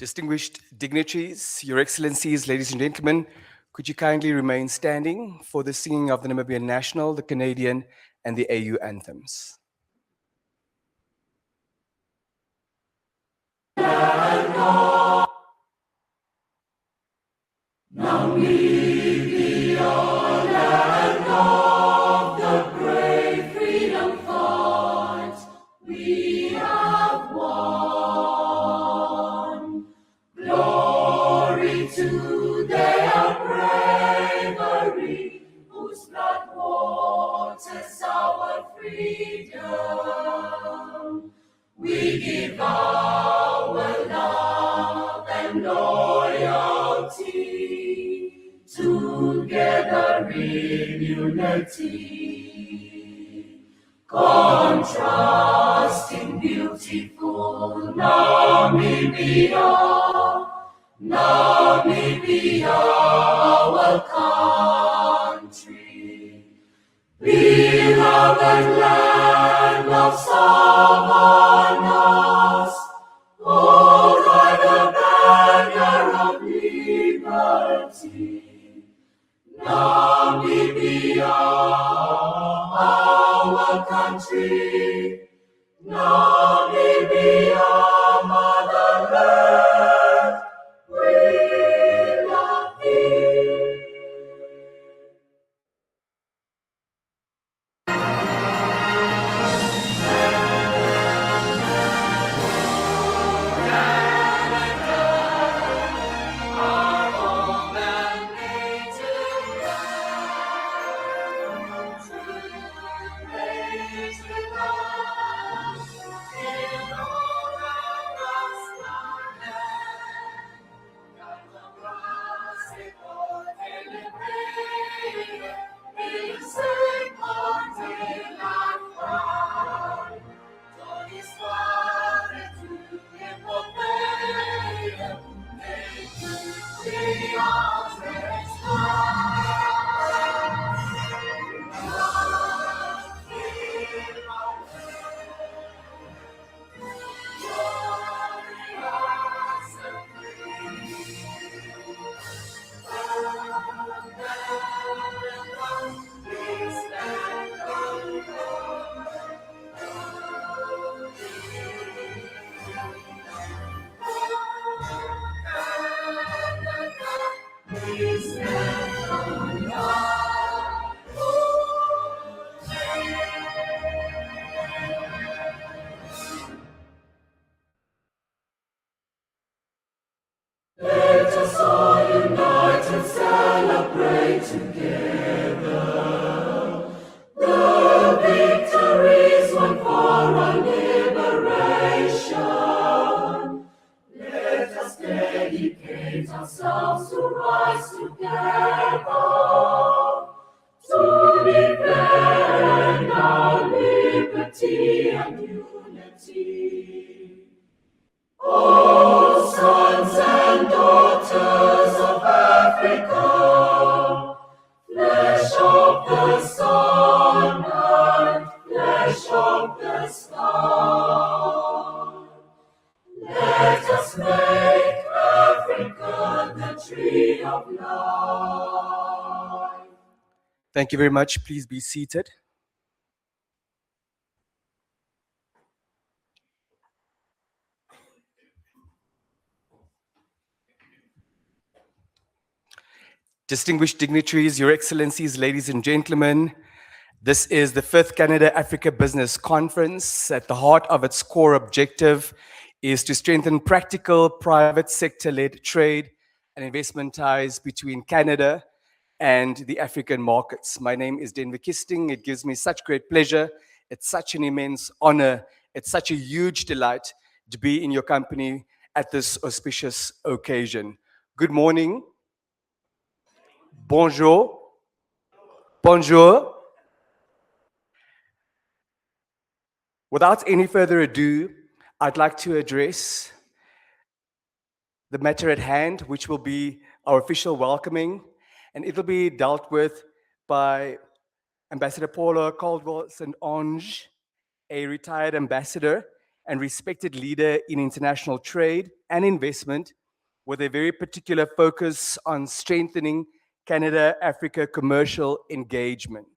Distinguished dignitaries, Your Excellencies, ladies and gentlemen, could you kindly remain standing for the singing of the Namibian National, the Canadian, and the AU anthems? Namibia, land of the brave freedom fight, we have won. Glory to their bravery, whose blood waters our freedom. We give our love and loyalty, together in unity, contrasting beautiful Namibia, Namibia, our country, beloved land of savannas, hold high the banner of liberty. Namibia, our country, Namibia, motherland, we love thee. Let us all unite and celebrate together the victories won for our liberation. Let us dedicate ourselves to rise together to defend our liberty and unity. O sons and daughters of Africa, flesh of the sun and flesh of the sky, let us make Africa the tree of life. Thank you very much. Please be seated. Distinguished dignitaries, Your Excellencies, ladies and gentlemen, this is the 5th Canada Africa Business Conference. At the heart of its core objective is to strengthen practical private sector-led trade and investment ties between Canada and the African markets. My name is Denver Kisting. It gives me such great pleasure. It's such an immense honor. It's such a huge delight to be in your company at this auspicious occasion. Good morning. Bonjour. Bonjour. Without any further ado, I'd like to address the matter at hand, which will be our official welcoming, and it'll be dealt with by Ambassador Paula Caldwell St. Onge, a retired ambassador and respected leader in international trade and investment, with a very particular focus on strengthening Canada Africa commercial engagement.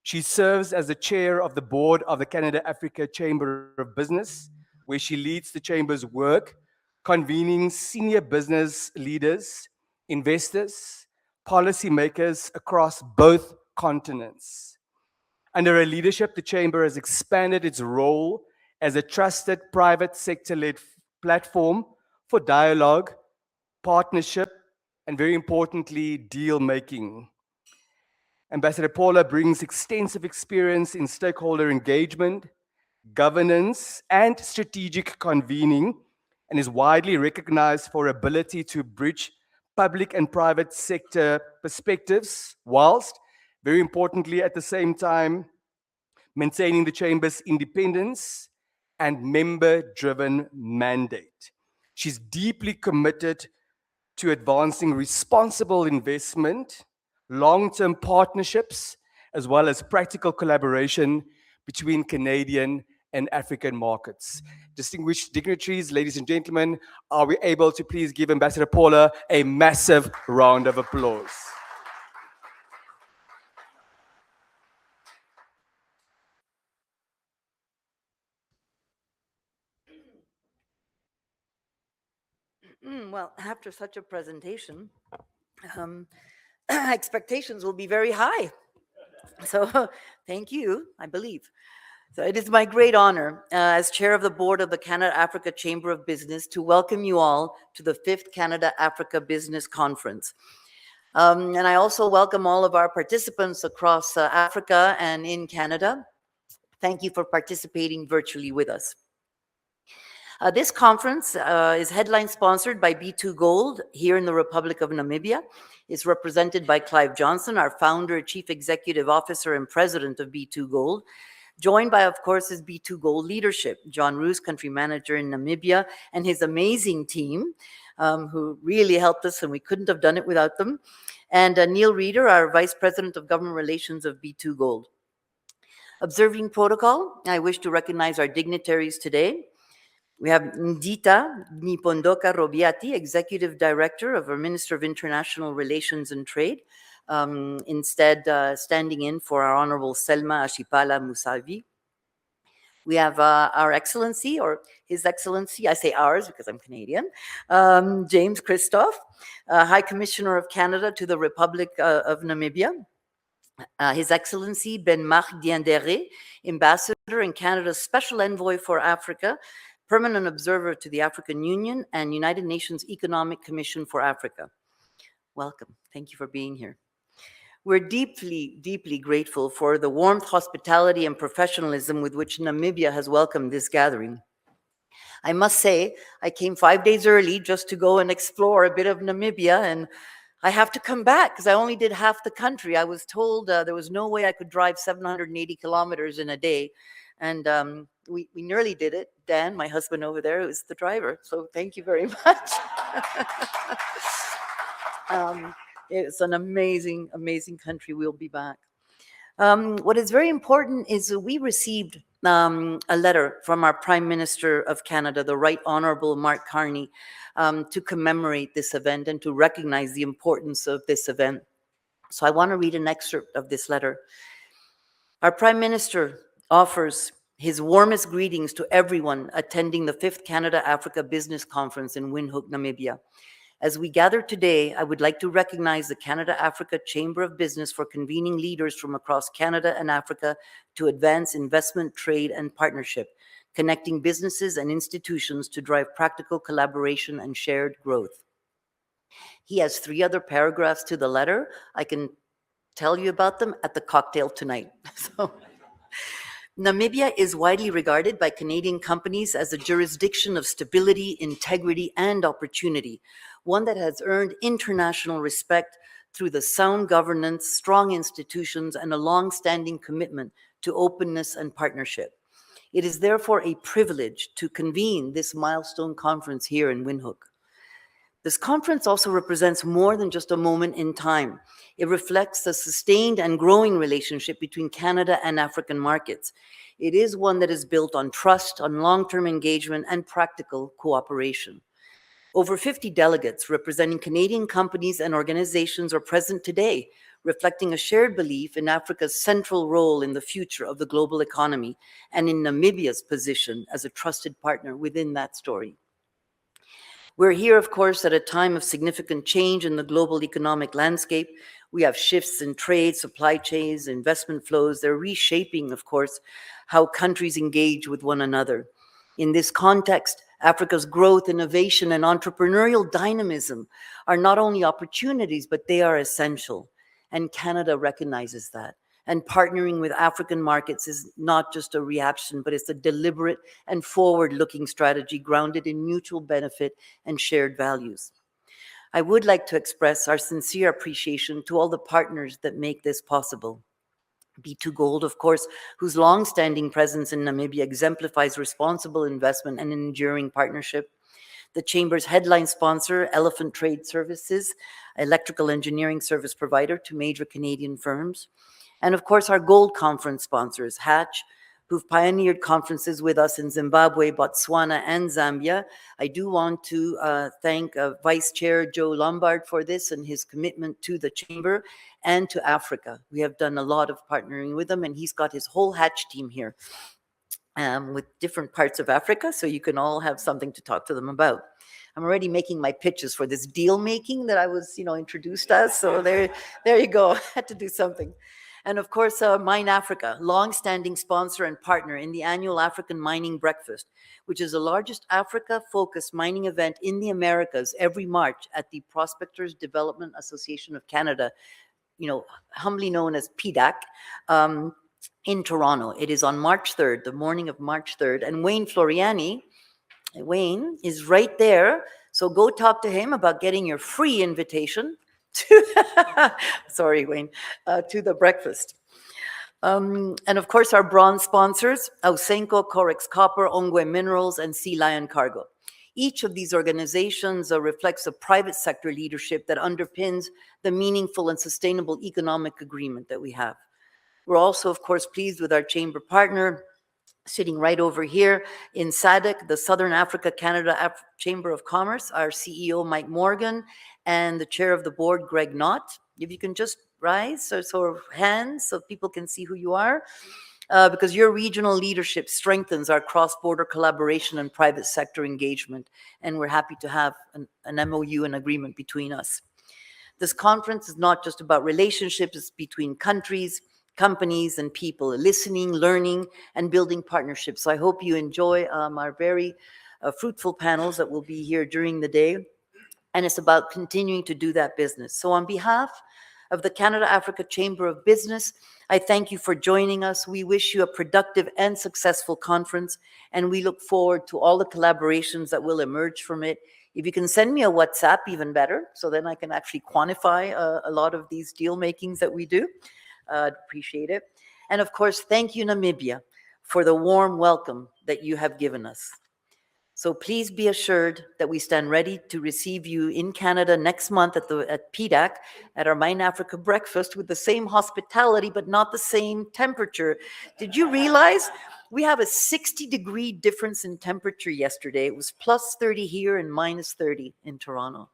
She serves as the chair of the board of the Canada Africa Chamber of Business, where she leads the chamber's work, convening senior business leaders, investors, policymakers across both continents. Under her leadership, the chamber has expanded its role as a trusted private sector led platform for dialogue, partnership, and very importantly, deal making. Ambassador Paula brings extensive experience in stakeholder engagement, governance, and strategic convening, and is widely recognized for her ability to bridge public and private sector perspectives, whilst, very importantly, at the same time, maintaining the Chamber's independence and member-driven mandate. She's deeply committed to advancing responsible investment, long-term partnerships, as well as practical collaboration between Canadian and African markets. Distinguished dignitaries, ladies and gentlemen, are we able to please give Ambassador Paula a massive round of applause? Well, after such a presentation, expectations will be very high. So thank you, I believe. So it is my great honor, as chair of the board of the Canada Africa Chamber of Business, to welcome you all to the 5th Canada Africa Business Conference. And I also welcome all of our participants across Africa and in Canada. Thank you for participating virtually with us. This conference is headline sponsored by B2 Gold here in the Republic of Namibia. It's represented by Clive Johnson, our founder, chief executive officer, and president of B2 Gold, joined by, of course, his B2 Gold leadership, John Roos, country manager in Namibia, and his amazing team, who really helped us, and we couldn't have done it without them, and Neil Reeder, our vice president of government relations of B2 Gold. Observing protocol, I wish to recognize our dignitaries today. We have Ndita Nipondoka Robiati, Executive Director of our Minister of International Relations and Trade, instead standing in for our Honorable Selma Ashipala Musavi. We have our Excellency, or His Excellency, I say ours because I'm Canadian, James Christophe, High Commissioner of Canada to the Republic of Namibia. His Excellency Ben-Marc Diendere, Ambassador and Canada's Special Envoy for Africa, Permanent Observer to the African Union and United Nations Economic Commission for Africa. Welcome. Thank you for being here. We're deeply, deeply grateful for the warmth, hospitality, and professionalism with which Namibia has welcomed this gathering. I must say, I came 5 days early just to go and explore a bit of Namibia, and I have to come back because I only did half the country. I was told there was no way I could drive 780 kilometers in a day. And we nearly did it. Dan, my husband over there, is the driver. So thank you very much. It's an amazing, amazing country. We'll be back. What is very important is that we received a letter from our Prime Minister of Canada, the Right Honourable Mark Carney, to commemorate this event and to recognize the importance of this event. So I want to read an excerpt of this letter. Our Prime Minister offers his warmest greetings to everyone attending the 5th Canada Africa Business Conference in Windhoek, Namibia. As we gather today, I would like to recognize the Canada Africa Chamber of Business for convening leaders from across Canada and Africa to advance investment, trade, and partnership, connecting businesses and institutions to drive practical collaboration and shared growth. He has 3 other paragraphs to the letter. I can tell you about them at the cocktail tonight. Namibia is widely regarded by Canadian companies as a jurisdiction of stability, integrity, and opportunity, one that has earned international respect through the sound governance, strong institutions, and a long-standing commitment to openness and partnership. It is therefore a privilege to convene this milestone conference here in Windhoek. This conference also represents more than just a moment in time. It reflects the sustained and growing relationship between Canada and African markets. It is one that is built on trust, on long-term engagement, and practical cooperation. Over 50 delegates representing Canadian companies and organizations are present today, reflecting a shared belief in Africa's central role in the future of the global economy and in Namibia's position as a trusted partner within that story. We're here, of course, at a time of significant change in the global economic landscape. We have shifts in trade, supply chains, investment flows. They're reshaping, of course, how countries engage with one another. In this context, Africa's growth, innovation, and entrepreneurial dynamism are not only opportunities, but they are essential. And Canada recognizes that. And partnering with African markets is not just a reaction, but it's a deliberate and forward-looking strategy grounded in mutual benefit and shared values. I would like to express our sincere appreciation to all the partners that make this possible. B2Gold, of course, whose long-standing presence in Namibia exemplifies responsible investment and an enduring partnership. The Chamber's headline sponsor, Elephant Trade Services, electrical engineering service provider to major Canadian firms. And of course, our Gold Conference sponsors, Hatch, who've pioneered conferences with us in Zimbabwe, Botswana, and Zambia. I do want to thank Vice Chair Joe Lombard for this and his commitment to the Chamber and to Africa. We have done a lot of partnering with him, and he's got his whole Hatch team here with different parts of Africa, so you can all have something to talk to them about. I'm already making my pitches for this deal making that I was, introduced as. So there you go. I had to do something. And of course, Mine Africa, long-standing sponsor and partner in the annual African Mining Breakfast, which is the largest Africa-focused mining event in the Americas every March at the Prospectors Development Association of Canada, humbly known as PDAC, in Toronto. It is on March 3rd, the morning of March 3rd. And Wayne Floriani, Wayne is right there. So go talk to him about getting your free invitation to, sorry, Wayne, to the breakfast. And of course, our bronze sponsors, Ausenco, Corex Copper, Ongwe Minerals, and Sea Lion Cargo. Each of these organizations reflects a private sector leadership that underpins the meaningful and sustainable economic agreement that we have. We're also, of course, pleased with our chamber partner, sitting right over here in SADC, the Southern Africa Canada Chamber of Commerce, our CEO, Mike Morgan, and the chair of the board, Greg Knott. If you can just rise, so hands, so people can see who you are, because your regional leadership strengthens our cross-border collaboration and private sector engagement, and we're happy to have an MOU, an agreement between us. This conference is not just about relationships between countries, companies, and people, listening, learning, and building partnerships. So I hope you enjoy our very fruitful panels that will be here during the day. And it's about continuing to do that business. So on behalf of the Canada-Africa Chamber of Business, I thank you for joining us. We wish you a productive and successful conference, and we look forward to all the collaborations that will emerge from it. If you can send me a WhatsApp, even better, so then I can actually quantify a lot of these deal makings that we do. I'd appreciate it. And of course, thank you, Namibia, for the warm welcome that you have given us. So please be assured that we stand ready to receive you in Canada next month at PDAC, at our Mine Africa breakfast, with the same hospitality, but not the same temperature. Did you realize we have a 60-degree difference in temperature yesterday? It was plus 30 here and minus 30 in Toronto.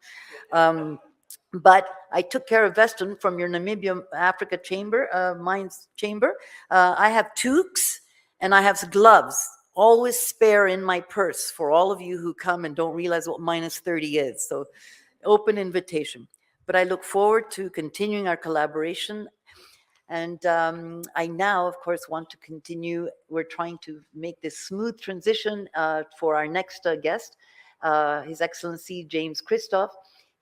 But I took care of Weston from your Namibia Africa Chamber, Mines Chamber. I have toques and I have gloves, always spare in my purse for all of you who come and don't realize what minus 30 is. So open invitation. But I look forward to continuing our collaboration. And I now, of course, want to continue. We're trying to make this smooth transition for our next guest, His Excellency James Christophe.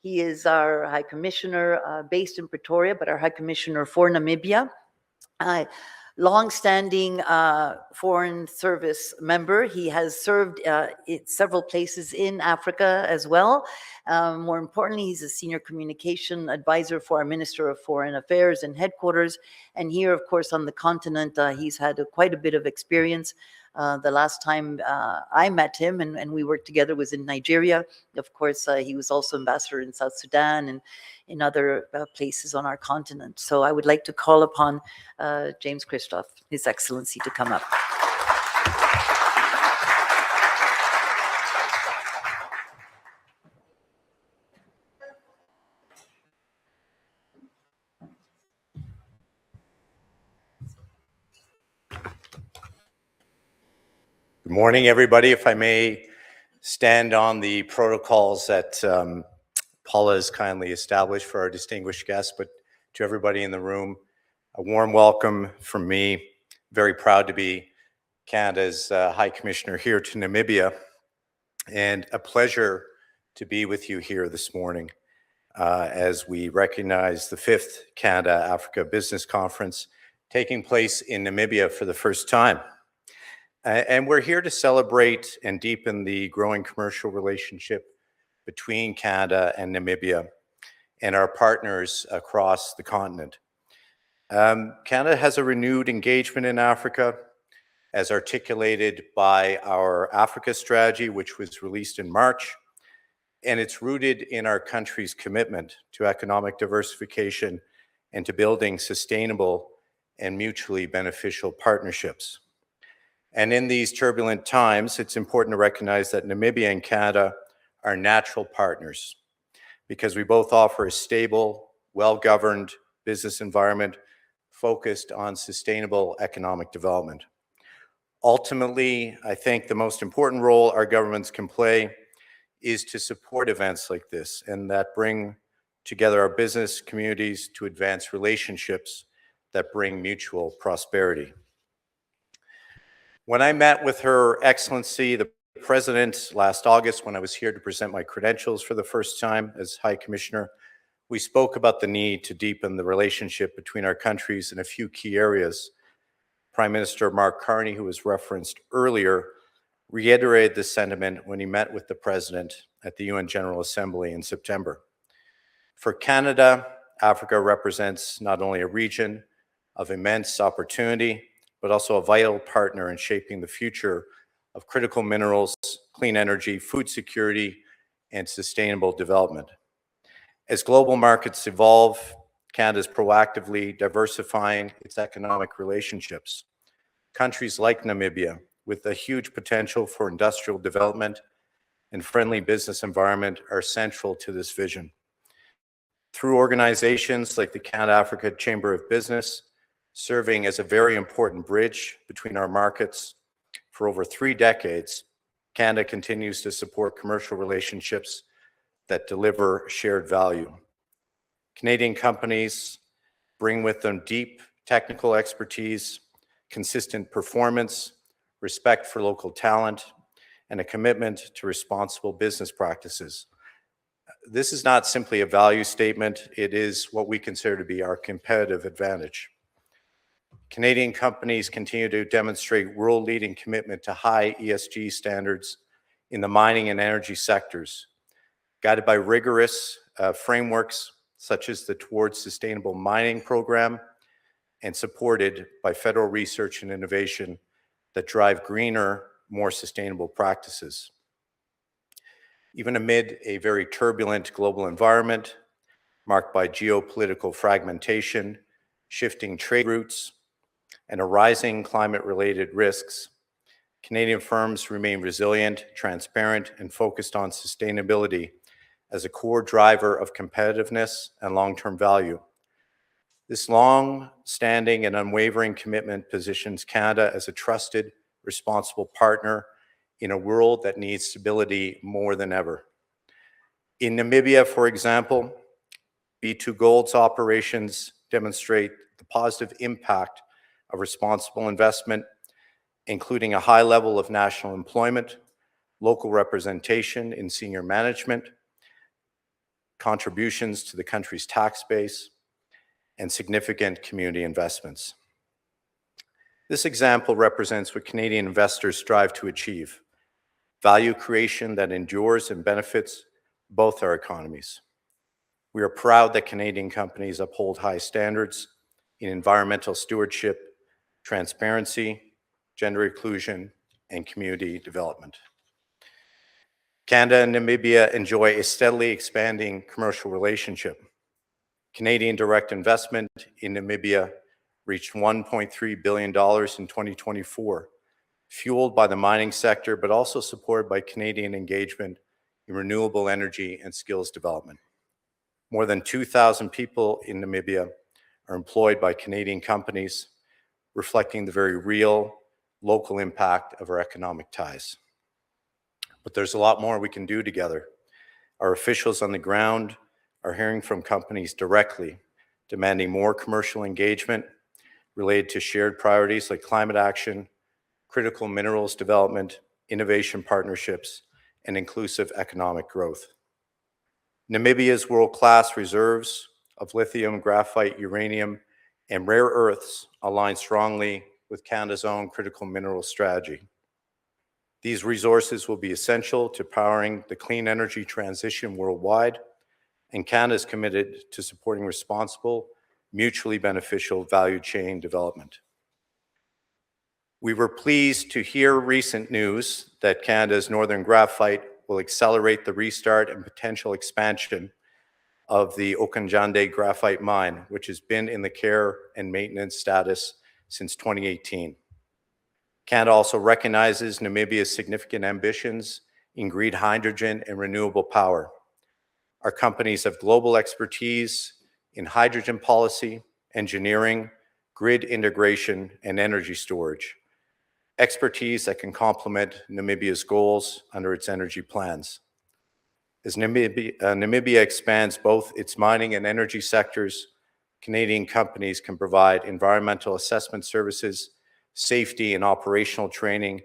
He is our High Commissioner based in Pretoria, but our High Commissioner for Namibia. Long-standing Foreign Service member. He has served at several places in Africa as well. More importantly, he's a senior communication advisor for our Minister of Foreign Affairs and headquarters. And here, of course, on the continent, he's had quite a bit of experience. The last time I met him and we worked together was in Nigeria. Of course, he was also ambassador in South Sudan and in other places on our continent. So I would like to call upon James Christophe, His Excellency, to come up. Good morning, everybody. If I may stand on the protocols that Paula has kindly established for our distinguished guests, but to everybody in the room, a warm welcome from me. Very proud to be Canada's High Commissioner here to Namibia, and a pleasure to be with you here this morning as we recognize the 5th Canada-Africa Business Conference taking place in Namibia for the first time. And we're here to celebrate and deepen the growing commercial relationship between Canada and Namibia and our partners across the continent. Canada has a renewed engagement in Africa, as articulated by our Africa strategy, which was released in March, and it's rooted in our country's commitment to economic diversification and to building sustainable and mutually beneficial partnerships. And in these turbulent times, it's important to recognize that Namibia and Canada are natural partners because we both offer a stable, well-governed business environment focused on sustainable economic development. Ultimately, I think the most important role our governments can play is to support events like this and that bring together our business communities to advance relationships that bring mutual prosperity. When I met with Her Excellency, the President, last August, when I was here to present my credentials for the first time as High Commissioner, we spoke about the need to deepen the relationship between our countries in a few key areas. Prime Minister Mark Carney, who was referenced earlier, reiterated this sentiment when he met with the President at the UN General Assembly in September. For Canada, Africa represents not only a region of immense opportunity, but also a vital partner in shaping the future of critical minerals, clean energy, food security, and sustainable development. As global markets evolve, Canada is proactively diversifying its economic relationships. Countries like Namibia, with a huge potential for industrial development and friendly business environment, are central to this vision. Through organizations like the Canada-Africa Chamber of Business, serving as a very important bridge between our markets for over 3 decades, Canada continues to support commercial relationships that deliver shared value. Canadian companies bring with them deep technical expertise, consistent performance, respect for local talent, and a commitment to responsible business practices. This is not simply a value statement, it is what we consider to be our competitive advantage. Canadian companies continue to demonstrate world-leading commitment to high ESG standards in the mining and energy sectors, guided by rigorous frameworks such as the Towards Sustainable Mining program and supported by federal research and innovation that drive greener, more sustainable practices. Even amid a very turbulent global environment marked by geopolitical fragmentation, shifting trade routes, and arising climate-related risks, Canadian firms remain resilient, transparent, and focused on sustainability as a core driver of competitiveness and long-term value. This long-standing and unwavering commitment positions Canada as a trusted, responsible partner in a world that needs stability more than ever. In Namibia, for example, B2Gold's operations demonstrate the positive impact of responsible investment, including a high level of national employment, local representation in senior management, contributions to the country's tax base, and significant community investments. This example represents what Canadian investors strive to achieve: value creation that endures and benefits both our economies. We are proud that Canadian companies uphold high standards in environmental stewardship, transparency, gender inclusion, and community development. Canada and Namibia enjoy a steadily expanding commercial relationship. Canadian direct investment in Namibia reached $1.3 billion in 2024, fueled by the mining sector, but also supported by Canadian engagement in renewable energy and skills development. More than 2,000 people in Namibia are employed by Canadian companies, reflecting the very real local impact of our economic ties. But there's a lot more we can do together. Our officials on the ground are hearing from companies directly, demanding more commercial engagement related to shared priorities like climate action, critical minerals development, innovation partnerships, and inclusive economic growth. Namibia's world-class reserves of lithium, graphite, uranium, and rare earths align strongly with Canada's own critical minerals strategy. These resources will be essential to powering the clean energy transition worldwide, and Canada is committed to supporting responsible, mutually beneficial value chain development. We were pleased to hear recent news that Canada's Northern Graphite will accelerate the restart and potential expansion of the Okanjande graphite mine, which has been in the care and maintenance status since 2018. Canada also recognizes Namibia's significant ambitions in green hydrogen and renewable power. Our companies have global expertise in hydrogen policy, engineering, grid integration, and energy storage, expertise that can complement Namibia's goals under its energy plans. As Namibia expands both its mining and energy sectors, Canadian companies can provide environmental assessment services, safety and operational training,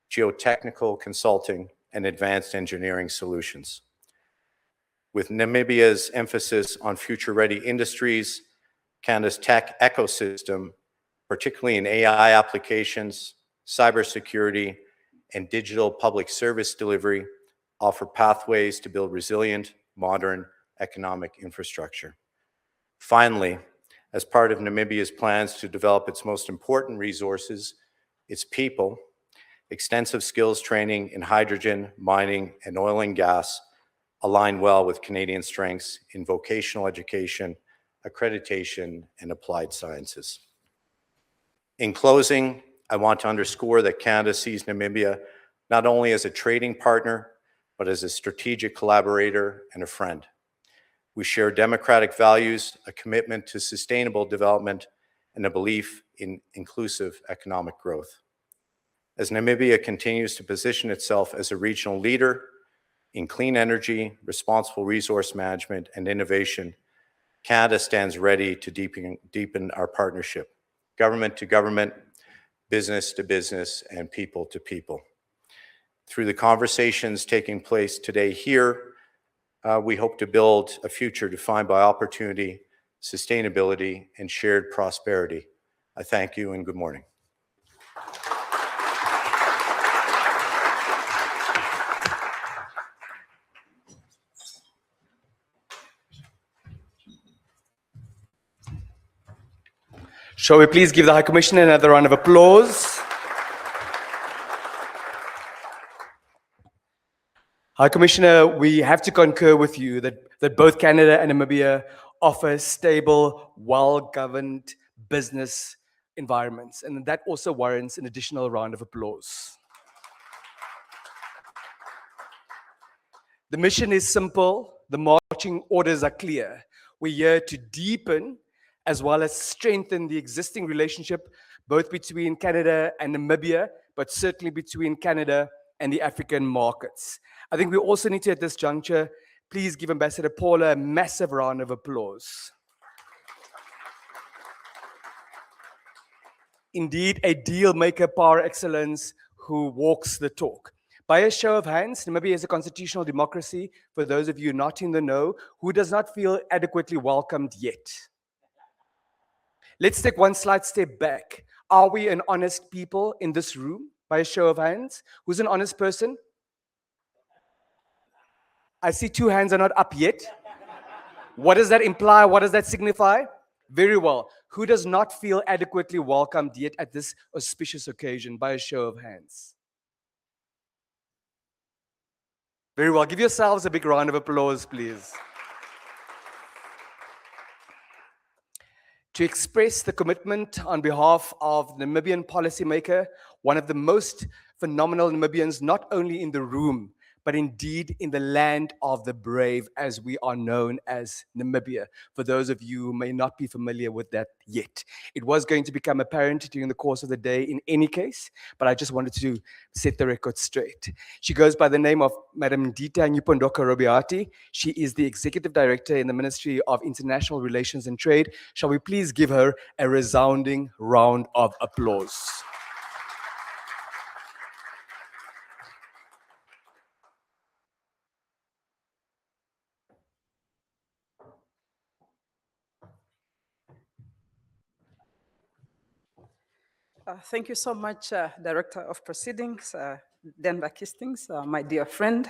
geotechnical consulting, and advanced engineering solutions. With Namibia's emphasis on future-ready industries, Canada's tech ecosystem, particularly in AI applications, cybersecurity, and digital public service delivery, offer pathways to build resilient, modern economic infrastructure. Finally, as part of Namibia's plans to develop its most important resources, its people, extensive skills training in hydrogen, mining, and oil and gas align well with Canadian strengths in vocational education, accreditation, and applied sciences. In closing, I want to underscore that Canada sees Namibia not only as a trading partner, but as a strategic collaborator and a friend. We share democratic values, a commitment to sustainable development, and a belief in inclusive economic growth. As Namibia continues to position itself as a regional leader in clean energy, responsible resource management, and innovation, Canada stands ready to deepen our partnership, government to government, business to business, and people to people. Through the conversations taking place today here, we hope to build a future defined by opportunity, sustainability, and shared prosperity. I thank you and good morning. Shall we please give the High Commissioner another round of applause? High Commissioner, we have to concur with you that both Canada and Namibia offer stable, well-governed business environments, and that also warrants an additional round of applause. The mission is simple, the marching orders are clear. We're here to deepen as well as strengthen the existing relationship both between Canada and Namibia, but certainly between Canada and the African markets. I think we also need to, at this juncture, please give Ambassador Paula a massive round of applause. Indeed, a deal maker par excellence who walks the talk. By a show of hands, Namibia is a constitutional democracy, for those of you not in the know, who does not feel adequately welcomed yet. Let's take one slight step back. Are we an honest people in this room? By a show of hands. Who's an honest person? I see two hands are not up yet. What does that imply? What does that signify? Very well. Who does not feel adequately welcomed yet at this auspicious occasion? By a show of hands. Very well. Give yourselves a big round of applause, please. To express the commitment on behalf of the Namibian policymaker, one of the most phenomenal Namibians, not only in the room, but indeed in the land of the brave, as we are known as Namibia, for those of you who may not be familiar with that yet. It was going to become apparent during the course of the day in any case, but I just wanted to set the record straight. She goes by the name of Madam Dita Nyupondoka Robiati. She is the Executive Director in the Ministry of International Relations and Trade. Shall we please give her a resounding round of applause? Thank you so much, Director of Proceedings, Denver Kistings, my dear friend,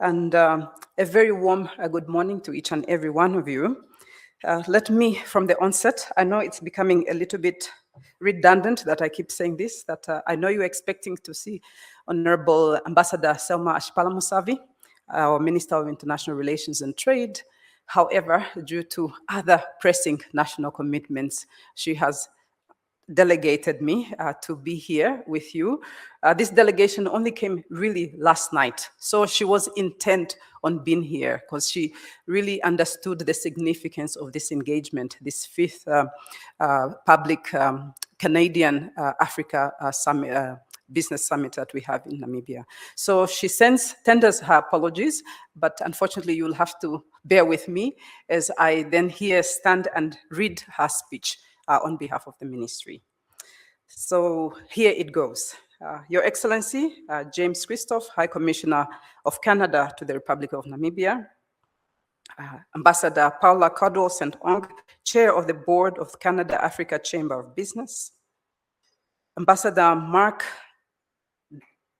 and a very warm good morning to each and every one of you. Let me, from the onset, I know it's becoming a little bit redundant that I keep saying this, that I know you're expecting to see Honorable Ambassador Selma Ashpala Musavi, our Minister of International Relations and Trade. However, due to other pressing national commitments, she has delegated me to be here with you. This delegation only came really last night. So she was intent on being here because she really understood the significance of this engagement, this fifth public Canadian Africa summit, business summit that we have in Namibia. So she tenders her apologies, but unfortunately you'll have to bear with me as I then here stand and read her speech on behalf of the ministry. So here it goes. Your Excellency, James Christophe, High Commissioner of Canada to the Republic of Namibia, Ambassador Paula Cardwell St. Onge, Chair of the Board of Canada Africa Chamber of Business, Ambassador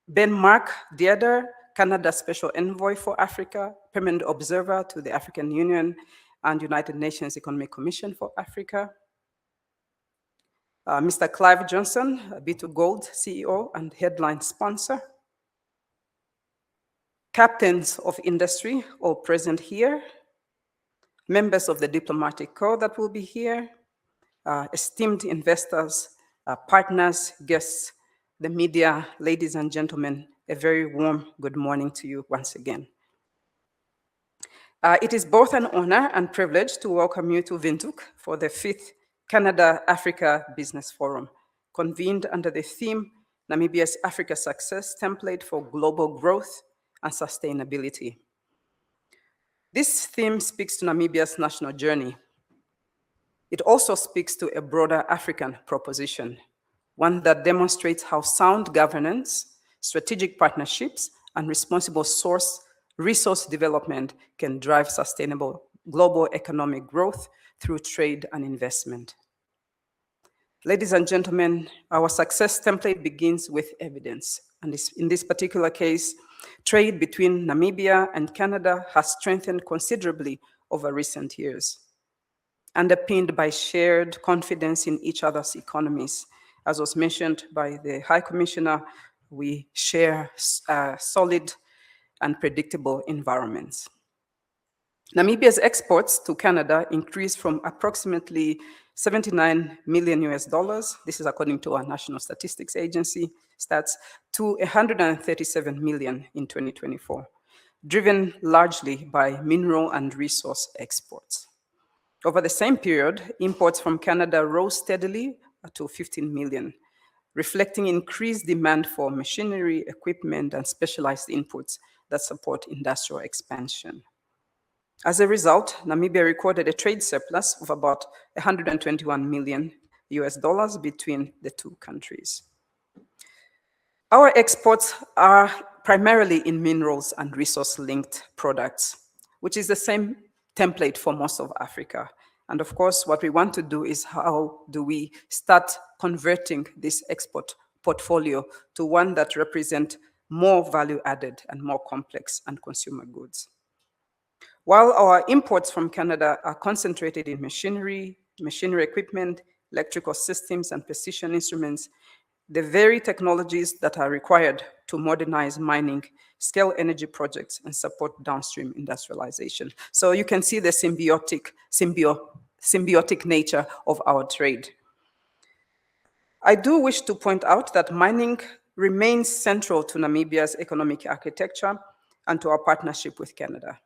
Ben Mark Dieter, Canada Special Envoy for Africa, Permanent Observer to the African Union and United Nations Economic Commission for Africa, Mr. Clive Johnson, B2Gold CEO and headline sponsor, captains of industry, all present here, members of the diplomatic corps that will be here, esteemed investors, partners, guests, the media, ladies and gentlemen, a very warm good morning to you once again. It is both an honor and privilege to welcome you to Windhoek for the 5th Canada-Africa Business Forum, convened under the theme, Namibia's Africa Success Template for Global Growth and Sustainability. This theme speaks to Namibia's national journey. It also speaks to a broader African proposition, one that demonstrates how sound governance, strategic partnerships, and responsible resource development can drive sustainable global economic growth through trade and investment. Ladies and gentlemen, our success template begins with evidence. And in this particular case, trade between Namibia and Canada has strengthened considerably over recent years, underpinned by shared confidence in each other's economies. As was mentioned by the High Commissioner, we share solid and predictable environments. Namibia's exports to Canada increased from approximately $79 million US, this is according to our National Statistics Agency stats, to $137 million in 2024, driven largely by mineral and resource exports. Over the same period, imports from Canada rose steadily to 15 million, reflecting increased demand for machinery, equipment, and specialized inputs that support industrial expansion. As a result, Namibia recorded a trade surplus of about $121 million US between the two countries. Our exports are primarily in minerals and resource-linked products, which is the same template for most of Africa. And of course, what we want to do is how do we start converting this export portfolio to one that represents more value added and more complex and consumer goods. While our imports from Canada are concentrated in machinery equipment, electrical systems, and precision instruments, the very technologies that are required to modernize mining, scale energy projects, and support downstream industrialization. So you can see the symbiotic nature of our trade. I do wish to point out that mining remains central to Namibia's economic architecture and to our partnership with Canada.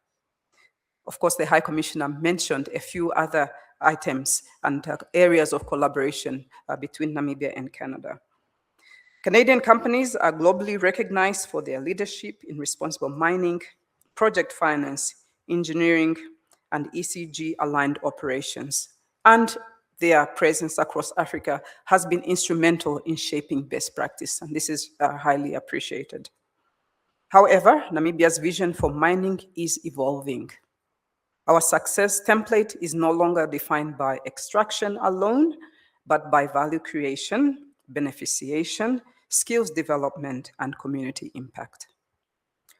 Of course, the High Commissioner mentioned a few other items and areas of collaboration between Namibia and Canada. Canadian companies are globally recognized for their leadership in responsible mining, project finance, engineering, and ECG-aligned operations. And their presence across Africa has been instrumental in shaping best practice, and this is highly appreciated. However, Namibia's vision for mining is evolving. Our success template is no longer defined by extraction alone, but by value creation, beneficiation, skills development, and community impact.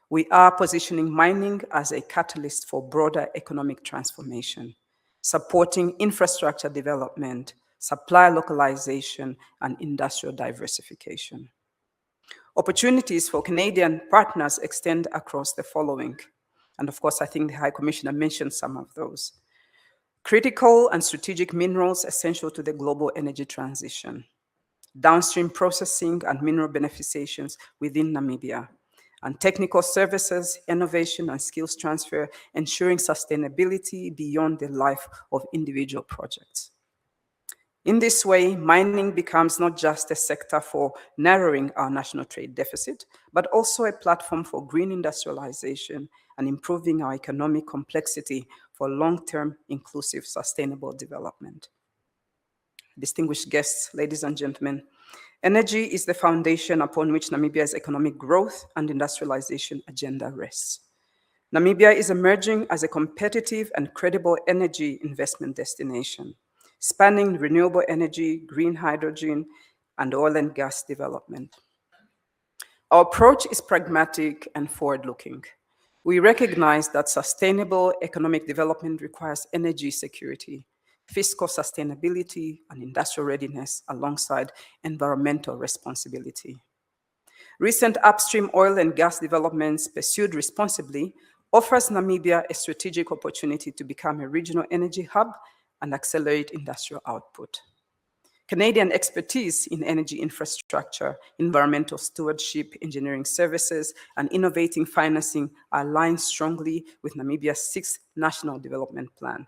We are positioning mining as a catalyst for broader economic transformation, supporting infrastructure development, supply localization, and industrial diversification. Opportunities for Canadian partners extend across the following. And of course, I think the High Commissioner mentioned some of those. Critical and strategic minerals essential to the global energy transition. Downstream processing and mineral beneficiations within Namibia. And technical services, innovation, and skills transfer, ensuring sustainability beyond the life of individual projects. In this way, mining becomes not just a sector for narrowing our national trade deficit, but also a platform for green industrialization and improving our economic complexity for long-term, inclusive, sustainable development. Distinguished guests, ladies and gentlemen, energy is the foundation upon which Namibia's economic growth and industrialization agenda rests. Namibia is emerging as a competitive and credible energy investment destination, spanning renewable energy, green hydrogen, and oil and gas development. Our approach is pragmatic and forward-looking. We recognize that sustainable economic development requires energy security, fiscal sustainability, and industrial readiness alongside environmental responsibility. Recent upstream oil and gas developments pursued responsibly offers Namibia a strategic opportunity to become a regional energy hub and accelerate industrial output. Canadian expertise in energy infrastructure, environmental stewardship, engineering services, and innovating financing are aligned strongly with Namibia's 6th National Development Plan.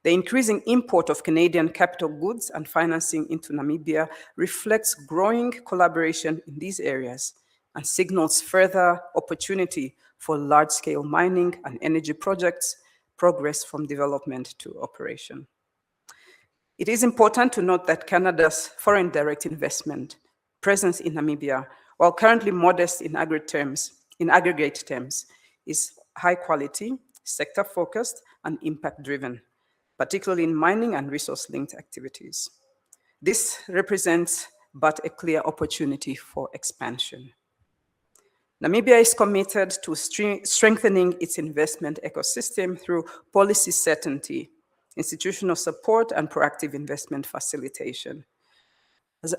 The increasing import of Canadian capital goods and financing into Namibia reflects growing collaboration in these areas and signals further opportunity for large-scale mining and energy projects progress from development to operation. It is important to note that Canada's foreign direct investment presence in Namibia, while currently modest in aggregate terms, is high quality, sector-focused, and impact-driven, particularly in mining and resource-linked activities. This represents but a clear opportunity for expansion. Namibia is committed to strengthening its investment ecosystem through policy certainty, institutional support, and proactive investment facilitation.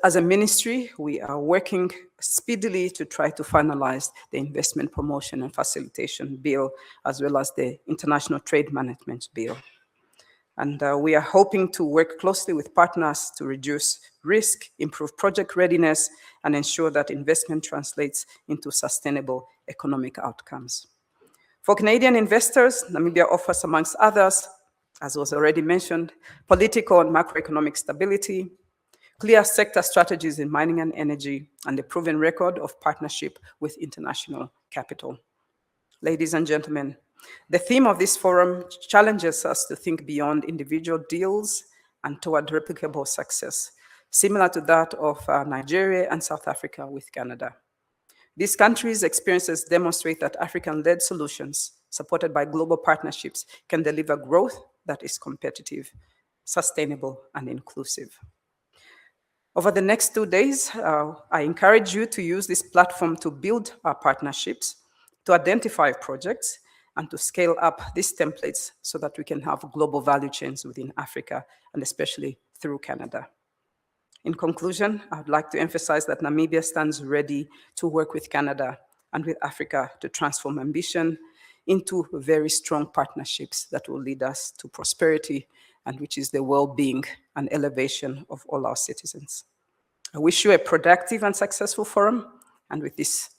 As a ministry, we are working speedily to try to finalize the investment promotion and facilitation bill, as well as the international trade management bill. And we are hoping to work closely with partners to reduce risk, improve project readiness, and ensure that investment translates into sustainable economic outcomes. For Canadian investors, Namibia offers, amongst others, as was already mentioned, political and macroeconomic stability, clear sector strategies in mining and energy, and a proven record of partnership with international capital. Ladies and gentlemen, the theme of this forum challenges us to think beyond individual deals and toward replicable success, similar to that of Nigeria and South Africa with Canada. These countries' experiences demonstrate that African-led solutions, supported by global partnerships, can deliver growth that is competitive, sustainable, and inclusive. Over the next 2 days, I encourage you to use this platform to build our partnerships, to identify projects, and to scale up these templates so that we can have global value chains within Africa, and especially through Canada. In conclusion, I would like to emphasize that Namibia stands ready to work with Canada and with Africa to transform ambition into very strong partnerships that will lead us to prosperity and which is the well-being and elevation of all our citizens. I wish you a productive and successful forum, and with these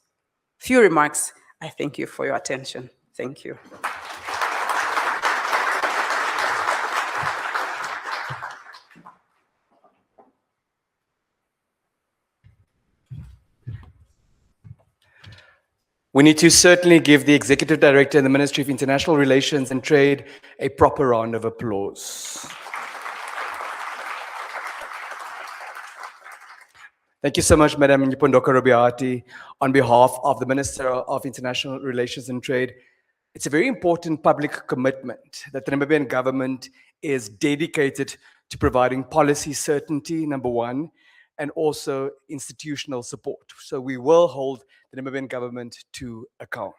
few remarks, I thank you for your attention. Thank you. We need to certainly give the Executive Director in the Ministry of International Relations and Trade a proper round of applause. Thank you so much, Madam Nyipondoka Robiati. On behalf of the Minister of International Relations and Trade, it's a very important public commitment that the Namibian government is dedicated to providing policy certainty, number one, and also institutional support. So we will hold the Namibian government to account.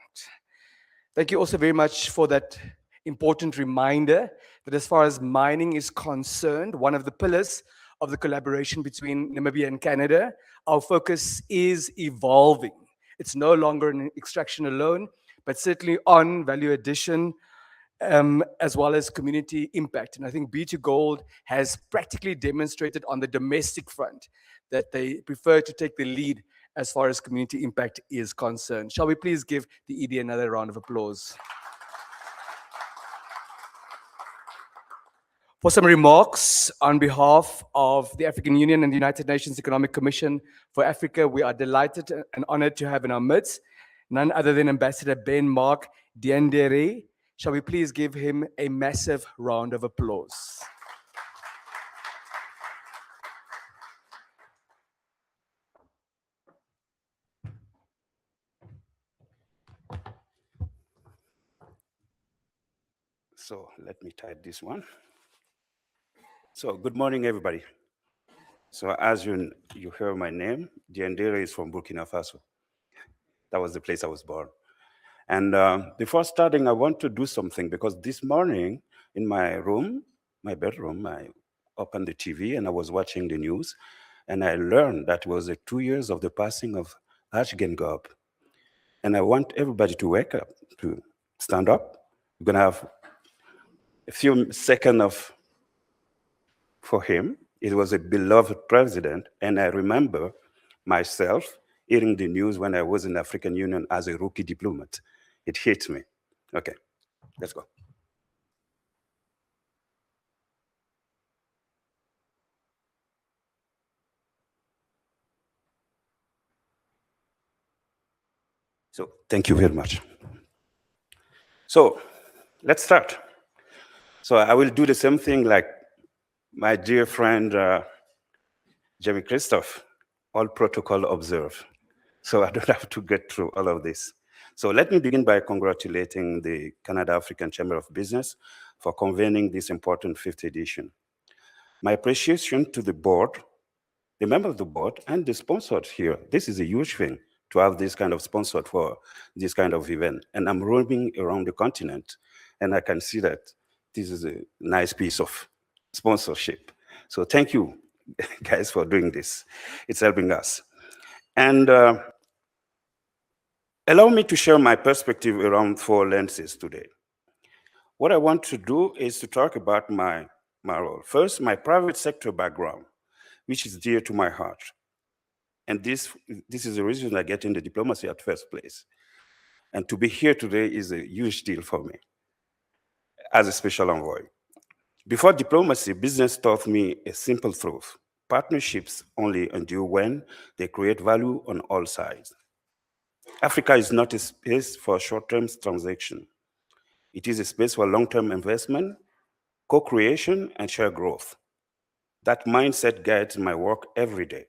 Thank you also very much for that important reminder that as far as mining is concerned, one of the pillars of the collaboration between Namibia and Canada, our focus is evolving. It's no longer an extraction alone, but certainly on value addition, as well as community impact. And I think B2Gold has practically demonstrated on the domestic front that they prefer to take the lead as far as community impact is concerned. Shall we please give the ED another round of applause? For some remarks on behalf of the African Union and the United Nations Economic Commission for Africa, we are delighted and honored to have in our midst none other than Ambassador Ben Mark Diendere. Shall we please give him a massive round of applause? So let me type this one. So good morning, everybody. So as you hear my name, Diendere is from Burkina Faso. That was the place I was born. And before starting, I want to do something because this morning in my room, my bedroom, I opened the TV and I was watching the news and I learned that it was 2 years of the passing of Ashgen. And I want everybody to wake up, to stand up. We're gonna have a few seconds for him. It was a beloved president, and I remember myself hearing the news when I was in the African Union as a rookie diplomat. It hit me. Okay, let's go. So thank you very much. So let's start. So I will do the same thing like my dear friend, Jamie Christophe, all protocol observed. So I don't have to get through all of this. So let me begin by congratulating the Canada African Chamber of Business for convening this important 5th edition. My appreciation to the board, the members of the board, and the sponsors here. This is a huge thing to have this kind of sponsor for this kind of event. And I'm roaming around the continent, and I can see that this is a nice piece of sponsorship. So thank you, guys, for doing this. It's helping us. And allow me to share my perspective around 4 lenses today. What I want to do is to talk about my role. First, my private sector background, which is dear to my heart. And this is the reason I get into diplomacy at first place. And to be here today is a huge deal for me as a special envoy. Before diplomacy, business taught me a simple truth. Partnerships only endure when they create value on all sides. Africa is not a space for short-term transaction. It is a space for long-term investment, co-creation, and shared growth. That mindset guides my work every day.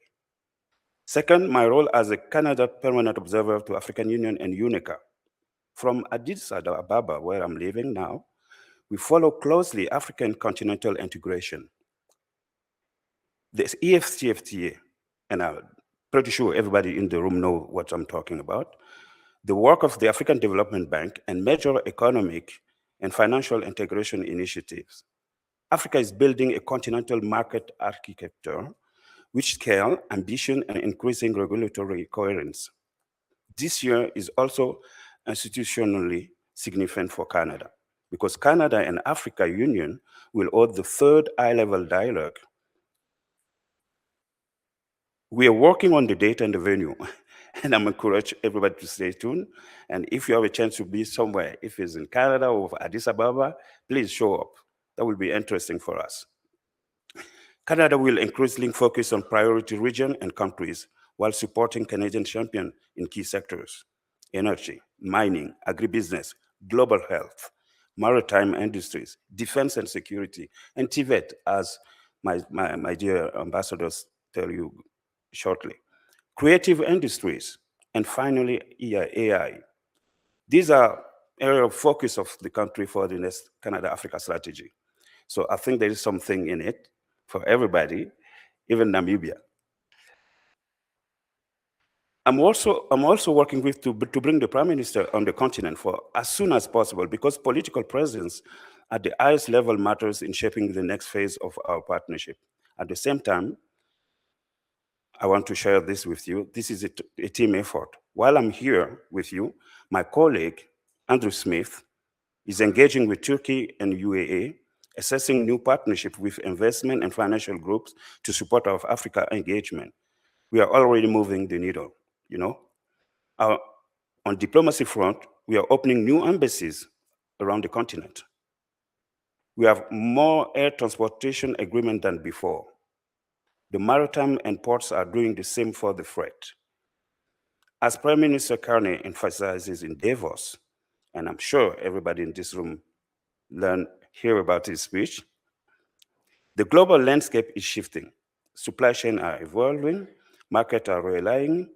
Second, my role as a Canada Permanent Observer to African Union and UNECA. From Addis Ababa, where I'm living now, we follow closely African continental integration. The EFCFTA, and I'm pretty sure everybody in the room know what I'm talking about, the work of the African Development Bank and major economic and financial integration initiatives. Africa is building a continental market architecture with scale, ambition, and increasing regulatory coherence. This year is also institutionally significant for Canada because Canada and Africa Union will hold the 3rd high-level dialogue. We are working on the date and the venue, And I'm encourage everybody to stay tuned. And if you have a chance to be somewhere, if it's in Canada or Addis Ababa, please show up. That will be interesting for us. Canada will increasingly focus on priority regions and countries while supporting Canadian champions in key sectors: energy, mining, agribusiness, global health, maritime industries, defense and security, and Tibet, as my dear ambassadors tell you shortly. Creative industries, and finally, AI. These are area of focus of the country for the next Canada-Africa strategy. So I think there is something in it for everybody, even Namibia. I'm also working to bring the Prime Minister on the continent for as soon as possible, because political presence at the highest level matters in shaping the next phase of our partnership. At the same time, I want to share this with you. This is a team effort. While I'm here with you, my colleague, Andrew Smith, is engaging with Turkey and UAE, assessing new partnership with investment and financial groups to support our Africa engagement. We are already moving the needle, you know. On diplomacy front, we are opening new embassies around the continent. We have more air transportation agreement than before. The maritime and ports are doing the same for the freight. As Prime Minister Carney emphasizes in Davos, and I'm sure everybody in this room hear about his speech, the global landscape is shifting. Supply chains are evolving, markets are realigning,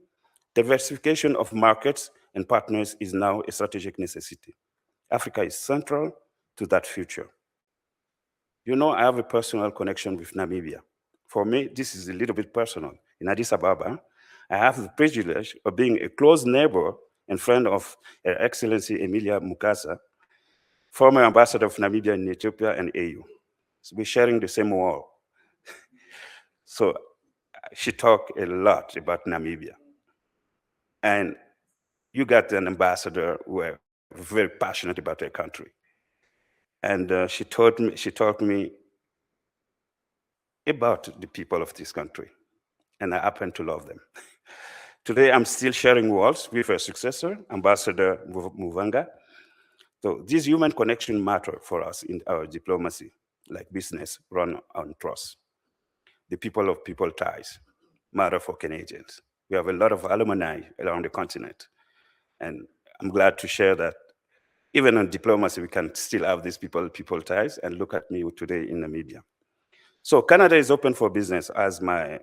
diversification of markets and partners is now a strategic necessity. Africa is central to that future. You know, I have a personal connection with Namibia. For me, this is a little bit personal. In Addis Ababa, I have the privilege of being a close neighbor and friend of Her Excellency Emilia Mukasa, former ambassador of Namibia in Ethiopia and AU. So we're sharing the same wall. So she talked a lot about Namibia. And you got an ambassador who are very passionate about their country. And she taught me about the people of this country. And I happen to love them. Today, I'm still sharing walls with her successor, Ambassador Muvanga. So these human connections matter for us in our diplomacy, like business run on trust. The people of people ties matter for Canadians. We have a lot of alumni around the continent. And I'm glad to share that even on diplomacy, we can still have these people ties, and look at me today in Namibia. So Canada is open for business, as my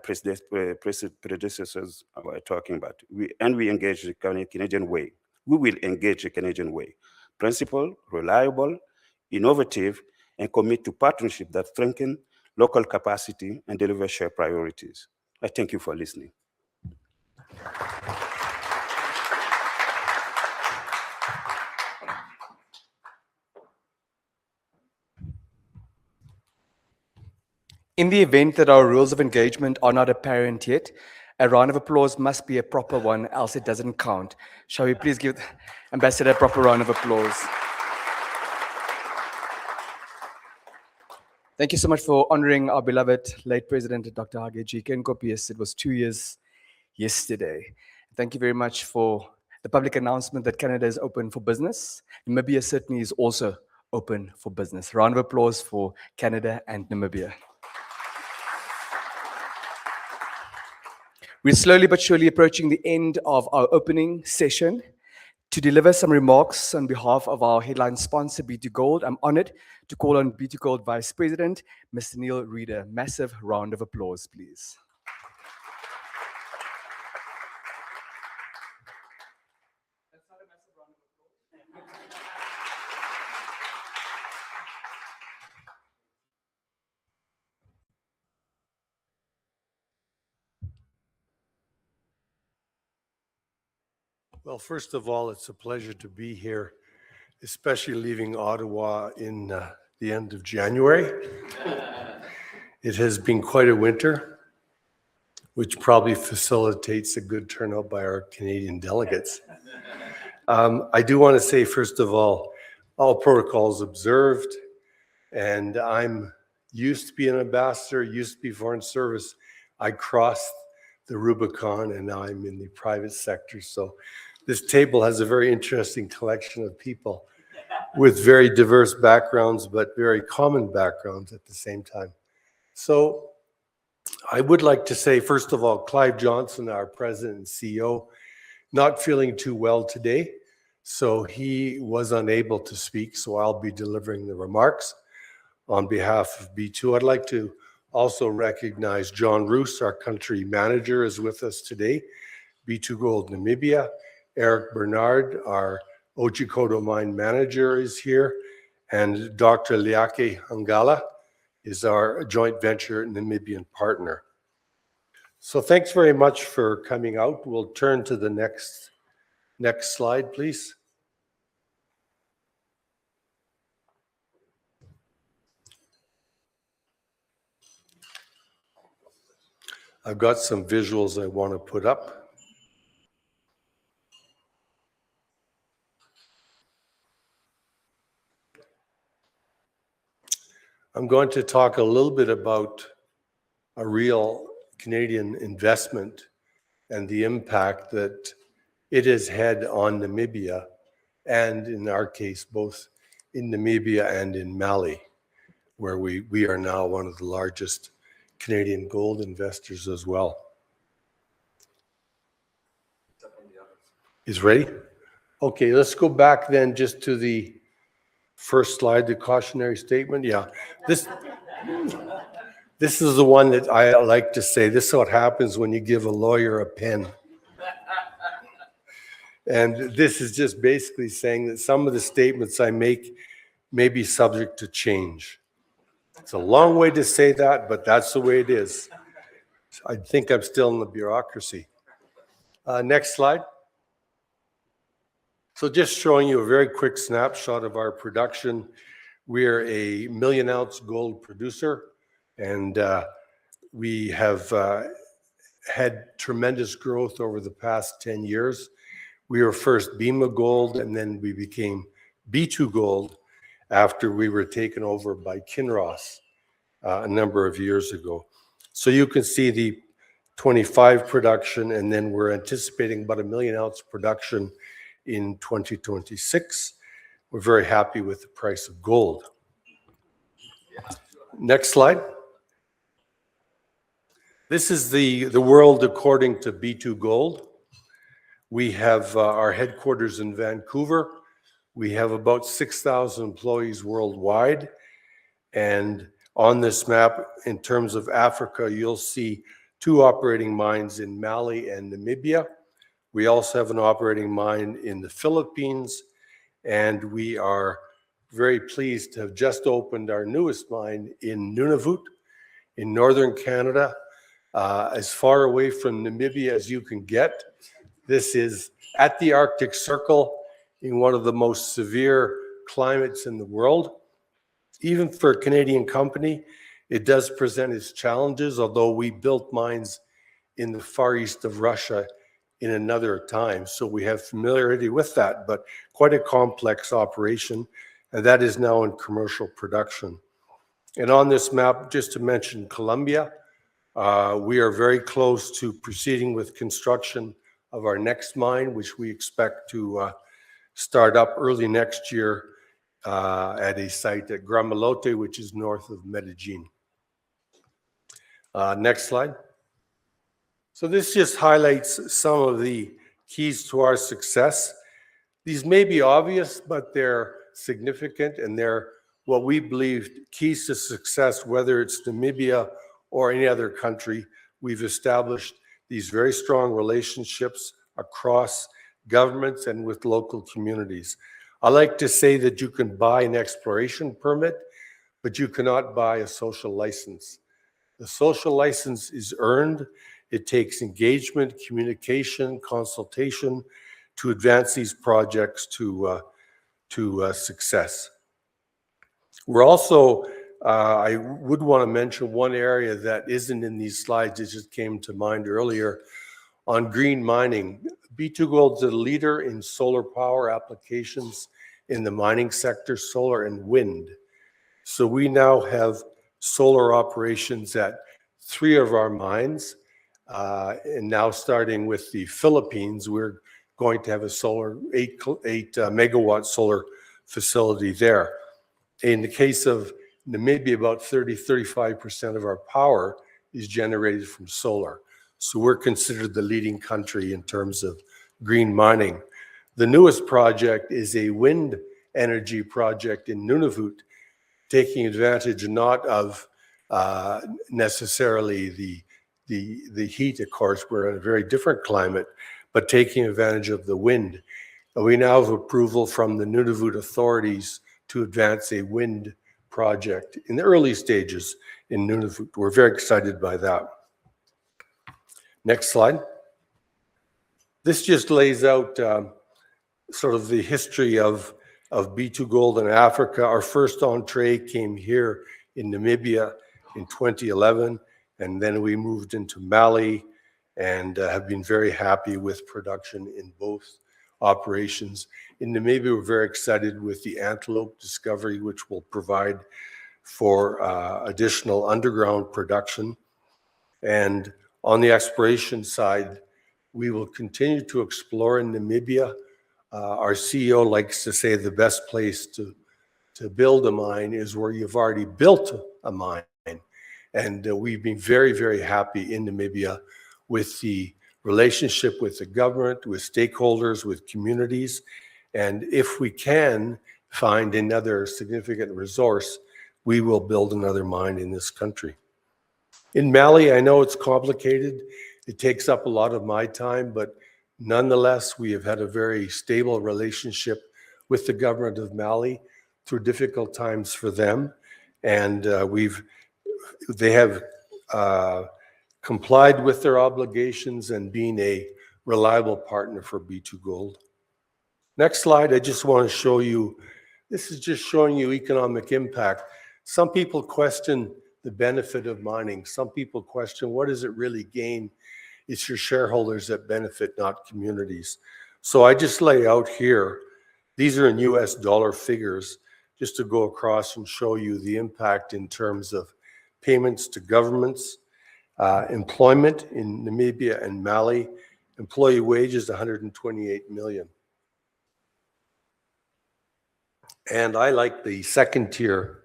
predecessors were talking about. We engage the Canadian way. We will engage the Canadian way. Principled, reliable, innovative, and commit to partnership that strengthen local capacity and deliver shared priorities. I thank you for listening. In the event that our rules of engagement are not apparent yet, a round of applause must be a proper one, else it doesn't count. Shall we please give Ambassador a proper round of applause? Thank you so much for honoring our beloved late President, Dr. Hage Geingob. Yes, it was 2 years yesterday. Thank you very much for the public announcement that Canada is open for business. Namibia certainly is also open for business. Round of applause for Canada and Namibia. We're slowly but surely approaching the end of our opening session. To deliver some remarks on behalf of our headline sponsor, B2Gold, I'm honored to call on B2Gold Vice President, Mr. Neil Reeder. Massive round of applause, please. Well, first of all, it's a pleasure to be here, especially leaving Ottawa in the end of January. It has been quite a winter, which probably facilitates a good turnout by our Canadian delegates. I do want to say, first of all protocols observed, and I'm used to be an ambassador, used to be foreign service. I crossed the Rubicon, and now I'm in the private sector. So this table has a very interesting collection of people with very diverse backgrounds, but very common backgrounds at the same time. So I would like to say, first of all, Clive Johnson, our president and CEO, not feeling too well today. So he was unable to speak, so I'll be delivering the remarks on behalf of B2. I'd like to also recognize John Roos, our country manager, is with us today. B2 Gold Namibia. Eric Bernard, our Otjikoto mine manager, is here. And Dr. Liake Hangala is our joint venture Namibian partner. So thanks very much for coming out. We'll turn to the next slide, please. I've got some visuals I want to put up. I'm going to talk a little bit about a real Canadian investment and the impact that it has had on Namibia, and in our case, both in Namibia and in Mali, where we are now one of the largest Canadian gold investors as well. Is ready? Okay, let's go back then just to the first slide, the cautionary statement. Yeah, this is the one that I like to say. This is what happens when you give a lawyer a pen. And this is just basically saying that some of the statements I make may be subject to change. It's a long way to say that, but that's the way it is. I think I'm still in the bureaucracy. Next slide. So just showing you a very quick snapshot of our production. We're a 1 million ounce gold producer, and we have had tremendous growth over the past 10 years. We were first Bema Gold, and then we became B2 Gold after we were taken over by Kinross a number of years ago. So you can see the 25 production, and then we're anticipating about 1 million ounce production in 2026. We're very happy with the price of gold. Next slide. This is the world according to B2 Gold. We have our headquarters in Vancouver. We have about 6,000 employees worldwide. And on this map, in terms of Africa, you'll see 2 operating mines in Mali and Namibia. We also have an operating mine in the Philippines, and we are very pleased to have just opened our newest mine in Nunavut in northern Canada, as far away from Namibia as you can get. This is at the Arctic Circle in one of the most severe climates in the world. Even for a Canadian company, it does present its challenges, although we built mines in the far east of Russia in another time. So we have familiarity with that, but quite a complex operation, and that is now in commercial production. And on this map, just to mention Colombia, we are very close to proceeding with construction of our next mine, which we expect to start up early next year at a site at Gramalote, which is north of Medellin. Next slide. So this just highlights some of the keys to our success. These may be obvious, but they're significant, and they're what we believe keys to success, whether it's Namibia or any other country. We've established these very strong relationships across governments and with local communities. I like to say that you can buy an exploration permit, but you cannot buy a social license. The social license is earned. It takes engagement, communication, consultation to advance these projects to success. We're also, I would want to mention one area that isn't in these slides, it just came to mind earlier, on green mining. B2 Gold is a leader in solar power applications in the mining sector, solar and wind. So we now have solar operations at 3 of our mines. And now starting with the Philippines, we're going to have a solar, 8 megawatt solar facility there. In the case of Namibia, about 35% of our power is generated from solar. So we're considered the leading country in terms of green mining. The newest project is a wind energy project in Nunavut, taking advantage not of necessarily the heat, of course, we're in a very different climate, but taking advantage of the wind. We now have approval from the Nunavut authorities to advance a wind project in the early stages in Nunavut. We're very excited by that. Next slide. This just lays out sort of the history of B2Gold in Africa. Our first entree came here in Namibia in 2011, and then we moved into Mali and have been very happy with production in both operations. In Namibia, we're very excited with the Antelope discovery, which will provide for additional underground production. And on the exploration side, we will continue to explore in Namibia. Our CEO likes to say the best place to build a mine is where you've already built a mine. And we've been very, very happy in Namibia with the relationship with the government, with stakeholders, with communities. And if we can find another significant resource, we will build another mine in this country. In Mali, I know it's complicated. It takes up a lot of my time, but nonetheless, we have had a very stable relationship with the government of Mali through difficult times for them. And they have complied with their obligations and being a reliable partner for B2Gold. Next slide, I just want to show you, this is just showing you economic impact. Some people question the benefit of mining. Some people question, what does it really gain? It's your shareholders that benefit, not communities. So I just lay out here, these are in US dollar figures, just to go across and show you the impact in terms of payments to governments, employment in Namibia and Mali, employee wages, 128 million. And I like the second tier.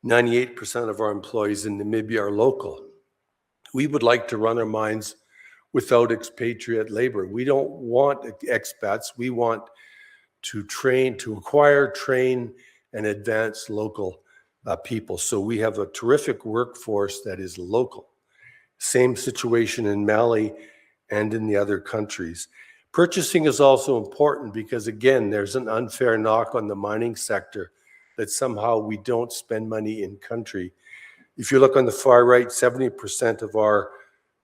98% of our employees in Namibia are local. We would like to run our mines without expatriate labor. We don't want expats. We want to train, to acquire, train, and advance local people. So we have a terrific workforce that is local. Same situation in Mali and in the other countries. Purchasing is also important because, again, there's an unfair knock on the mining sector that somehow we don't spend money in country. If you look on the far right, 70% of our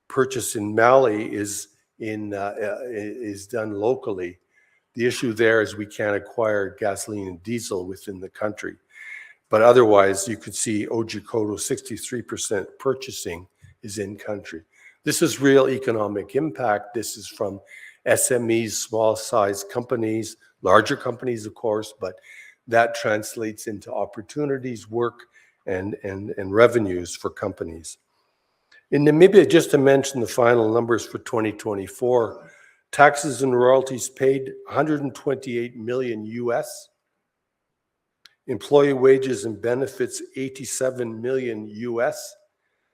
purchase in Mali is done locally. The issue there is we can't acquire gasoline and diesel within the country. But otherwise, you could see Otjikoto, 63% purchasing is in country. This is real economic impact. This is from SMEs, small size companies, larger companies, of course, but that translates into opportunities, work, and revenues for companies. In Namibia, just to mention the final numbers for 2024, taxes and royalties paid 128 million US, employee wages and benefits 87 million US.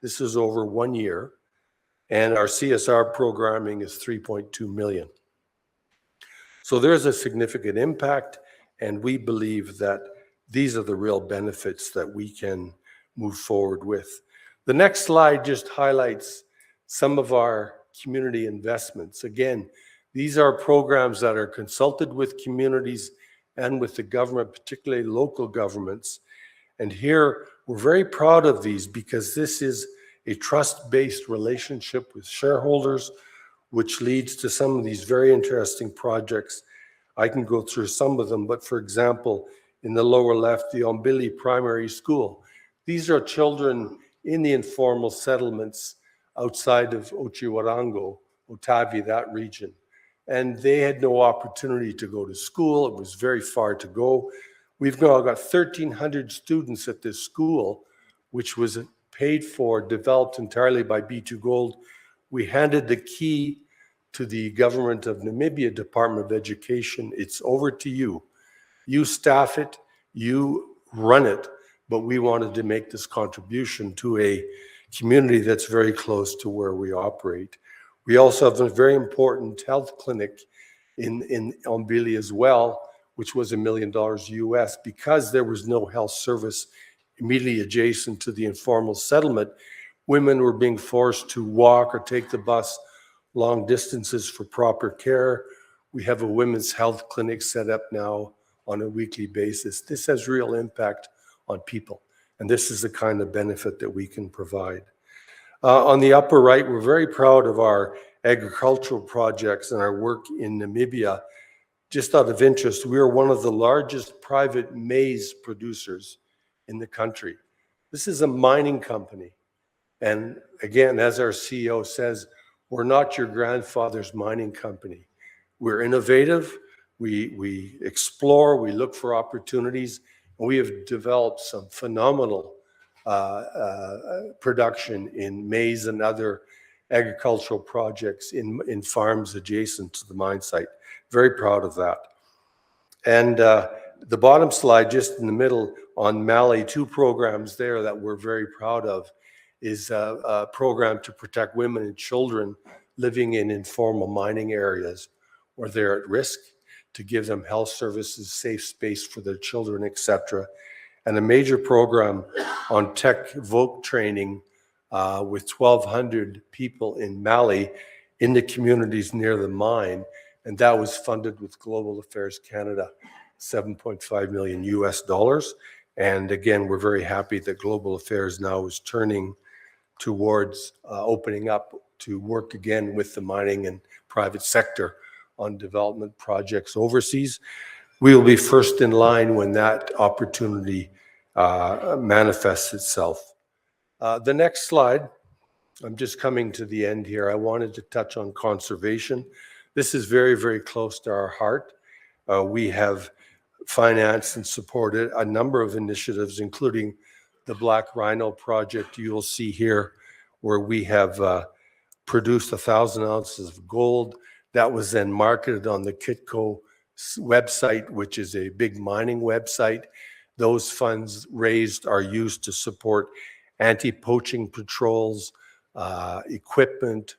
This is over 1 year. And our CSR programming is 3.2 million. So there's a significant impact, and we believe that these are the real benefits that we can move forward with. The next slide just highlights some of our community investments. Again, these are programs that are consulted with communities and with the government, particularly local governments. And here, we're very proud of these because this is a trust-based relationship with shareholders, which leads to some of these very interesting projects. I can go through some of them, but for example, in the lower left, the Ombili Primary School. These are children in the informal settlements outside of Otjiwarongo, Otavi, that region. And they had no opportunity to go to school. It was very far to go. We've now got 1,300 students at this school, which was paid for, developed entirely by B2Gold we handed the key to the government of Namibia Department of Education. It's over to you. You staff it, you run it, but we wanted to make this contribution to a community that's very close to where we operate. We also have a very important health clinic in Umbili as well, which was $1 million US. Because there was no health service immediately adjacent to the informal settlement, women were being forced to walk or take the bus long distances for proper care. We have a women's health clinic set up now on a weekly basis. This has real impact on people, and this is the kind of benefit that we can provide. On the upper right, we're very proud of our agricultural projects and our work in Namibia. Just out of interest, we are one of the largest private maize producers in the country. This is a mining company. And again, as our CEO says, we're not your grandfather's mining company. We're innovative, we explore, we look for opportunities, and we have developed some phenomenal production in maize and other agricultural projects in farms adjacent to the mine site. Very proud of that. And the bottom slide, just in the middle on Mali, 2 programs there that we're very proud of is a program to protect women and children living in informal mining areas where they're at risk, to give them health services, safe space for their children, etc. And a major program on tech voc training with 1,200 people in Mali in the communities near the mine. And that was funded with Global Affairs Canada, $7.5 million US. And again, we're very happy that Global Affairs now is turning towards opening up to work again with the mining and private sector on development projects overseas. We will be first in line when that opportunity manifests itself. The next slide, I'm just coming to the end here. I wanted to touch on conservation. This is very, very close to our heart. We have financed and supported a number of initiatives, including the Black Rhino project you will see here, where we have produced 1,000 ounces of gold. That was then marketed on the Kitco website, which is a big mining website. Those funds raised are used to support anti-poaching patrols, equipment,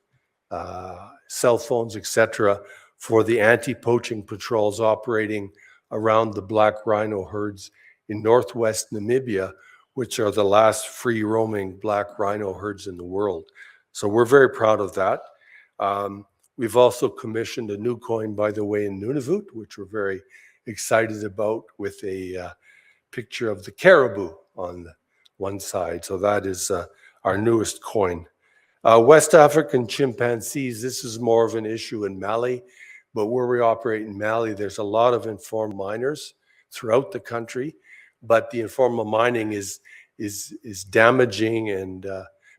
cell phones, etc., for the anti-poaching patrols operating around the Black Rhino herds in northwest Namibia, which are the last free-roaming Black Rhino herds in the world. So we're very proud of that. We've also commissioned a new coin, by the way, in Nunavut, which we're very excited about, with a picture of the caribou on one side. So that is our newest coin. West African chimpanzees, this is more of an issue in Mali, but where we operate in Mali, there's a lot of informal miners throughout the country, but the informal mining is damaging and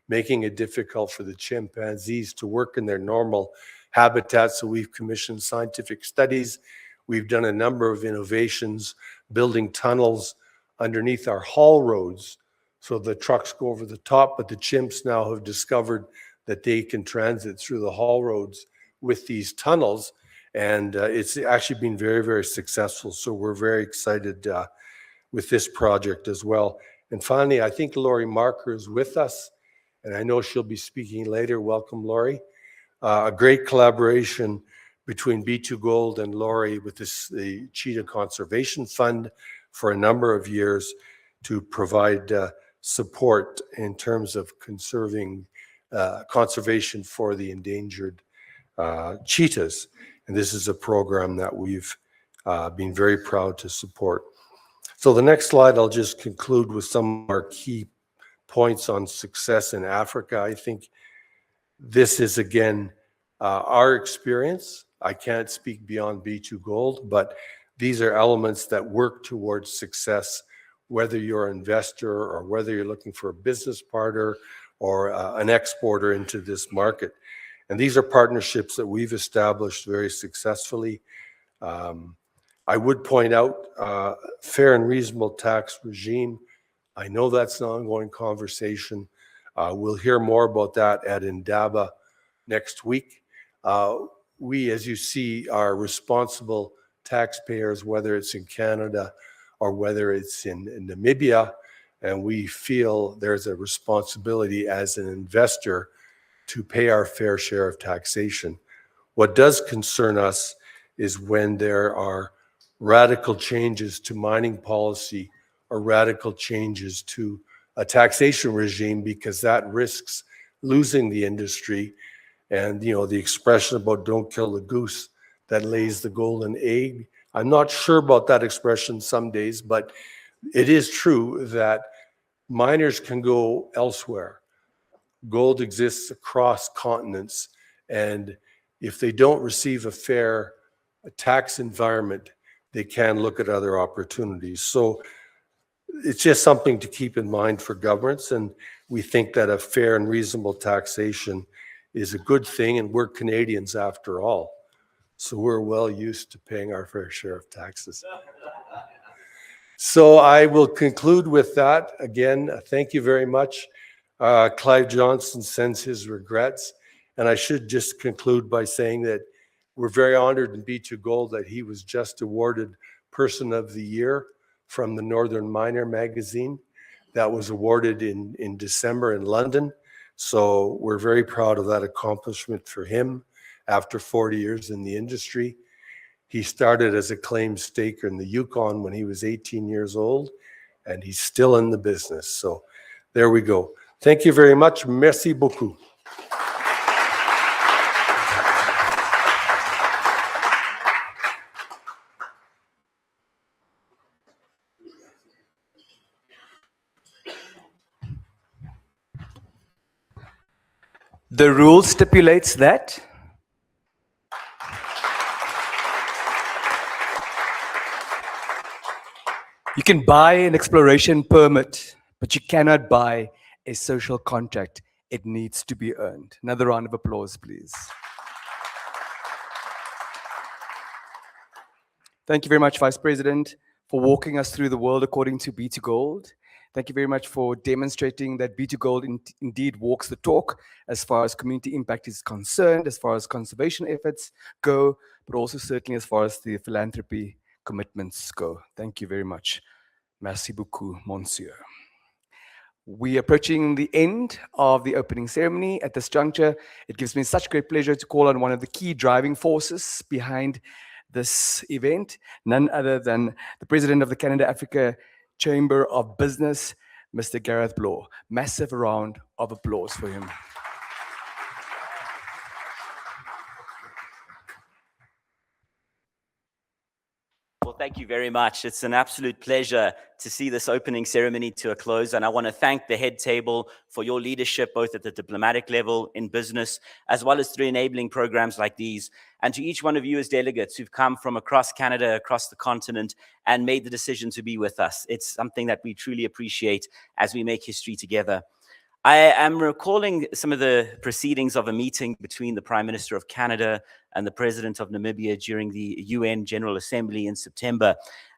making it difficult for the chimpanzees to work in their normal habitat. So we've commissioned scientific studies. We've done a number of innovations, building tunnels underneath our haul roads so the trucks go over the top, but the chimps now have discovered that they can transit through the haul roads with these tunnels, and it's actually been very, very successful. So we're very excited with this project as well. And finally, I think Laurie Marker is with us, and I know she'll be speaking later. Welcome, Laurie. A great collaboration between B2Gold and Laurie with the Cheetah Conservation Fund for a number of years to provide support in terms of conserving conservation for the endangered cheetahs. And this is a program that we've been very proud to support. So the next slide, I'll just conclude with some of our key points on success in Africa. I think this is, again, our experience. I can't speak beyond B2Gold, but these are elements that work towards success, whether you're an investor or whether you're looking for a business partner or an exporter into this market. And these are partnerships that we've established very successfully. I would point out fair and reasonable tax regime. I know that's an ongoing conversation. We'll hear more about that at Indaba next week. We, as you see, are responsible taxpayers, whether it's in Canada or whether it's in Namibia, and we feel there's a responsibility as an investor to pay our fair share of taxation. What does concern us is when there are radical changes to mining policy or radical changes to a taxation regime, because that risks losing the industry. And, you know, the expression about don't kill the goose that lays the golden egg, I'm not sure about that expression some days, but it is true that miners can go elsewhere. Gold exists across continents, and if they don't receive a fair tax environment, they can look at other opportunities. So it's just something to keep in mind for governments, and we think that a fair and reasonable taxation is a good thing, and we're Canadians after all. So we're well used to paying our fair share of taxes. So I will conclude with that. Again, thank you very much. Clive Johnson sends his regrets. And I should just conclude by saying that we're very honored in B2Gold that he was just awarded Person of the Year from the Northern Miner magazine. That was awarded in December in London. So we're very proud of that accomplishment for him after 40 years in the industry. He started as a claim staker in the Yukon when he was 18 years old, and he's still in the business. So there we go. Thank you very much. Merci beaucoup. The rule stipulates that you can buy an exploration permit, but you cannot buy a social contract. It needs to be earned. Another round of applause, please. Thank you very much, Vice President, for walking us through the world according to B2Gold. Thank you very much for demonstrating that B2Gold indeed walks the talk as far as community impact is concerned, as far as conservation efforts go, but also certainly as far as the philanthropy commitments go. Thank you very much. Merci beaucoup, monsieur. We are approaching the end of the opening ceremony. At this juncture, it gives me such great pleasure to call on one of the key driving forces behind this event, none other than the President of the Canada Africa Chamber of Business, Mr. Gareth Bloor. Massive round of applause for him. Well, thank you very much. It's an absolute pleasure to see this opening ceremony to a close. And I want to thank the head table for your leadership, both at the diplomatic level, in business, as well as through enabling programs like these. And to each one of you as delegates who've come from across Canada, across the continent, and made the decision to be with us. It's something that we truly appreciate as we make history together. I am recalling some of the proceedings of a meeting between the Prime Minister of Canada and the President of Namibia during the UN General Assembly in September.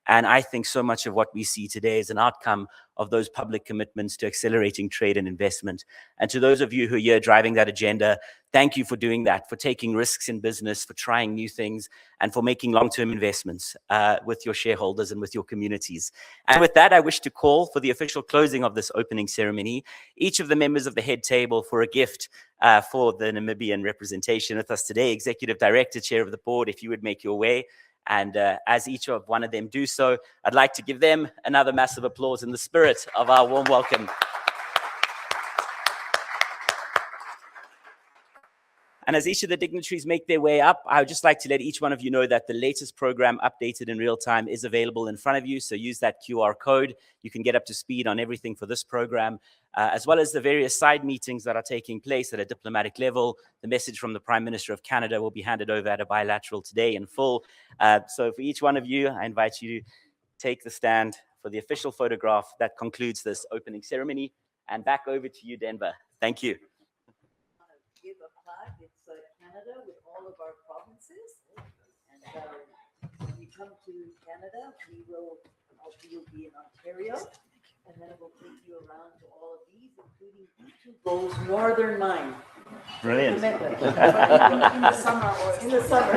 And I think so much of what we see today is an outcome of those public commitments to accelerating trade and investment. And to those of you who are here driving that agenda, thank you for doing that, for taking risks in business, for trying new things, and for making long-term investments with your shareholders and with your communities. And with that, I wish to call for the official closing of this opening ceremony, each of the members of the head table for a gift for the Namibian representation with us today. Executive Director, Chair of the Board, if you would make your way. And as each of one of them do so, I'd like to give them another massive applause in the spirit of our warm welcome. And as each of the dignitaries make their way up, I would just like to let each one of you know that the latest program, updated in real time, is available in front of you. So use that QR code. You can get up to speed on everything for this program, as well as the various side meetings that are taking place at a diplomatic level. The message from the Prime Minister of Canada will be handed over at a bilateral today in full. So for each one of you, I invite you to take the stand for the official photograph that concludes this opening ceremony. And back over to you, Denver. Thank you. Give a plaque. It's Canada with all of our provinces. And when you come to Canada, you'll be in Ontario. And then we'll take you around to all of these, including B2 Gold's Northern Mine. Brilliant. Commitment. In the summer or in the summer.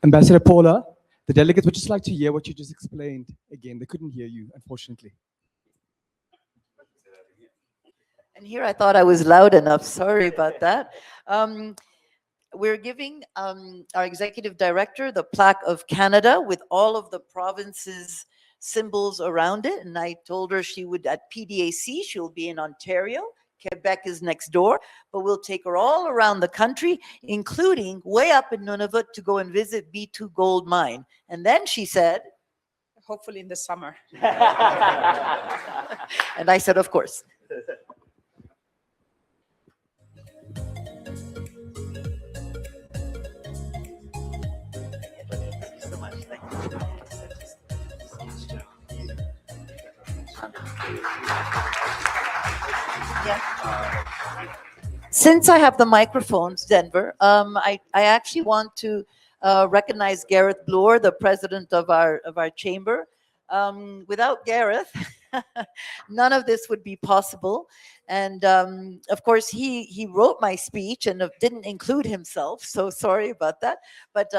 Ambassador Paula, the delegates would just like to hear what you just explained again. They couldn't hear you, unfortunately. And here I thought I was loud enough. Sorry about that. We're giving our executive director the plaque of Canada with all of the provinces' symbols around it. And I told her she would, at PDAC, she'll be in Ontario. Quebec is next door, but we'll take her all around the country, including way up in Nunavut to go and visit B2 Gold Mine. And then she said, Hopefully in the summer. and I said, of course. Since I have the microphones, Denver, I actually want to recognize Gareth Bloor, the president of our chamber. Without Gareth, none of this would be possible. And of course, he wrote my speech and didn't include himself. So sorry about that. But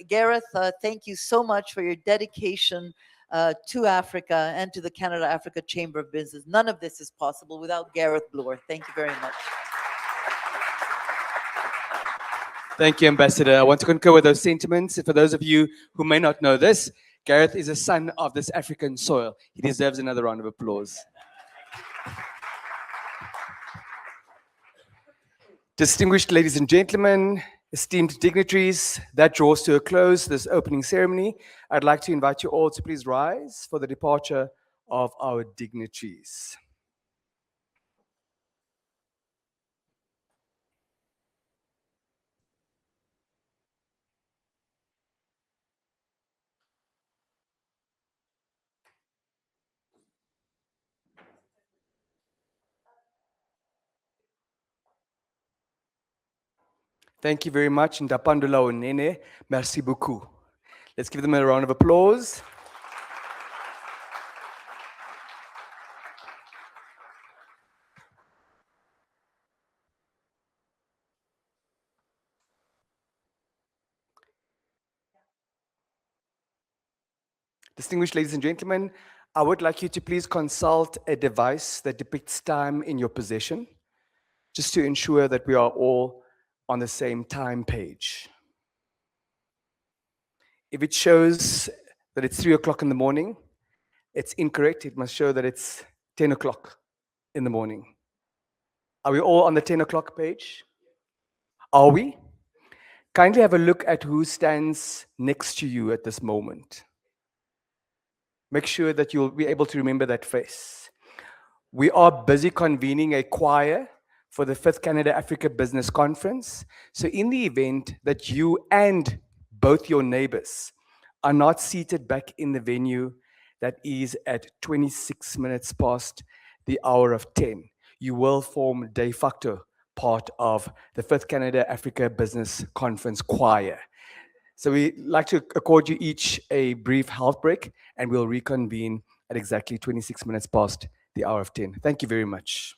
Gareth, thank you so much for your dedication to Africa and to the Canada-Africa Chamber of Business. None of this is possible without Gareth Bloor. Thank you very much. Thank you, Ambassador. I want to concur with those sentiments. For those of you who may not know this, Gareth is a son of this African soil. He deserves another round of applause. Distinguished ladies and gentlemen, esteemed dignitaries, that draws to a close this opening ceremony. I'd like to invite you all to please rise for the departure of our dignitaries. Thank you very much, Ndapandula Onene. Merci beaucoup. Let's give them a round of applause. Distinguished ladies and gentlemen, I would like you to please consult a device that depicts time in your possession, just to ensure that we are all on the same time page. If it shows that it's 3 o'clock in the morning, it's incorrect. It must show that it's 10 o'clock in the morning. Are we all on the 10 o'clock page? Are we? Kindly have a look at who stands next to you at this moment. Make sure that you'll be able to remember that face. We are busy convening a choir for the 5th Canada-Africa Business Conference. So in the event that you and both your neighbors are not seated back in the venue that is at 26 minutes past the hour of 10, you will form de facto part of the 5th Canada-Africa Business Conference choir. So we'd like to accord you each a brief health break, and we'll reconvene at exactly 26 minutes past the hour of 10. Thank you very much.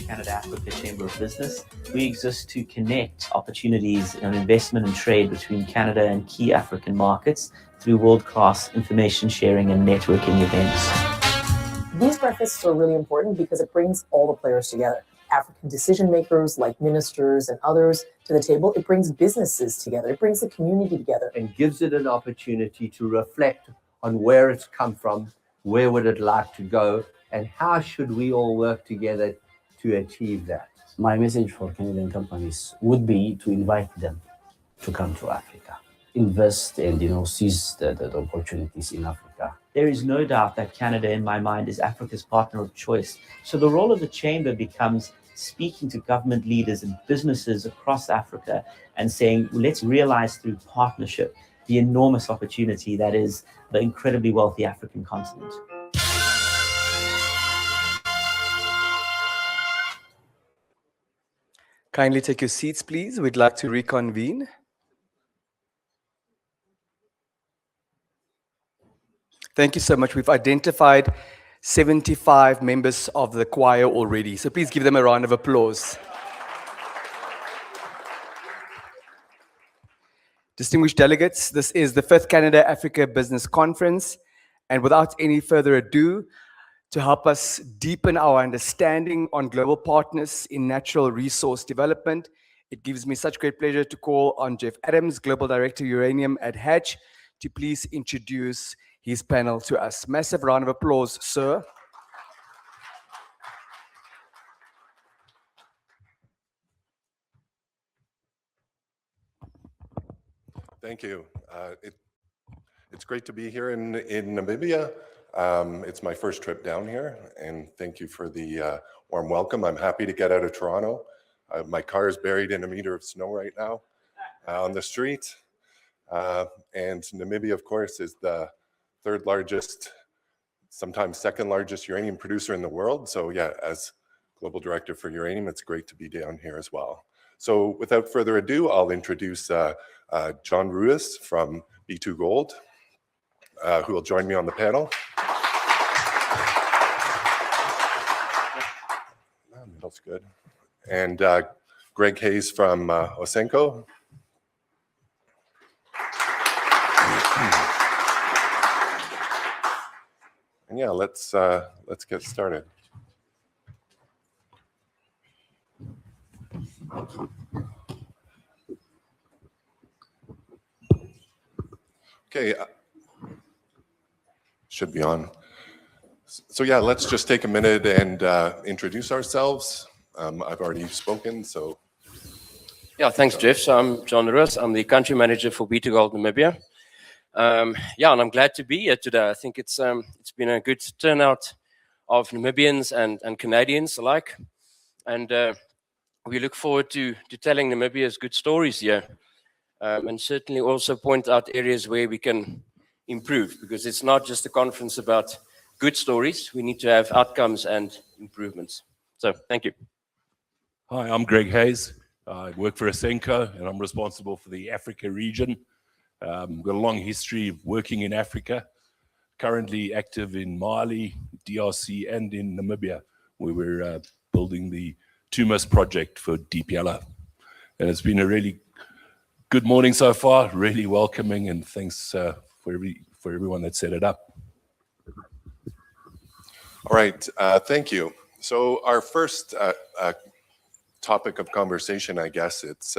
Canada-Africa Chamber of Business. We exist to connect opportunities of investment and trade between Canada and key African markets through world-class information sharing and networking events. These breakfasts are really important because it brings all the players together. African decision makers like ministers and others to the table. It brings businesses together. It brings the community together. And gives it an opportunity to reflect on where it's come from, where would it like to go, and how should we all work together to achieve that. My message for Canadian companies would be to invite them to come to Africa, invest and seize the opportunities in Africa. There is no doubt that Canada, in my mind, is Africa's partner of choice. So the role of the Chamber becomes speaking to government leaders and businesses across Africa and saying, let's realize through partnership the enormous opportunity that is the incredibly wealthy African continent. Kindly take your seats, please. We'd like to reconvene. Thank you so much. We've identified 75 members of the choir already, so please give them a round of applause. Distinguished delegates, this is the 5th Canada Africa Business Conference, and without any further ado, to help us deepen our understanding on global partners in natural resource development, it gives me such great pleasure to call on Jeff Adams, Global Director Uranium at Hatch, to please introduce his panel to us. Massive round of applause, sir. Thank you. It's great to be here in Namibia. It's my first trip down here, and thank you for the warm welcome. I'm happy to get out of Toronto. My car is buried in a meter of snow right now on the street. And Namibia, of course, is the 3rd largest, sometimes 2nd largest uranium producer in the world. So yeah, as Global Director for Uranium, it's great to be down here as well. So without further ado, I'll introduce John Ruiz from B2 Gold, who will join me on the panel. Middle's good. And Greg Hayes from Osenko. And yeah, let's get started. Okay, should be on. So yeah, let's just take a minute and introduce ourselves. I've already spoken, so. Yeah, thanks, Jeff. So I'm John Ruiz. I'm the country manager for B2 Gold Namibia. Yeah, and I'm glad to be here today. I think it's been a good turnout of Namibians and Canadians alike, and we look forward to telling Namibia's good stories here, and certainly also point out areas where we can improve, because it's not just a conference about good stories. We need to have outcomes and improvements. So thank you. Hi, I'm Greg Hayes. I work for Osenko, and I'm responsible for the Africa region. We've got a long history of working in Africa, currently active in Mali, DRC, and in Namibia, where we're building the Tumas project for Deep Yellow. And it's been a really good morning so far, really welcoming, and thanks for everyone that set it up. All right, thank you. So our first topic of conversation, I guess, it's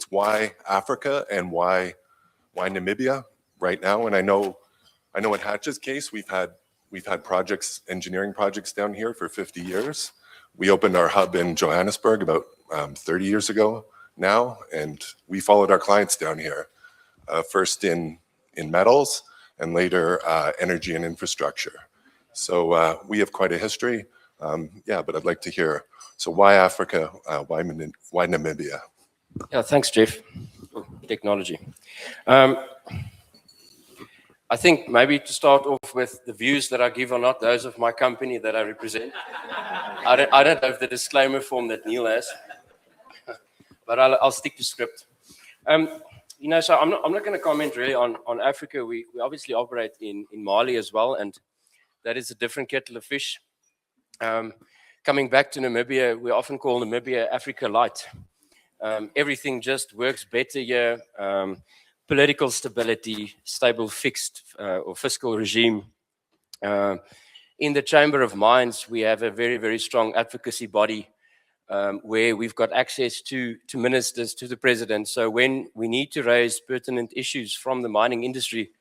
why Africa and why Namibia right now. And I know in Hatch's case, we've had projects, engineering projects down here for 50 years. We opened our hub in Johannesburg about 30 years ago now, and we followed our clients down here, first in metals and later energy and infrastructure. So we have quite a history. Yeah, but I'd like to hear, so why Africa, why Namibia? Yeah, thanks, Jeff. Technology. I think maybe to start off with, the views that I give are not those of my company that I represent. I don't have the disclaimer form that Neil has, but I'll stick to script. You know, so I'm not going to comment really on Africa. We obviously operate in Mali as well, and that is a different kettle of fish. Coming back to Namibia, we often call Namibia Africa Light. Everything just works better here. Political stability, stable fixed or fiscal regime. In the Chamber of Mines, we have a very, very strong advocacy body where we've got access to ministers, to the president. So when we need to raise pertinent issues from the mining industry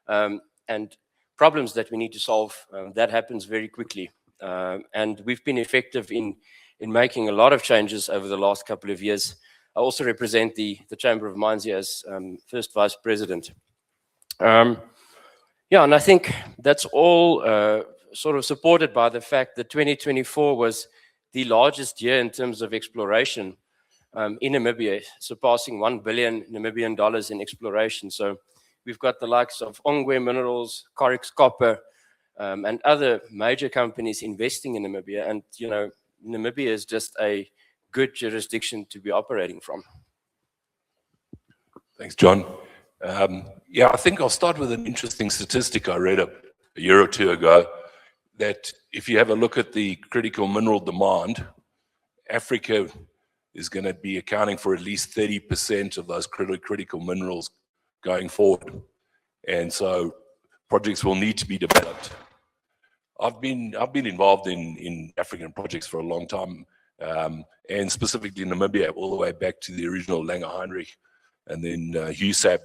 and problems that we need to solve, that happens very quickly. And we've been effective in making a lot of changes over the last couple of years. I also represent the Chamber of Mines here as first vice president. Yeah, and I think that's all sort of supported by the fact that 2024 was the largest year in terms of exploration in Namibia, surpassing $1 billion Namibian dollars in exploration. So we've got the likes of Ongwe Minerals, Corix Copper, and other major companies investing in Namibia. And, you know, Namibia is just a good jurisdiction to be operating from. Thanks, John. Yeah, I think I'll start with an interesting statistic I read a year or two ago, that if you have a look at the critical mineral demand, Africa is going to be accounting for at least 30% of those critical minerals going forward. And so projects will need to be developed. I've been involved in African projects for a long time, and specifically in Namibia, all the way back to the original Langer Heinrich and then USAP.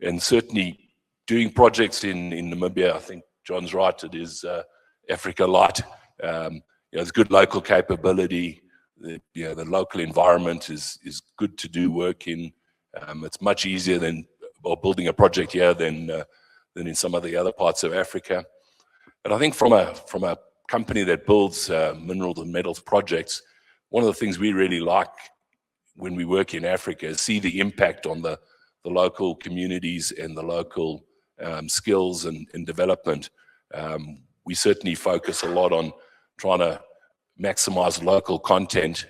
And certainly doing projects in Namibia, I think John's right, it is Africa light. There's good local capability. The local environment is good to do work in. It's much easier than building a project here than in some of the other parts of Africa. And I think from a company that builds minerals and metals projects, one of the things we really like when we work in Africa is see the impact on the local communities and the local skills and development. We certainly focus a lot on trying to maximize local content,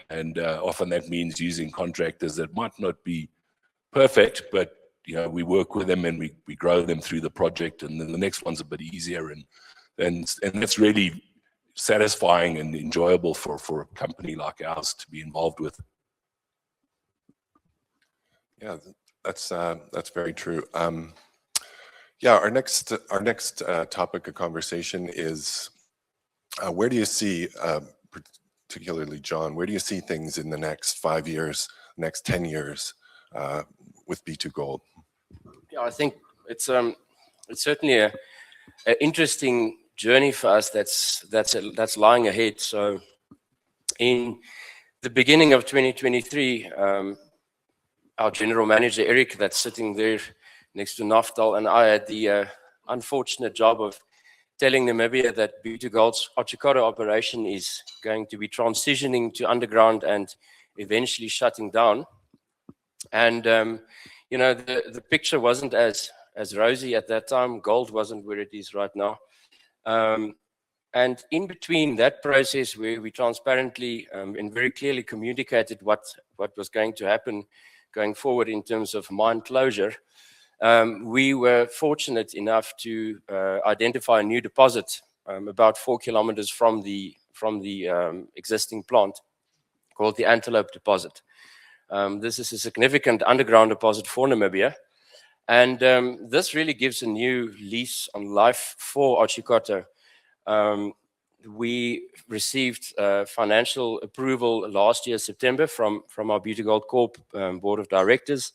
and often that means using contractors that might not be perfect, but we work with them and we grow them through the project, and then the next one's a bit easier, and that's really satisfying and enjoyable for a company like ours to be involved with. Yeah, that's very true. Yeah, our next topic of conversation is where do you see, particularly John, where do you see things in the next 5 years, next 10 years with B2Gold? Yeah, I think it's certainly an interesting journey for us that's lying ahead. So in the beginning of 2023, our general manager, Eric, that's sitting there next to Naftal, and I had the unfortunate job of telling Namibia that B2Gold's Otjikoto operation is going to be transitioning to underground and eventually shutting down. And, the picture wasn't as rosy at that time. Gold wasn't where it is right now. And in between that process where we transparently and very clearly communicated what was going to happen going forward in terms of mine closure, we were fortunate enough to identify a new deposit about 4 kilometers from the existing plant called the Antelope deposit. This is a significant underground deposit for Namibia, and this really gives a new lease on life for Otjikoto. We received financial approval last year, September, from our B2Gold Corp board of directors,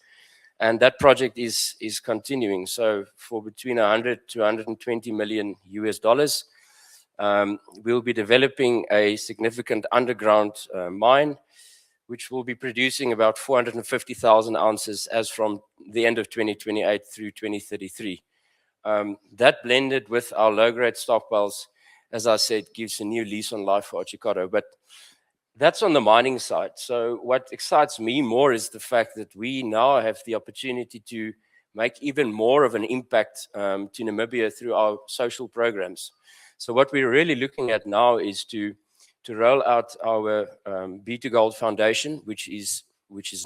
and that project is continuing. So for between 100 to 120 million US dollars, we'll be developing a significant underground mine, which will be producing about 450,000 ounces as from the end of 2028 through 2033. That blended with our low-grade stockpiles, as I said, gives a new lease on life for Otjikoto. But that's on the mining side. So what excites me more is the fact that we now have the opportunity to make even more of an impact to Namibia through our social programs. So what we're really looking at now is to roll out our B2Gold Foundation, which is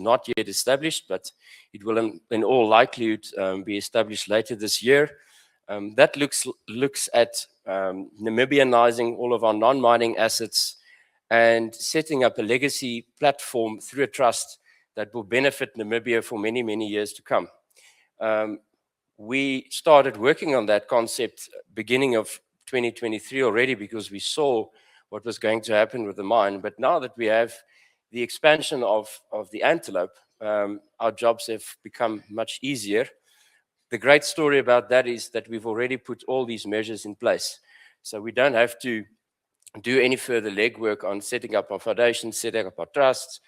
not yet established, but it will in all likelihood be established later this year. That looks at Namibianizing all of our non-mining assets and setting up a legacy platform through a trust that will benefit Namibia for many, many years to come. We started working on that concept beginning of 2023 already because we saw what was going to happen with the mine. But now that we have the expansion of the Antelope, our jobs have become much easier. The great story about that is that we've already put all these measures in place. So we don't have to do any further legwork on setting up our foundation, setting up our trusts.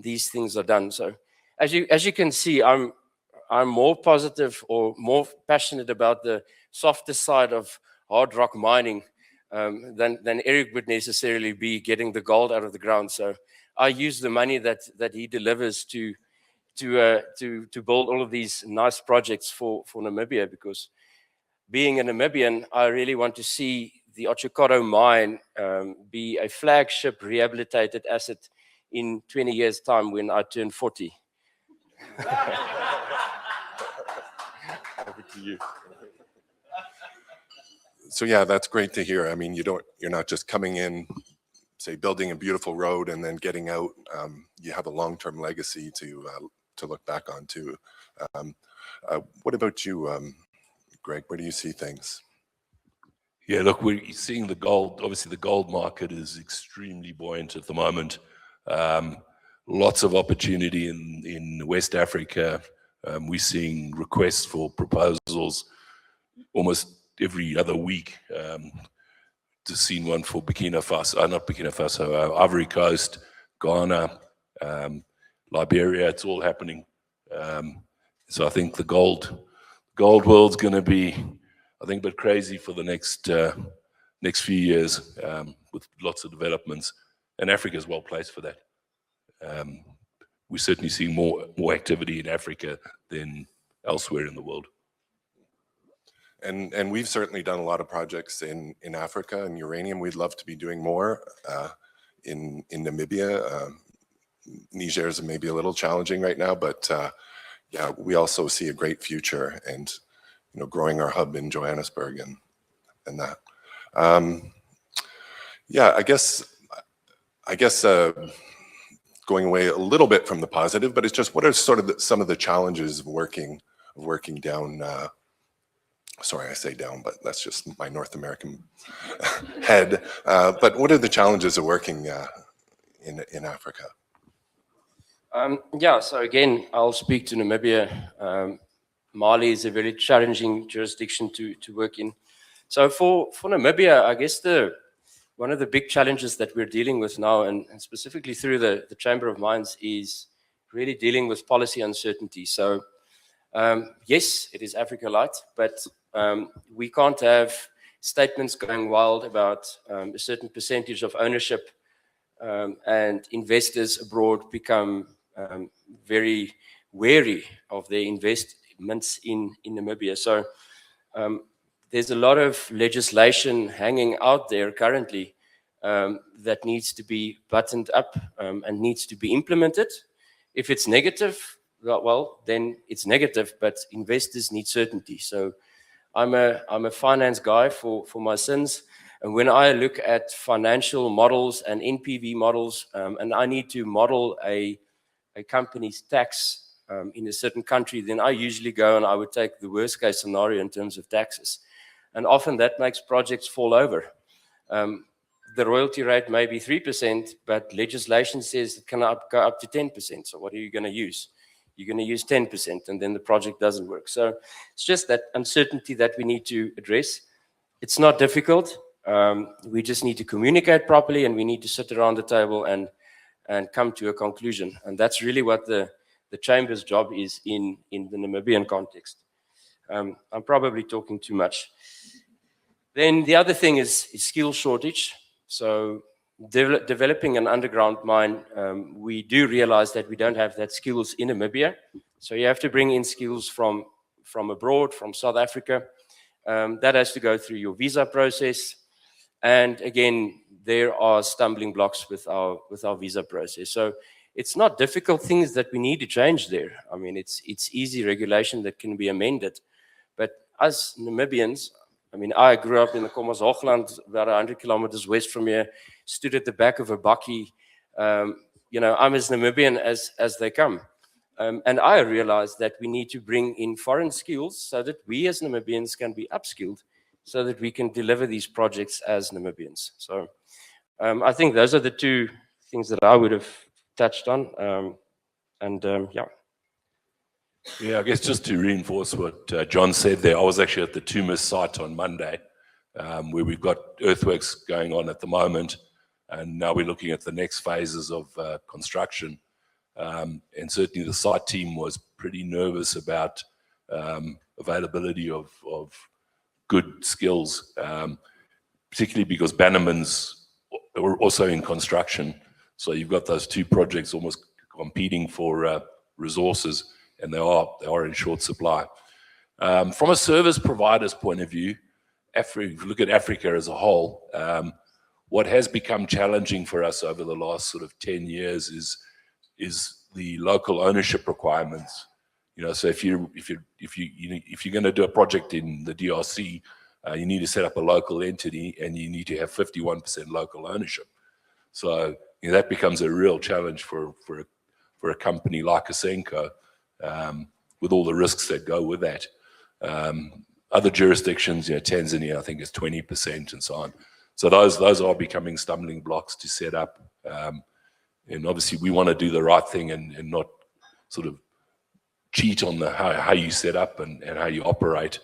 These things are done. So as you can see, I'm more positive or more passionate about the softer side of hard rock mining than Eric would necessarily be getting the gold out of the ground. So I use the money that he delivers to build all of these nice projects for Namibia, because being a Namibian, I really want to see the Otjikoto mine be a flagship rehabilitated asset in 20 years' time when I turn 40. Over to you. So yeah, that's great to hear. I mean, you're not just coming in, say, building a beautiful road and then getting out. You have a long-term legacy to look back on too. What about you, Greg? Where do you see things? Yeah, look, we're seeing the gold. Obviously, the gold market is extremely buoyant at the moment. Lots of opportunity in West Africa. We're seeing requests for proposals almost every other week. Just seen one for Burkina Faso, not Burkina Faso, Ivory Coast, Ghana, Liberia. It's all happening. So I think the gold world's going to be, I think, a bit crazy for the next few years, with lots of developments, and Africa is well placed for that. We're certainly seeing more activity in Africa than elsewhere in the world. And we've certainly done a lot of projects in Africa and uranium. We'd love to be doing more in Namibia. Niger is maybe a little challenging right now, but yeah, we also see a great future, and growing our hub in Johannesburg and that. Yeah, I guess going away a little bit from the positive, but it's just, what are sort of some of the challenges of working down? Sorry, I say down, but that's just my North American head. But what are the challenges of working in Africa? Yeah, so again, I'll speak to Namibia. Mali is a very challenging jurisdiction to work in. So for Namibia, I guess one of the big challenges that we're dealing with now, and specifically through the Chamber of Mines, is really dealing with policy uncertainty. So yes, it is Africa Light, but we can't have statements going wild about a certain percentage of ownership, and investors abroad become very wary of their investments in Namibia. So there's a lot of legislation hanging out there currently that needs to be buttoned up and needs to be implemented. If it's negative, well, then it's negative, but investors need certainty. So I'm a finance guy for my sins. And when I look at financial models and NPV models, and I need to model a company's tax in a certain country, then I usually go and I would take the worst case scenario in terms of taxes. And often that makes projects fall over. The royalty rate may be 3%, but legislation says it can go up to 10%. So what are you going to use? You're going to use 10%, and then the project doesn't work. So it's just that uncertainty that we need to address. It's not difficult. We just need to communicate properly, and we need to sit around the table and come to a conclusion. And that's really what the Chamber's job is in the Namibian context. I'm probably talking too much. Then the other thing is skill shortage. So developing an underground mine, we do realize that we don't have that skills in Namibia. So you have to bring in skills from abroad, from South Africa. That has to go through your visa process. And again, there are stumbling blocks with our visa process. So it's not difficult things that we need to change there. I mean, it's easy regulation that can be amended. But as Namibians, I mean, I grew up in the Hoogland, about 100 kilometers west from here, stood at the back of a bakkie. I'm as Namibian as they come. And I realized that we need to bring in foreign skills so that we as Namibians can be upskilled so that we can deliver these projects as Namibians. So I think those are the two things that I would have touched on. Yeah. Yeah, I guess just to reinforce what John said there, I was actually at the Tumis site on Monday, where we've got earthworks going on at the moment, and now we're looking at the next phases of construction. And certainly the site team was pretty nervous about availability of good skills, particularly because Bannerman's also in construction. So you've got those two projects almost competing for resources, and they are in short supply. From a service provider's point of view, if you look at Africa as a whole, What has become challenging for us over the last sort of 10 years is the local ownership requirements. So if you're going to do a project in the DRC, you need to set up a local entity and you need to have 51% local ownership. So that becomes a real challenge for a company like Asenco, with all the risks that go with that. Other jurisdictions, Tanzania, I think is 20% and so on. So those are becoming stumbling blocks to set up. And obviously we want to do the right thing and not sort of cheat on how you set up and how you operate.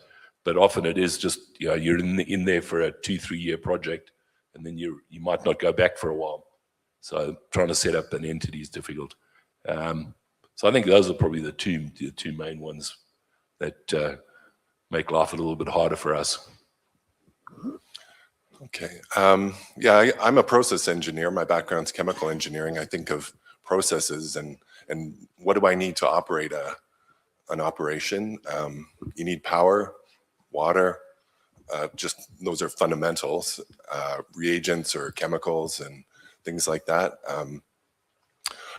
But often it is just, you're in there for a 2-3 year project, and then you might not go back for a while. So trying to set up an entity is difficult. So I think those are probably the two main ones that make life a little bit harder for us. Okay. Yeah, I'm a process engineer. My background's chemical engineering. I think of processes and what do I need to operate an operation? You need power, water, just those are fundamentals, reagents or chemicals and things like that.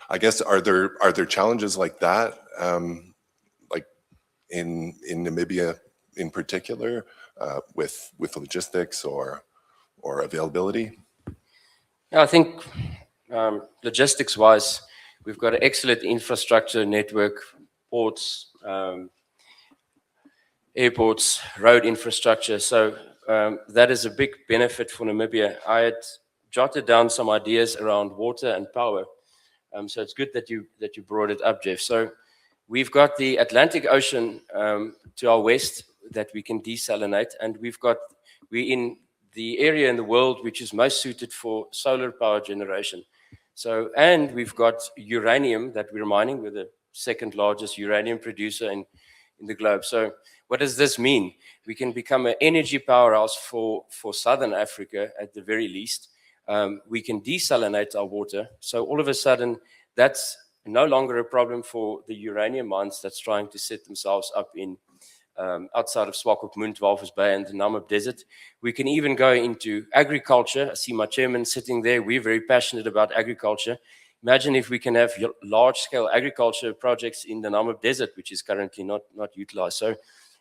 I guess are there challenges like that, like in Namibia in particular, with logistics or availability? Yeah, I think logistics-wise, we've got an excellent infrastructure network, ports, airports, road infrastructure. So that is a big benefit for Namibia. I had jotted down some ideas around water and power. So it's good that you brought it up, Jeff. So we've got the Atlantic Ocean to our west that we can desalinate, and we're in the area in the world which is most suited for solar power generation. So, and we've got uranium that we're mining. We're the second largest uranium producer in the globe. So what does this mean? We can become an energy powerhouse for Southern Africa at the very least. We can desalinate our water. So all of a sudden, that's no longer a problem for the uranium mines that's trying to set themselves up in outside of Swakopmund, Walvis Bay and the Namib Desert. We can even go into agriculture. I see my chairman sitting there. We're very passionate about agriculture. Imagine if we can have large-scale agriculture projects in the Namib Desert, which is currently not utilized. So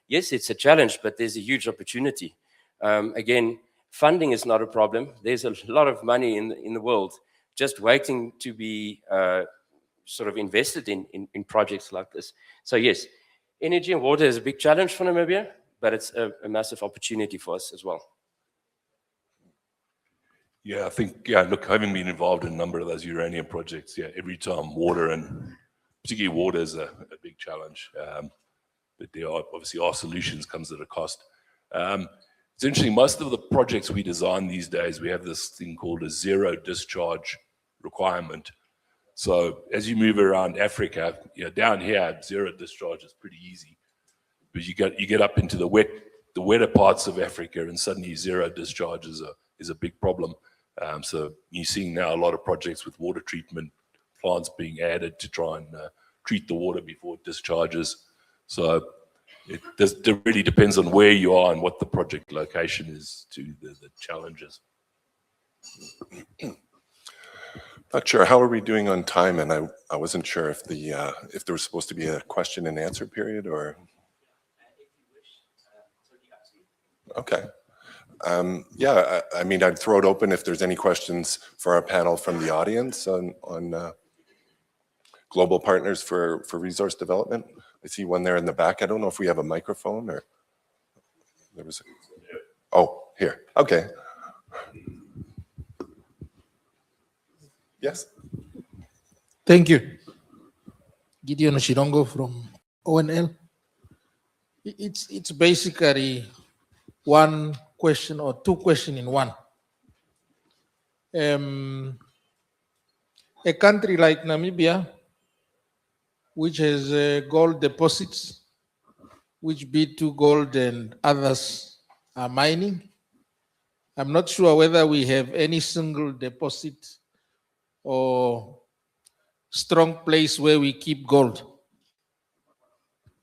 yes, it's a challenge, but there's a huge opportunity. Again, funding is not a problem. There's a lot of money in the world just waiting to be sort of invested in projects like this. So yes, energy and water is a big challenge for Namibia, but it's a massive opportunity for us as well. Yeah, I think, look, having been involved in a number of those uranium projects, every time water, and particularly water, is a big challenge. But there are obviously solutions, comes at a cost. It's interesting, most of the projects we design these days, we have this thing called a zero discharge requirement. So as you move around Africa, down here, zero discharge is pretty easy. But you get up into the wetter parts of Africa, and suddenly zero discharge is a big problem. So you're seeing now a lot of projects with water treatment plants being added to try and treat the water before it discharges. So it really depends on where you are and what the project location is to the challenges. Not sure. How are we doing on time? And I wasn't sure if there was supposed to be a question and answer period or. Okay. Yeah, I mean, I'd throw it open if there's any questions for our panel from the audience on global partners for resource development. I see one there in the back. I don't know if we have a microphone or there was. Oh, here. Okay. Yes. Thank you. Gideon Shirongo from ONL. It's basically one question or two questions in one. A country like Namibia, which has gold deposits, which B2 Gold and others are mining. I'm not sure whether we have any single deposit or strong place where we keep gold.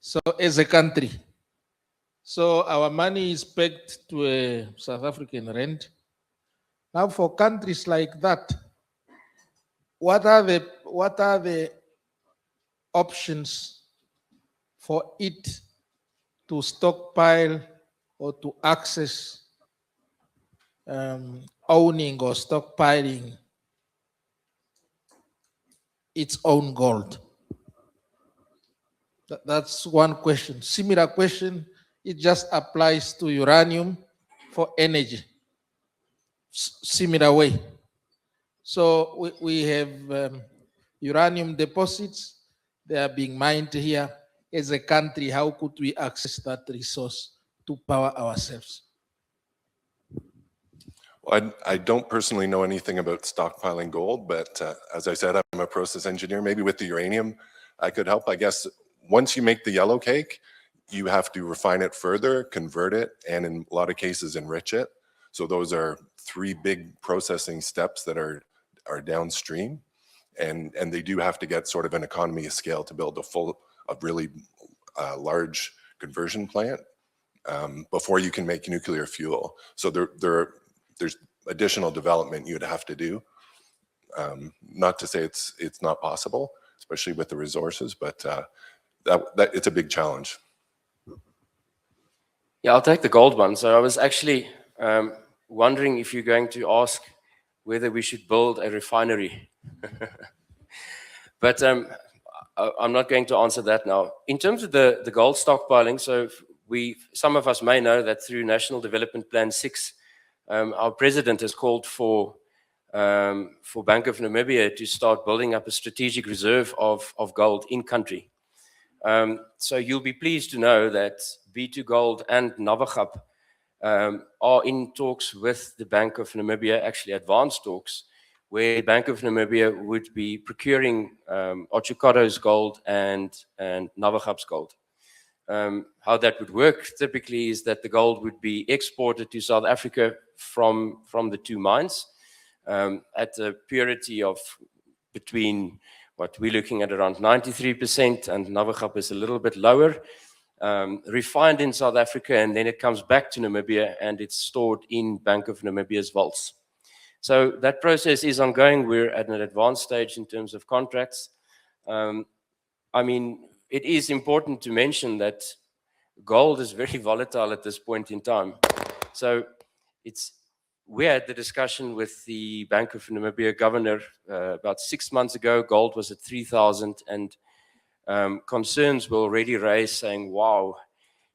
So as a country, so our money is pegged to a South African rand. Now, for countries like that, what are the options for it to stockpile or to access owning or stockpiling its own gold? That's one question. Similar question, it just applies to uranium for energy. Similar way. So we have uranium deposits. They are being mined here. As a country, how could we access that resource to power ourselves? Well, I don't personally know anything about stockpiling gold, but as I said, I'm a process engineer. Maybe with the uranium, I could help. I guess once you make the yellow cake, you have to refine it further, convert it, and in a lot of cases, enrich it. So those are 3 big processing steps that are downstream, and they do have to get sort of an economy of scale to build a really large conversion plant before you can make nuclear fuel. So there's additional development you'd have to do. Not to say it's not possible, especially with the resources, but that it's a big challenge. Yeah, I'll take the gold one. So I was actually wondering if you're going to ask whether we should build a refinery. But I'm not going to answer that now. In terms of the gold stockpiling, so some of us may know that through National Development Plan 6, our president has called for Bank of Namibia to start building up a strategic reserve of gold in country. So you'll be pleased to know that B2Gold and Navagap are in talks with the Bank of Namibia, actually advanced talks, where Bank of Namibia would be procuring Otjikoto's gold and Navagap's gold. How that would work typically is that the gold would be exported to South Africa from the 2 mines at a purity of between what we're looking at around 93%, and Navagap is a little bit lower, refined in South Africa, and then it comes back to Namibia and it's stored in Bank of Namibia's vaults. So that process is ongoing. We're at an advanced stage in terms of contracts. I mean, it is important to mention that gold is very volatile at this point in time. So we had the discussion with the Bank of Namibia governor about 6 months ago. Gold was at 3,000, and concerns were already raised saying, wow,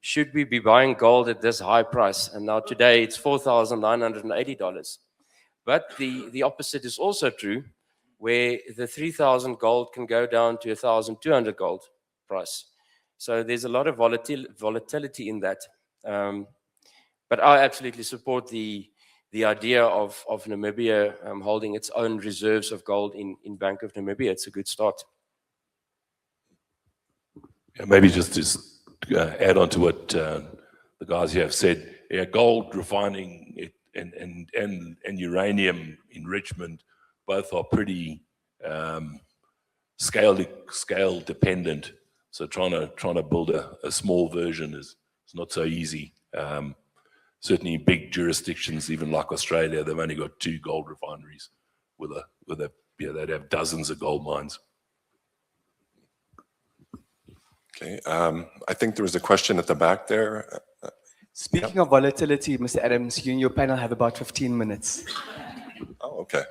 should we be buying gold at this high price? And now today it's $4,980. But the opposite is also true, where the 3,000 gold can go down to 1,200 gold price. So there's a lot of volatility in that. But I absolutely support the idea of Namibia holding its own reserves of gold in Bank of Namibia. It's a good start. Yeah, maybe just to add on to what the guys here have said, yeah, gold refining and uranium enrichment both are pretty scale dependent. So trying to build a small version is not so easy. Certainly big jurisdictions, even like Australia, they've only got 2 gold refineries they'd have dozens of gold mines. Okay, I think there was a question at the back there. Speaking of volatility, Mr. Adams, you and your panel have about 15 minutes. Oh, okay.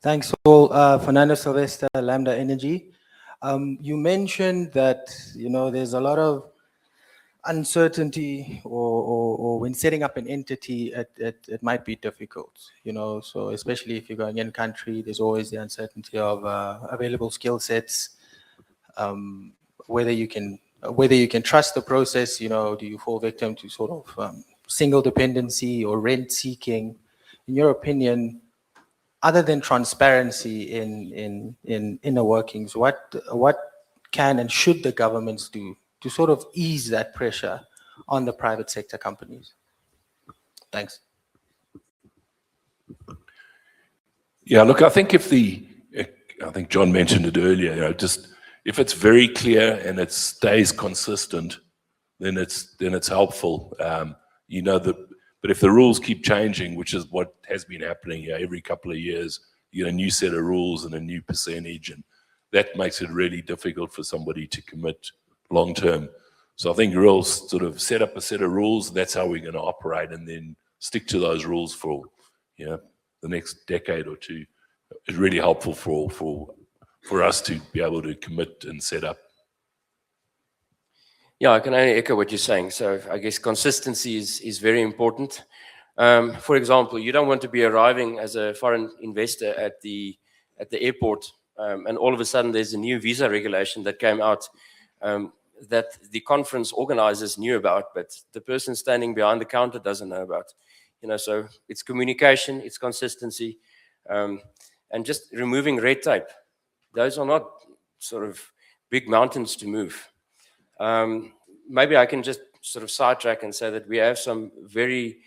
Thanks all. Fernando Sylvester, Lambda Energy. You mentioned that, there's a lot of uncertainty or when setting up an entity, it might be difficult, so especially if you're going in country, there's always the uncertainty of available skill sets, whether you can trust the process, do you fall victim to sort of single dependency or rent seeking? In your opinion, other than transparency in inner workings, what can and should the governments do to sort of ease that pressure on the private sector companies? Thanks. Yeah, look, I think I think John mentioned it earlier, just if it's very clear and it stays consistent, then it's helpful. But if the rules keep changing, which is what has been happening every couple of years, you get a new set of rules and a new percentage, and that makes it really difficult for somebody to commit long term. So I think real sort of set up a set of rules. That's how we're going to operate, and then stick to those rules for the next decade or two. Is really helpful for us to be able to commit and set up. Yeah, I can only echo what you're saying. So I guess consistency is very important. For example, you don't want to be arriving as a foreign investor at the airport, and all of a sudden there's a new visa regulation that came out that the conference organizers knew about, but the person standing behind the counter doesn't know about. So it's communication, it's consistency, and just removing red tape. Those are not sort of big mountains to move. Maybe I can just sort of sidetrack and say that we have some very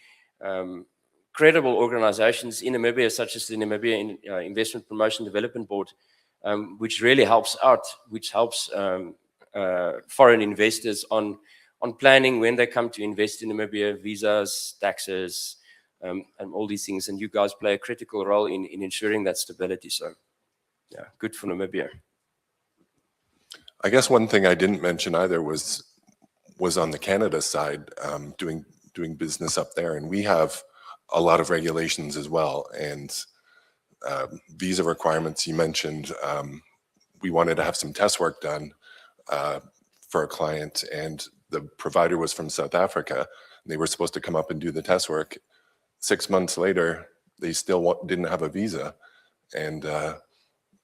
credible organizations in Namibia, such as the Namibia Investment Promotion Development Board, which really helps out, which helps foreign investors on planning when they come to invest in Namibia, visas, taxes, and all these things. And you guys play a critical role in ensuring that stability. So, yeah, good for Namibia. I guess one thing I didn't mention either was on the Canada side, doing business up there, and we have a lot of regulations as well, and visa requirements. You mentioned we wanted to have some test work done for a client, and the provider was from South Africa. And they were supposed to come up and do the test work. 6 months later, they still didn't have a visa, and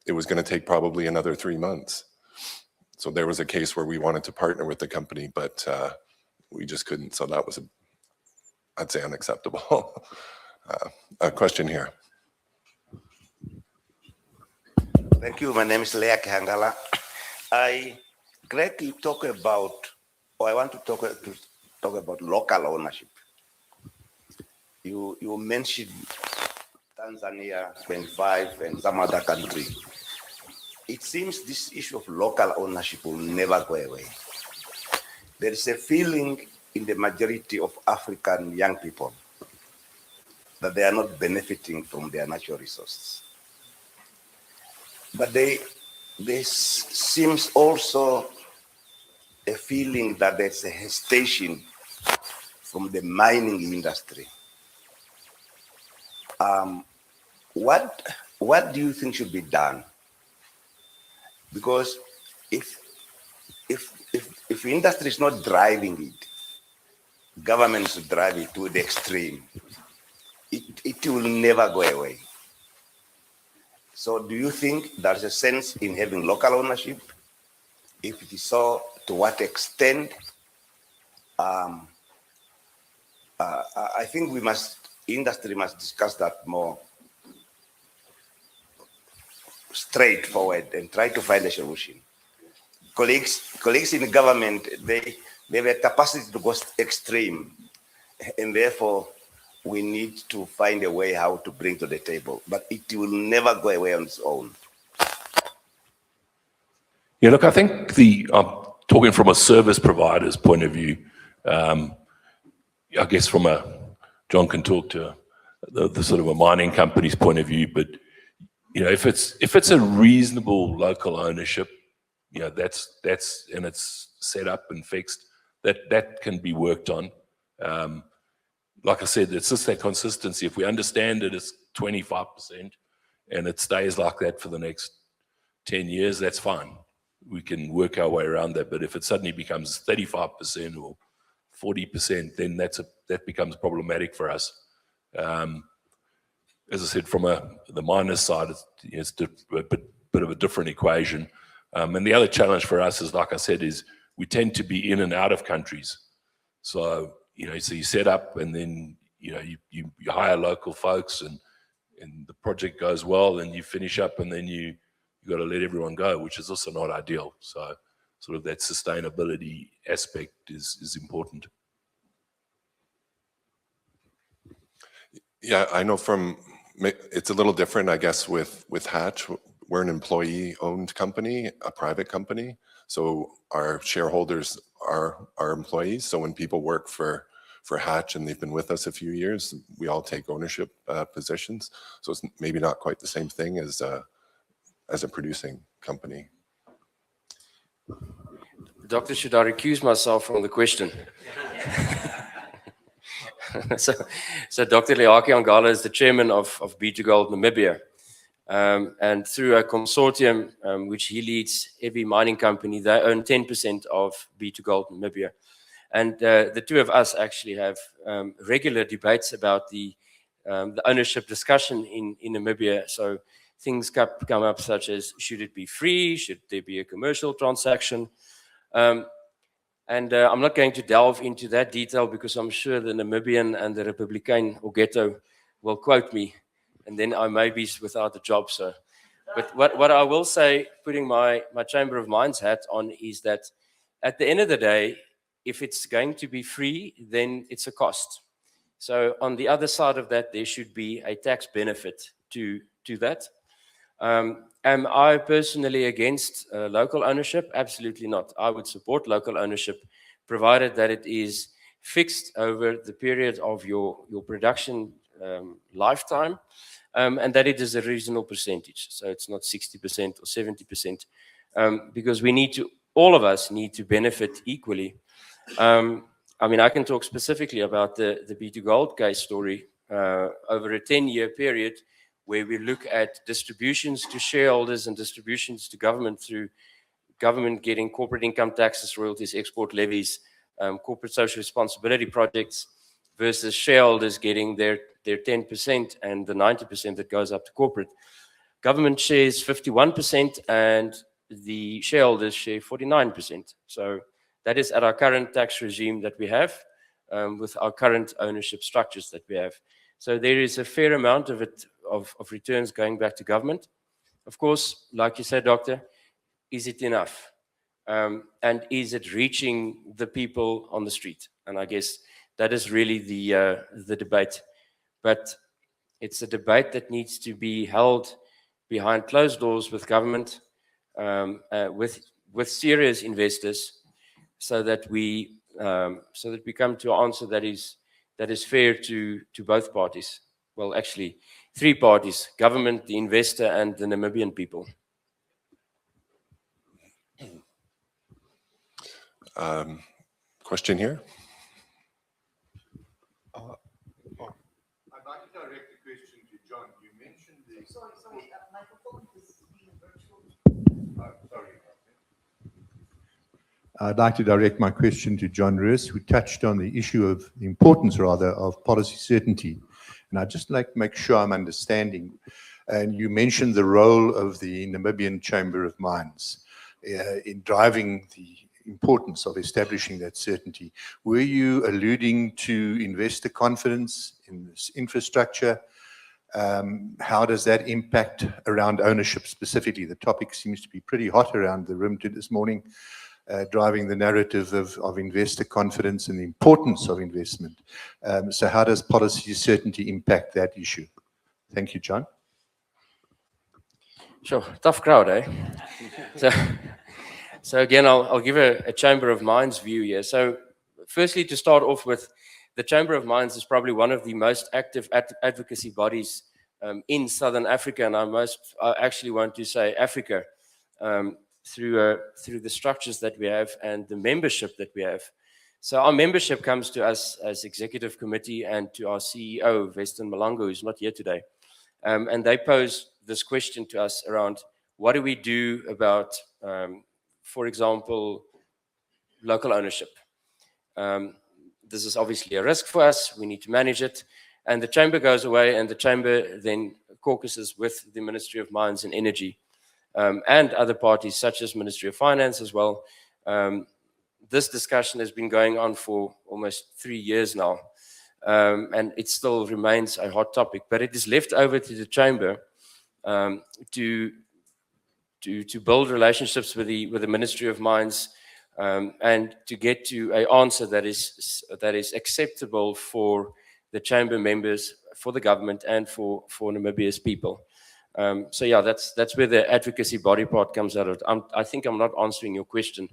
it was going to take probably another 3 months. So there was a case where we wanted to partner with the company, but we just couldn't. So that was, I'd say, unacceptable. A question here. Thank you. My name is Lea Kihangala. Greg, you talk about, or I want to talk about local ownership. You mentioned Tanzania, 25, and some other country. It seems this issue of local ownership will never go away. There is a feeling in the majority of African young people that they are not benefiting from their natural resources. But there seems also a feeling that there's a hesitation from the mining industry. What do you think should be done? Because if industry is not driving it, governments drive it to the extreme, it will never go away. So do you think there's a sense in having local ownership? If it is so, to what extent? I think industry must discuss that more straightforward and try to find a solution. Colleagues in the government, they have a capacity to go extreme, and therefore we need to find a way how to bring to the table, but it will never go away on its own. Yeah, look, I think talking from a service provider's point of view, I guess John can talk to the sort of a mining company's point of view, but if it's a reasonable local ownership, that's and it's set up and fixed, that can be worked on. Like I said, it's just that consistency. If we understand it is 25% and it stays like that for the next 10 years, that's fine. We can work our way around that. But if it suddenly becomes 35% or 40%, then that becomes problematic for us. As I said, from the miners' side, it's a bit of a different equation. And the other challenge for us is, like I said, is we tend to be in and out of countries. So, so you set up and then, you hire local folks and the project goes well and you finish up and then you got to let everyone go, which is also not ideal. So sort of that sustainability aspect is important. Yeah, I know it's a little different, I guess, with Hatch. We're an employee-owned company, a private company. So our shareholders are our employees. So when people work for Hatch, and they've been with us a few years. We all take ownership positions, so it's maybe not quite the same thing as a producing company. Doctor, should I recuse myself from the question? So Dr. Leaki Angala is the chairman of B2Gold Namibia. And through a consortium which he leads, every mining company, they own 10% of B2Gold Namibia. And the two of us actually have regular debates about the ownership discussion in Namibia. So things come up such as, should it be free? Should there be a commercial transaction? And I'm not going to delve into that detail because I'm sure the Namibian and the Republican Ogeto will quote me, and then I may be without a job. So, but what I will say, putting my Chamber of Mines hat on, is that at the end of the day, if it's going to be free, then it's a cost. So on the other side of that, there should be a tax benefit to that. Am I personally against local ownership? Absolutely not. I would support local ownership, provided that it is fixed over the period of your production lifetime, and that it is a reasonable percentage. So it's not 60% or 70%, because all of us need to benefit equally. I mean, I can talk specifically about the B2Gold case story over a 10-year period, where we look at distributions to shareholders and distributions to government through government getting corporate income taxes, royalties, export levies, corporate social responsibility projects, versus shareholders getting their 10% and the 90% that goes up to corporate. Government shares 51% and the shareholders share 49%. So that is at our current tax regime that we have, with our current ownership structures that we have. So there is a fair amount of it, of returns going back to government. Of course, like you said, Doctor, is it enough? And is it reaching the people on the street? And I guess that is really the debate. But it's a debate that needs to be held behind closed doors with government, with serious investors, so that we come to an answer that is fair to both parties. Well, actually, three parties: government, the investor, and the Namibian people. Question here? I'd like to direct the question to John. You mentioned the... Sorry, microphone is being virtual. Sorry. I'd like to direct my question to John Roos, who touched on the issue of the importance, rather, of policy certainty. And I'd just like to make sure I'm understanding. And you mentioned the role of the Namibian Chamber of Mines in driving the importance of establishing that certainty. Were you alluding to investor confidence in this infrastructure? How does that impact around ownership specifically? The topic seems to be pretty hot around the room this morning, driving the narrative of investor confidence and the importance of investment. So how does policy certainty impact that issue? Thank you, John. Sure, tough crowd, eh? So again, I'll give a Chamber of Mines view here. So firstly, to start off with, the Chamber of Mines is probably one of the most active advocacy bodies in Southern Africa, and I actually want to say Africa, through the structures that we have and the membership that we have. So our membership comes to us as executive committee and to our CEO, Weston Malango, who's not here today. And they pose this question to us around, what do we do about, for example, local ownership? This is obviously a risk for us. We need to manage it. And the Chamber goes away, and the Chamber then caucuses with the Ministry of Mines and Energy, and other parties such as Ministry of Finance as well. This discussion has been going on for almost 3 years now, and it still remains a hot topic. But it is left over to the Chamber to build relationships with the Ministry of Mines, and to get to an answer that is acceptable for the Chamber members, for the government, and for Namibia's people. So yeah, that's where the advocacy body part comes out of. I think I'm not answering your question,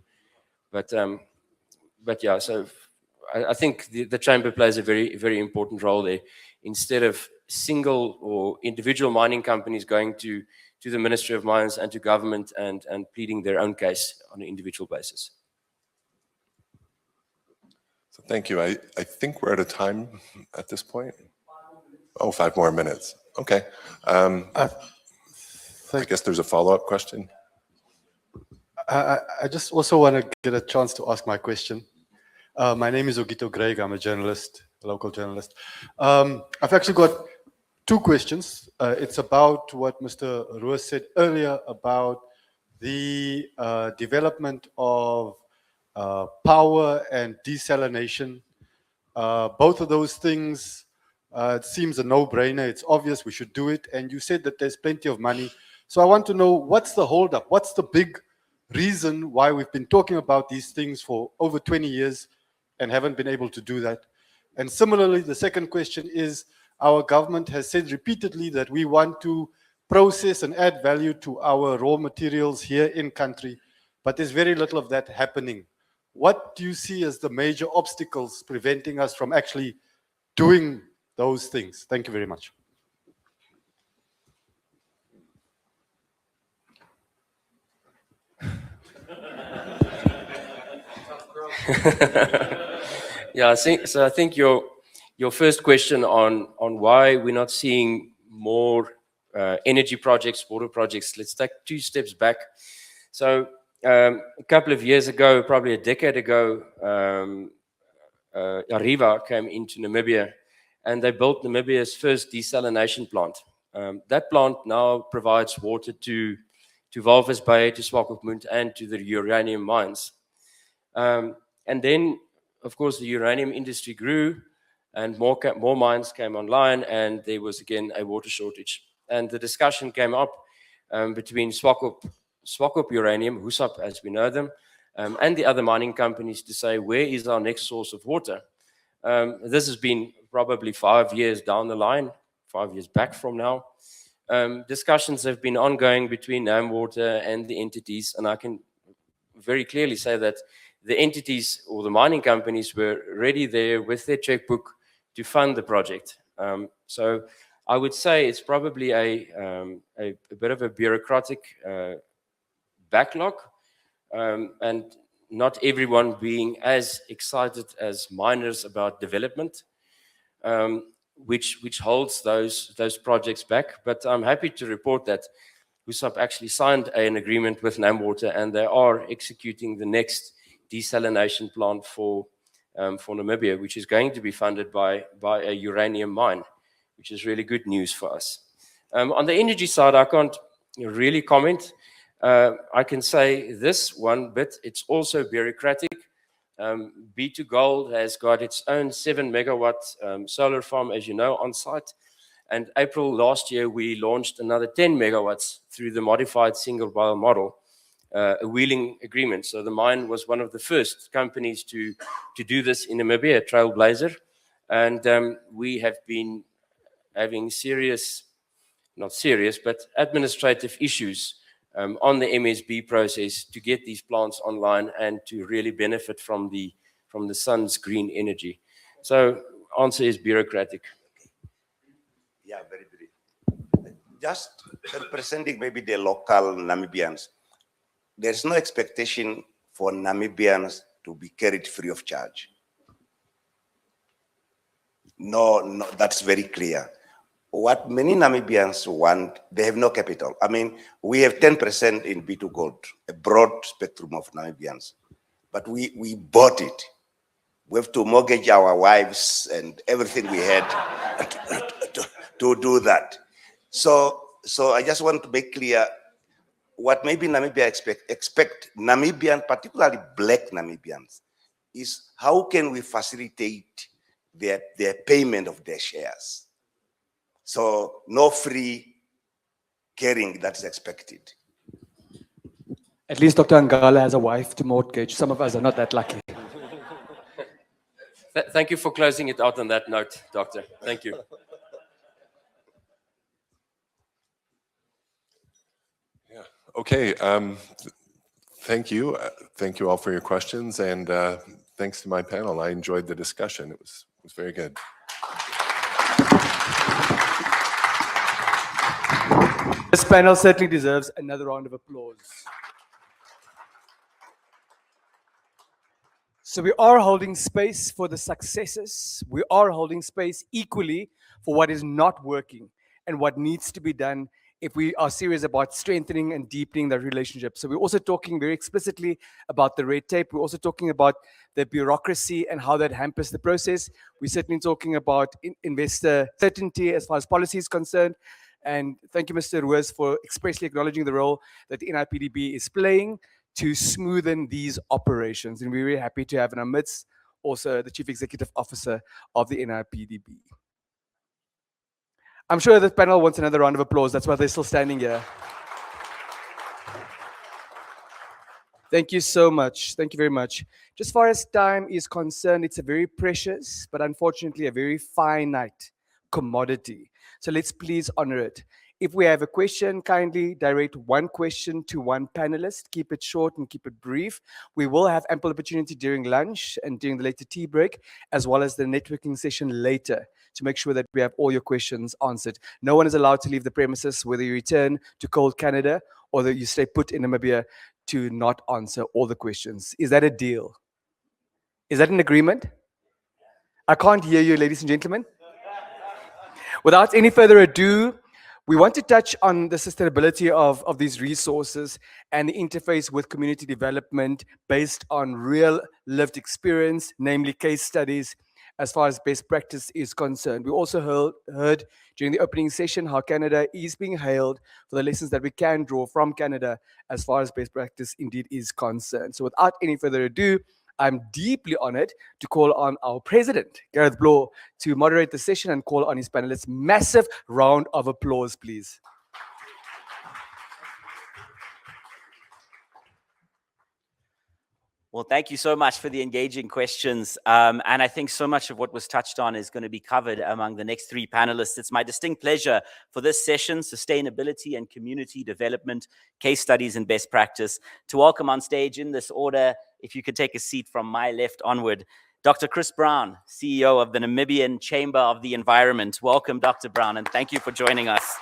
but yeah. So I think the chamber plays a very, very important role there. Instead of single or individual mining companies going to the Ministry of Mines and to government and pleading their own case on an individual basis. So thank you. I think we're out of time at this point. Oh, 5 more minutes. Okay. I guess there's a follow-up question. I just also want to get a chance to ask my question. My name is Ogito Greg. I'm a journalist, a local journalist. I've actually got 2 questions. It's about what Mr. Roos said earlier about the development of power and desalination. Both of those things, it seems a no-brainer. It's obvious we should do it. And you said that there's plenty of money. So I want to know, what's the holdup? What's the big reason why we've been talking about these things for over 20 years and haven't been able to do that? And similarly, the second question is, our government has said repeatedly that we want to process and add value to our raw materials here in country, but there's very little of that happening. What do you see as the major obstacles preventing us from actually doing those things? Thank you very much. Yeah, I think your first question on why we're not seeing more energy projects, water projects, let's take 2 steps back. So a couple of years ago, probably a decade ago, Arriva came into Namibia and they built Namibia's first desalination plant. That plant now provides water to Walvis Bay, to Swakopmund, and to the uranium mines. And then, of course, the uranium industry grew and more mines came online and there was again a water shortage. And the discussion came up between Swakop Uranium, Husap as we know them, and the other mining companies to say, where is our next source of water? This has been probably 5 years down the line, 5 years back from now. Discussions have been ongoing between NamWater and the entities, and I can very clearly say that the entities or the mining companies were ready there with their checkbook to fund the project. So I would say it's probably a bit of a bureaucratic backlog, and not everyone being as excited as miners about development, which holds those projects back. But I'm happy to report that Husap actually signed an agreement with NamWater and they are executing the next desalination plant for Namibia, which is going to be funded by a uranium mine, which is really good news for us. On the energy side, I can't really comment. I can say this one bit, it's also bureaucratic. B2Gold has got its own 7 megawatt solar farm, as you know, on site. And April last year, we launched another 10 megawatts through the modified single boil model, a wheeling agreement. So the mine was one of the first companies to do this in Namibia, a trailblazer. And we have been having not serious, but administrative issues on the MSB process to get these plants online and to really benefit from the sun's green energy. So answer is bureaucratic. Yeah, very brief. Just representing maybe the local Namibians, there's no expectation for Namibians to be carried free of charge. No, that's very clear. What many Namibians want, they have no capital. I mean, we have 10% in B2Gold, a broad spectrum of Namibians, but we bought it. We have to mortgage our wives and everything we had to do that. So I just want to make clear what maybe Namibia expect Namibian, particularly black Namibians, is how can we facilitate their payment of their shares? So no free carrying that's expected. At least Dr. Ngala has a wife to mortgage. Some of us are not that lucky. Thank you for closing it out on that note, Doctor. Thank you. Okay, thank you. Thank you all for your questions, and thanks to my panel, I enjoyed the discussion. It was very good. This panel certainly deserves another round of applause. So we are holding space for the successes. We are holding space equally for what is not working and what needs to be done if we are serious about strengthening and deepening the relationship. So we're also talking very explicitly about the red tape. We're also talking about the bureaucracy and how that hampers the process. We're certainly talking about investor certainty as far as policy is concerned. And thank you, Mr. Ruiz, for expressly acknowledging the role that the NIPDB is playing to smoothen these operations. And we're very happy to have in our midst also the Chief Executive Officer of the NIPDB. I'm sure this panel wants another round of applause. That's why they're still standing here. Thank you so much. Thank you very much. Just as far as time is concerned, it's a very precious, but unfortunately a very finite commodity. So let's please honor it. If we have a question, kindly direct one question to one panelist. Keep it short and keep it brief. We will have ample opportunity during lunch and during the later tea break, as well as the networking session later, to make sure that we have all your questions answered. No one is allowed to leave the premises, whether you return to cold Canada or that you stay put in Namibia, to not answer all the questions. Is that a deal? Is that an agreement? I can't hear you, ladies and gentlemen. Without any further ado, we want to touch on the sustainability of these resources and the interface with community development based on real lived experience, namely case studies, as far as best practice is concerned. We also heard during the opening session how Canada is being hailed for the lessons that we can draw from Canada as far as best practice indeed is concerned. So without any further ado, I'm deeply honored to call on our president, Gareth Bloor, to moderate the session and call on his panelists. Massive round of applause, please. Well, thank you so much for the engaging questions. And I think so much of what was touched on is going to be covered among the next three panelists. It's my distinct pleasure for this session, Sustainability and Community Development, Case Studies and Best Practice, to welcome on stage in this order, if you could take a seat from my left onward, Dr. Chris Brown, CEO of the Namibian Chamber of the Environment. Welcome, Dr. Brown, and thank you for joining us.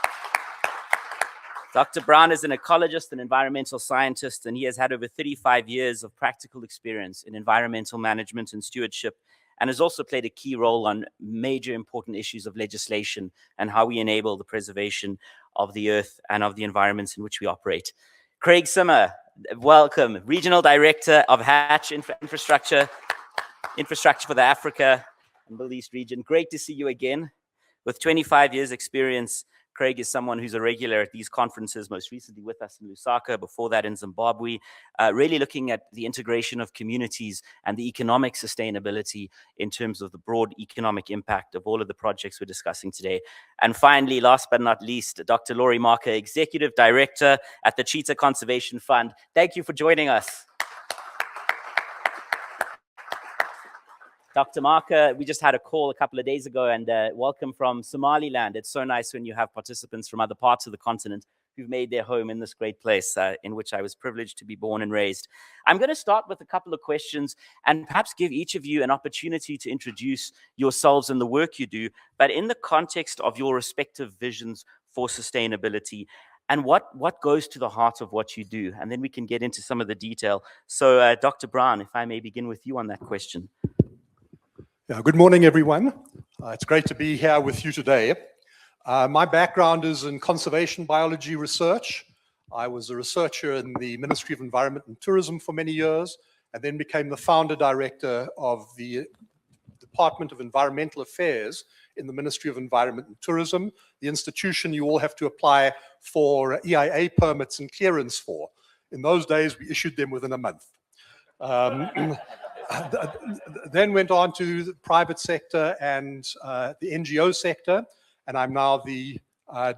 Dr. Brown is an ecologist and environmental scientist, and he has had over 35 years of practical experience in environmental management and stewardship, and has also played a key role on major important issues of legislation and how we enable the preservation of the earth and of the environments in which we operate. Craig Simmer, welcome, Regional Director of Hatch Infrastructure for the Africa and Middle East region. Great to see you again. With 25 years experience, Craig is someone who's a regular at these conferences, most recently with us in Lusaka, before that in Zimbabwe, really looking at the integration of communities and the economic sustainability in terms of the broad economic impact of all of the projects we're discussing today. And finally, last but not least, Dr. Laurie Marker, Executive Director at the Cheetah Conservation Fund. Thank you for joining us. Dr. Marker, we just had a call a couple of days ago, and welcome from Somaliland. It's so nice when you have participants from other parts of the continent who've made their home in this great place in which I was privileged to be born and raised. I'm going to start with a couple of questions and perhaps give each of you an opportunity to introduce yourselves and the work you do, but in the context of your respective visions for sustainability and what goes to the heart of what you do. And then we can get into some of the detail. So Dr. Brown, if I may begin with you on that question. Yeah, good morning, everyone. It's great to be here with you today. My background is in conservation biology research. I was a researcher in the Ministry of Environment and Tourism for many years, and then became the founder director of the Department of Environmental Affairs in the Ministry of Environment and Tourism, the institution you all have to apply for EIA permits and clearance for. In those days, we issued them within a month. Then went on to the private sector and the NGO sector, and I'm now the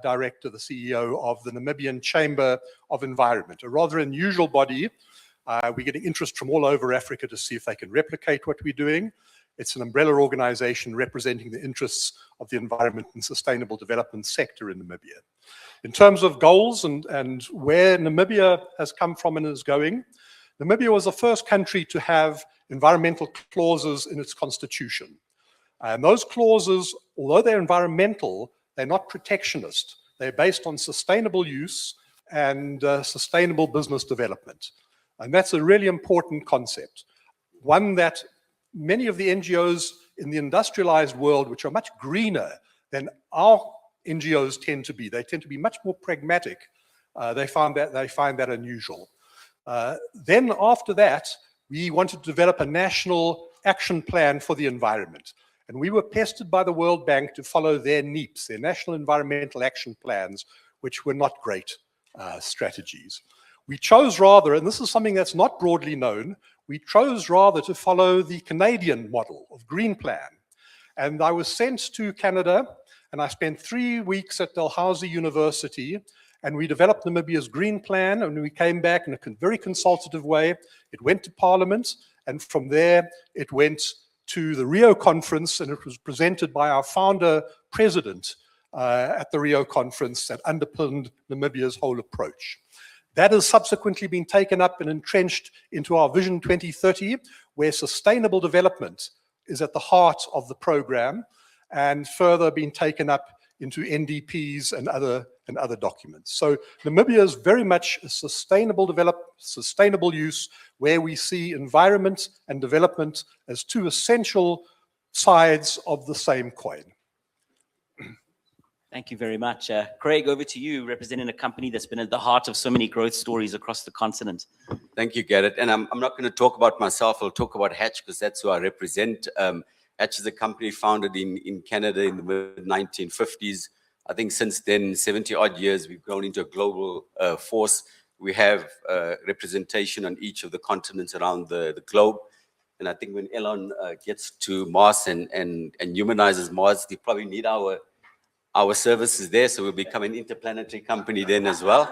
director, the CEO of the Namibian Chamber of Environment, a rather unusual body. We're getting interest from all over Africa to see if they can replicate what we're doing. It's an umbrella organization representing the interests of the environment and sustainable development sector in Namibia. In terms of goals and where Namibia has come from and is going, Namibia was the first country to have environmental clauses in its constitution. And those clauses, although they're environmental, they're not protectionist. They're based on sustainable use and sustainable business development. And that's a really important concept, one that many of the NGOs in the industrialized world, which are much greener than our NGOs tend to be, they tend to be much more pragmatic. They find that unusual. Then after that, we wanted to develop a national action plan for the environment. And we were pestered by the World Bank to follow their NEPs, their National Environmental Action Plans, which were not great strategies. We chose rather, and this is something that's not broadly known, we chose rather to follow the Canadian model of Green Plan. And I was sent to Canada, and I spent 3 weeks at Dalhousie University, and we developed Namibia's Green Plan, and we came back in a very consultative way. It went to Parliament, and from there it went to the Rio conference, and it was presented by our founder president at the Rio conference that underpinned Namibia's whole approach. That has subsequently been taken up and entrenched into our Vision 2030, where sustainable development is at the heart of the program, and further been taken up into NDPs and other documents. So Namibia is very much a sustainable use, where we see environment and development as two essential sides of the same coin. Thank you very much. Craig, over to you, representing a company that's been at the heart of so many growth stories across the continent. Thank you, Garrett. And I'm not going to talk about myself. I'll talk about Hatch, because that's who I represent. Hatch is a company founded in Canada in the mid-1950s. I think since then, 70 odd years, we've grown into a global force. We have representation on each of the continents around the globe. And I think when Elon gets to Mars and humanizes Mars, they probably need our services there. So we'll become an interplanetary company then as well.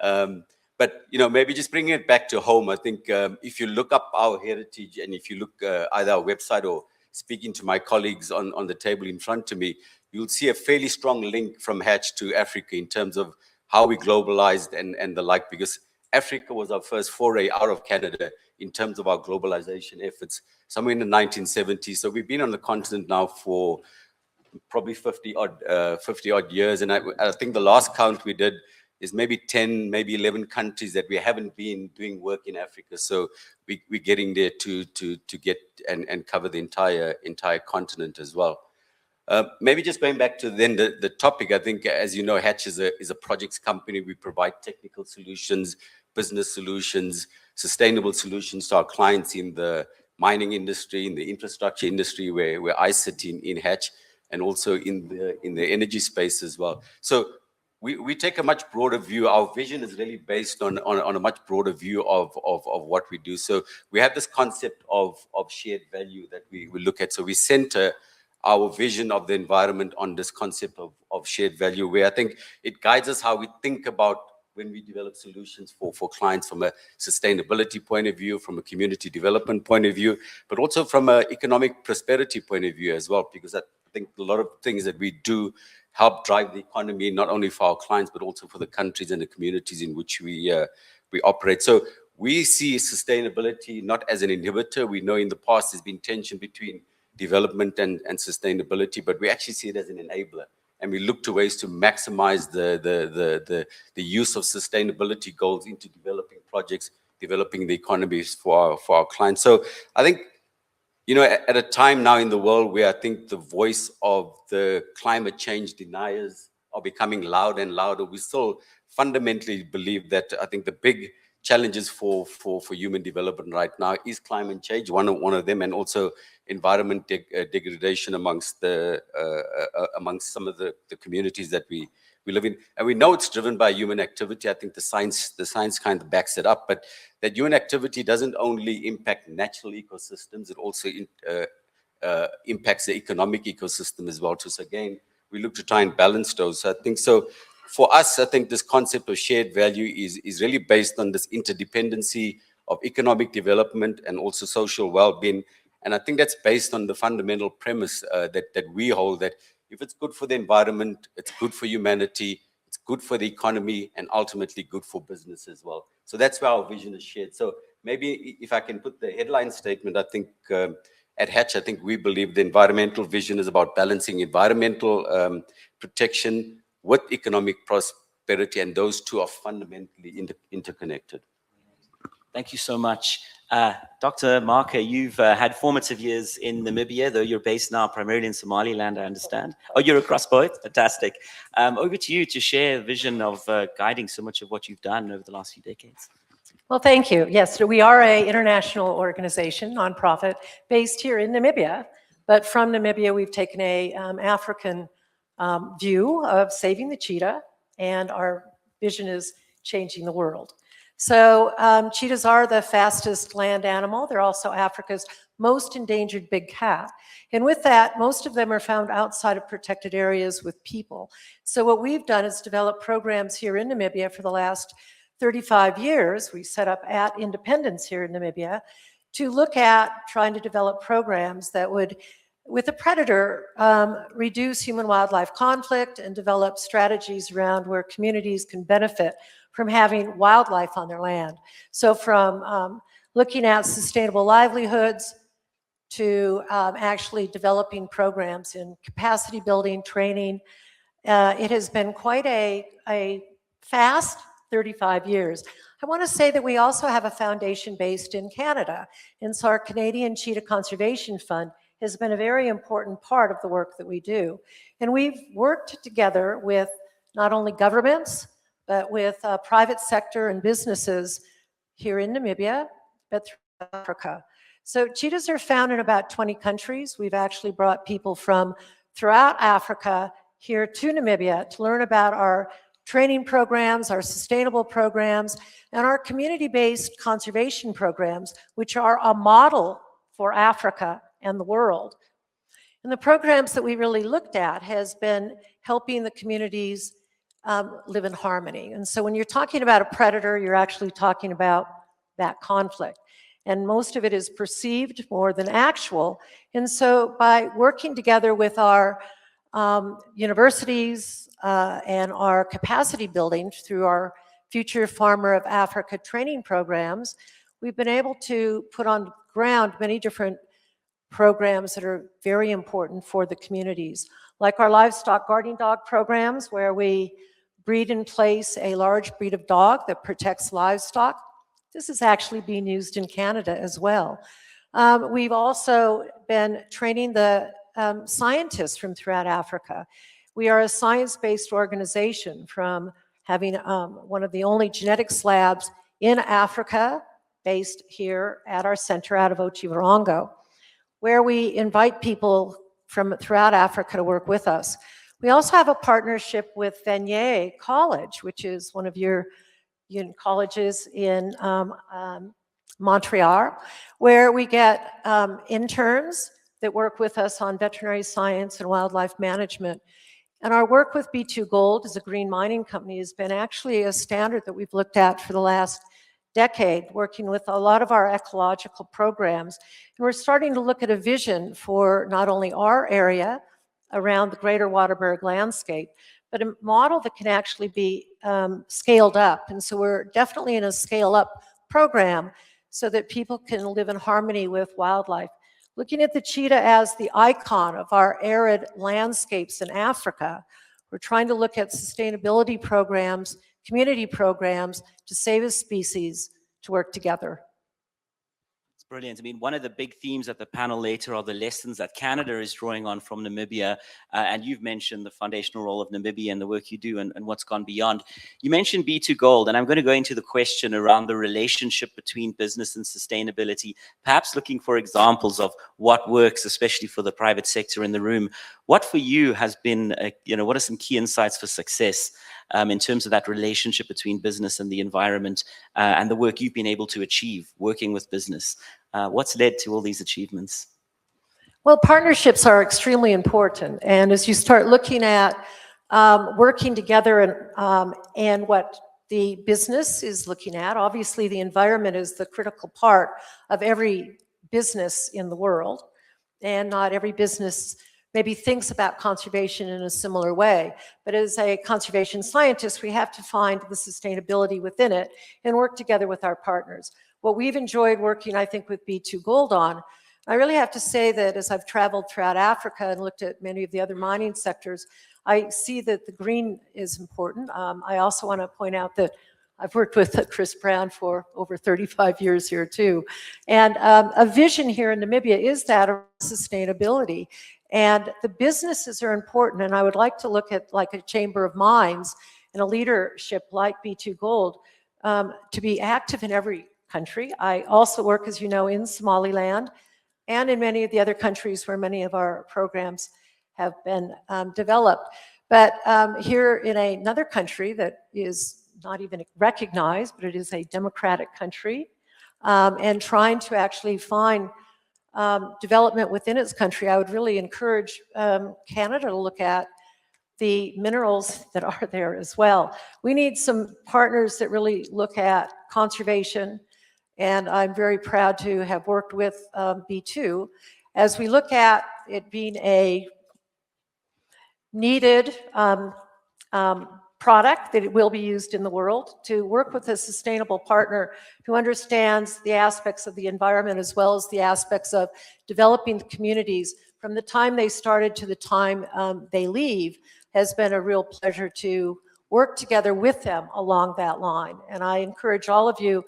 But, you know, maybe just bringing it back to home, I think if you look up our heritage, and if you look either our website or speaking to my colleagues on the table in front of me, you'll see a fairly strong link from Hatch to Africa in terms of how we globalized and the like, because Africa was our first foray out of Canada in terms of our globalization efforts, somewhere in the 1970s. So we've been on the continent now for probably 50 odd years. And I think the last count we did is maybe 10, maybe 11 countries that we haven't been doing work in Africa. So we're getting there to get and cover the entire continent as well. Maybe just going back to then the topic, I think, as you know, Hatch is a projects company. We provide technical solutions, business solutions, sustainable solutions to our clients in the mining industry, in the infrastructure industry, where I sit in Hatch, and also in the energy space as well. So we take a much broader view. Our vision is really based on a much broader view of what we do. So we have this concept of shared value that we look at. So we center our vision of the environment on this concept of shared value, where I think it guides us how we think about when we develop solutions for clients from a sustainability point of view, from a community development point of view, but also from an economic prosperity point of view as well, because I think a lot of things that we do help drive the economy, not only for our clients, but also for the countries and the communities in which we operate. So we see sustainability not as an inhibitor. We know in the past there's been tension between development and sustainability, but we actually see it as an enabler. And we look to ways to maximize the use of sustainability goals into developing projects, developing the economies for our clients. So I think, you know, at a time now in the world where I think the voice of the climate change deniers are becoming louder and louder, we still fundamentally believe that I think the big challenges for human development right now is climate change, one of them, and also environment degradation amongst some of the communities that we live in. And we know it's driven by human activity. I think the science kind of backs it up, but that human activity doesn't only impact natural ecosystems, it also impacts the economic ecosystem as well. So again, we look to try and balance those. So I think so. For us, I think this concept of shared value is really based on this interdependency of economic development and also social well-being. And I think that's based on the fundamental premise that we hold, that if it's good for the environment, it's good for humanity, it's good for the economy, and ultimately good for business as well. So that's where our vision is shared. So maybe if I can put the headline statement, I think at Hatch, I think we believe the environmental vision is about balancing environmental protection with economic prosperity, and those two are fundamentally interconnected. Thank you so much. Dr. Marker, you've had formative years in Namibia, though you're based now primarily in Somaliland, I understand. Oh, you're across both? Fantastic. Over to you to share a vision of guiding so much of what you've done over the last few decades. Well, thank you. Yes, so we are an international organization, nonprofit, based here in Namibia. But from Namibia, we've taken a African view of saving the cheetah, and our vision is changing the world. So cheetahs are the fastest land animal. They're also Africa's most endangered big cat. And with that, most of them are found outside of protected areas with people. So what we've done is develop programs here in Namibia for the last 35 years. We set up at Independence here in Namibia to look at trying to develop programs that would, with a predator, reduce human-wildlife conflict and develop strategies around where communities can benefit from having wildlife on their land. So from looking at sustainable livelihoods to actually developing programs in capacity building, training. It has been quite a fast 35 years. I want to say that we also have a foundation based in Canada. And so our Canadian Cheetah Conservation Fund has been a very important part of the work that we do. And we've worked together with not only governments, but with private sector and businesses here in Namibia, but throughout Africa. So cheetahs are found in about 20 countries. We've actually brought people from throughout Africa here to Namibia to learn about our training programs, our sustainable programs, and our community-based conservation programs, which are a model for Africa and the world. And the programs that we really looked at has been helping the communities live in harmony. And so when you're talking about a predator, you're actually talking about that conflict. And most of it is perceived more than actual. And so by working together with our universities and our capacity building through our Future Farmer of Africa training programs, we've been able to put on ground many different programs that are very important for the communities, like our livestock guardian dog programs, where we breed and place a large breed of dog that protects livestock. This is actually being used in Canada as well. We've also been training the scientists from throughout Africa. We are a science-based organization, from having one of the only genetics labs in Africa, based here at our center out of Otjiwarongo, where we invite people from throughout Africa to work with us. We also have a partnership with Vanier College, which is one of your colleges in Montreal, where we get interns that work with us on veterinary science and wildlife management. And our work with B2 Gold as a green mining company has been actually a standard that we've looked at for the last decade, working with a lot of our ecological programs. And we're starting to look at a vision for not only our area around the greater Waterberg landscape, but a model that can actually be scaled up. And so we're definitely in a scale up program so that people can live in harmony with wildlife. Looking at the cheetah as the icon of our arid landscapes in Africa, we're trying to look at sustainability programs, community programs to save a species, to work together. Brilliant. I mean, one of the big themes at the panel later are the lessons that Canada is drawing on from Namibia. And you've mentioned the foundational role of Namibia and the work you do and what's gone beyond. You mentioned B2 Gold, and I'm going to go into the question around the relationship between business and sustainability, perhaps looking for examples of what works, especially for the private sector in the room. What for you has been, what are some key insights for success in terms of that relationship between business and the environment and the work you've been able to achieve working with business? What's led to all these achievements? Well, partnerships are extremely important. And as you start looking at working together and what the business is looking at, obviously the environment is the critical part of every business in the world. And not every business maybe thinks about conservation in a similar way. But as a conservation scientist, we have to find the sustainability within it and work together with our partners. what we've enjoyed working, I think, with B2 Gold on. I really have to say that as I've traveled throughout Africa and looked at many of the other mining sectors, I see that the green is important. I also want to point out that I've worked with Chris Brown for over 35 years here too. And a vision here in Namibia is that of sustainability. And the businesses are important. And I would like to look at like a Chamber of Mines and a leadership like B2 Gold to be active in every country. I also work, as you know, in Somaliland and in many of the other countries where many of our programs have been developed. But here in another country that is not even recognized, but it is a democratic country, and trying to actually find development within its country, I would really encourage Canada to look at the minerals that are there as well. We need some partners that really look at conservation, and I'm very proud to have worked with B2 as we look at it being a needed product that it will be used in the world, to work with a sustainable partner who understands the aspects of the environment as well as the aspects of developing the communities from the time they started to the time they leave has been a real pleasure to work together with them along that line. And I encourage all of you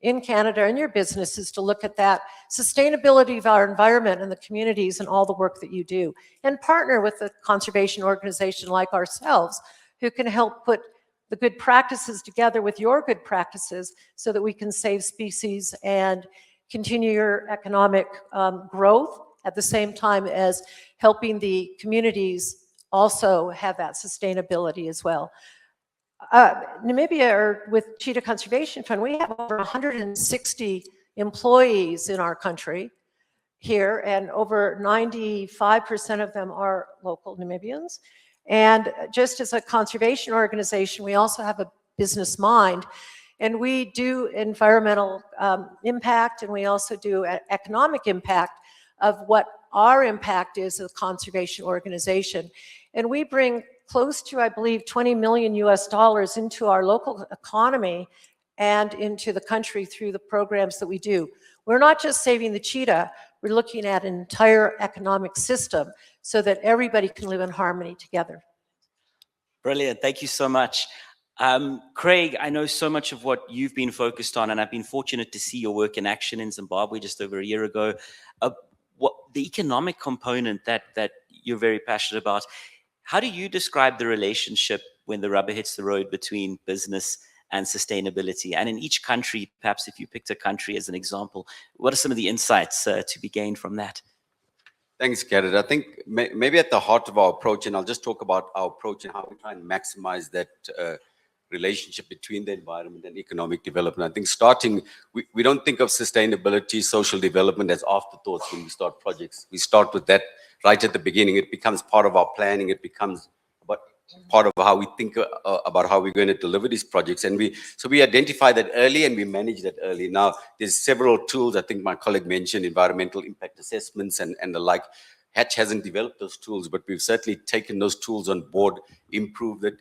in Canada and your businesses to look at that sustainability of our environment and the communities and all the work that you do, and partner with a conservation organization like ourselves who can help put the good practices together with your good practices so that we can save species and continue your economic growth at the same time as helping the communities also have that sustainability as well. Namibia, or with Cheetah Conservation Fund, we have over 160 employees in our country here, and over 95% of them are local Namibians. And just as a conservation organization, we also have a business mind, and we do environmental impact, and we also do economic impact of what our impact is as a conservation organization. And we bring close to, I believe, 20 million US dollars into our local economy and into the country through the programs that we do. We're not just saving the cheetah, we're looking at an entire economic system so that everybody can live in harmony together. Brilliant. Thank you so much. Craig, I know so much of what you've been focused on, and I've been fortunate to see your work in action in Zimbabwe just over a year ago. What the economic component that you're very passionate about, how do you describe the relationship when the rubber hits the road between business and sustainability? And in each country, perhaps if you picked a country as an example, what are some of the insights to be gained from that? Thanks, Garrett. I think maybe at the heart of our approach, and I'll just talk about our approach and how we try and maximize that relationship between the environment and economic development. I think starting, we don't think of sustainability, social development as afterthoughts when we start projects. We start with that right at the beginning. It becomes part of our planning. It becomes part of how we think about how we're going to deliver these projects. And so we identify that early and we manage that early. Now, there's several tools. I think my colleague mentioned environmental impact assessments and the like. Hatch hasn't developed those tools, but we've certainly taken those tools on board, improved it,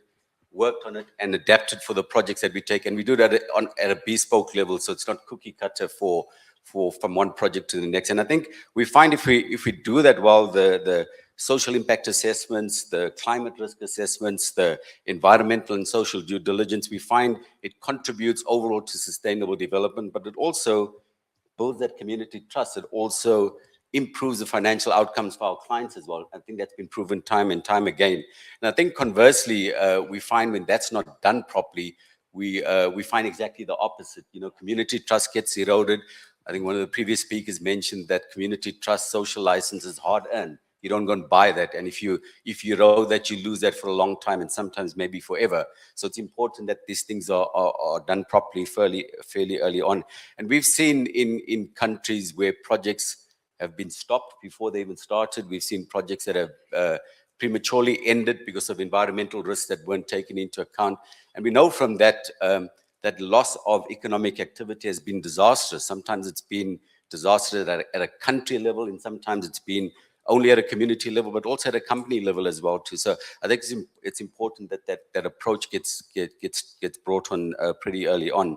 worked on it, and adapted for the projects that we take. And we do that at a bespoke level, so it's not cookie cutter from one project to the next. And I think we find if we do that well, the social impact assessments, the climate risk assessments, the environmental and social due diligence, we find it contributes overall to sustainable development, but it also builds that community trust. It also improves the financial outcomes for our clients as well. I think that's been proven time and time again. And I think conversely, we find when that's not done properly, we find exactly the opposite. You know, community trust gets eroded. I think one of the previous speakers mentioned that community trust, social license is hard earned. You don't go and buy that. And if you erode that, you lose that for a long time and sometimes maybe forever. So it's important that these things are done properly fairly early on. And we've seen in countries where projects have been stopped before they even started. We've seen projects that have prematurely ended because of environmental risks that weren't taken into account. And we know from that that loss of economic activity has been disastrous. Sometimes it's been disastrous at a country level, and sometimes it's been only at a community level, but also at a company level as well too. So I think it's important that approach gets brought on pretty early on.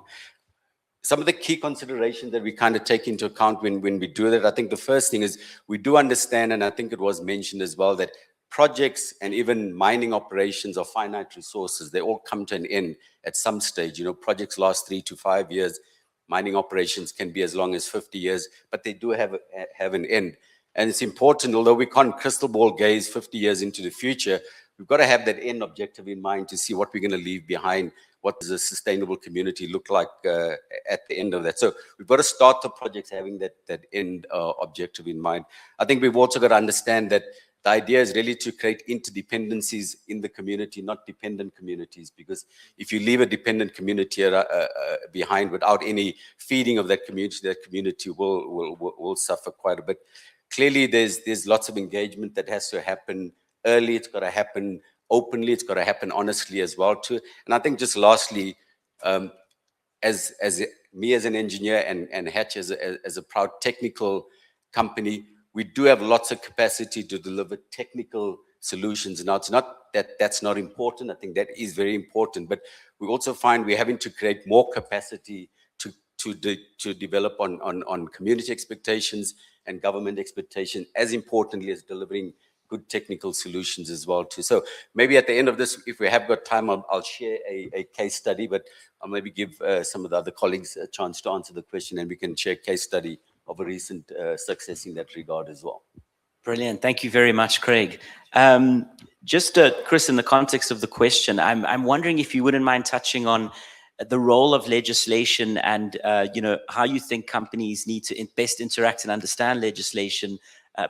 some of the key considerations that we kind of take into account when we do that, I think the first thing is we do understand, and I think it was mentioned as well, that projects and even mining operations or finite resources, they all come to an end at some stage. You know, projects last 3 to 5 years. Mining operations can be as long as 50 years, but they do have an end. And it's important, although we can't crystal ball gaze 50 years into the future, we've got to have that end objective in mind to see what we're going to leave behind. What does a sustainable community look like at the end of that? So we've got to start the projects having that end objective in mind. I think we've also got to understand that the idea is really to create interdependencies in the community, not dependent communities, because if you leave a dependent community behind without any feeding of that community will suffer quite a bit. Clearly, there's lots of engagement that has to happen early. It's got to happen openly. It's got to happen honestly as well too. And I think just lastly, as me as an engineer and Hatch as a proud technical company, we do have lots of capacity to deliver technical solutions. Now, it's not that that's not important. I think that is very important, but we also find we're having to create more capacity to develop on community expectations and government expectation, as importantly as delivering good technical solutions as well too. So maybe at the end of this, if we have got time, I'll share a case study, but I'll maybe give some of the other colleagues a chance to answer the question, and we can share a case study of a recent success in that regard as well. Brilliant. Thank you very much, Craig. Just, Chris, in the context of the question, I'm wondering if you wouldn't mind touching on the role of legislation and, you know, how you think companies need to best interact and understand legislation,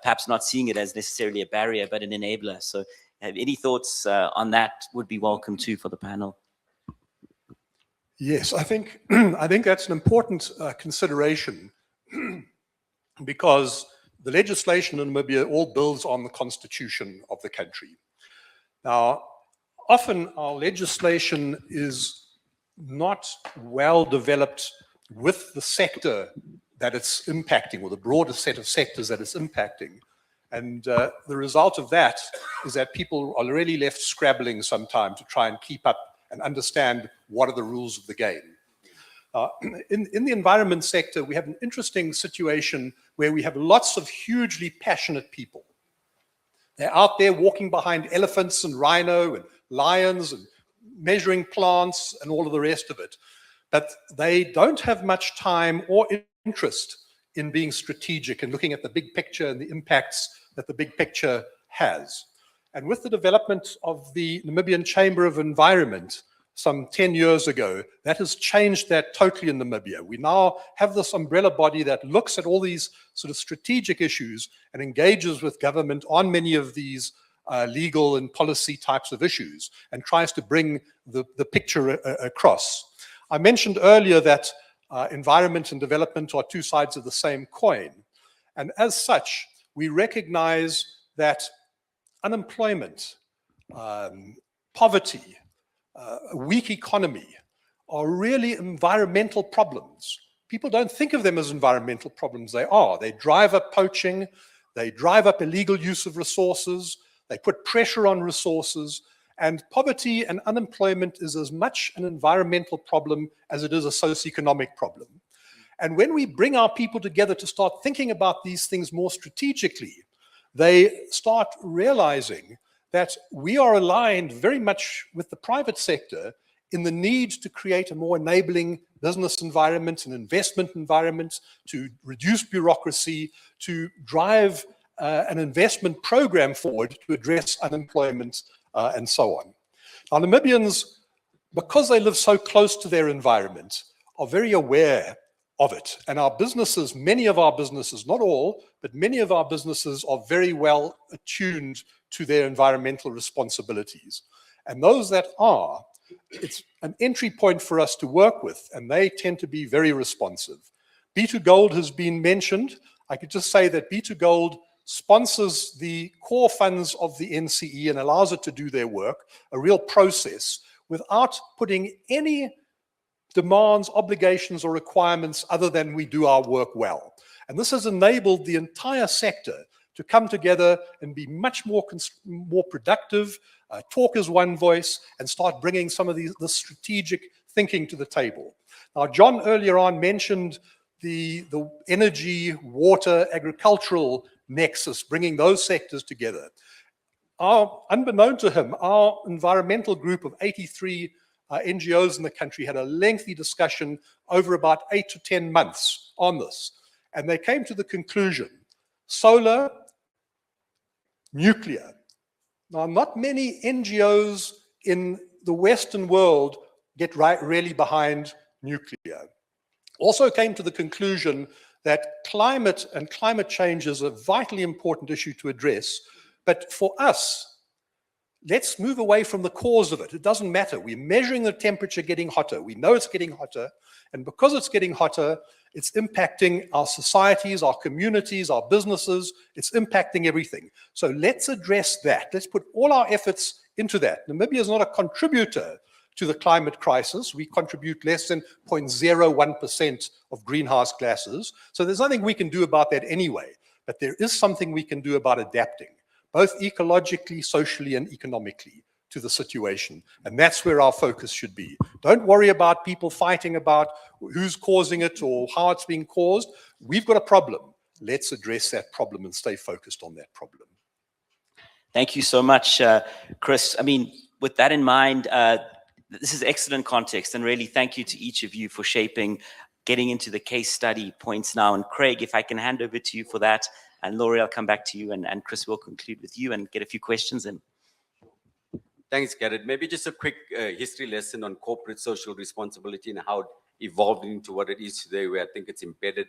perhaps not seeing it as necessarily a barrier, but an enabler. So any thoughts on that would be welcome too for the panel. Yes, I think that's an important consideration because the legislation in Namibia all builds on the constitution of the country. Now, often our legislation is not well developed with the sector that it's impacting, or the broader set of sectors that it's impacting. And the result of that is that people are really left scrabbling sometimes to try and keep up and understand what are the rules of the game. In the environment sector, we have an interesting situation where we have lots of hugely passionate people. They're out there walking behind elephants and rhino and lions and measuring plants and all of the rest of it. But they don't have much time or interest in being strategic and looking at the big picture and the impacts that the big picture has. And with the development of the Namibian Chamber of Environment some 10 years ago, that has changed that totally in Namibia. We now have this umbrella body that looks at all these sort of strategic issues and engages with government on many of these legal and policy types of issues and tries to bring the picture across. I mentioned earlier that environment and development are two sides of the same coin. And as such, we recognize that unemployment, poverty, a weak economy are really environmental problems. People don't think of them as environmental problems. They are. They drive up poaching. They drive up illegal use of resources. They put pressure on resources. And poverty and unemployment is as much an environmental problem as it is a socioeconomic problem. And when we bring our people together to start thinking about these things more strategically, they start realizing that we are aligned very much with the private sector in the need to create a more enabling business environment and investment environment, to reduce bureaucracy, to drive an investment program forward to address unemployment and so on. Now, Namibians, because they live so close to their environment, are very aware of it. And our businesses, many of our businesses, not all, but many of our businesses are very well attuned to their environmental responsibilities. And those that are, it's an entry point for us to work with, and they tend to be very responsive. B2Gold has been mentioned. I could just say that B2Gold sponsors the core funds of the NCE and allows it to do their work, a real process, without putting any demands, obligations, or requirements other than we do our work well. And this has enabled the entire sector to come together and be much more productive, talk as one voice, and start bringing some of the strategic thinking to the table. Now, John earlier on mentioned the energy, water, agricultural nexus, bringing those sectors together. Unbeknown to him, our environmental group of 83 NGOs in the country had a lengthy discussion over about 8 to 10 months on this. And they came to the conclusion, solar, nuclear. Now, not many NGOs in the Western world get really behind nuclear. Also came to the conclusion that climate and climate change is a vitally important issue to address. But for us, let's move away from the cause of it. It doesn't matter. We're measuring the temperature getting hotter. We know it's getting hotter. And because it's getting hotter, it's impacting our societies, our communities, our businesses. It's impacting everything. So let's address that. Let's put all our efforts into that. Namibia is not a contributor to the climate crisis. We contribute less than 0.01% of greenhouse gases. So there's nothing we can do about that anyway. But there is something we can do about adapting, both ecologically, socially, and economically to the situation. And that's where our focus should be. Don't worry about people fighting about who's causing it or how it's being caused. We've got a problem. Let's address that problem and stay focused on that problem. Thank you so much, Chris. I mean, with that in mind, this is excellent context, and really thank you to each of you for shaping, getting into the case study points now. And Craig, if I can hand over to you for that, and Laurie, I'll come back to you, and Chris will conclude with you and get a few questions in. Thanks, Garrett. Maybe just a quick history lesson on corporate social responsibility and how it evolved into what it is today, where I think it's embedded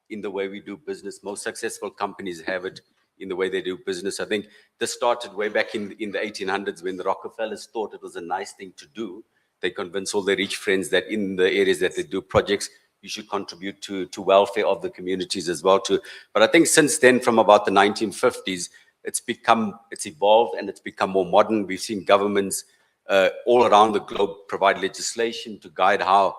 in the way we do business. Most successful companies have it in the way they do business. I think this started way back in the 1800s when the Rockefellers thought it was a nice thing to do. They convinced all their rich friends that in the areas that they do projects, you should contribute to welfare of the communities as well too. But I think since then, from about the 1950s, it's evolved and it's become more modern. We've seen governments all around the globe provide legislation to guide how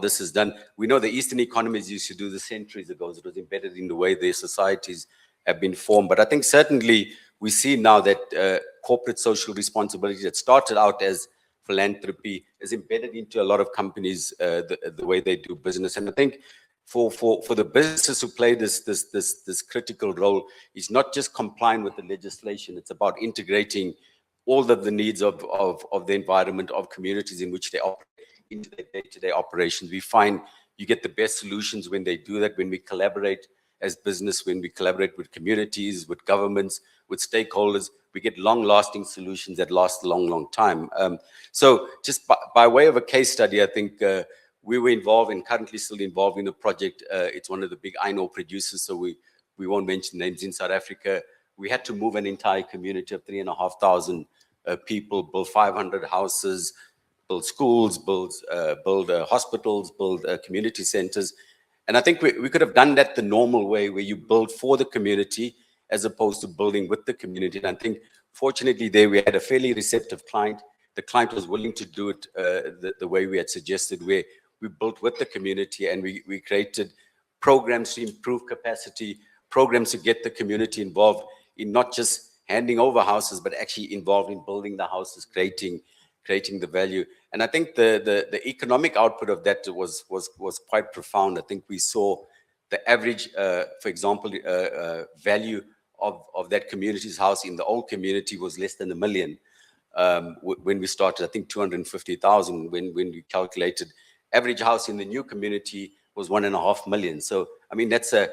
this is done. We know the Eastern economies used to do this centuries ago. It was embedded in the way their societies have been formed. But I think certainly we see now that corporate social responsibility that started out as philanthropy is embedded into a lot of companies, the way they do business. And I think for the businesses who play this critical role, is not just complying with the legislation. It's about integrating all of the needs of the environment, of communities in which they operate into their day-to-day operations. We find you get the best solutions when they do that, when we collaborate as business, when we collaborate with communities, with governments, with stakeholders, we get long-lasting solutions that last a long, long time. So just by way of a case study, I think we were involved and currently still involved in a project. It's one of the big iron ore producers, so we won't mention names, in South Africa. We had to move an entire community of 3,500 people, build 500 houses, build schools, build hospitals, build community centers. And I think we could have done that the normal way, where you build for the community as opposed to building with the community. And I think, fortunately, there we had a fairly receptive client. The client was willing to do it the way we had suggested, where we built with the community and we created programs to improve capacity, programs to get the community involved in not just handing over houses, but actually involved in building the houses, creating the value. And I think the economic output of that was quite profound. I think we saw the average, for example, value of that community's house in the old community was less than $1 million. When we started, I think 250,000 when we calculated. Average house in the new community was $1.5 million. So, I mean, that's a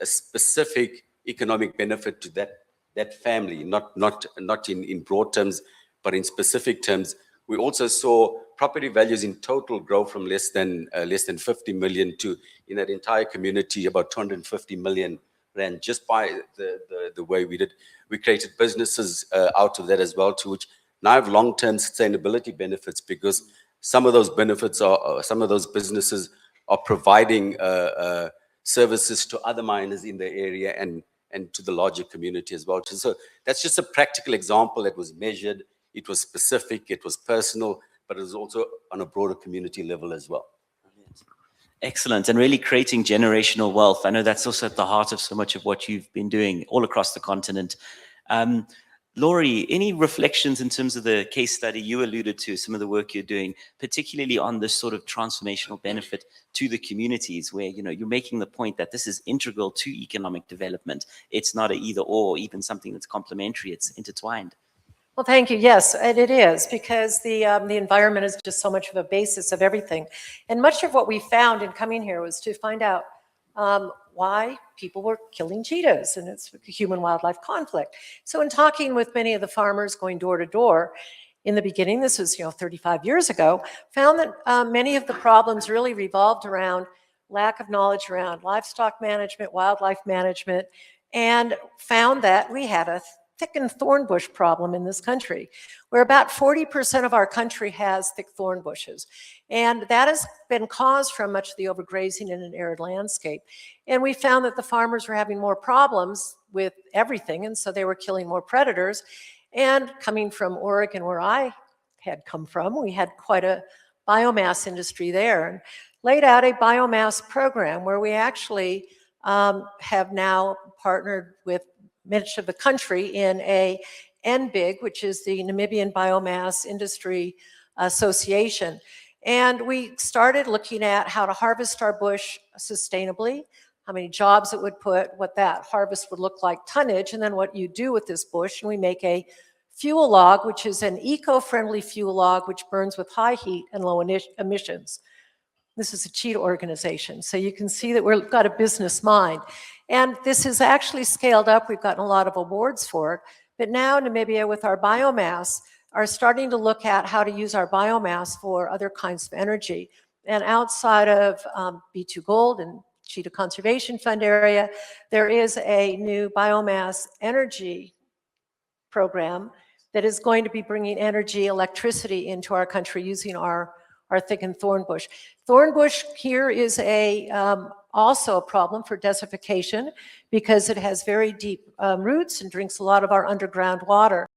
specific economic benefit to that family, not in broad terms, but in specific terms. We also saw property values in total grow from less than 50 million to, in that entire community, about 250 million rand, just by the way we did. We created businesses out of that as well, to which now have long-term sustainability benefits, because some of those benefits some of those businesses are providing services to other miners in the area and to the larger community as well. So that's just a practical example that was measured. It was specific, it was personal, but it was also on a broader community level as well. Excellent. And really creating generational wealth. I know that's also at the heart of so much of what you've been doing all across the continent. Laurie, any reflections in terms of the case study you alluded to, some of the work you're doing, particularly on this sort of transformational benefit to the communities where, you're making the point that this is integral to economic development. It's not an either or, even something that's complementary, it's intertwined. Well, thank you. Yes, and it is, because the environment is just so much of a basis of everything. And much of what we found in coming here was to find out why people were killing cheetahs, and it's a human-wildlife conflict. So in talking with many of the farmers, going door to door, in the beginning, this was 35 years ago, found that many of the problems really revolved around lack of knowledge around livestock management, wildlife management, and found that we had a thick and thorn bush problem in this country, where about 40% of our country has thick thorn bushes. And that has been caused from much of the overgrazing in an arid landscape. And we found that the farmers were having more problems with everything, and so they were killing more predators. And coming from Oregon, where I had come from, we had quite a biomass industry there, and laid out a biomass program where we actually have now partnered with much of the country in a NBIG, which is the Namibian Biomass Industry Association. And we started looking at how to harvest our bush sustainably, how many jobs it would put, what that harvest would look like, tonnage, and then what you do with this bush. And we make a fuel log, which is an eco-friendly fuel log, which burns with high heat and low emissions. This is a cheetah organization, so you can see that we've got a business mind. And this is actually scaled up. We've gotten a lot of awards for it. But now Namibia, with our biomass, are starting to look at how to use our biomass for other kinds of energy. And outside of B2 Gold and Cheetah Conservation Fund area, there is a new biomass energy program that is going to be bringing energy, electricity into our country using our thick and thorn bush. Thorn bush here is also a problem for desertification because it has very deep roots and drinks a lot of our underground water.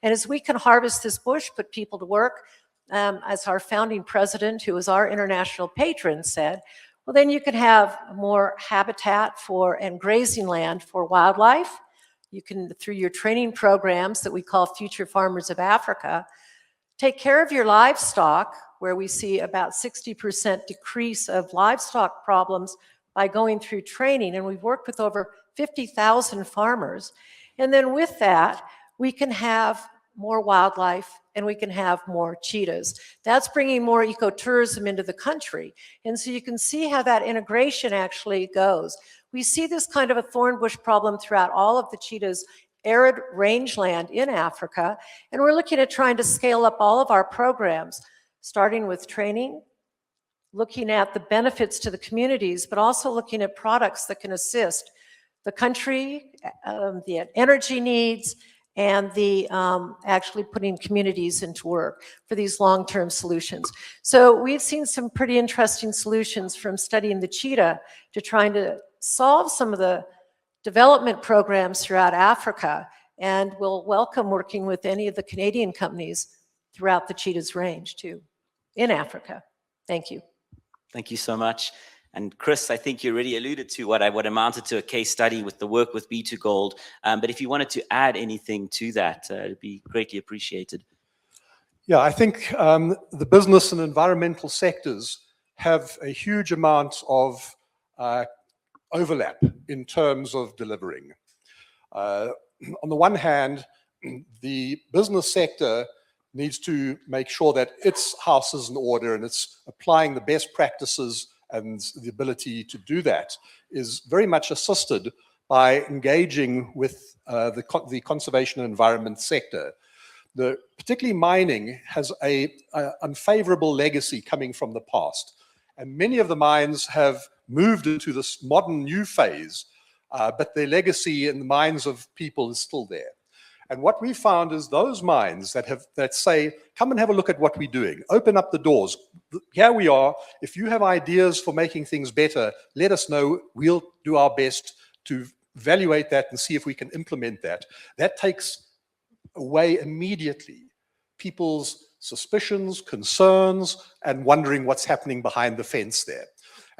And as we can harvest this bush, put people to work, as our founding president, who is our international patron, said, well, then you can have more habitat and grazing land for wildlife. You can, through your training programs that we call Future Farmers of Africa, take care of your livestock, where we see about 60% decrease of livestock problems by going through training. And we've worked with over 50,000 farmers. And then with that, we can have more wildlife and we can have more cheetahs. That's bringing more ecotourism into the country. And so you can see how that integration actually goes. We see this kind of a thorn bush problem throughout all of the cheetahs' arid rangeland in Africa. And we're looking at trying to scale up all of our programs, starting with training, looking at the benefits to the communities, but also looking at products that can assist the country, the energy needs, and the actually putting communities into work for these long-term solutions. So we've seen some pretty interesting solutions from studying the cheetah to trying to solve some of the development programs throughout Africa, and we'll welcome working with any of the Canadian companies throughout the cheetah's range too, in Africa. Thank you. Thank you so much. And Chris, I think you already alluded to what amounted to a case study with the work with B2 Gold. But if you wanted to add anything to that, it'd be greatly appreciated. Yeah, I think the business and environmental sectors have a huge amount of overlap in terms of delivering. On the one hand, the business sector needs to make sure that its house is in order and it's applying the best practices, and the ability to do that is very much assisted by engaging with the conservation and environment sector. Particularly mining has an unfavorable legacy coming from the past. And many of the mines have moved into this modern new phase, but their legacy in the minds of people is still there. And what we found is those mines that say, come and have a look at what we're doing, open up the doors. Here we are. If you have ideas for making things better, let us know. We'll do our best to evaluate that and see if we can implement that. That takes away immediately people's suspicions, concerns, and wondering what's happening behind the fence there.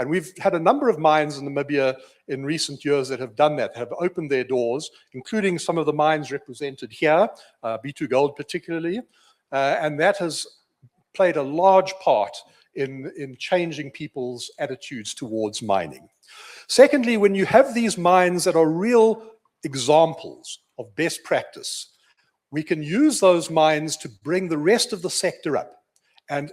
And we've had a number of mines in Namibia in recent years that have done that, have opened their doors, including some of the mines represented here, B2 Gold particularly, and that has played a large part in changing people's attitudes towards mining. Secondly, when you have these mines that are real examples of best practice, we can use those mines to bring the rest of the sector up and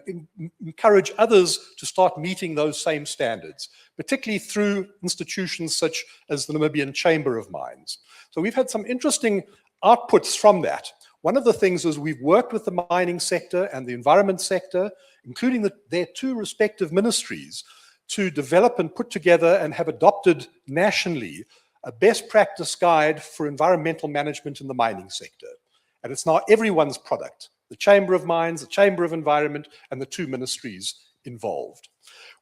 encourage others to start meeting those same standards, particularly through institutions such as the Namibian Chamber of Mines. So we've had some interesting outputs from that. One of the things is we've worked with the mining sector and the environment sector, including their two respective ministries, to develop and put together and have adopted nationally a best practice guide for environmental management in the mining sector. And it's now everyone's product, the Chamber of Mines, the Chamber of Environment, and the two ministries involved.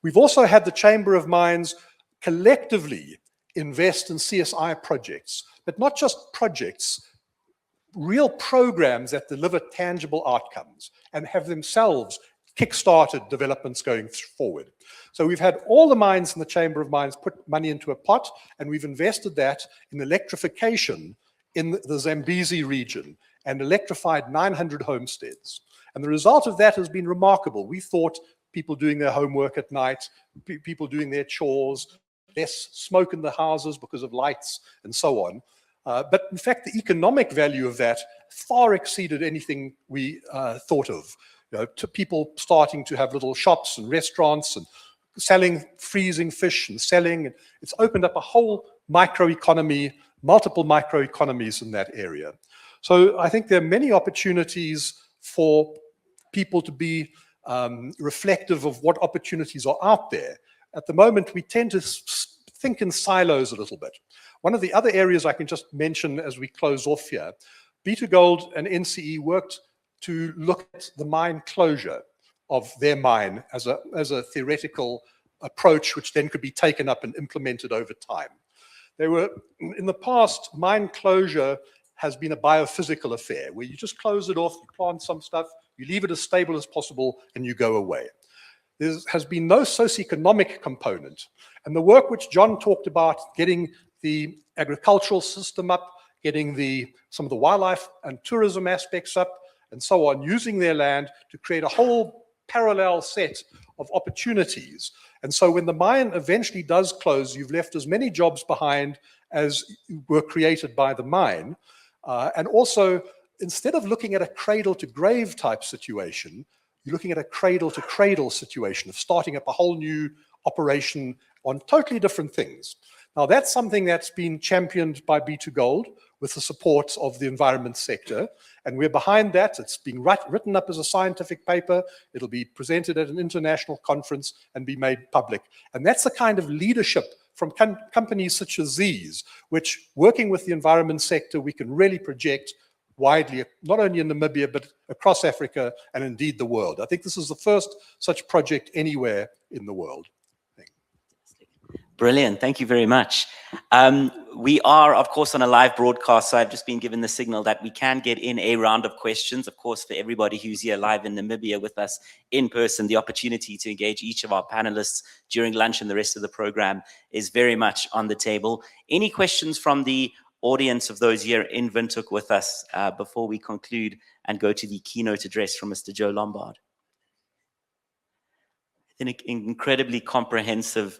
We've also had the Chamber of Mines collectively invest in CSI projects, but not just projects, real programs that deliver tangible outcomes and have themselves kick-started developments going forward. So we've had all the mines in the Chamber of Mines put money into a pot, and we've invested that in electrification in the Zambezi region and electrified 900 homesteads. And the result of that has been remarkable. We thought people doing their homework at night, people doing their chores, less smoke in the houses because of lights and so on. But in fact, the economic value of that far exceeded anything we thought of. You know, to people starting to have little shops and restaurants and selling freezing fish and selling. It's opened up a whole microeconomy, multiple microeconomies in that area. So I think there are many opportunities for people to be reflective of what opportunities are out there. At the moment, we tend to think in silos a little bit. One of the other areas I can just mention as we close off here, B2 Gold and NCE worked to look at the mine closure of their mine as a theoretical approach, which then could be taken up and implemented over time. They were, in the past, mine closure has been a biophysical affair where you just close it off, you plant some stuff, you leave it as stable as possible, and you go away. There has been no socioeconomic component. And the work which John talked about, getting the agricultural system up, getting some of the wildlife and tourism aspects up, and so on, using their land to create a whole parallel set of opportunities. And so when the mine eventually does close, you've left as many jobs behind as were created by the mine. And also, instead of looking at a cradle-to-grave type situation, you're looking at a cradle-to-cradle situation of starting up a whole new operation on totally different things. Now, that's something that's been championed by B2 Gold with the support of the environment sector. And we're behind that. It's being written up as a scientific paper. It'll be presented at an international conference and be made public. And that's the kind of leadership from companies such as these, which, working with the environment sector, we can really project widely, not only in Namibia, but across Africa and indeed the world. I think this is the first such project anywhere in the world. Brilliant. Thank you very much. We are, of course, on a live broadcast, so I've just been given the signal that we can get in a round of questions. Of course, for everybody who's here live in Namibia with us in person, the opportunity to engage each of our panelists during lunch and the rest of the program is very much on the table. Any questions from the audience of those here in Windhoek with us before we conclude and go to the keynote address from Mr. Joe Lombard? An incredibly comprehensive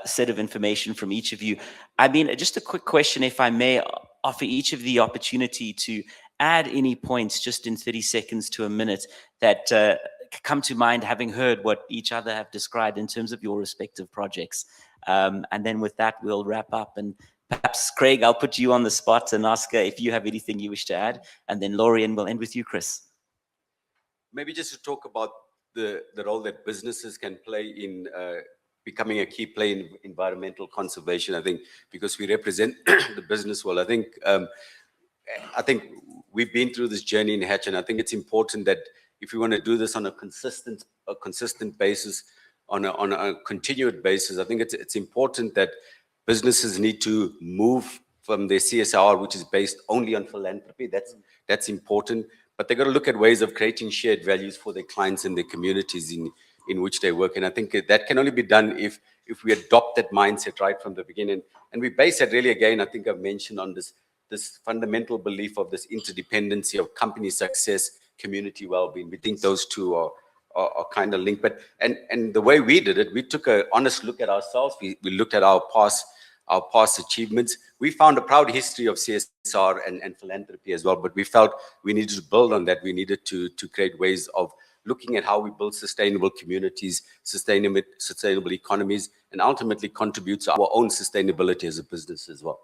set of information from each of you. I mean, just a quick question, if I may, offer each of the opportunity to add any points just in 30 seconds to a minute that come to mind having heard what each other have described in terms of your respective projects. And then with that, we'll wrap up. And perhaps, Craig, I'll put you on the spot and ask if you have anything you wish to add. And then Laurie, and we'll end with you, Chris. Maybe just to talk about the role that businesses can play in becoming a key player in environmental conservation. I think because we represent the business world, I think we've been through this journey in Hatch, and I think it's important that if we want to do this on a consistent basis, on a continued basis, I think it's important that businesses need to move from their CSR, which is based only on philanthropy. That's important, but they've got to look at ways of creating shared values for their clients and their communities in which they work. And I think that can only be done if if we adopt that mindset right from the beginning. And we base it really, again, I think I've mentioned on this fundamental belief of this interdependency of company success, community well-being. We think those two are kind of linked. But and the way we did it, we took an honest look at ourselves. We looked at our past achievements. We found a proud history of CSR and philanthropy as well, but we felt we needed to build on that. We needed to create ways of looking at how we build sustainable communities, sustainable economies, and ultimately contribute to our own sustainability as a business as well.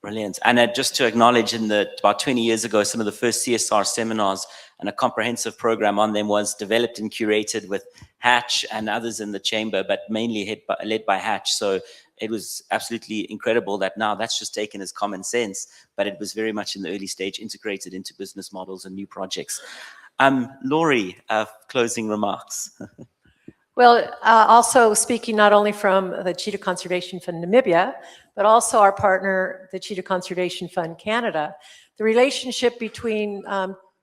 Brilliant. And just to acknowledge, about 20 years ago, some of the first CSR seminars and a comprehensive program on them was developed and curated with Hatch and others in the chamber, but mainly led by Hatch. So it was absolutely incredible that now that's just taken as common sense, but it was very much in the early stage integrated into business models and new projects. Laurie, closing remarks. Well, also speaking not only from the Cheetah Conservation Fund Namibia, but also our partner, the Cheetah Conservation Fund Canada, the relationship between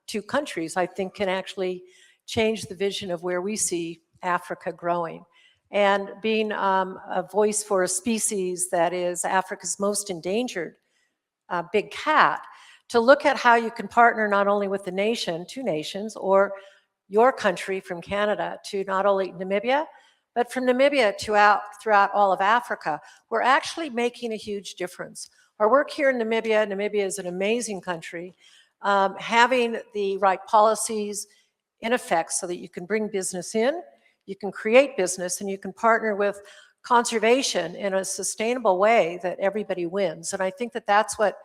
two countries, I think, can actually change the vision of where we see Africa growing. And being a voice for a species that is Africa's most endangered big cat, to look at how you can partner not only with the nation, two nations, or your country from Canada to not only Namibia, but from Namibia throughout all of Africa, we're actually making a huge difference. Our work here in Namibia is an amazing country, having the right policies in effect so that you can bring business in, you can create business, and you can partner with conservation in a sustainable way that everybody wins. And I think that that's what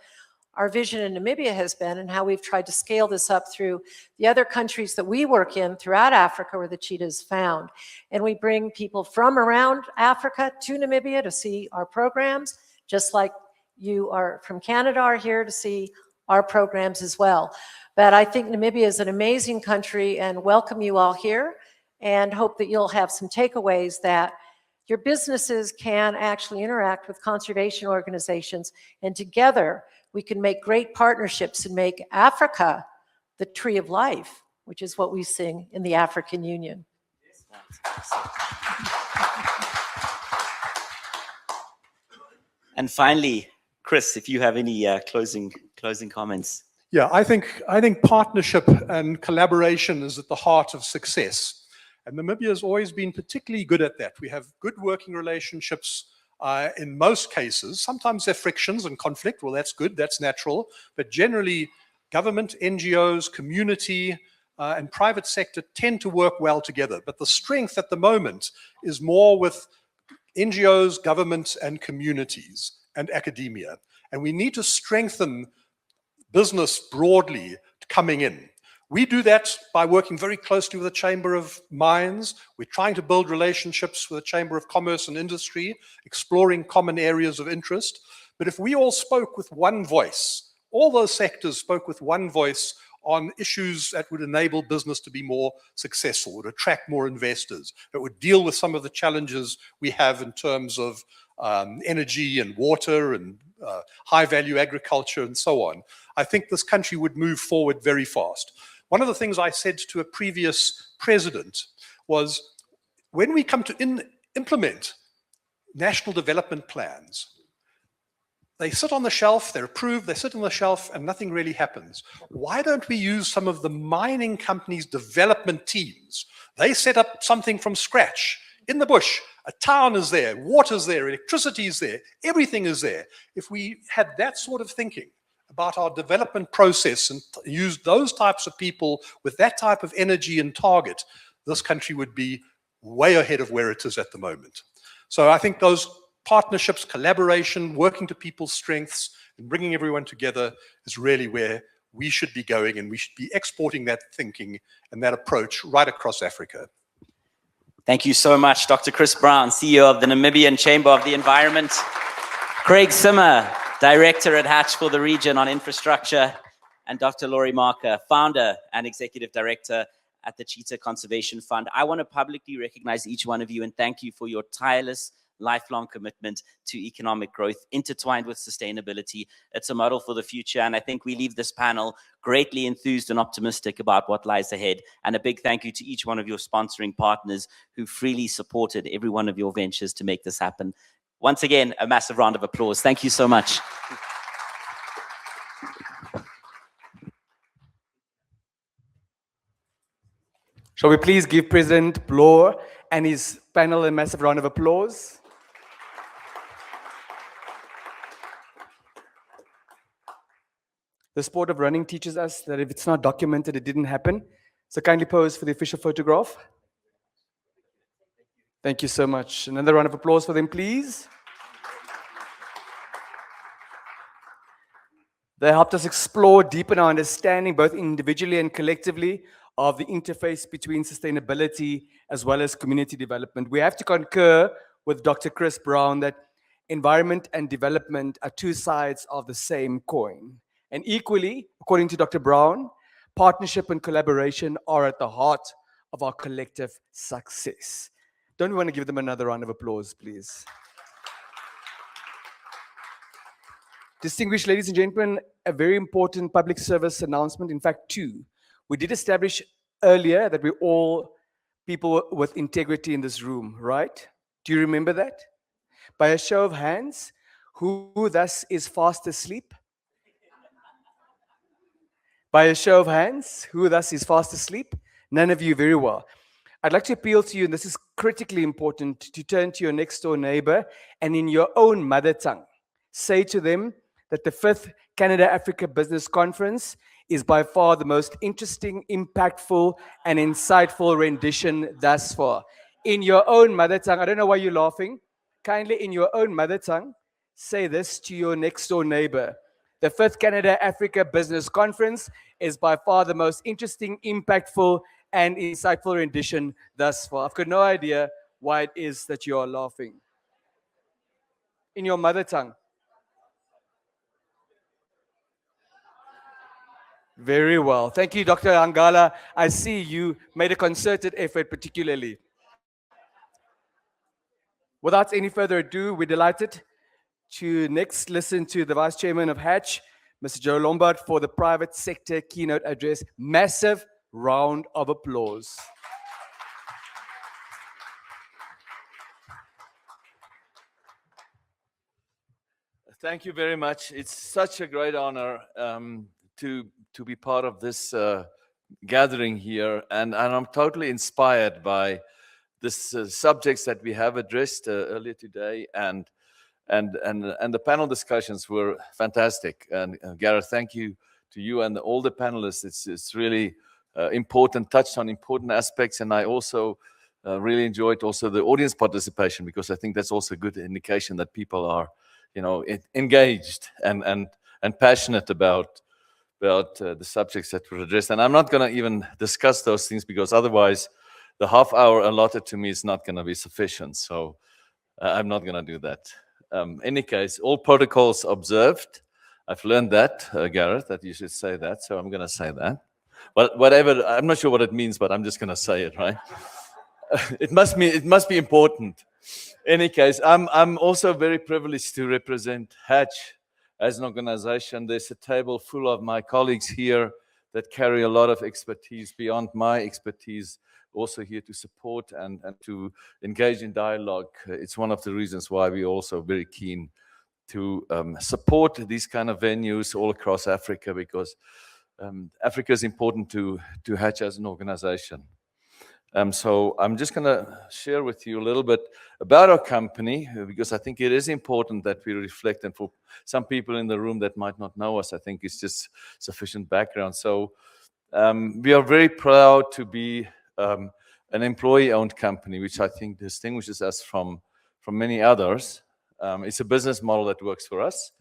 our vision in Namibia has been, and how we've tried to scale this up through the other countries that we work in throughout Africa where the cheetah is found. And we bring people from around Africa to Namibia to see our programs, just like you are from Canada are here to see our programs as well. But I think Namibia is an amazing country and welcome you all here, and hope that you'll have some takeaways that your businesses can actually interact with conservation organizations, and together we can make great partnerships and make Africa the tree of life, which is what we sing in the African Union. And finally, Chris, if you have any closing comments. Yeah, I think partnership and collaboration is at the heart of success. And Namibia has always been particularly good at that. We have good working relationships in most cases. Sometimes there are frictions and conflict. Well, that's good, that's natural. But generally, government, NGOs, community, and private sector tend to work well together. But the strength at the moment is more with NGOs, government, and communities, and academia. And we need to strengthen business broadly coming in. We do that by working very closely with the Chamber of Mines. We're trying to build relationships with the Chamber of Commerce and Industry, exploring common areas of interest. But if we all spoke with one voice, all those sectors spoke with one voice on issues that would enable business to be more successful, would attract more investors, that would deal with some of the challenges we have in terms of energy and water and high-value agriculture and so on, I think this country would move forward very fast. One of the things I said to a previous president was, when we come to implement national development plans, they sit on the shelf, they're approved, they sit on the shelf, and nothing really happens. Why don't we use some of the mining companies' development teams? They set up something from scratch in the bush. A town is there, water's there, electricity is there, everything is there. If we had that sort of thinking about our development process and used those types of people with that type of energy and target, this country would be way ahead of where it is at the moment. So I think those partnerships, collaboration, working to people's strengths, and bringing everyone together is really where we should be going, and we should be exporting that thinking and that approach right across Africa. Thank you so much, Dr. Chris Brown, CEO of the Namibian Chamber of the Environment, Craig Simmer, Director at Hatch for the region on infrastructure, and Dr. Laurie Marker, Founder and Executive Director at the Cheetah Conservation Fund. I want to publicly recognize each one of you and thank you for your tireless lifelong commitment to economic growth intertwined with sustainability. It's a model for the future, and I think we leave this panel greatly enthused and optimistic about what lies ahead. And a big thank you to each one of your sponsoring partners who freely supported every one of your ventures to make this happen. Once again, a massive round of applause. Thank you so much. Shall we please give President Bloor and his panel a massive round of applause? The sport of running teaches us that if it's not documented, it didn't happen. So kindly pose for the official photograph. Thank you so much. Another round of applause for them, please. They helped us explore, deepen our understanding, both individually and collectively, of the interface between sustainability as well as community development. We have to concur with Dr. Chris Brown that environment and development are two sides of the same coin. And equally, according to Dr. Brown, partnership and collaboration are at the heart of our collective success. Don't we want to give them another round of applause, please? Distinguished ladies and gentlemen, a very important public service announcement, in fact, two. We did establish earlier that we're all people with integrity in this room, right? Do you remember that? By a show of hands, who thus is fast asleep? By a show of hands, who thus is fast asleep? None of you, very well. I'd like to appeal to you, and this is critically important, to turn to your next door neighbor and in your own mother tongue, say to them that the 5th Canada-Africa Business Conference is by far the most interesting, impactful, and insightful rendition thus far. In your own mother tongue, I don't know why you're laughing, kindly in your own mother tongue, say this to your next door neighbor. The 5th Canada-Africa Business Conference is by far the most interesting, impactful, and insightful rendition thus far. I've got no idea why it is that you are laughing. In your mother tongue. Very well. Thank you, Dr. Angala. I see you made a concerted effort particularly. Without any further ado, we're delighted to next listen to the Vice Chairman of Hatch, Mr. Joe Lombard, for the private sector keynote address. Massive round of applause. Thank you very much. It's such a great honor to be part of this gathering here, and I'm totally inspired by this subjects that we have addressed earlier today, and the panel discussions were fantastic. And Gareth, thank you to you and all the panelists. It's really important, touched on important aspects, and I also really enjoyed also the audience participation, because I think that's also a good indication that people are, you know, engaged and passionate about the subjects that were addressed. And I'm not going to even discuss those things, because otherwise the half hour allotted to me is not going to be sufficient. So I'm not going to do that. Any case, all protocols observed. I've learned that, Gareth, that you should say that. So I'm going to say that. But whatever, I'm not sure what it means, but I'm just going to say it, right? It must be important. Any case, I'm also very privileged to represent Hatch as an organization. There's a table full of my colleagues here that carry a lot of expertise beyond my expertise, also here to support and to engage in dialogue. It's one of the reasons why we're also very keen to support these kind of venues all across Africa, because Africa is important to Hatch as an organization. So I'm just going to share with you a little bit about our company, because I think it is important that we reflect. And for some people in the room that might not know us, I think it's just sufficient background. So we are very proud to be an employee-owned company, which I think distinguishes us from many others. It's a business model that works for us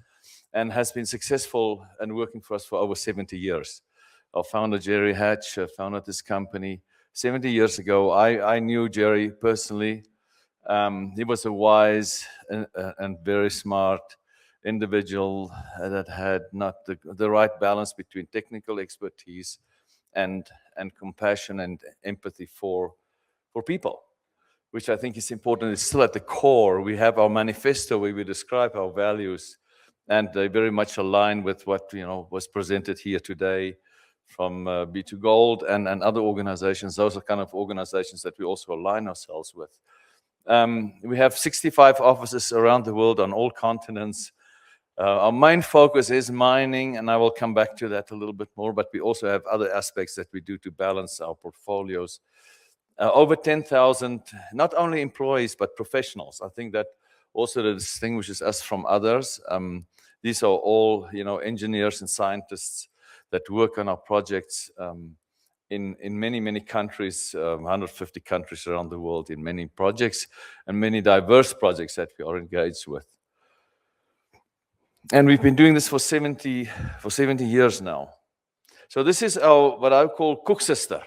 and has been successful and working for us for over 70 years. Our founder, Jerry Hatch, founded this company 70 years ago. I knew Jerry personally. He was a wise and very smart individual that had not the right balance between technical expertise and compassion and empathy for people, which I think is important, is still at the core. We have our manifesto where we describe our values, and they very much align with what was presented here today from B2 Gold and other organizations. Those are kind of organizations that we also align ourselves with. We have 65 offices around the world on all continents. Our main focus is mining, and I will come back to that a little bit more, but we also have other aspects that we do to balance our portfolios. Over 10,000, not only employees, but professionals. I think that also distinguishes us from others. These are all, engineers and scientists that work on our projects in many, many countries, 150 countries around the world, in many projects and many diverse projects that we are engaged with. And we've been doing this for 70 years now. So this is what I call cook sister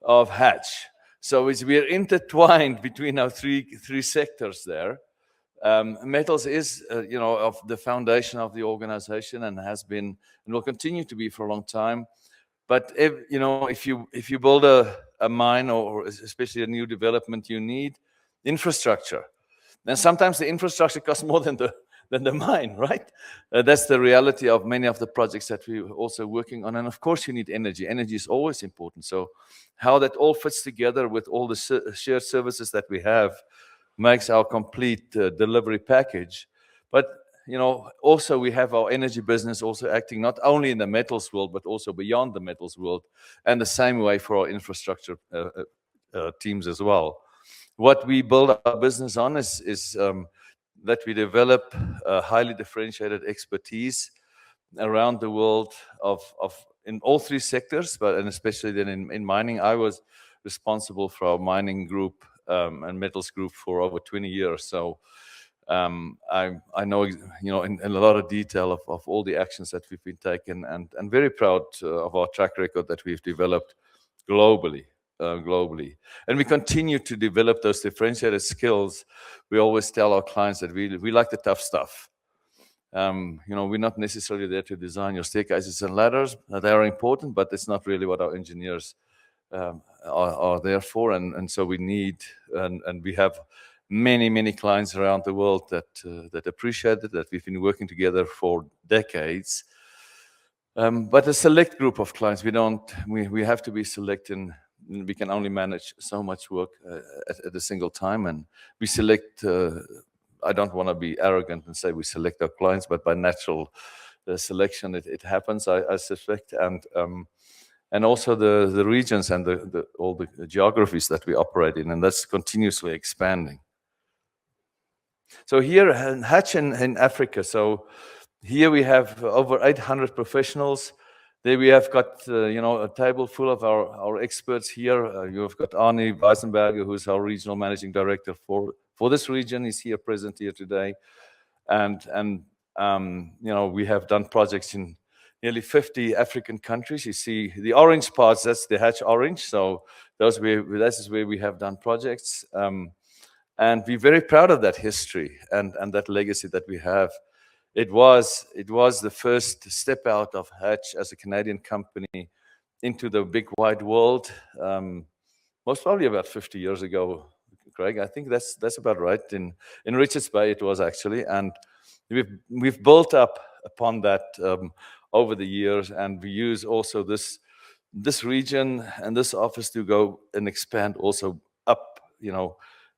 of Hatch. So we are intertwined between our three sectors there. Metals is, of the foundation of the organization, and has been and will continue to be for a long time. But if you build a mine, or especially a new development, you need infrastructure. And sometimes the infrastructure costs more than the mine, right? That's the reality of many of the projects that we're also working on. And of course, you need energy. Energy is always important. So how that all fits together with all the shared services that we have makes our complete delivery package. But also we have our energy business also acting not only in the metals world, but also beyond the metals world, and the same way for our infrastructure teams as well. What we build our business on is that we develop highly differentiated expertise around the world in all three sectors, and especially then in mining. I was responsible for our mining group and metals group for over 20 years. So I know, in a lot of detail of all the actions that we've been taking, and very proud of our track record that we've developed globally. And we continue to develop those differentiated skills. We always tell our clients that we like the tough stuff. We're not necessarily there to design your staircases and ladders. They are important, but it's not really what our engineers are there for. And so we need, and we have many clients around the world that appreciate it, that we've been working together for decades. But a select group of clients, we have to be selecting. We can only manage so much work at a single time, and we select. I don't want to be arrogant and say we select our clients, but by natural selection, it happens. I suspect, and also the regions and all the geographies that we operate in, and that's continuously expanding. So here, Hatch in Africa. So here we have over 800 professionals. There we have got, a table full of our experts here. You've got Arnie Weisenberger, who's our regional managing director for this region. He's here, present here today. And we have done projects in nearly 50 African countries. You see the orange parts, that's the Hatch orange. So this is where we have done projects. And we're very proud of that history and that legacy that we have. It was the first step out of Hatch as a Canadian company into the big wide world, most probably about 50 years ago, Craig. I think that's about right. In Richards Bay it was actually, and we've built up upon that over the years, and we use also this region and this office to go and expand also up,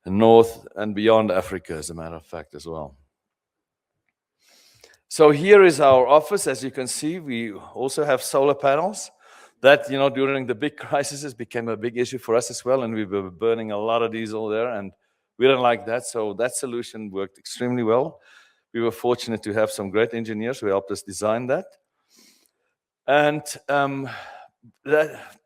north and beyond Africa, as a matter of fact, as well. So here is our office. As you can see, we also have solar panels that, during the big crises became a big issue for us as well. And we were burning a lot of diesel there, and we don't like that. So that solution worked extremely well. We were fortunate to have some great engineers who helped us design that. And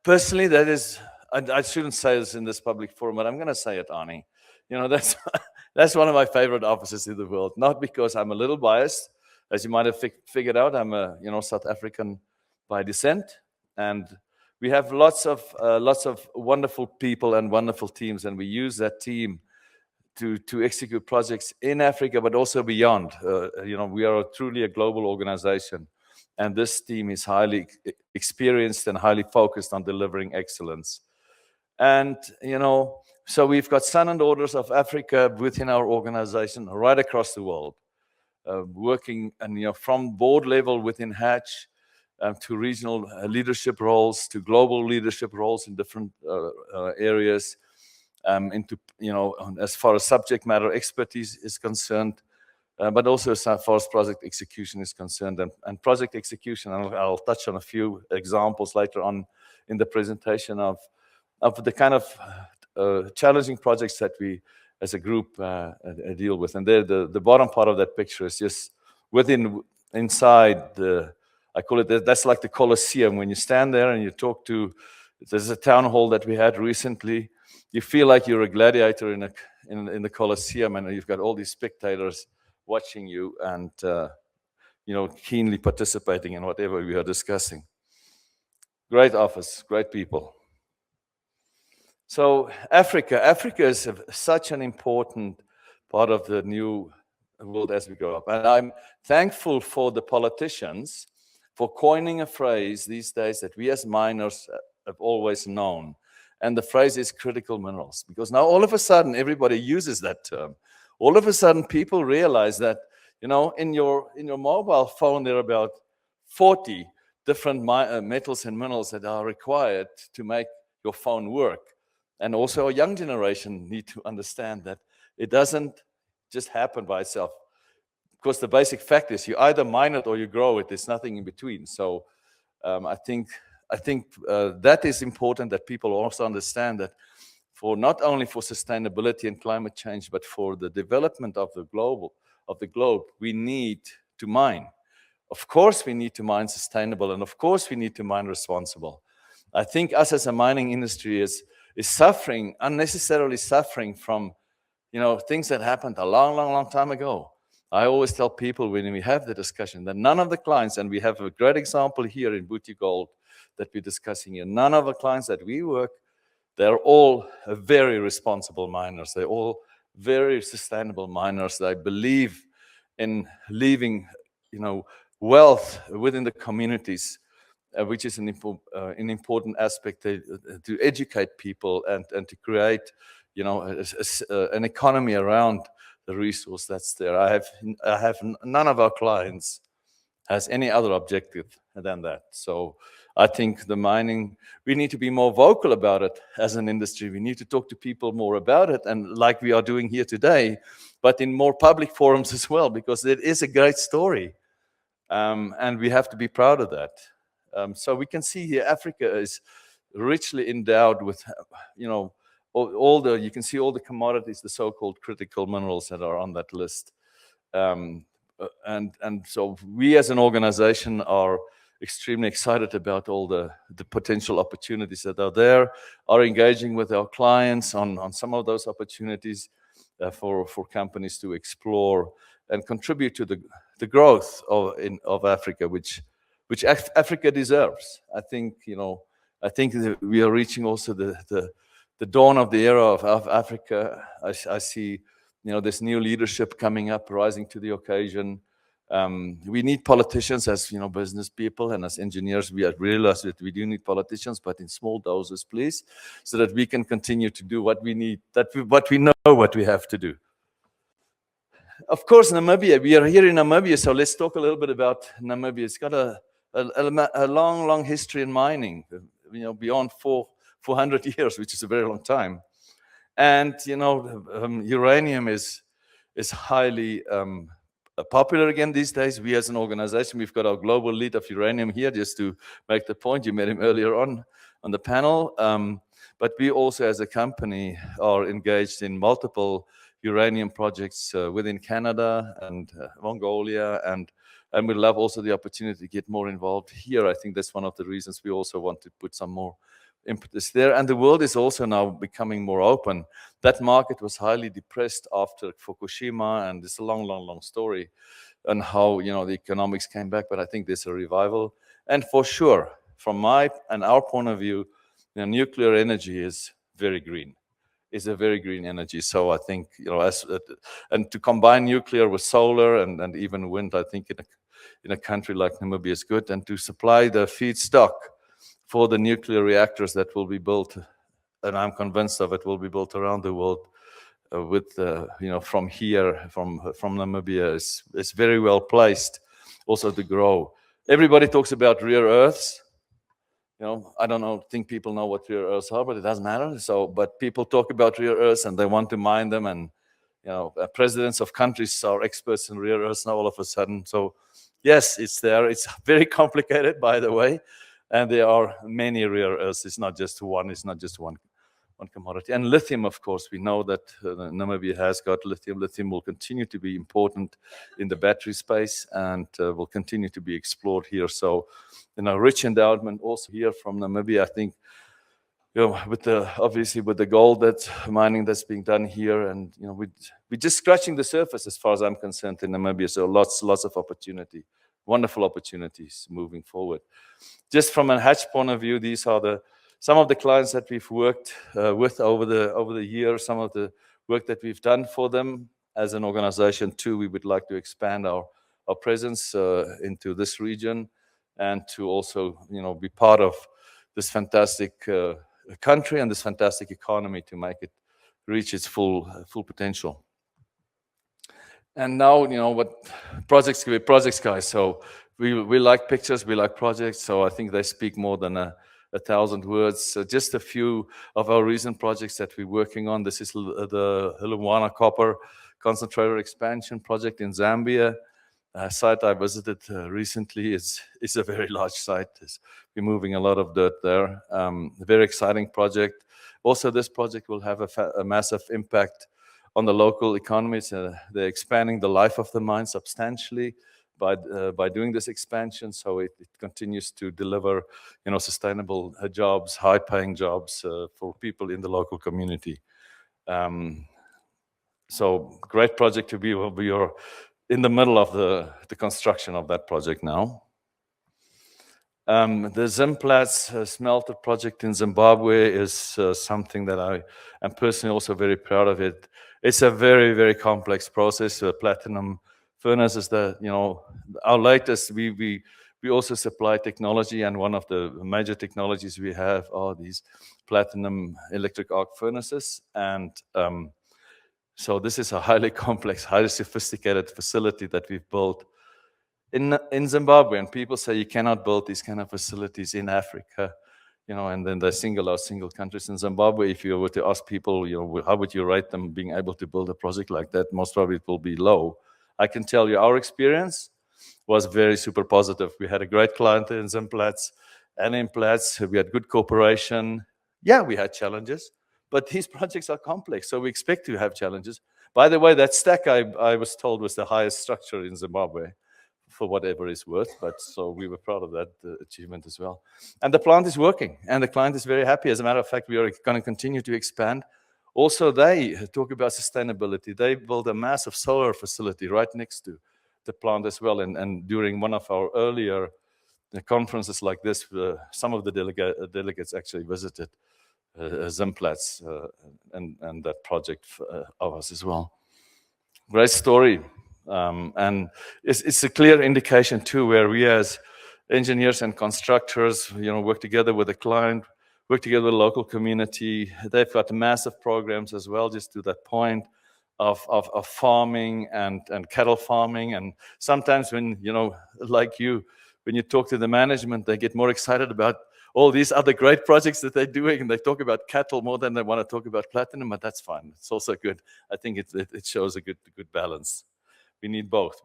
personally, that is, I shouldn't say this in this public forum, but I'm going to say it, Arnie. That's one of my favorite offices in the world. Not because I'm a little biased. As you might have figured out, I'm a South African by descent, and we have lots of wonderful people and wonderful teams, and we use that team to execute projects in Africa, but also beyond. We are truly a global organization, and this team is highly experienced and highly focused on delivering excellence. And, so we've got Son and Daughters of Africa within our organization right across the world, working and, from board level within Hatch to regional leadership roles, to global leadership roles in different areas, into, as far as subject matter expertise is concerned, but also as far as project execution is concerned. And project execution, I'll touch on a few examples later on in the presentation of the kind of challenging projects that we as a group deal with. And there, the bottom part of that picture is just inside I call it, that's like the Colosseum. When you stand there and you talk to, there's a town hall that we had recently, you feel like you're a gladiator in the Colosseum, and you've got all these spectators watching you and, keenly participating in whatever we are discussing. Great office, great people. So Africa is such an important part of the new world as we grow up. And I'm thankful for the politicians for coining a phrase these days that we as miners have always known. And the phrase is critical minerals, because now all of a sudden everybody uses that term. All of a sudden people realize that, in your mobile phone, there are about 40 different metals and minerals that are required to make your phone work. And also a young generation need to understand that it doesn't just happen by itself. Because the basic fact is you either mine it or you grow it. There's nothing in between. So I think that is important, that people also understand that for not only for sustainability and climate change, but for the development of the globe, we need to mine. Of course, we need to mine sustainable, and of course, we need to mine responsible. I think us as a mining industry is suffering, unnecessarily suffering from, things that happened a long time ago. I always tell people when we have the discussion that none of the clients, and we have a great example here in Booty Gold that we're discussing here, none of the clients that we work, they're all very responsible miners. They're all very sustainable miners. They believe in leaving, wealth within the communities, which is an important aspect to educate people and to create, an economy around the resource that's there. I have none of our clients has any other objective than that. So I think the mining, we need to be more vocal about it as an industry. We need to talk to people more about it, and like we are doing here today, but in more public forums as well, because it is a great story. And we have to be proud of that. So we can see here, Africa is richly endowed with, you can see all the commodities, the so-called critical minerals that are on that list. And so we as an organization are extremely excited about all the potential opportunities that are there, are engaging with our clients on some of those opportunities for companies to explore and contribute to the growth of Africa, which Africa deserves. I think that we are reaching also the dawn of the era of Africa. I see, this new leadership coming up, rising to the occasion. We need politicians as, business people, and as engineers, we realize that we do need politicians, but in small doses, please, so that we can continue to do what we need, what we know what we have to do. Of course, Namibia, we are here in Namibia, so let's talk a little bit about Namibia. It's got a long history in mining, beyond 400 years, which is a very long time. And, uranium is highly popular again these days. We as an organization, we've got our global lead of uranium here, just to make the point. You met him earlier on the panel. But we also as a company are engaged in multiple uranium projects within Canada and Mongolia, and we'd love also the opportunity to get more involved here. I think that's one of the reasons we also want to put some more impetus there. And the world is also now becoming more open. That market was highly depressed after Fukushima, and it's a long story on how, the economics came back, but I think there's a revival. And for sure, from our point of view, nuclear energy is very green. Is a very green energy. So I think, and to combine nuclear with solar and even wind, I think in a country like Namibia is good, and to supply the feedstock for the nuclear reactors that will be built and I'm convinced of it, will be built around the world with, from here, from Namibia, is very well placed also to grow. Everybody talks about rare earths. I don't think people know what rare earths are, but it doesn't matter. But people talk about rare earths and they want to mine them, and presidents of countries are experts in rare earths now all of a sudden. So yes, it's there. It's very complicated, by the way, and there are many rare earths. It's not just one. It's not just one commodity. And lithium, of course, we know that Namibia has got lithium. Lithium will continue to be important in the battery space and will continue to be explored here. So, rich endowment also here from Namibia. I think, obviously with the gold mining that's being done here, and we're just scratching the surface as far as I'm concerned in Namibia. So lots of opportunity, wonderful opportunities moving forward. Just from a Hatch point of view, these are some of the clients that we've worked with over the years, some of the work that we've done for them as an organization too. We would like to expand our presence into this region, and to also be part of this fantastic country and this fantastic economy to make it reach its full potential. And now, what projects guys. So we like pictures, we like projects. So I think they speak more than 1,000 words. So just a few of our recent projects that we're working on. This is the Luwana Copper Concentrator Expansion Project in Zambia. A site I visited recently. It's a very large site. We're moving a lot of dirt there. A very exciting project. Also, this project will have a massive impact on the local economies. They're expanding the life of the mine substantially by doing this expansion. So it continues to deliver, sustainable jobs, high-paying jobs for people in the local community. So great project to be. We are in the middle of the construction of that project now. The Zimplats smelter project in Zimbabwe is something that I am personally also very proud of. It's a very, very complex process. Platinum furnace is our latest. We also supply technology, and one of the major technologies we have are these platinum electric arc furnaces. And so this is a highly complex, highly sophisticated facility that we've built in Zimbabwe. And people say you cannot build these kind of facilities in Africa, and then they single out single countries. In Zimbabwe, if you were to ask people, how would you rate them being able to build a project like that? Most probably it will be low. I can tell you our experience was very super positive. We had a great client in Zimplats and in Plats. We had good cooperation. Yeah, we had challenges, but these projects are complex, so we expect to have challenges. By the way, that stack I was told was the highest structure in Zimbabwe, for whatever it's worth, but so we were proud of that achievement as well. And the plant is working, and the client is very happy. As a matter of fact, we are going to continue to expand. Also, they talk about sustainability. They built a massive solar facility right next to the plant as well. And during one of our earlier conferences like this, some of the delegates actually visited Zimplats and that project of us as well. Great story. And it's a clear indication too, where we as engineers and constructors, work together with the client, work together with the local community. They've got massive programs as well, just to that point of farming and cattle farming. And sometimes when, like when you talk to the management, they get more excited about all these other great projects that they're doing, and they talk about cattle more than they want to talk about platinum, but that's fine. It's also good. I think it shows a good balance. We need both.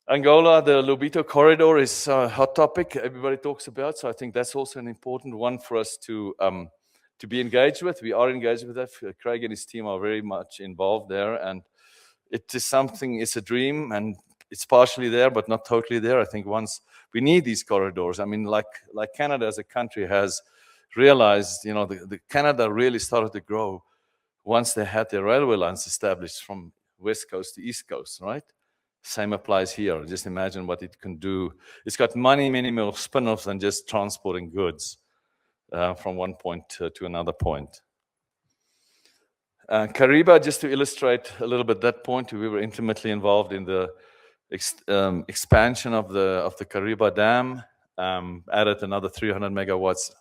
Angola, the Lobito corridor is a hot topic everybody talks about. So I think that's also an important one for us to be engaged with. We are engaged with that. Craig and his team are very much involved there. And it is something, it's a dream, and it's partially there, but not totally there. I think once we need these corridors. I mean, like Canada as a country has realized, the Canada really started to grow once they had their railway lines established from West Coast to East Coast, right? Same applies here. Just imagine what it can do. It's got many more spin-offs than just transporting goods from one point to another point. Kariba, just to illustrate a little bit that point, we were intimately involved in the expansion of the Kariba Dam, added another 300 megawatts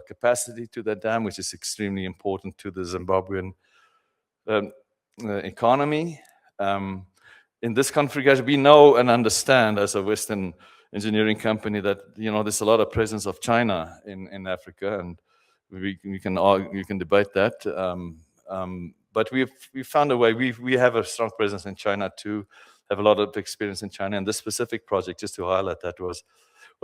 capacity to that dam, which is extremely important to the Zimbabwean economy. In this configuration, we know and understand as a Western engineering company that there's a lot of presence of China in Africa, and you can debate that. But we found a way. We have a strong presence in China too. Have a lot of experience in China, and this specific project, just to highlight that, was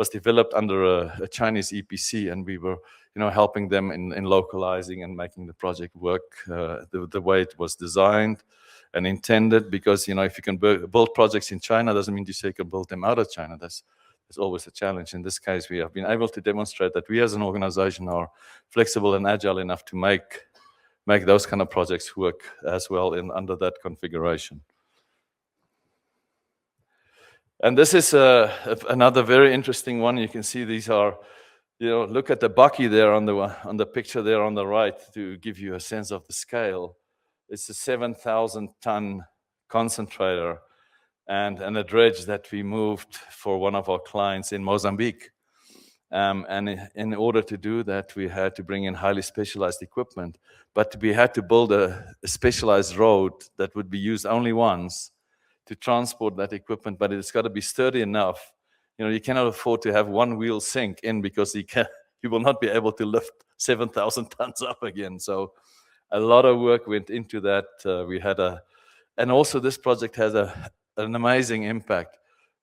developed under a Chinese EPC, and we were helping them in localizing and making the project work the way it was designed and intended. Because if you can build projects in China, doesn't mean you say you can build them out of China. That's always a challenge. In this case, we have been able to demonstrate that we as an organization are flexible and agile enough to make those kind of projects work as well under that configuration. And this is another very interesting one. You can see these are, look at the bucky there on the picture there on the right to give you a sense of the scale. It's a 7,000-ton concentrator and a dredge that we moved for one of our clients in Mozambique. And in order to do that, we had to bring in highly specialized equipment, but we had to build a specialized road that would be used only once to transport that equipment, but it's got to be sturdy enough. You cannot afford to have one wheel sink in, because you will not be able to lift 7,000 tons up again. So a lot of work went into that. And also this project has an amazing impact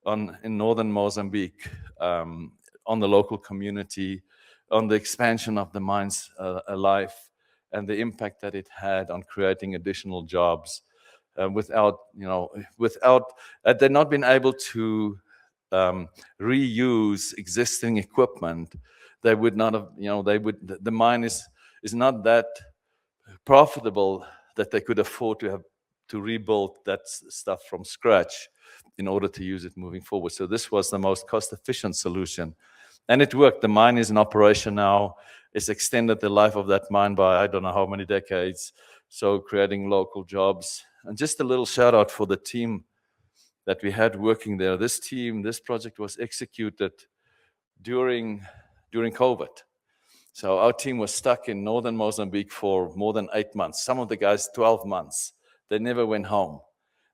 in northern Mozambique, on the local community, on the expansion of the mine's life, and the impact that it had on creating additional jobs. Without had they not been able to reuse existing equipment, they would not have, the mine is not that profitable that they could afford to rebuild that stuff from scratch in order to use it moving forward. So this was the most cost-efficient solution. And it worked. The mine is in operation now. It's extended the life of that mine by I don't know how many decades. So creating local jobs. And just a little shout out for the team that we had working there. This project was executed during COVID. So our team was stuck in northern Mozambique for more than 8 months. Some of the guys, 12 months. They never went home.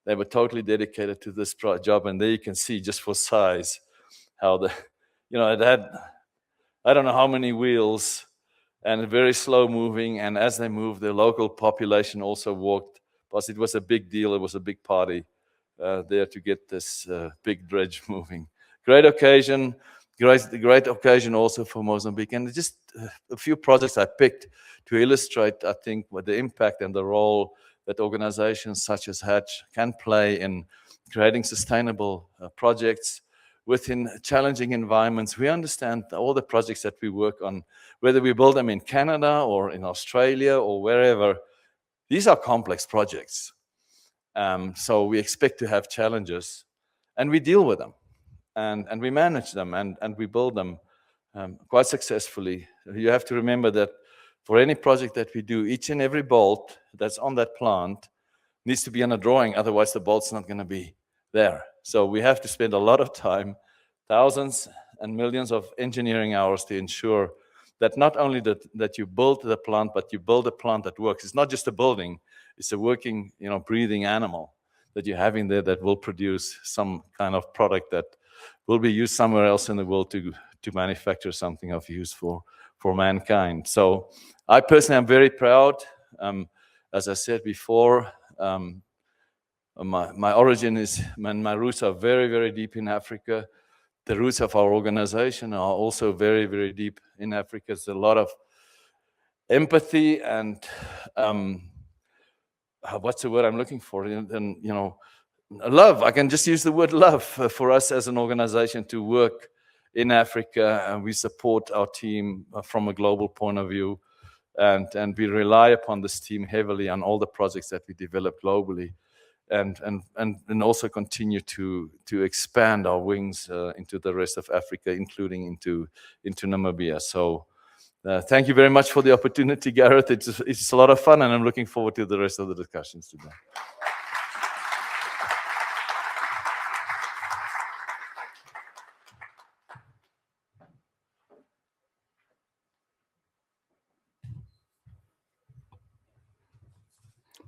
They were totally dedicated to this job. And there you can see, just for size, how it had, I don't know how many wheels, and very slow moving. And as they moved, the local population also walked. Because it was a big deal. It was a big party there to get this big dredge moving. Great occasion. Great occasion also for Mozambique. And just a few projects I picked to illustrate, I think, what the impact and the role that organizations such as Hatch can play in creating sustainable projects within challenging environments. We understand all the projects that we work on, whether we build them in Canada or in Australia or wherever. These are complex projects. So we expect to have challenges, and we deal with them, and we manage them, and we build them quite successfully. You have to remember that for any project that we do, each and every bolt that's on that plant needs to be on a drawing, otherwise the bolt's not going to be there. So we have to spend a lot of time, thousands and millions of engineering hours to ensure that not only that you build the plant, but you build a plant that works. It's not just a building, it's a working, breathing animal that you have in there that will produce some kind of product that will be used somewhere else in the world to manufacture something of use for mankind. So I personally am very proud. As I said before, my origin is, my roots are very, very deep in Africa. The roots of our organization are also very, very deep in Africa. There's a lot of empathy and what's the word I'm looking for? And love. I can just use the word love for us as an organization to work in Africa, and we support our team from a global point of view, and we rely upon this team heavily on all the projects that we develop globally. And also continue to expand our wings into the rest of Africa, including into Namibia. So thank you very much for the opportunity, Gareth. It's a lot of fun, and I'm looking forward to the rest of the discussions today.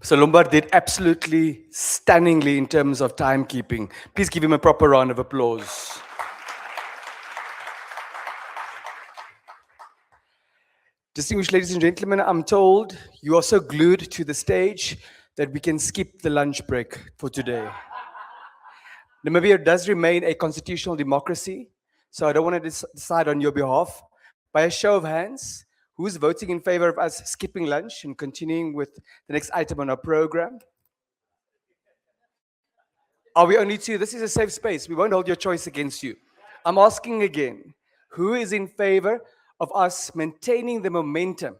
So Lombard did absolutely stunningly in terms of timekeeping. Please give him a proper round of applause. Distinguished ladies and gentlemen, I'm told you are so glued to the stage that we can skip the lunch break for today. Namibia does remain a constitutional democracy, so I don't want to decide on your behalf. By a show of hands, who's voting in favor of us skipping lunch and continuing with the next item on our program? Are we only two? This is a safe space. We won't hold your choice against you. I'm asking again, who is in favor of us maintaining the momentum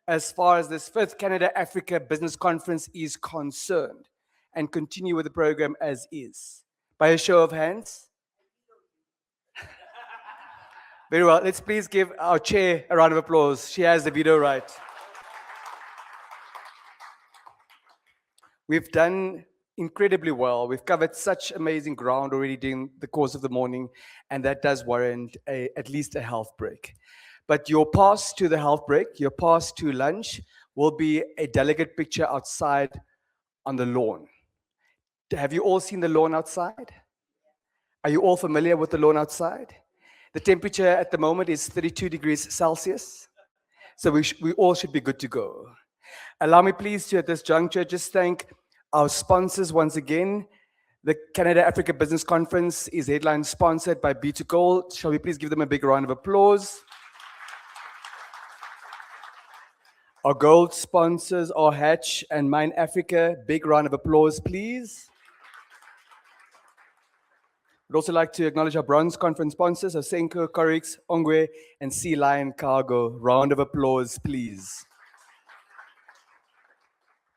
as far as this 5th Canada-Africa Business Conference is concerned and continue with the program as is? By a show of hands? Very well. Let's please give our chair a round of applause. She has the veto right. We've done incredibly well. We've covered such amazing ground already during the course of the morning, and that does warrant at least a health break. But your pass to the health break, your pass to lunch, will be a delegate picture outside on the lawn. Have you all seen the lawn outside? Are you all familiar with the lawn outside? The temperature at the moment is 32 degrees Celsius, so we all should be good to go. Allow me please to, at this juncture, just thank our sponsors once again. The Canada-Africa Business Conference is headline sponsored by B2Gold. Shall we please give them a big round of applause? Our gold sponsors are Hatch and Mine Africa. Big round of applause, please. I'd also like to acknowledge our bronze conference sponsors, Asenko, Corix, Ongwe, and Sea Lion Cargo. Round of applause, please.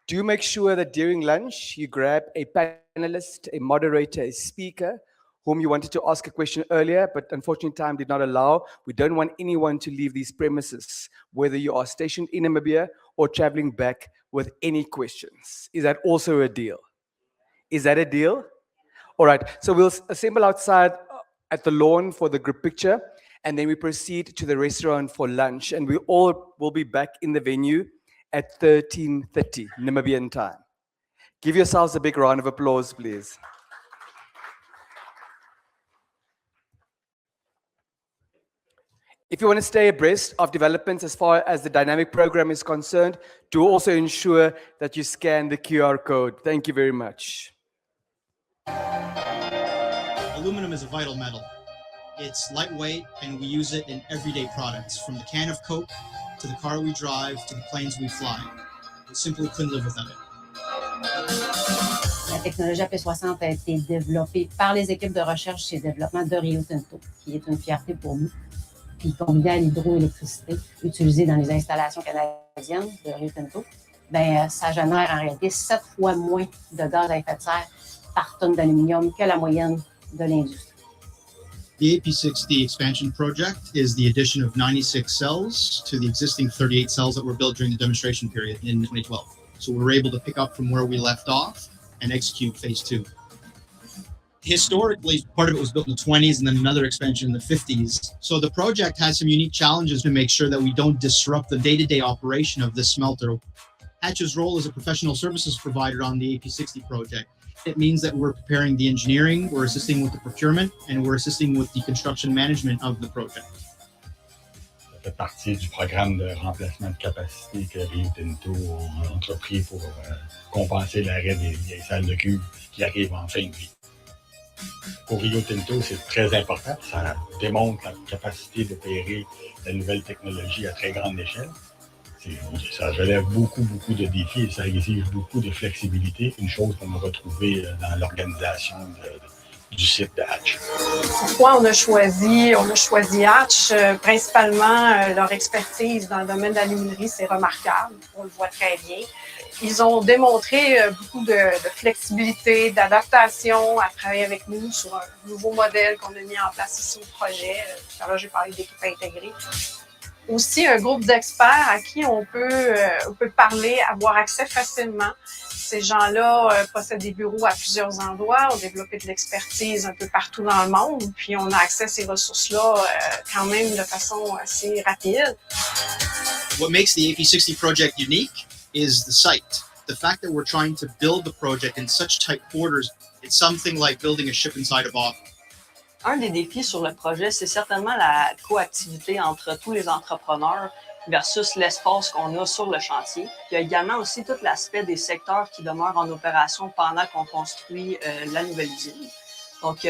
Do make sure that during lunch, you grab a panelist, a moderator, a speaker, whom you wanted to ask a question earlier, but unfortunately time did not allow. We don't want anyone to leave these premises, whether you are stationed in Namibia or traveling back with any questions. Is that also a deal? Is that a deal? All right, so we'll assemble outside at the lawn for the group picture, and then we proceed to the restaurant for lunch, and we all will be back in the venue at 13:30 Namibian time. Give yourselves a big round of applause, please. If you want to stay abreast of developments as far as the dynamic program is concerned, do also ensure that you scan the QR code. Thank you very much. Aluminum is a vital metal. It's lightweight, and we use it in everyday products, from the can of Coke to the car we drive to the planes we fly. We simply couldn't live without it. La technologie AP60 a été développée par les équipes de recherche et développement de Rio Tinto, qui est une fierté pour nous. Puis combinée à l'hydroélectricité utilisée dans les installations canadiennes de Rio Tinto, ça génère en réalité 7 fois moins de gaz à effet de serre par tonne d'aluminium que la moyenne de l'industrie. The AP60 expansion project is the addition of 96 cells to the existing 38 cells that were built during the demonstration period in 2012. So we were able to pick up from where we left off and execute phase 2. Historically, part of it was built in the 20s and then another expansion in the 50s. So the project has some unique challenges to make sure that we don't disrupt the day-to-day operation of this smelter. Hatch's role as a professional services provider on the AP60 project. It means that we're preparing the engineering, we're assisting with the procurement, and we're assisting with the construction management of the project. Ça fait partie du programme de remplacement de capacité que Rio Tinto a entrepris pour compenser l'arrêt des salles de cuve qui arrivent en fin de vie. Pour Rio Tinto, c'est très important. Ça démontre la capacité d'opérer la nouvelle technologie à très grande échelle. Ça relève beaucoup de défis et ça exige beaucoup de flexibilité, une chose qu'on a retrouvée dans l'organisation du site de Hatch. Pourquoi on a choisi Hatch? Principalement, leur expertise dans le domaine de l'aluminerie, c'est remarquable. On le voit très bien. Ils ont démontré beaucoup de flexibilité, d'adaptation à travailler avec nous sur un nouveau modèle qu'on a mis en place ici au projet. Tout à l'heure, j'ai parlé d'équipe intégrée. Aussi, un groupe d'experts à qui on peut parler, avoir accès facilement. Ces gens-là possèdent des bureaux à plusieurs endroits, ont développé de l'expertise un peu partout dans le monde, puis on a accès à ces ressources-là quand même de façon assez rapide. What makes the AP60 project unique is the site. the fact that we're trying to build the project in such tight quarters, it's something like building a ship inside a bottle. Un des défis sur le projet, c'est certainement la coactivité entre tous les entrepreneurs versus l'espace qu'on a sur le chantier. Il y a également aussi tout l'aspect des secteurs qui demeurent en opération pendant qu'on construit la nouvelle usine. Donc,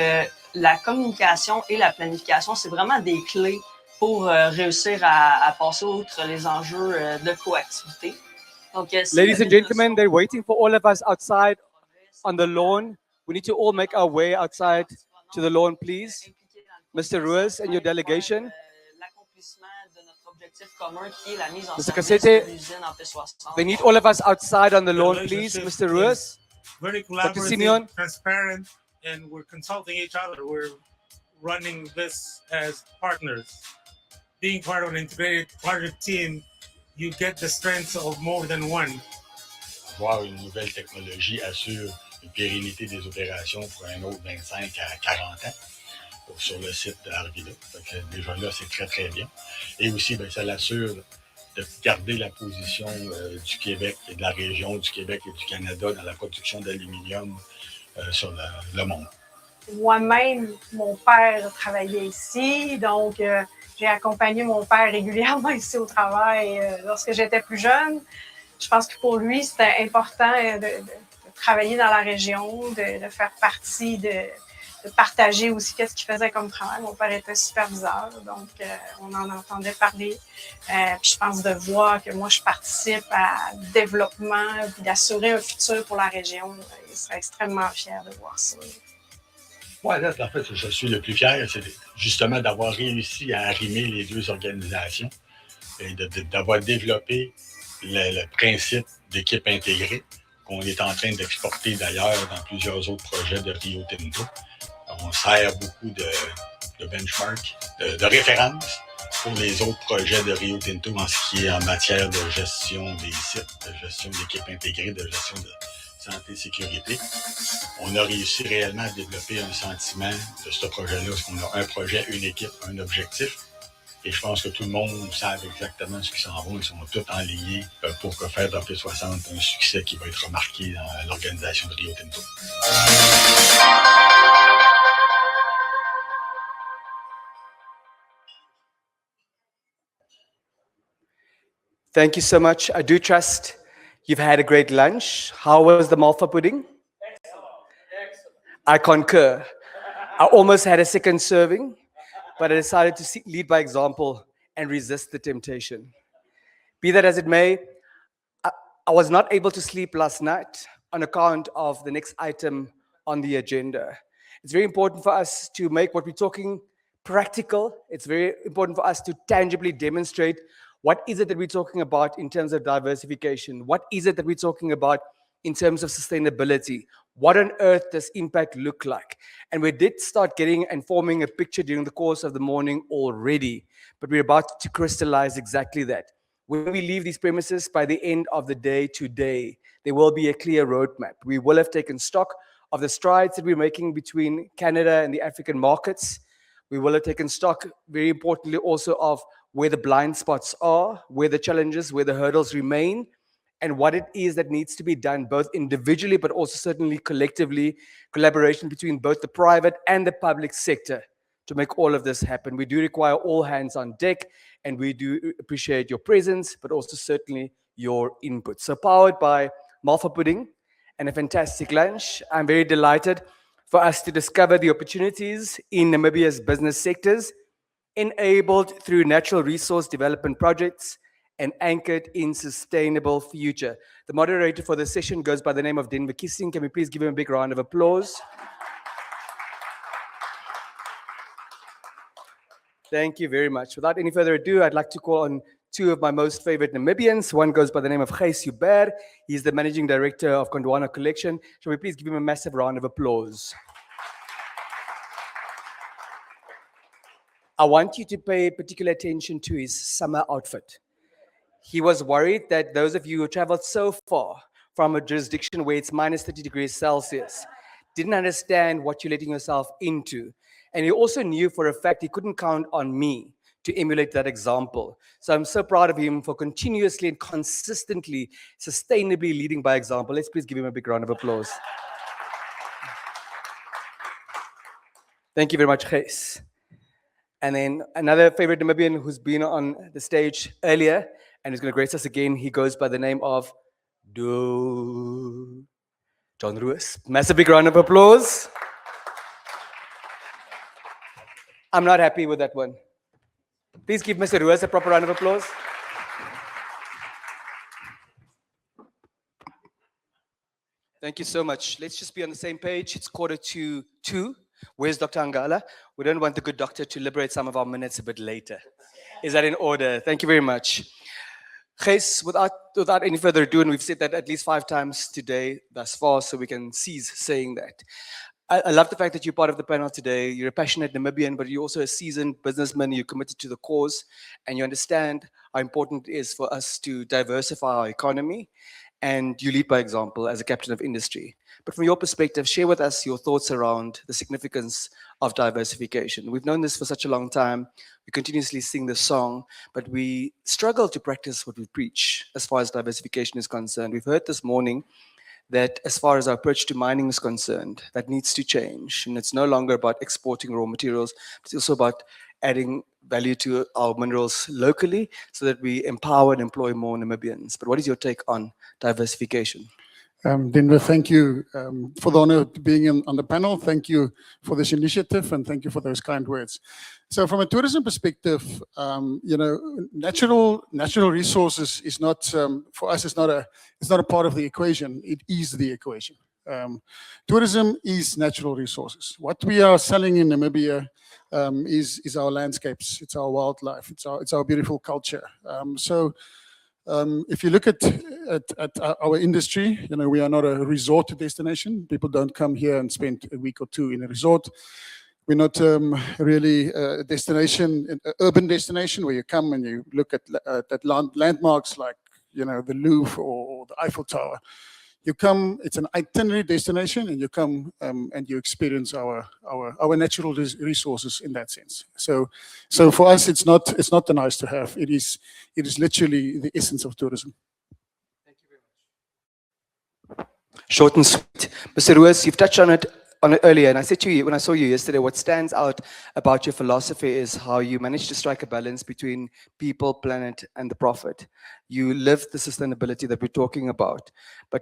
la communication et la planification, c'est vraiment des clés pour réussir à passer outre les enjeux de coactivité. Donc, Ladies and gentlemen, they're waiting for all of us outside on the lawn. We need to all make our way outside to the lawn, please. Mr. Ruiz and your delegation. Mr. Cassette, they need all of us outside on the lawn, please. Mr. Ruiz. Very Dr. collaborative, Simeon. transparent, and we're consulting each other. We're running this as partners. Being part of an integrated project team, you get the strength of more than one. Avoir une nouvelle technologie assure une pérennité des opérations pour un autre 25 à 40 ans sur le site d'Arvida. Déjà là, c'est très, très bien. Et aussi, ben, ça l'assure de garder la position du Québec et de la région du Québec et du Canada dans la production d'aluminium sur le monde. Moi-même, mon père travaillait ici, donc j'ai accompagné mon père régulièrement ici au travail lorsque j'étais plus jeune. Je pense que pour lui, c'était important de travailler dans la région, de faire partie, de partager aussi qu'est-ce qu'il faisait comme travail. Mon père était superviseur, donc on en entendait parler. Puis je pense de voir que moi, je participe à développement puis d'assurer un futur pour la région. Il serait extrêmement fier de voir ça. Moi, là, en fait, je suis le plus fier, c'est justement d'avoir réussi à arrimer les deux organisations et d'avoir développé le principe d'équipe intégrée qu'on est en train d'exporter d'ailleurs dans plusieurs autres projets de Rio Tinto. On sert beaucoup de benchmark, de référence pour les autres projets de Rio Tinto en ce qui est en matière de gestion des sites, de gestion d'équipe intégrée, de gestion de santé et sécurité. On a réussi réellement à développer un sentiment de ce projet-là, parce qu'on a un projet, une équipe, un objectif. Et je pense que tout le monde sait exactement ce qui s'en va. Ils sont tous enlignés pour faire d'Op 60 un succès qui va être remarqué dans l'organisation de Rio Tinto. Thank you so much. I do trust you've had a great lunch. How was the malva pudding? Excellent. I concur. I almost had a second serving, but I decided to lead by example and resist the temptation. Be that as it may, I was not able to sleep last night on account of the next item on the agenda. It's very important for us to make what we're talking practical. It's very important for us to tangibly demonstrate what is it that we're talking about in terms of diversification? What is it that we're talking about in terms of sustainability? What on earth does impact look like? And we did start getting and forming a picture during the course of the morning already, but we're about to crystallize exactly that. When we leave these premises by the end of the day today, there will be a clear roadmap. We will have taken stock of the strides that we're making between Canada and the African markets. We will have taken stock, very importantly, also of where the blind spots are, where the challenges, where the hurdles remain, and what it is that needs to be done, both individually, but also certainly collectively, collaboration between both the private and the public sector to make all of this happen. We do require all hands on deck, and we do appreciate your presence, but also certainly your input. So powered by malva pudding and a fantastic lunch, I'm very delighted for us to discover the opportunities in Namibia's business sectors, enabled through natural resource development projects and anchored in sustainable future. The moderator for this session goes by the name of Denver Kissing. Can we please give him a big round of applause? Thank you very much. Without any further ado, I'd like to call on two of my most favorite Namibians. One goes by the name of Gijs Hubert. He's the Managing Director of Gondwana Collection. Shall we please give him a massive round of applause? I want you to pay particular attention to his summer outfit. He was worried that those of you who traveled so far from a jurisdiction where it's minus 30 degrees Celsius didn't understand what you're letting yourself into. And he also knew for a fact he couldn't count on me to emulate that example. So I'm so proud of him for continuously and consistently, sustainably leading by example. Let's please give him a big round of applause. Thank you very much, Gijs. And then another favorite Namibian who's been on the stage earlier and is going to grace us again, he goes by the name of John Ruiz. Massive big round of applause. I'm not happy with that one. Please give Mr. Ruiz a proper round of applause. Thank you so much. Let's just be on the same page. It's 1:45. Where's Dr. Angala? We don't want the good doctor to liberate some of our minutes a bit later. Is that in order? Thank you very much. Gijs, without any further ado, and we've said that at least 5 times today thus far, so we can cease saying that. I love the fact that you're part of the panel today. You're a passionate Namibian, but you're also a seasoned businessman. You're committed to the cause, and you understand how important it is for us to diversify our economy, and you lead by example as a captain of industry. But from your perspective, share with us your thoughts around the significance of diversification. We've known this for such a long time. We continuously sing this song, but we struggle to practice what we preach as far as diversification is concerned. We've heard this morning that as far as our approach to mining is concerned, that needs to change. And it's no longer about exporting raw materials, it's also about adding value to our minerals locally so that we empower and employ more Namibians. But what is your take on diversification? Denver, thank you for the honor of being on the panel. Thank you for this initiative, and thank you for those kind words. So from a tourism perspective, you know, natural resources is not, for us, it's not a part of the equation. It is the equation. Tourism is natural resources. What we are selling in Namibia is our landscapes, it's our wildlife, it's our beautiful culture. If you look at our industry, you know, we are not a resort destination. People don't come here and spend a week or 2 in a resort. We're not really a destination, an urban destination where you come and you look at landmarks like, you know, the Louvre or the Eiffel Tower. You come, it's an itinerary destination, and you come and you experience our natural resources in that sense. So for us, it's not the nice to have. It is literally the essence of tourism. Thank you very much. Short and sweet. Mr. Ruiz, you've touched on it earlier, and I said to you when I saw you yesterday, what stands out about your philosophy is how you manage to strike a balance between people, planet, and the profit. You live the sustainability that we're talking about, but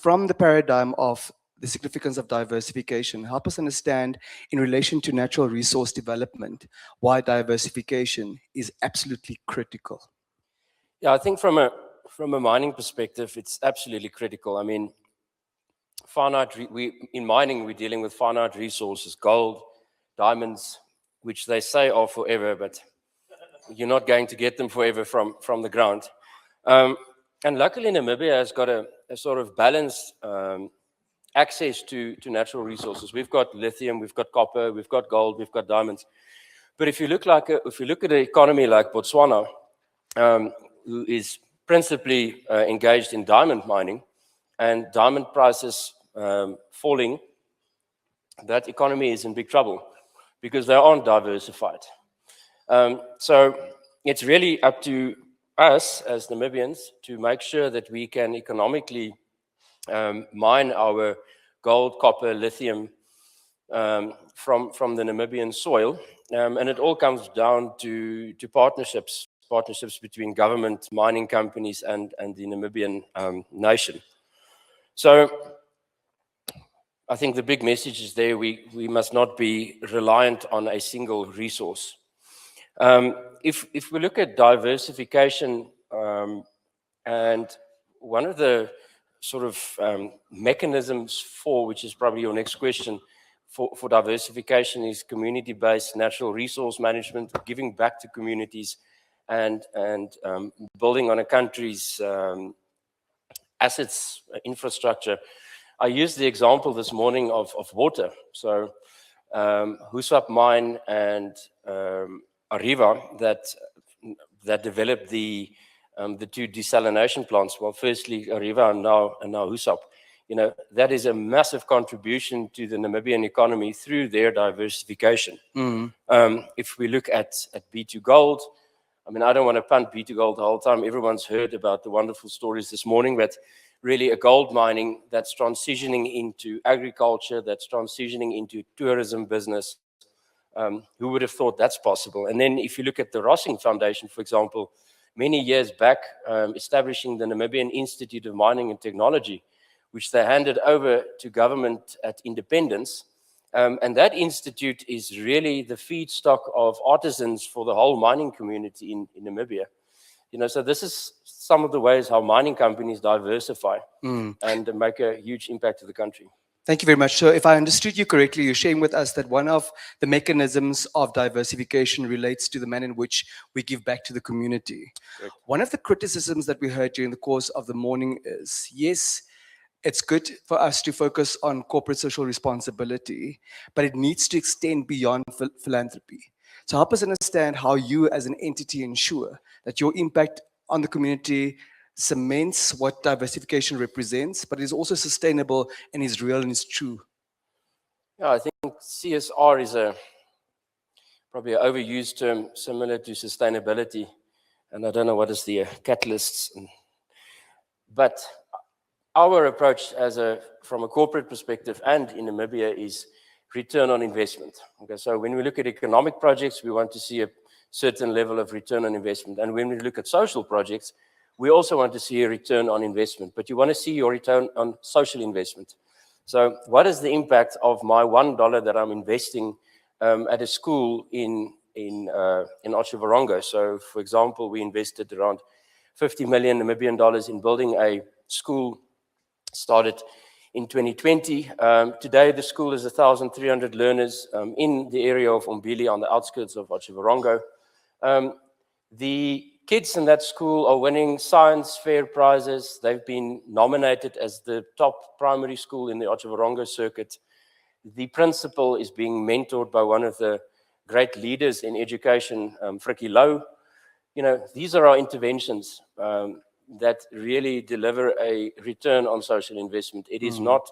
from the paradigm of the significance of diversification, help us understand in relation to natural resource development, why diversification is absolutely critical. Yeah, I think from a mining perspective, it's absolutely critical. I mean, in mining, we're dealing with finite resources, gold, diamonds, which they say are forever, but you're not going to get them forever from the ground. And luckily, Namibia has got a sort of balanced access to natural resources. We've got lithium, we've got copper, we've got gold, we've got diamonds. But if you look at an economy like Botswana, who is principally engaged in diamond mining, and diamond prices falling, that economy is in big trouble because they aren't diversified. So it's really up to us as Namibians to make sure that we can economically mine our gold, copper, lithium from the Namibian soil. And it all comes down to partnerships between government, mining companies, and the Namibian nation. So I think the big message is there, we must not be reliant on a single resource. If we look at diversification, and one of the sort of mechanisms for, which is probably your next question, for diversification is community-based natural resource management, giving back to communities, and building on a country's assets, infrastructure. I used the example this morning of water. So Husap Mine and Arriva that developed the 2 desalination plants. Well, firstly Arriva and now Husap. that is a massive contribution to the Namibian economy through their diversification. If we look at B2 Gold, I mean, I don't want to punt B2 Gold the whole time. Everyone's heard about the wonderful stories this morning, but really a gold mining that's transitioning into agriculture, that's transitioning into tourism business. Who would have thought that's possible? And then if you look at the Rossing Foundation, for example, many years back, establishing the Namibian Institute of Mining and Technology, which they handed over to government at independence. And that institute is really the feedstock of artisans for the whole mining community in Namibia. So this is some of the ways how mining companies diversify and make a huge impact to the country. Thank you very much. So if I understood you correctly, you're sharing with us that one of the mechanisms of diversification relates to the manner in which we give back to the community. Correct. One of the criticisms that we heard during the course of the morning is, yes, it's good for us to focus on corporate social responsibility, but it needs to extend beyond philanthropy. So help us understand how you as an entity ensure that your impact on the community cements what diversification represents, but is also sustainable and is real and is true. Yeah, I think CSR is probably an overused term similar to sustainability. And I don't know what is the catalysts. But our approach from a corporate perspective and in Namibia is return on investment. Okay, so when we look at economic projects, we want to see a certain level of return on investment. And when we look at social projects, we also want to see a return on investment, but you want to see your return on social investment. So what is the impact of my $1 that I'm investing at a school in Otjiwarongo? So for example, we invested around 50 million Namibian dollars in building a school, started in 2020. Today, the school is 1,300 learners in the area of Umbili on the outskirts of Otjiwarongo. The kids in that school are winning science fair prizes. They've been nominated as the top primary school in the Otjiwarongo circuit. The principal is being mentored by one of the great leaders in education, Frikkie Louw. These are our interventions that really deliver a return on social investment. It is not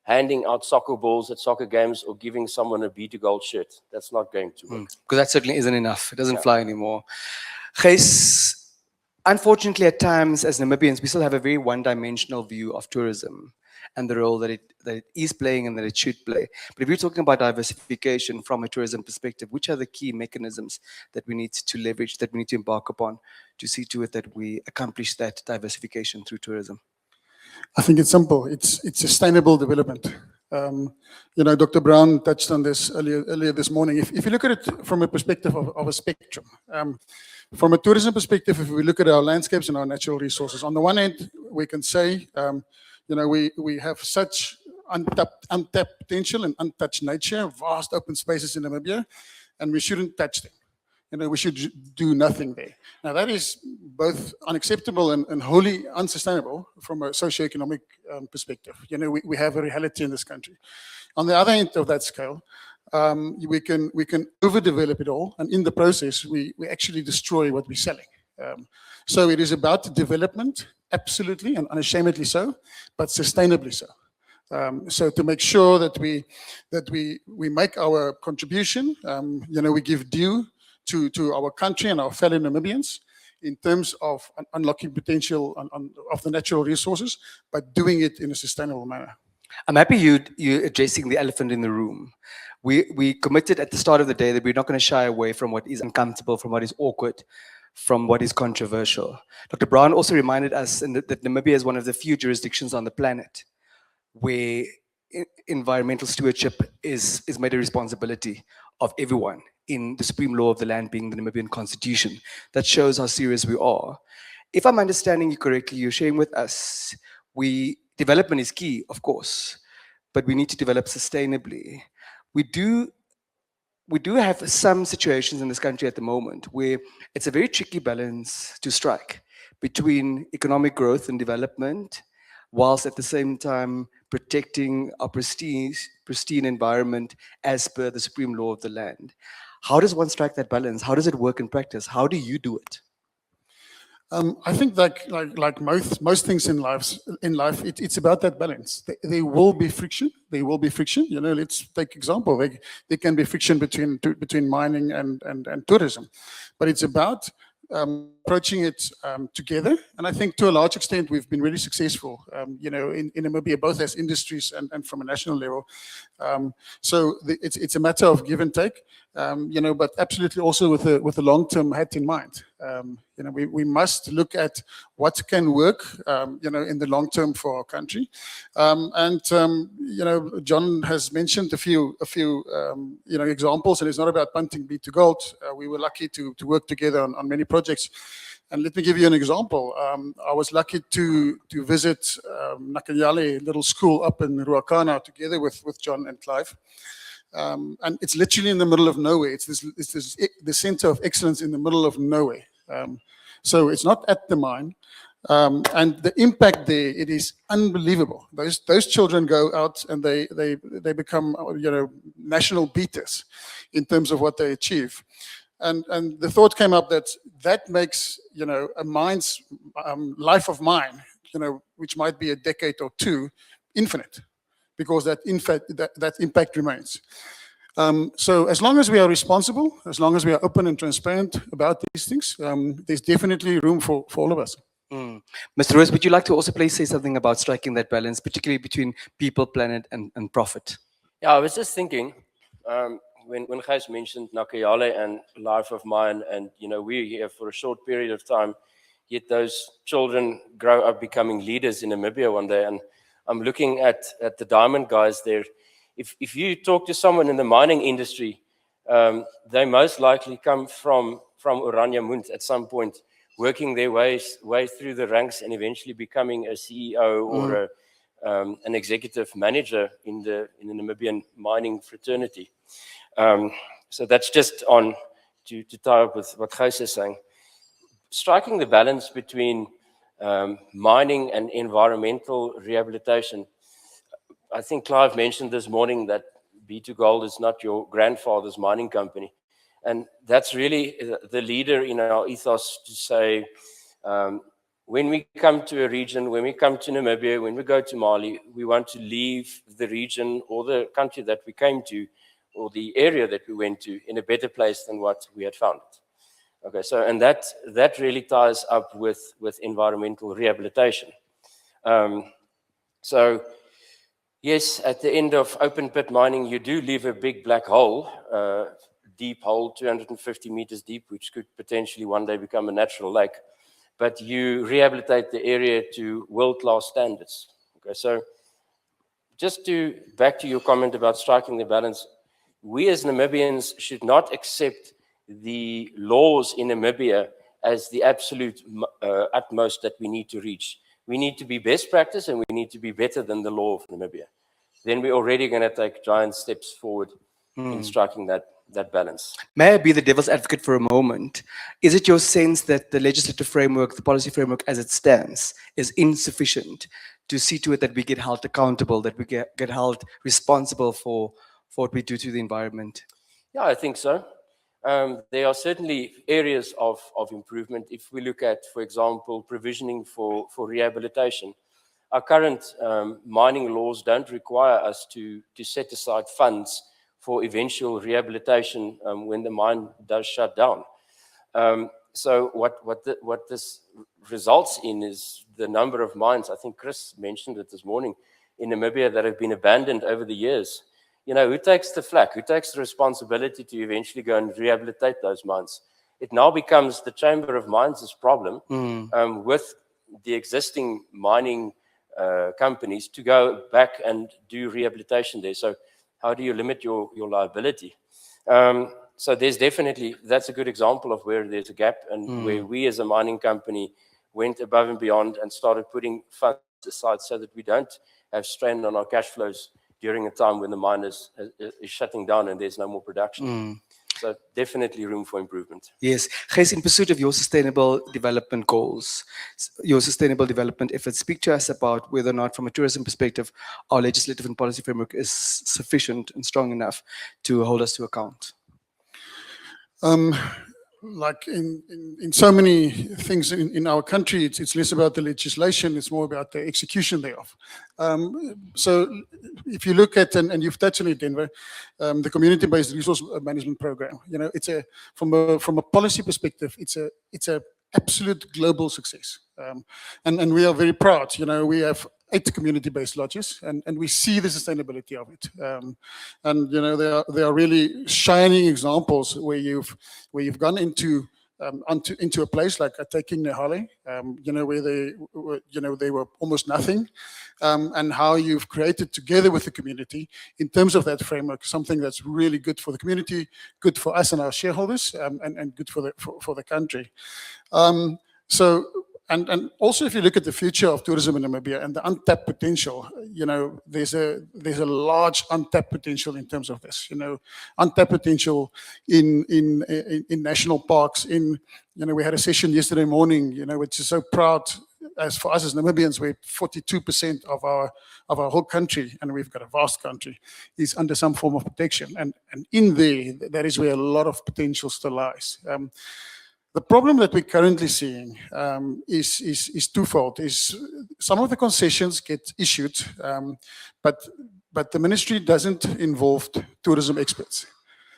handing out soccer balls at soccer games or giving someone a B2 Gold shirt. That's not going to work. Because that certainly isn't enough. It doesn't fly anymore. Gijs, unfortunately, at times, as Namibians, we still have a very one-dimensional view of tourism and the role that it is playing and that it should play. But if you're talking about diversification from a tourism perspective, which are the key mechanisms that we need to leverage, that we need to embark upon to see to it that we accomplish that diversification through tourism? I think it's simple. It's sustainable development. Dr. Brown touched on this earlier this morning. If you look at it from a perspective of a spectrum, from a tourism perspective, if we look at our landscapes and our natural resources, on the one hand, we can say, we have such untapped potential and untouched nature, vast open spaces in Namibia, and we shouldn't touch them. We should do nothing there. Now, that is both unacceptable and wholly unsustainable from a socioeconomic perspective. We have a reality in this country. On the other end of that scale, we can overdevelop it all, and in the process, we actually destroy what we're selling. So it is about development, absolutely, and unashamedly so, but sustainably so. So to make sure that we make our contribution, we give due to our country and our fellow Namibians in terms of unlocking potential of the natural resources, but doing it in a sustainable manner. I'm happy you addressing the elephant in the room. We committed at the start of the day that we're not going to shy away from what is uncomfortable, from what is awkward, from what is controversial. Dr. Brown also reminded us that Namibia is one of the few jurisdictions on the planet where environmental stewardship is made a responsibility of everyone in the supreme law of the land being the Namibian constitution. That shows how serious we are. If I'm understanding you correctly, you're sharing with us, development is key, of course, but we need to develop sustainably. We do have some situations in this country at the moment where it's a very tricky balance to strike between economic growth and development, whilst at the same time protecting our pristine environment as per the supreme law of the land. How does one strike that balance? How does it work in practice? How do you do it? I think like most things in life, it's about that balance. There will be friction. There will be friction. You know, let's take example. There can be friction between mining and tourism, but it's about approaching it together. And I think to a large extent we've been really successful. You know, in Namibia, both as industries and from a national level. It's a matter of give and take. You know, but absolutely also with a long-term hat in mind. You know, we must look at what can work, you know, in the long term for our country. You know, John has mentioned a few you know, examples, and it's not about punting beat to gold. We were lucky to work together on many projects. And let me give you an example. I was lucky to visit Nakanyale little school up in Ruakana together with John and Clive. And it's literally in the middle of nowhere. It's the center of excellence in the middle of nowhere. So it's not at the mine. And the impact there, it is unbelievable. Those children go out and they become, you know, national beaters in terms of what they achieve. And the thought came up that makes, you know, a mine's life of mine, you know, which might be a decade or two, infinite, because that impact remains. So as long as we are responsible, as long as we are open and transparent about these things, there's definitely room for all of us. Mr. Rose, would you like to also please say something about striking that balance, particularly between people, planet, and profit? Yeah, I was just thinking, when Gijs mentioned Nakayale and life of mine, and you know, we're here for a short period of time, yet those children grow up becoming leaders in Namibia one day. And I'm looking at the diamond guys there. If you talk to someone in the mining industry, they most likely come from Oranje Munt at some point, working their way through the ranks and eventually becoming a CEO or an executive manager in the Namibian mining fraternity. So that's just on to tie up with what Gijs is saying. Striking the balance between mining and environmental rehabilitation. I think Clive mentioned this morning that B2Gold is not your grandfather's mining company. And that's really the leader in our ethos to say, when we come to a region, when we come to Namibia, when we go to Mali, we want to leave the region or the country that we came to or the area that we went to in a better place than what we had found it. Okay, so, and that really ties up with environmental rehabilitation. So, yes, at the end of open pit mining, you do leave a big black hole, deep hole, 250 meters deep, which could potentially one day become a natural lake. But you rehabilitate the area to world-class standards. Okay, so just back to your comment about striking the balance, we as Namibians should not accept the laws in Namibia as the absolute utmost that we need to reach. We need to be best practice and we need to be better than the law of Namibia. Then we're already going to take giant steps forward in striking that balance. May I be the devil's advocate for a moment? Is it your sense that the legislative framework, the policy framework as it stands, is insufficient to see to it that we get held accountable, that we get held responsible for what we do to the environment? Yeah, I think so. There are certainly areas of improvement. If we look at, for example, provisioning for rehabilitation, our current mining laws don't require us to set aside funds for eventual rehabilitation when the mine does shut down. So what this results in is the number of mines, I think Chris mentioned it this morning, in Namibia that have been abandoned over the years. You know, who takes the flak? Who takes the responsibility to eventually go and rehabilitate those mines? It now becomes the Chamber of Mines' problem with the existing mining companies to go back and do rehabilitation there. So how do you limit your liability? So there's definitely, that's a good example of where there's a gap and where we as a mining company went above and beyond and started putting funds aside so that we don't have strain on our cash flows during a time when the mine is shutting down and there's no more production. So definitely room for improvement. Yes. Gijs, in pursuit of your sustainable development goals, your sustainable development efforts, speak to us about whether or not, from a tourism perspective, our legislative and policy framework is sufficient and strong enough to hold us to account. like in so many things in our country, it's less about the legislation, it's more about the execution thereof. So if you look at, and you've touched on it, Denver, the community-based resource management program, you know, it's from a policy perspective, it's a absolute global success. And we are very proud, you know, we have 8 community-based lodges, and we see the sustainability of it. And you know, there are really shining examples where you've gone into a place like taking Nehale, you know, where they were almost nothing, and how you've created together with the community in terms of that framework something that's really good for the community, good for us and our shareholders, and good for the country. So. And also, if you look at the future of tourism in Namibia and the untapped potential, you know, there's a large untapped potential in terms of this. You know, untapped potential in national parks. You know, we had a session yesterday morning, you know, which is so proud as for us as Namibians, where 42% of our whole country, and we've got a vast country, is under some form of protection. And in there, that is where a lot of potential still lies. The problem that we're currently seeing is twofold. Is some of the concessions get issued, but the ministry doesn't involve tourism experts.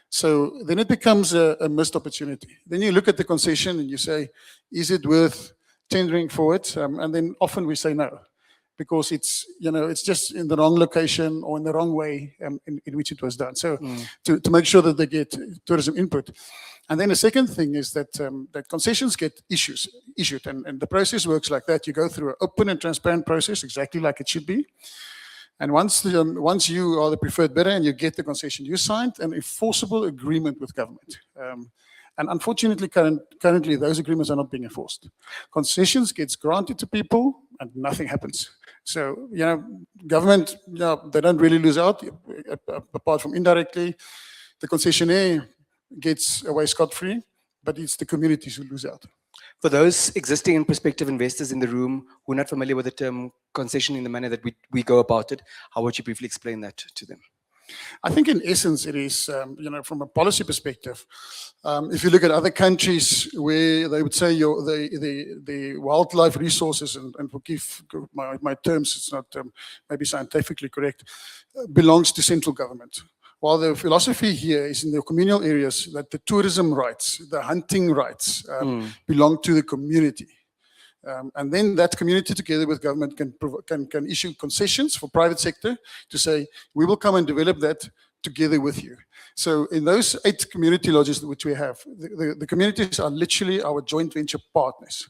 So then it becomes a missed opportunity. Then you look at the concession and you say, is it worth tendering for it? And then often we say no, because it's, you know, it's just in the wrong location or in the wrong way in which it was done. So to make sure that they get tourism input. And then the second thing is that that concessions get issued, and the process works like that. You go through an open and transparent process, exactly like it should be. And once you are the preferred bidder and you get the concession, you signed an enforceable agreement with government. And unfortunately, currently, those agreements are not being enforced. Concessions gets granted to people and nothing happens. So, you know, government, you know, they don't really lose out, apart from indirectly. The concessionaire gets away scot-free, but it's the communities who lose out. For those existing and prospective investors in the room who are not familiar with the term concession in the manner that we go about it, how would you briefly explain that to them? I think in essence it is, you know, from a policy perspective, if you look at other countries where they would say the wildlife resources, and forgive my terms, it's not maybe scientifically correct, belongs to central government. While the philosophy here is in the communal areas that the tourism rights, the hunting rights belong to the community. And then that community together with government can issue concessions for private sector to say, we will come and develop that together with you. So in those 8 community lodges which we have, the communities are literally our joint venture partners.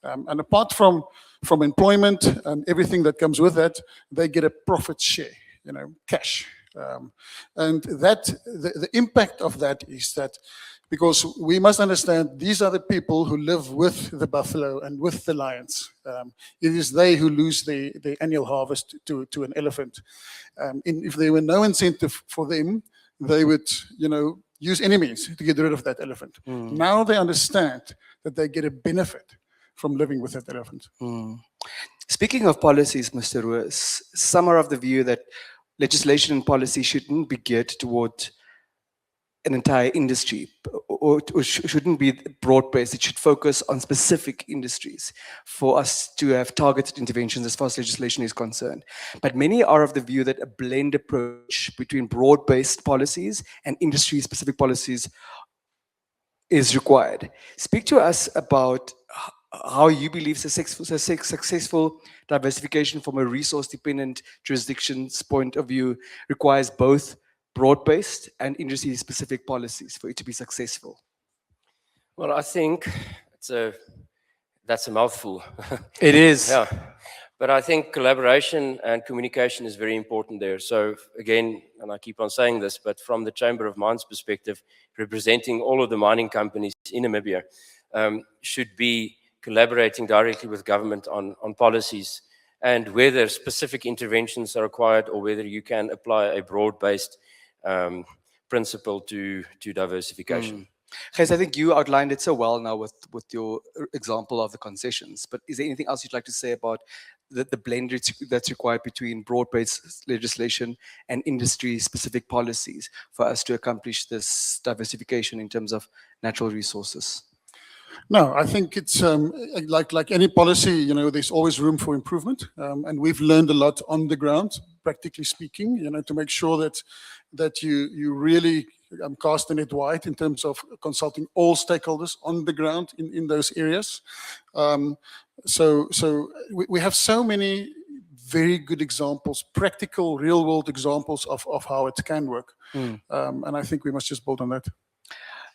And apart from employment and everything that comes with that, they get a profit share, you know, cash. And that the impact of that is that, because we must understand these are the people who live with the buffalo and with the lions. It is they who lose the annual harvest to an elephant. If there were no incentive for them, they would, you know, use any means to get rid of that elephant. Now they understand that they get a benefit from living with that elephant. Speaking of policies, Mr. Roos, some are of the view that legislation and policy shouldn't be geared toward an entire industry, or shouldn't be broad-based. It should focus on specific industries for us to have targeted interventions as far as legislation is concerned. But many are of the view that a blend approach between broad-based policies and industry-specific policies is required. Speak to us about how you believe successful diversification from a resource-dependent jurisdiction's point of view requires both broad-based and industry-specific policies for it to be successful. Well, I think that's a mouthful. It is. Yeah. But I think collaboration and communication is very important there. So again, and I keep on saying this, but from the Chamber of Mines perspective, representing all of the mining companies in Namibia, should be collaborating directly with government on policies, and whether specific interventions are required or whether you can apply a broad-based principle to diversification. Gijs, I think you outlined it so well now with your example of the concessions, but is there anything else you'd like to say about the blend that's required between broad-based legislation and industry-specific policies for us to accomplish this diversification in terms of natural resources? No, I think it's like any policy, you know, there's always room for improvement, and we've learned a lot on the ground, practically speaking, you know, to make sure that you really cast the net wide in terms of consulting all stakeholders on the ground in those areas. So we have so many very good examples, practical, real-world examples of how it can work, and I think we must just build on that.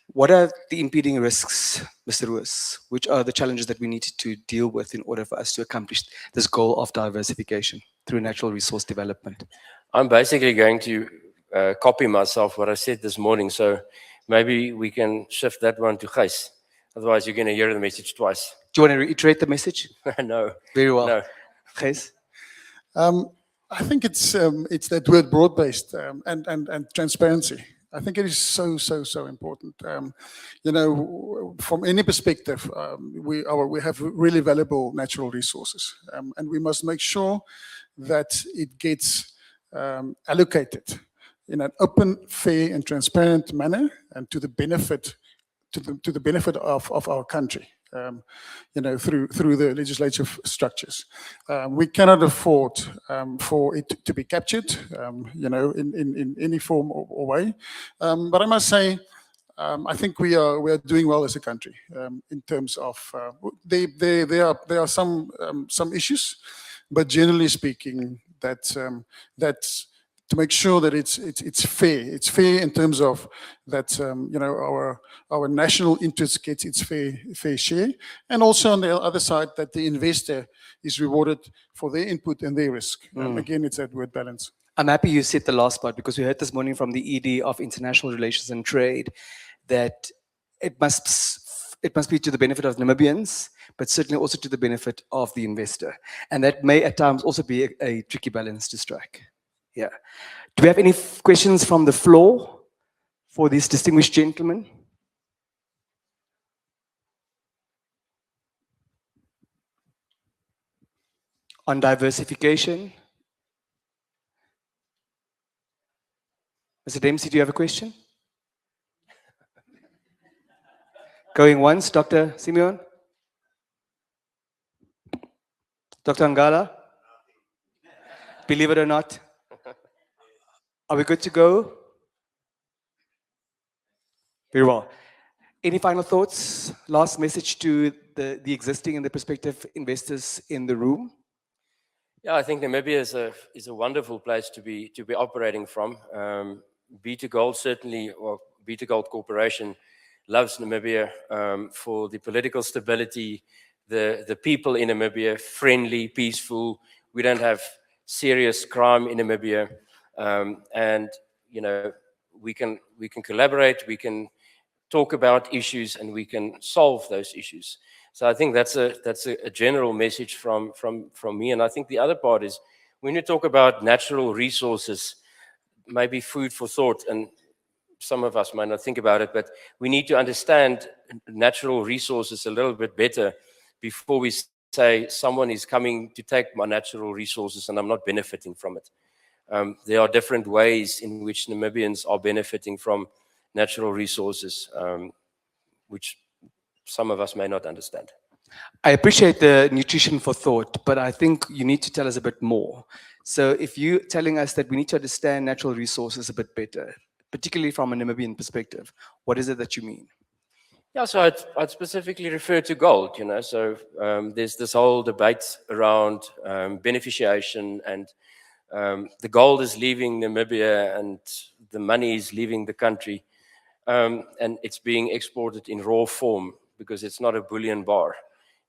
What are the impeding risks, Mr. Roos? Which are the challenges that we need to deal with in order for us to accomplish this goal of diversification through natural resource development? I'm basically going to copy myself what I said this morning, so maybe we can shift that one to Gijs. Otherwise, you're going to hear the message twice. Do you want to reiterate the message? No. Very well. No. Gijs? I think it's that word broad-based and transparency. I think it is so important. You know, from any perspective, we have really valuable natural resources, and we must make sure that it gets allocated in an open, fair, and transparent manner, and to the benefit of our country. You know, through the legislative structures. We cannot afford for it to be captured, you know, in any form or way. But I must say, I think we are doing well as a country in terms of there are some issues, but generally speaking, that's to make sure that it's fair. It's fair in terms of that you know, our national interest gets its fair share, and also on the other side that the investor is rewarded for their input and their risk. Again, it's that word balance. I'm happy you said the last part, because we heard this morning from the ED of International Relations and Trade that it must be to the benefit of Namibians, but certainly also to the benefit of the investor, and that may at times also be a tricky balance to strike. Yeah. Do we have any questions from the floor for these distinguished gentlemen? On diversification? Mr. Dempsey, do you have a question? Going once, Dr. Simeon? Dr. Angala? Believe it or not? Are we good to go? Very well. Any final thoughts? Last message to the existing and the prospective investors in the room? Yeah, I think Namibia is a wonderful place to be operating from. B2Gold certainly, or B2Gold Corporation, loves Namibia for the political stability, the people in Namibia, friendly, peaceful. We don't have serious crime in Namibia, and you know, we can collaborate, we can talk about issues, and we can solve those issues. So I think that's a general message from me. And I think the other part is, when you talk about natural resources, maybe food for thought, and some of us might not think about it, but we need to understand natural resources a little bit better before we say someone is coming to take my natural resources and I'm not benefiting from it. There are different ways in which Namibians are benefiting from natural resources, which some of us may not understand. I appreciate the nutrition for thought, but I think you need to tell us a bit more. So if you're telling us that we need to understand natural resources a bit better, particularly from a Namibian perspective, what is it that you mean? Yeah, so I'd specifically refer to gold, you know. So there's this whole debate around beneficiation, and the gold is leaving Namibia and the money is leaving the country, and it's being exported in raw form because it's not a bullion bar.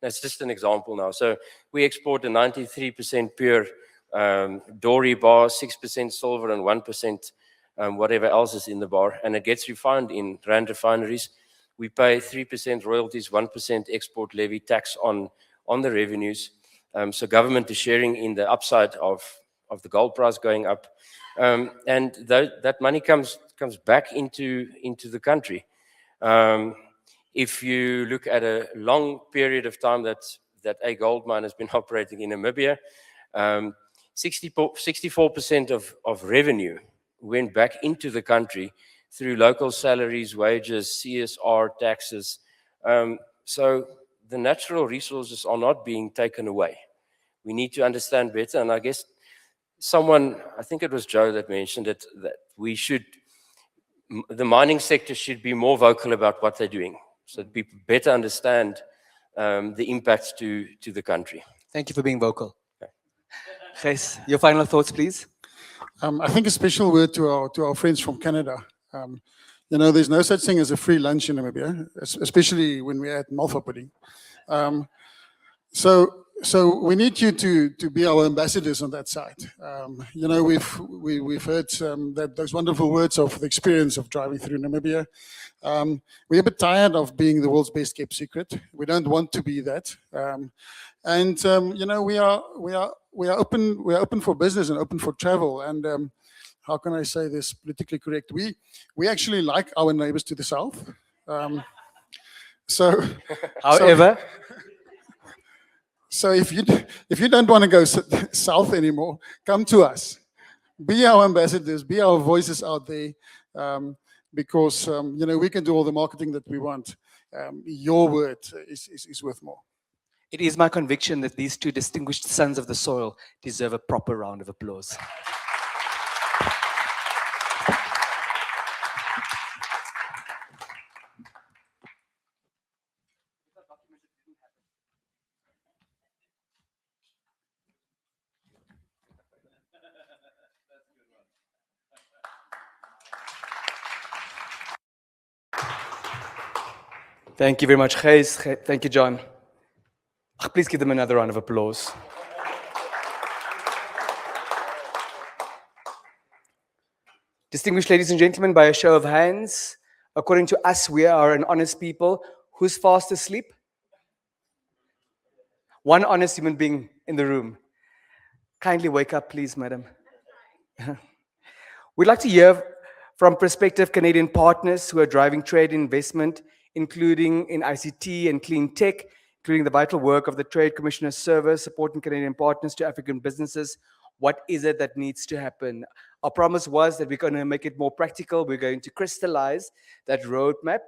That's just an example now. So we export a 93% pure dory bar, 6% silver and 1% whatever else is in the bar, and it gets refined in Rand refineries. We pay 3% royalties, 1% export levy tax on the revenues. So government is sharing in the upside of the gold price going up, and that money comes back into the country. If you look at a long period of time that a gold mine has been operating in Namibia, 64% of revenue went back into the country through local salaries, wages, CSR, taxes. So the natural resources are not being taken away. We need to understand better, and I guess I think it was Joe that mentioned it, that the mining sector should be more vocal about what they're doing, so that people better understand the impacts to the country. Thank you for being vocal. Gijs, your final thoughts, please. I think a special word to our friends from Canada. You know, there's no such thing as a free lunch in Namibia, especially when we're at Malva pudding. So we need you to be our ambassadors on that side. You know, we've heard those wonderful words of the experience of driving through Namibia. We're a bit tired of being the world's best kept secret. We don't want to be that. You know, we are open for business and open for travel. And how can I say this politically correct? We actually like our neighbors to the south. However. So if you don't want to go south anymore, come to us. Be our ambassadors, be our voices out there, because you know, we can do all the marketing that we want. Your word is worth more. It is my conviction that these two distinguished sons of the soil deserve a proper round of applause. Thank you very much, Gijs. Thank you, John. Please give them another round of applause. Distinguished ladies and gentlemen, by a show of hands, according to us, we are an honest people. Who's fast asleep? One honest human being in the room. Kindly wake up, please, madam. We'd like to hear from prospective Canadian partners who are driving trade investment, including in ICT and clean tech, including the vital work of the Trade Commissioner's Service, supporting Canadian partners to African businesses. What is it that needs to happen? Our promise was that we're going to make it more practical. We're going to crystallize that roadmap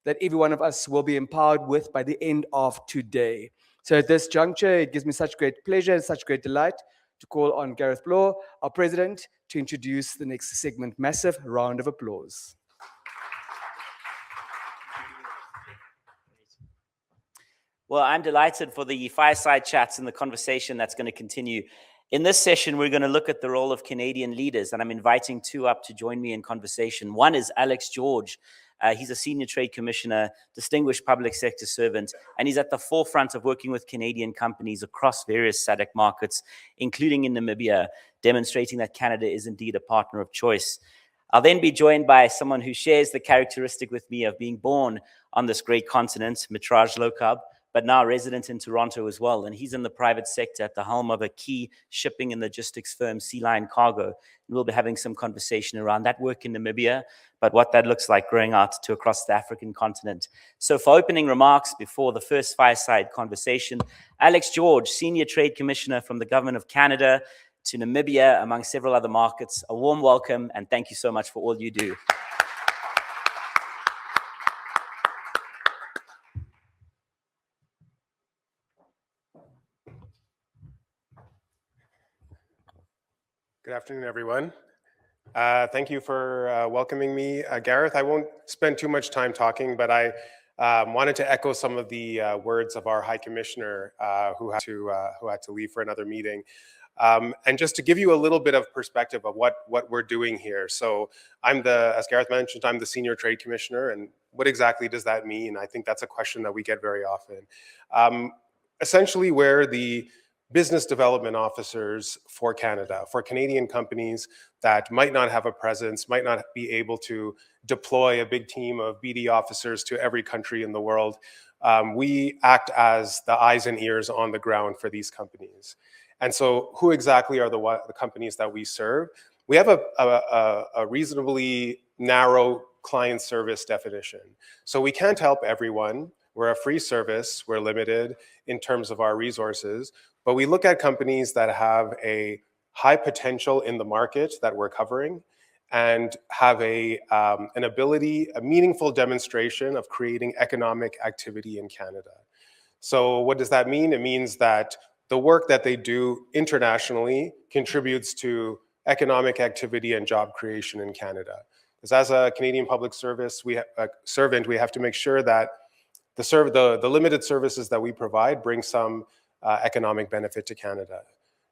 that every one of us will be empowered with by the end of today. So at this juncture, it gives me such great pleasure and such great delight to call on Gareth Bloor, our president, to introduce the next segment. Massive round of applause. Well, I'm delighted for the fireside chats and the conversation that's going to continue. In this session, we're going to look at the role of Canadian leaders, and I'm inviting two up to join me in conversation. One is Alex George. He's a senior trade commissioner, distinguished public sector servant, and he's at the forefront of working with Canadian companies across various SADC markets, including in Namibia, demonstrating that Canada is indeed a partner of choice. I'll then be joined by someone who shares the characteristic with me of being born on this great continent, Mitraj Lokab, but now resident in Toronto as well. And he's in the private sector at the helm of a key shipping and logistics firm, Sea Line Cargo. And we'll be having some conversation around that work in Namibia, but what that looks like growing out to across the African continent. So for opening remarks before the first fireside conversation, Alex George, Senior Trade Commissioner from the Government of Canada to Namibia, among several other markets. A warm welcome, and thank you so much for all you do. Good afternoon, everyone. Thank you for welcoming me. Gareth, I won't spend too much time talking, but I wanted to echo some of the words of our High Commissioner who had to leave for another meeting. And just to give you a little bit of perspective of what we're doing here. So as Gareth mentioned, I'm the Senior Trade Commissioner, and what exactly does that mean? I think that's a question that we get very often. Essentially, we're the business development officers for Canada, for Canadian companies that might not have a presence, might not be able to deploy a big team of BD officers to every country in the world. We act as the eyes and ears on the ground for these companies. And so who exactly are the companies that we serve? We have a reasonably narrow client service definition. So we can't help everyone. We're a free service. We're limited in terms of our resources, but we look at companies that have a high potential in the market that we're covering and have an ability, a meaningful demonstration of creating economic activity in Canada. So what does that mean? It means that the work that they do internationally contributes to economic activity and job creation in Canada. Because as a Canadian public service, servant, we have to make sure that the limited services that we provide bring some economic benefit to Canada.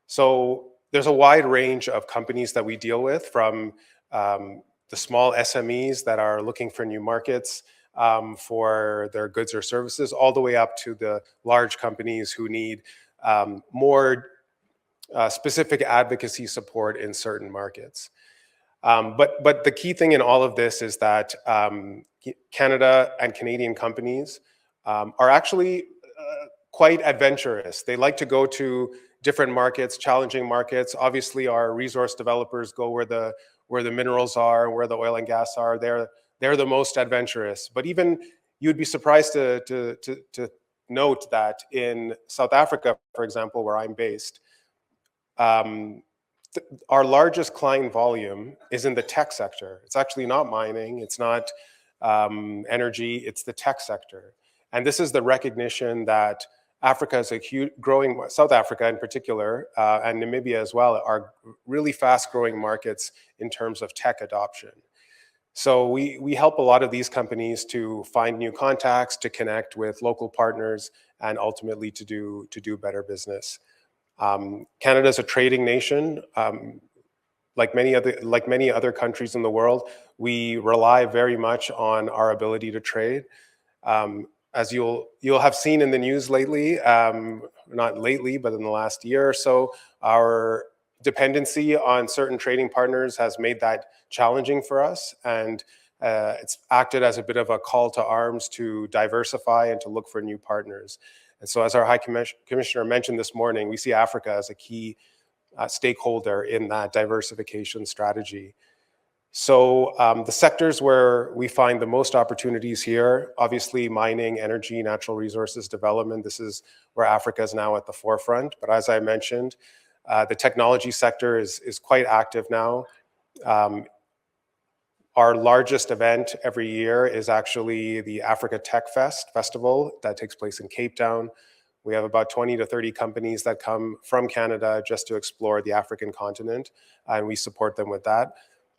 So there's a wide range of companies that we deal with, from the small SMEs that are looking for new markets for their goods or services, all the way up to the large companies who need more specific advocacy support in certain markets. But the key thing in all of this is that Canada and Canadian companies are actually quite adventurous. They like to go to different markets, challenging markets. Obviously, our resource developers go where the minerals are, where the oil and gas are. They're the most adventurous. But even you'd be surprised to note that in South Africa, for example, where I'm based, our largest client volume is in the tech sector. It's actually not mining, it's not energy, it's the tech sector. And this is the recognition that Africa is a huge growing, South Africa in particular, and Namibia as well, are really fast growing markets in terms of tech adoption. So we help a lot of these companies to find new contacts, to connect with local partners, and ultimately to do better business. Canada is a trading nation. Like many other countries in the world, we rely very much on our ability to trade. As you'll have seen in the news lately, not lately, but in the last year or so, our dependency on certain trading partners has made that challenging for us, and it's acted as a bit of a call to arms to diversify and to look for new partners. And so, as our High Commissioner mentioned this morning, we see Africa as a key stakeholder in that diversification strategy. So the sectors where we find the most opportunities here, obviously mining, energy, natural resources development. This is where Africa is now at the forefront. But as I mentioned, the technology sector is quite active now. Our largest event every year is actually the Africa Tech Festival that takes place in Cape Town. We have about 20 to 30 companies that come from Canada just to explore the African continent, and we support them with that.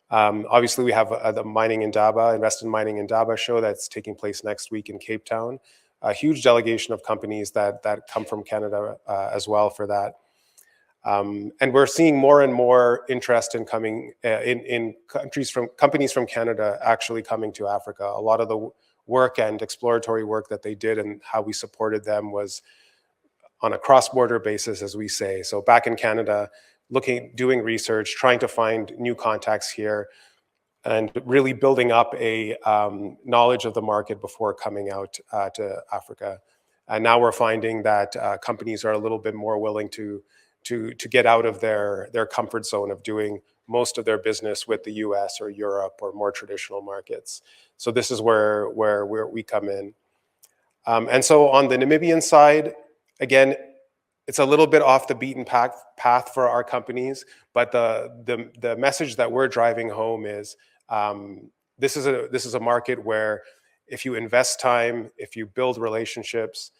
Obviously, we have the Mining Indaba, Invest in Mining Indaba show that's taking place next week in Cape Town. A huge delegation of companies that come from Canada as well for that. And we're seeing more and more interest in coming in companies from Canada actually coming to Africa. A lot of the work and exploratory work that they did and how we supported them was on a cross-border basis, as we say. So back in Canada, doing research, trying to find new contacts here, and really building up a knowledge of the market before coming out to Africa. And now we're finding that companies are a little bit more willing to get out of their comfort zone of doing most of their business with the US or Europe or more traditional markets. So this is where we come in. And so on the Namibian side, again, it's a little bit off the beaten path for our companies, but the message that we're driving home is this is a market where if you invest time, if you build relationships,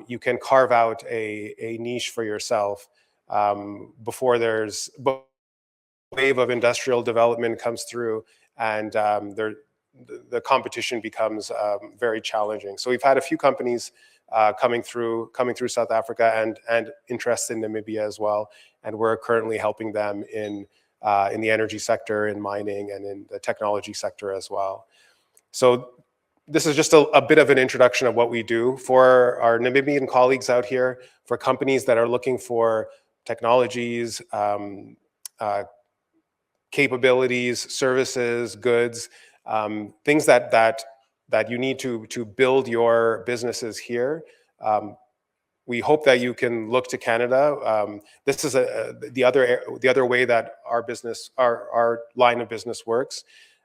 you can carve out a niche for yourself before there's a wave of industrial development comes through and the competition becomes very challenging. So we've had a few companies coming through South Africa and interest in Namibia as well, and we're currently helping them in the energy sector, in mining, and in the technology sector as well. So this is just a bit of an introduction of what we do for our Namibian colleagues out here, for companies that are looking for technologies, capabilities, services, goods, things that you need to build your businesses here. We hope that you can look to Canada. This is the other way that our line of business works.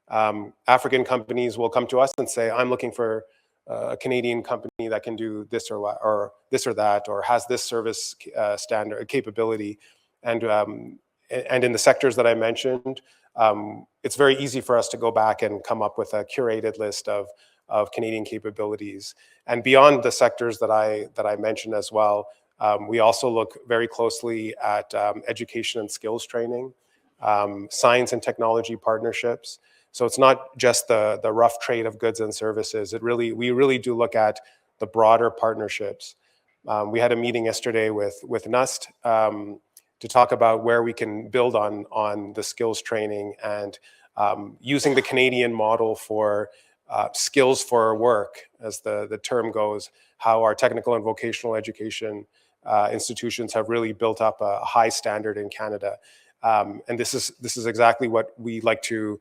African companies will come to us and say, I'm looking for a Canadian company that can do this or this or that, or has this service standard capability. And in the sectors that I mentioned, it's very easy for us to go back and come up with a curated list of Canadian capabilities. And beyond the sectors that I mentioned as well, we also look very closely at education and skills training, science and technology partnerships. So it's not just the rough trade of goods and services. We really do look at the broader partnerships. We had a meeting yesterday with NUST to talk about where we can build on the skills training and using the Canadian model for skills for work, as the term goes, how our technical and vocational education institutions have really built up a high standard in Canada. And this is exactly what we like to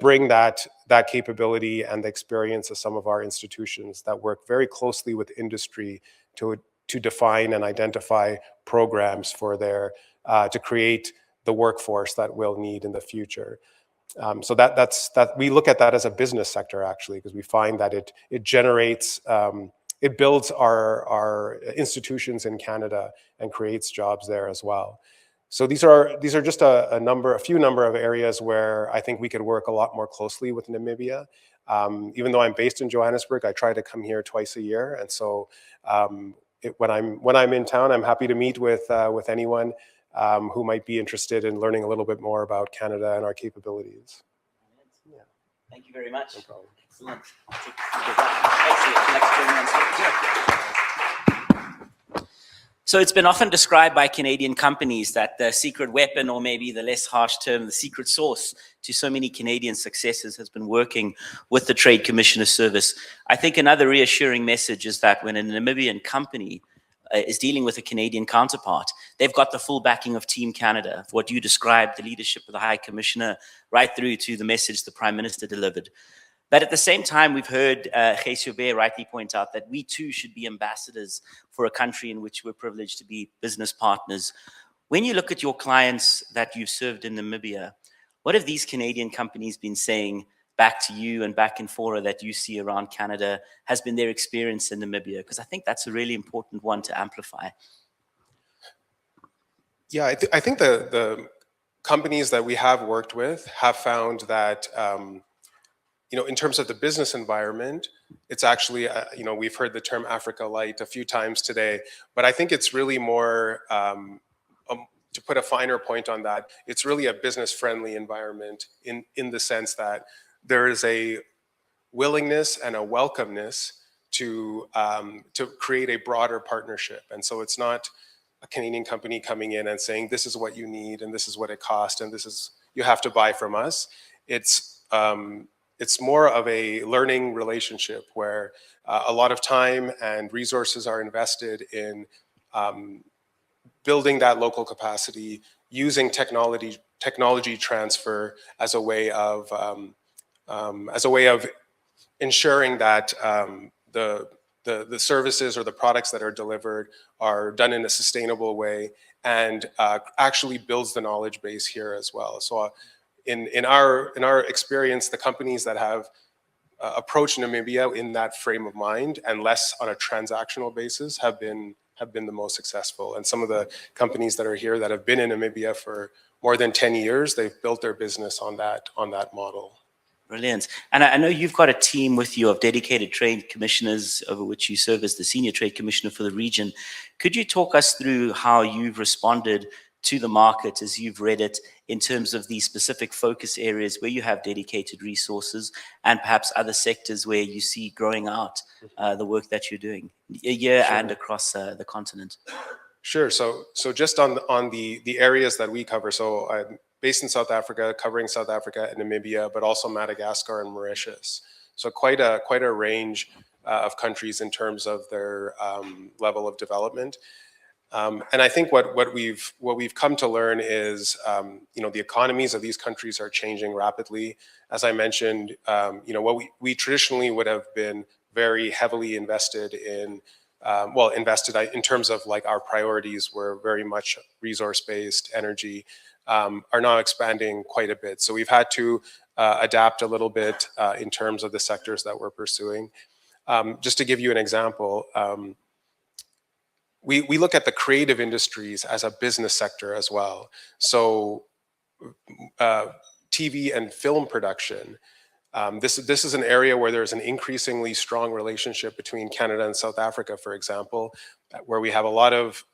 bring that capability and the experience of some of our institutions that work very closely with industry to define and identify programs for to create the workforce that we'll need in the future. So that's we look at that as a business sector, actually, because we find that it generates, it builds our institutions in Canada and creates jobs there as well. So these are just a few number of areas where I think we could work a lot more closely with Namibia. Even though I'm based in Johannesburg, I try to come here twice a year, and so when I'm in town, I'm happy to meet with anyone who might be interested in learning a little bit more about Canada and our capabilities. Yeah. Thank you very much. No problem. Excellent. Excellent. So it's been often described by Canadian companies that the secret weapon, or maybe the less harsh term, the secret sauce to so many Canadian successes has been working with the Trade Commissioner Service. I think another reassuring message is that when a Namibian company is dealing with a Canadian counterpart, they've got the full backing of Team Canada. What you described, the leadership of the High Commissioner, right through to the message the Prime Minister delivered. But at the same time, we've heard Geisube rightly point out that we too should be ambassadors for a country in which we're privileged to be business partners. When you look at your clients that you've served in Namibia, what have these Canadian companies been saying back to you and back in fora that you see around Canada has been their experience in Namibia? Because I think that's a really important one to amplify. Yeah, I think the companies that we have worked with have found that in terms of the business environment, it's actually, we've heard the term Africa Light a few times today, but I think it's really more, to put a finer point on that, it's really a business-friendly environment in the sense that there is a willingness and a welcomeness to create a broader partnership. And so it's not a Canadian company coming in and saying, this is what you need, and this is what it costs, and you have to buy from us. It's more of a learning relationship where a lot of time and resources are invested in building that local capacity, using technology transfer as a way of ensuring that the services or the products that are delivered are done in a sustainable way, and actually builds the knowledge base here as well. So in our experience, the companies that have approached Namibia in that frame of mind and less on a transactional basis have been the most successful. And some of the companies that are here that have been in Namibia for more than 10 years, they've built their business on that model. Brilliant. And I know you've got a team with you of dedicated trade commissioners, over which you serve as the senior trade commissioner for the region. Could you talk us through how you've responded to the market as you've read it in terms of these specific focus areas where you have dedicated resources, and perhaps other sectors where you see growing out the work that you're doing here and across the continent? Sure. So just on the areas that we cover, so I'm based in South Africa, covering South Africa and Namibia, but also Madagascar and Mauritius. So quite a range of countries in terms of their level of development. And I think what we've come to learn is, the economies of these countries are changing rapidly. As I mentioned, what we traditionally would have been very heavily invested in invested in terms of like our priorities were very much resource-based energy, are now expanding quite a bit. So we've had to adapt a little bit in terms of the sectors that we're pursuing. Just to give you an example, we look at the creative industries as a business sector as well. So TV and film production, this is an area where there's an increasingly strong relationship between Canada and South Africa, for example, where we have a lot of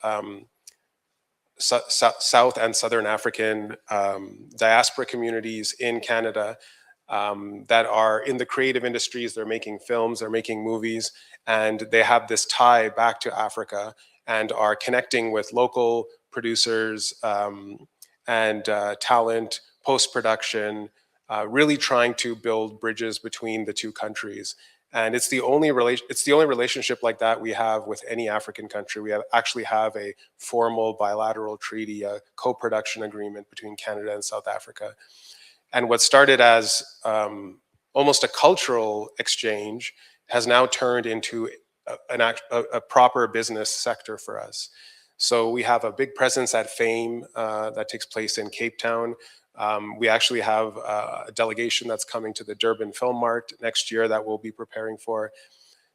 South and Southern African diaspora communities in Canada that are in the creative industries. They're making films, they're making movies, and they have this tie back to Africa and are connecting with local producers and talent, post-production, really trying to build bridges between the two countries. And it's the only relationship like that we have with any African country. We actually have a formal bilateral treaty, a co-production agreement between Canada and South Africa. And what started as almost a cultural exchange has now turned into a proper business sector for us. So we have a big presence at FAME that takes place in Cape Town. We actually have a delegation that's coming to the Durban Film Mart next year that we'll be preparing for.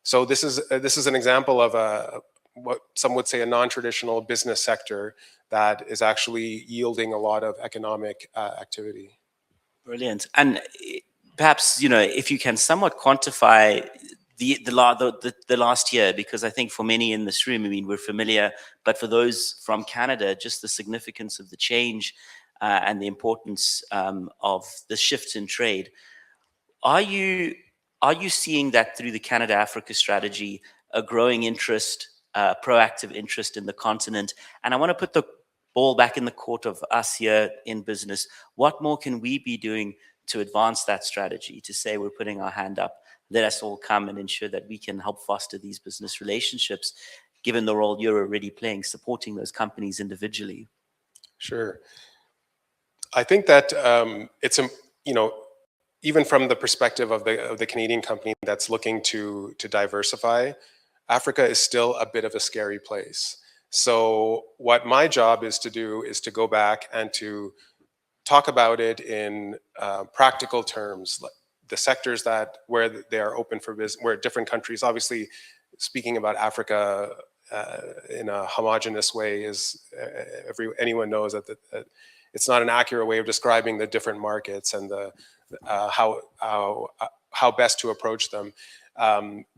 So this is an example of what some would say a non-traditional business sector that is actually yielding a lot of economic activity. Brilliant. And perhaps, if you can somewhat quantify the last year, because I think for many in this room, I mean, we're familiar, but for those from Canada, just the significance of the change and the importance of the shifts in trade. Are you seeing that through the Canada-Africa strategy, a growing interest, proactive interest in the continent? And I want to put the ball back in the court of us here in business. What more can we be doing to advance that strategy, to say we're putting our hand up, let us all come and ensure that we can help foster these business relationships, given the role you're already playing, supporting those companies individually? Sure. I think that it's, even from the perspective of the Canadian company that's looking to diversify, Africa is still a bit of a scary place. So what my job is to do is to go back and to talk about it in practical terms, like the sectors where they are open for business, where different countries, obviously speaking about Africa in a homogenous way is, anyone knows that it's not an accurate way of describing the different markets and how best to approach them.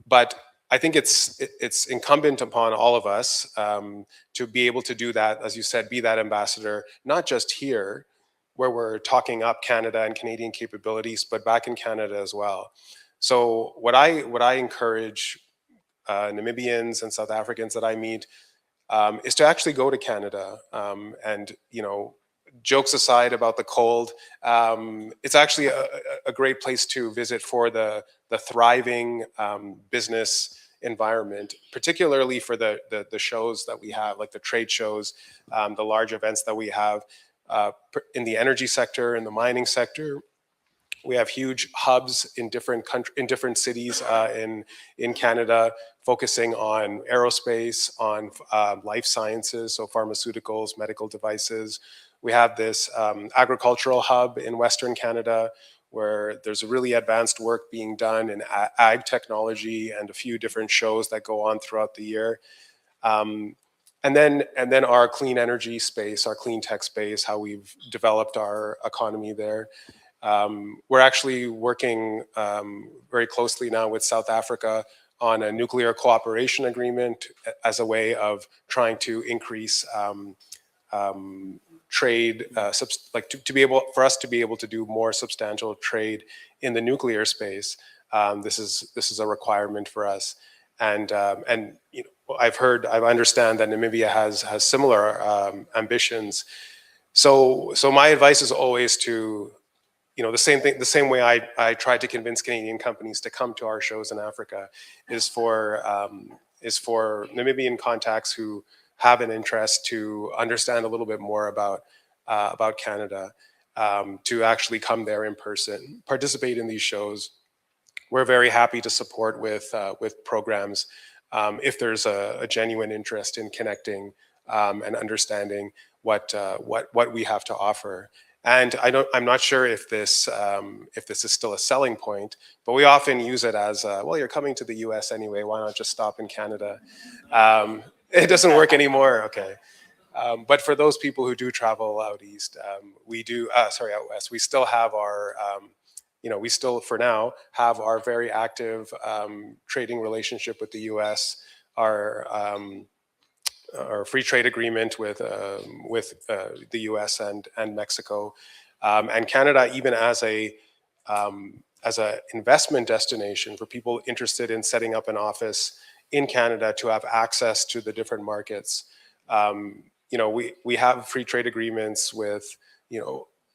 But I think it's incumbent upon all of us to be able to do that, as you said, be that ambassador, not just here, where we're talking up Canada and Canadian capabilities, but back in Canada as well. So what I encourage Namibians and South Africans that I meet is to actually go to Canada. And jokes aside about the cold, it's actually a great place to visit for the thriving business environment, particularly for the shows that we have, like the trade shows, the large events that we have. In the energy sector, in the mining sector, we have huge hubs in different cities in Canada, focusing on aerospace, on life sciences, so pharmaceuticals, medical devices. We have this agricultural hub in Western Canada, where there's really advanced work being done in ag technology and a few different shows that go on throughout the year. And then our clean energy space, our clean tech space, how we've developed our economy there. We're actually working very closely now with South Africa on a nuclear cooperation agreement as a way of trying to increase trade, for us to be able to do more substantial trade in the nuclear space. This is a requirement for us. And I understand that Namibia has similar ambitions. So my advice is always to, the same way I tried to convince Canadian companies to come to our shows in Africa, is for Namibian contacts who have an interest to understand a little bit more about Canada, to actually come there in person, participate in these shows. We're very happy to support with programs if there's a genuine interest in connecting and understanding what we have to offer. And I'm not sure if this is still a selling point, but we often use it as, well, you're coming to the US anyway, why not just stop in Canada? It doesn't work anymore, okay. But for those people who do travel out east, out west, we still have our, we still, for now, have our very active trading relationship with the US, our free trade agreement with the US and Mexico, and Canada, even as a investment destination for people interested in setting up an office in Canada to have access to the different markets. We have free trade agreements with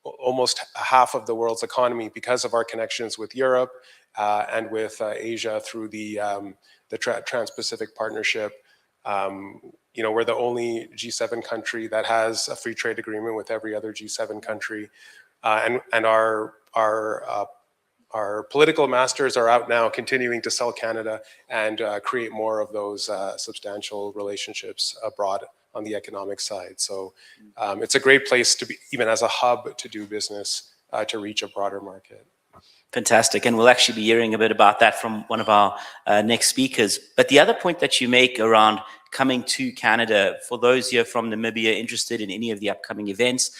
almost half of the world's economy because of our connections with Europe and with Asia through the Trans-Pacific Partnership. We're the only G7 country that has a free trade agreement with every other G7 country, and our political masters are out now continuing to sell Canada and create more of those substantial relationships abroad on the economic side. So it's a great place to be, even as a hub, to do business, to reach a broader market. Fantastic. And we'll actually be hearing a bit about that from one of our next speakers. But the other point that you make around coming to Canada, for those here from Namibia interested in any of the upcoming events,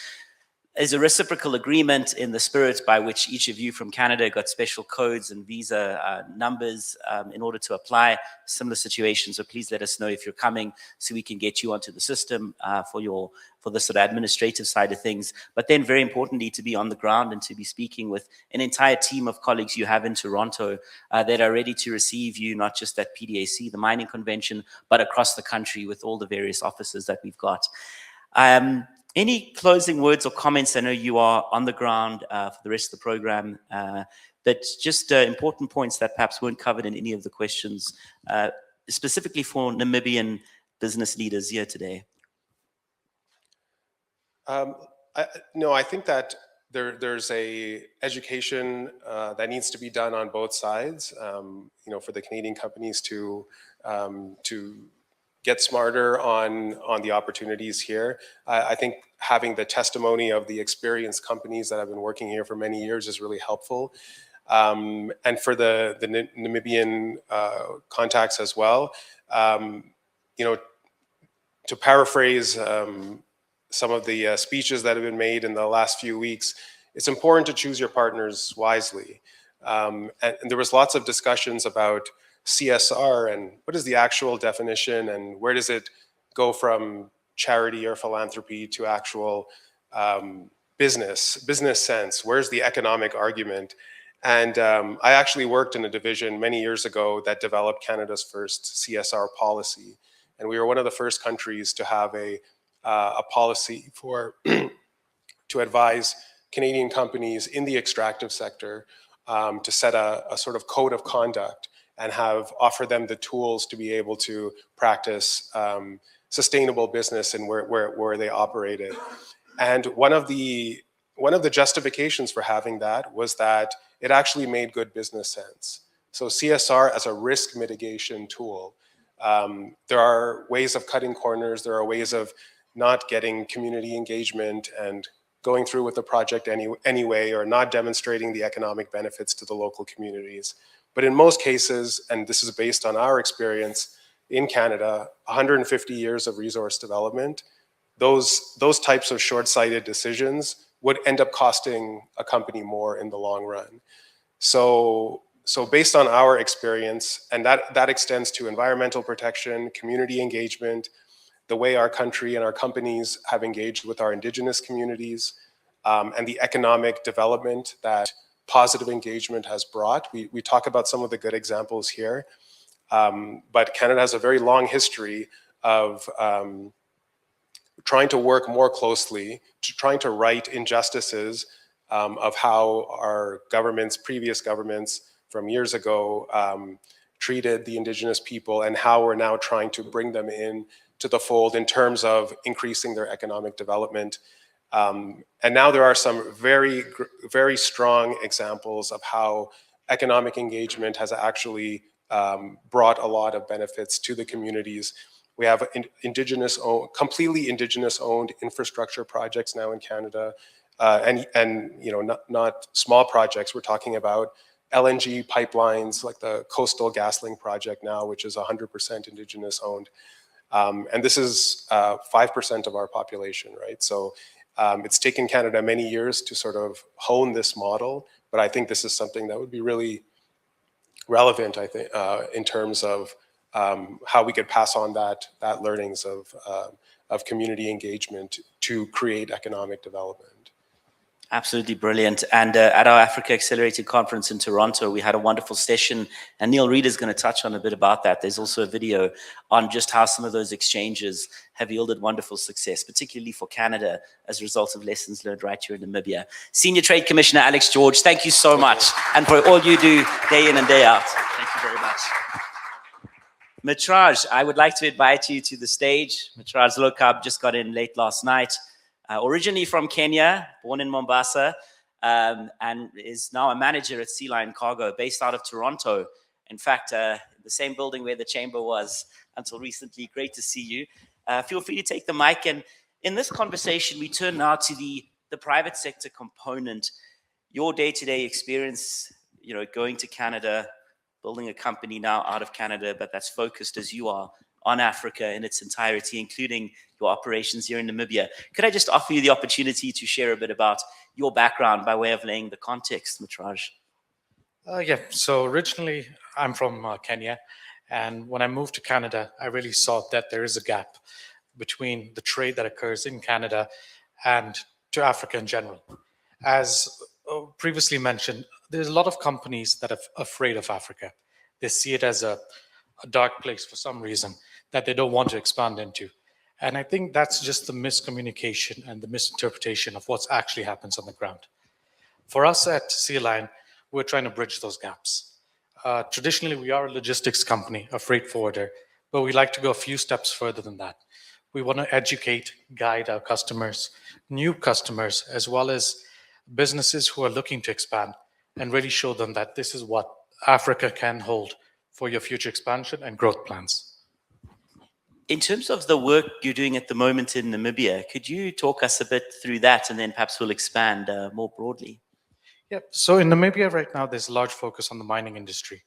is a reciprocal agreement in the spirit by which each of you from Canada got special codes and visa numbers in order to apply similar situations. So please let us know if you're coming so we can get you onto the system for the sort of administrative side of things. But then very importantly, to be on the ground and to be speaking with an entire team of colleagues you have in Toronto that are ready to receive you, not just at PDAC, the mining convention, but across the country with all the various offices that we've got. Any closing words or comments? I know you are on the ground for the rest of the program, but just important points that perhaps weren't covered in any of the questions, specifically for Namibian business leaders here today. I think that there's a education that needs to be done on both sides, for the Canadian companies to get smarter on the opportunities here. I think having the testimony of the experienced companies that have been working here for many years is really helpful. And for the Namibian contacts as well, to paraphrase some of the speeches that have been made in the last few weeks, it's important to choose your partners wisely. And there was lots of discussions about CSR and what is the actual definition and where does it go from charity or philanthropy to actual business sense? Where's the economic argument? And I actually worked in a division many years ago that developed Canada's first CSR policy. And we were one of the first countries to have a policy to advise Canadian companies in the extractive sector to set a sort of code of conduct and offer them the tools to be able to practice sustainable business and where they operated. And one of the justifications for having that was that it actually made good business sense. So CSR as a risk mitigation tool, there are ways of cutting corners, there are ways of not getting community engagement and going through with the project anyway, or not demonstrating the economic benefits to the local communities. But in most cases, and this is based on our experience in Canada, 150 years of resource development, those types of short-sighted decisions would end up costing a company more in the long run. So based on our experience, and that extends to environmental protection, community engagement, the way our country and our companies have engaged with our Indigenous communities, and the economic development that positive engagement has brought. We talk about some of the good examples here, but Canada has a very long history of trying to work more closely, trying to right injustices of how our governments, previous governments from years ago, treated the Indigenous people, and how we're now trying to bring them in to the fold in terms of increasing their economic development. And now there are some very, very strong examples of how economic engagement has actually brought a lot of benefits to the communities. We have completely indigenous owned infrastructure projects now in Canada, and you know, not small projects. We're talking about LNG pipelines like the Coastal GasLink project now, which is 100% indigenous owned. And this is 5% of our population, right? So it's taken Canada many years to sort of hone this model, but I think this is something that would be really relevant, I think, in terms of how we could pass on that learnings of community engagement to create economic development. Absolutely brilliant. And at our Africa Accelerated Conference in Toronto, we had a wonderful session, and Neil Reed is going to touch on a bit about that. There's also a video on just how some of those exchanges have yielded wonderful success, particularly for Canada, as a result of lessons learned right here in Namibia. Senior Trade Commissioner Alex George, thank you so much, and for all you do day in and day out. Thank you very much. Mitraj, I would like to invite you to the stage. Mitraj Lokab just got in late last night. Originally from Kenya, born in Mombasa, and is now a manager at Sea Lion Cargo, based out of Toronto. In fact, the same building where the chamber was until recently. Great to see you. Feel free to take the mic. And in this conversation, we turn now to the private sector component. Your day-to-day experience, you know, going to Canada, building a company now out of Canada, but that's focused as you are on Africa in its entirety, including your operations here in Namibia. Could I just offer you the opportunity to share a bit about your background by way of laying the context, Mitraj? Yeah, so originally I'm from Kenya, and when I moved to Canada, I really saw that there is a gap between the trade that occurs in Canada and to Africa in general. As previously mentioned, there's a lot of companies that are afraid of Africa. They see it as a dark place for some reason that they don't want to expand into. And I think that's just the miscommunication and the misinterpretation of what actually happens on the ground. For us at Sea Lion, we're trying to bridge those gaps. Traditionally, we are a logistics company, a freight forwarder, but we like to go a few steps further than that. We want to educate, guide our customers, new customers, as well as businesses who are looking to expand, and really show them that this is what Africa can hold for your future expansion and growth plans. In terms of the work you're doing at the moment in Namibia, could you talk us a bit through that, and then perhaps we'll expand more broadly? Yep. So in Namibia right now, there's a large focus on the mining industry.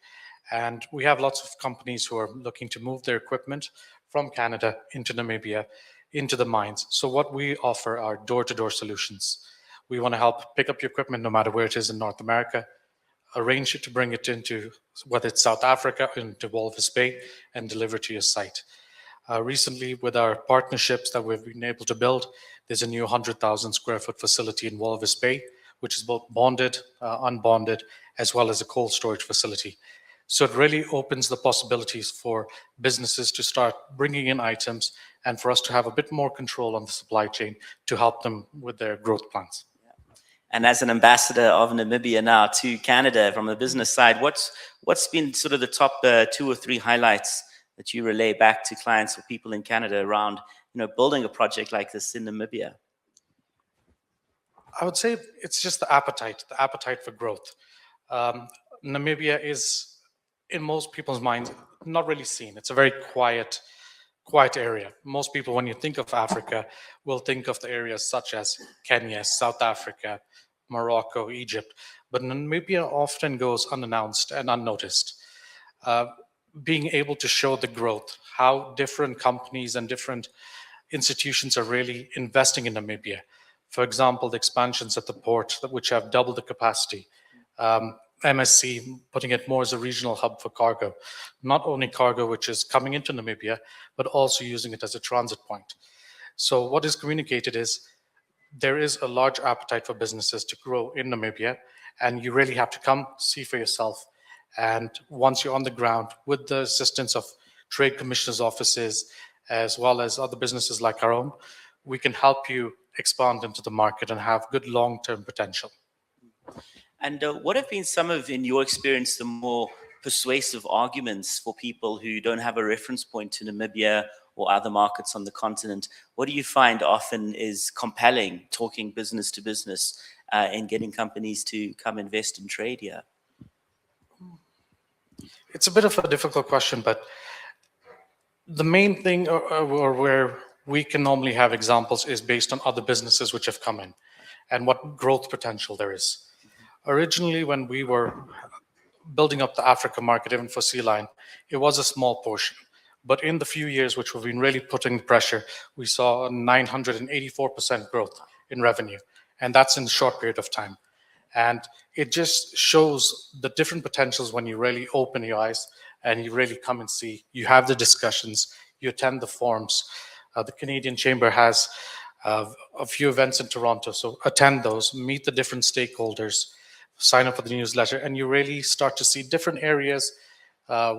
And we have lots of companies who are looking to move their equipment from Canada into Namibia, into the mines. So what we offer are door-to-door solutions. We want to help pick up your equipment no matter where it is in North America, arrange it to bring it into, whether it's South Africa, into Walvis Bay, and deliver to your site. Recently, with our partnerships that we've been able to build, there's a new 100,000 square foot facility in Walvis Bay, which is both bonded, unbonded, as well as a cold storage facility. So it really opens the possibilities for businesses to start bringing in items and for us to have a bit more control on the supply chain to help them with their growth plans. And as an ambassador of Namibia now to Canada from the business side, what's been sort of the top 2 or 3 highlights that you relay back to clients or people in Canada around, you know, building a project like this in Namibia? I would say it's just the appetite for growth. Namibia is, in most people's minds, not really seen. It's a very quiet area. Most people, when you think of Africa, will think of the areas such as Kenya, South Africa, Morocco, Egypt, but Namibia often goes unannounced and unnoticed. Being able to show the growth, how different companies and different institutions are really investing in Namibia. For example, the expansions at the port, which have doubled the capacity. MSC putting it more as a regional hub for cargo. Not only cargo, which is coming into Namibia, but also using it as a transit point. So what is communicated is there is a large appetite for businesses to grow in Namibia, and you really have to come see for yourself. And once you're on the ground, with the assistance of trade commissioners' offices, as well as other businesses like our own, we can help you expand into the market and have good long-term potential. And what have been some of, in your experience, the more persuasive arguments for people who don't have a reference point to Namibia or other markets on the continent? What do you find often is compelling, talking business to business, in getting companies to come invest and trade here? It's a bit of a difficult question, but the main thing or where we can normally have examples is based on other businesses which have come in and what growth potential there is. Originally, when we were building up the Africa market, even for Sea Lion, it was a small portion. But in the few years which we've been really putting pressure, we saw a 984% growth in revenue. And that's in a short period of time. And it just shows the different potentials when you really open your eyes and you really come and see. You have the discussions, you attend the forums. The Canadian Chamber has a few events in Toronto, so attend those, meet the different stakeholders, sign up for the newsletter, and you really start to see different areas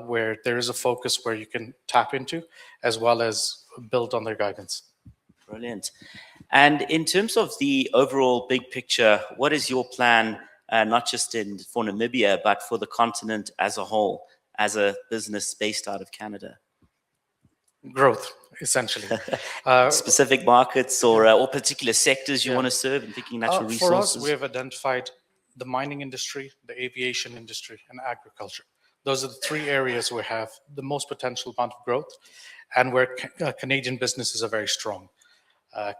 where there is a focus where you can tap into, as well as build on their guidance. Brilliant. And in terms of the overall big picture, what is your plan, not just for Namibia, but for the continent as a whole, as a business based out of Canada? Growth, essentially. Specific markets or particular sectors you want to serve, and thinking natural resources? For us, we have identified the mining industry, the aviation industry, and agriculture. Those are the three areas where we have the most potential amount of growth and where Canadian businesses are very strong.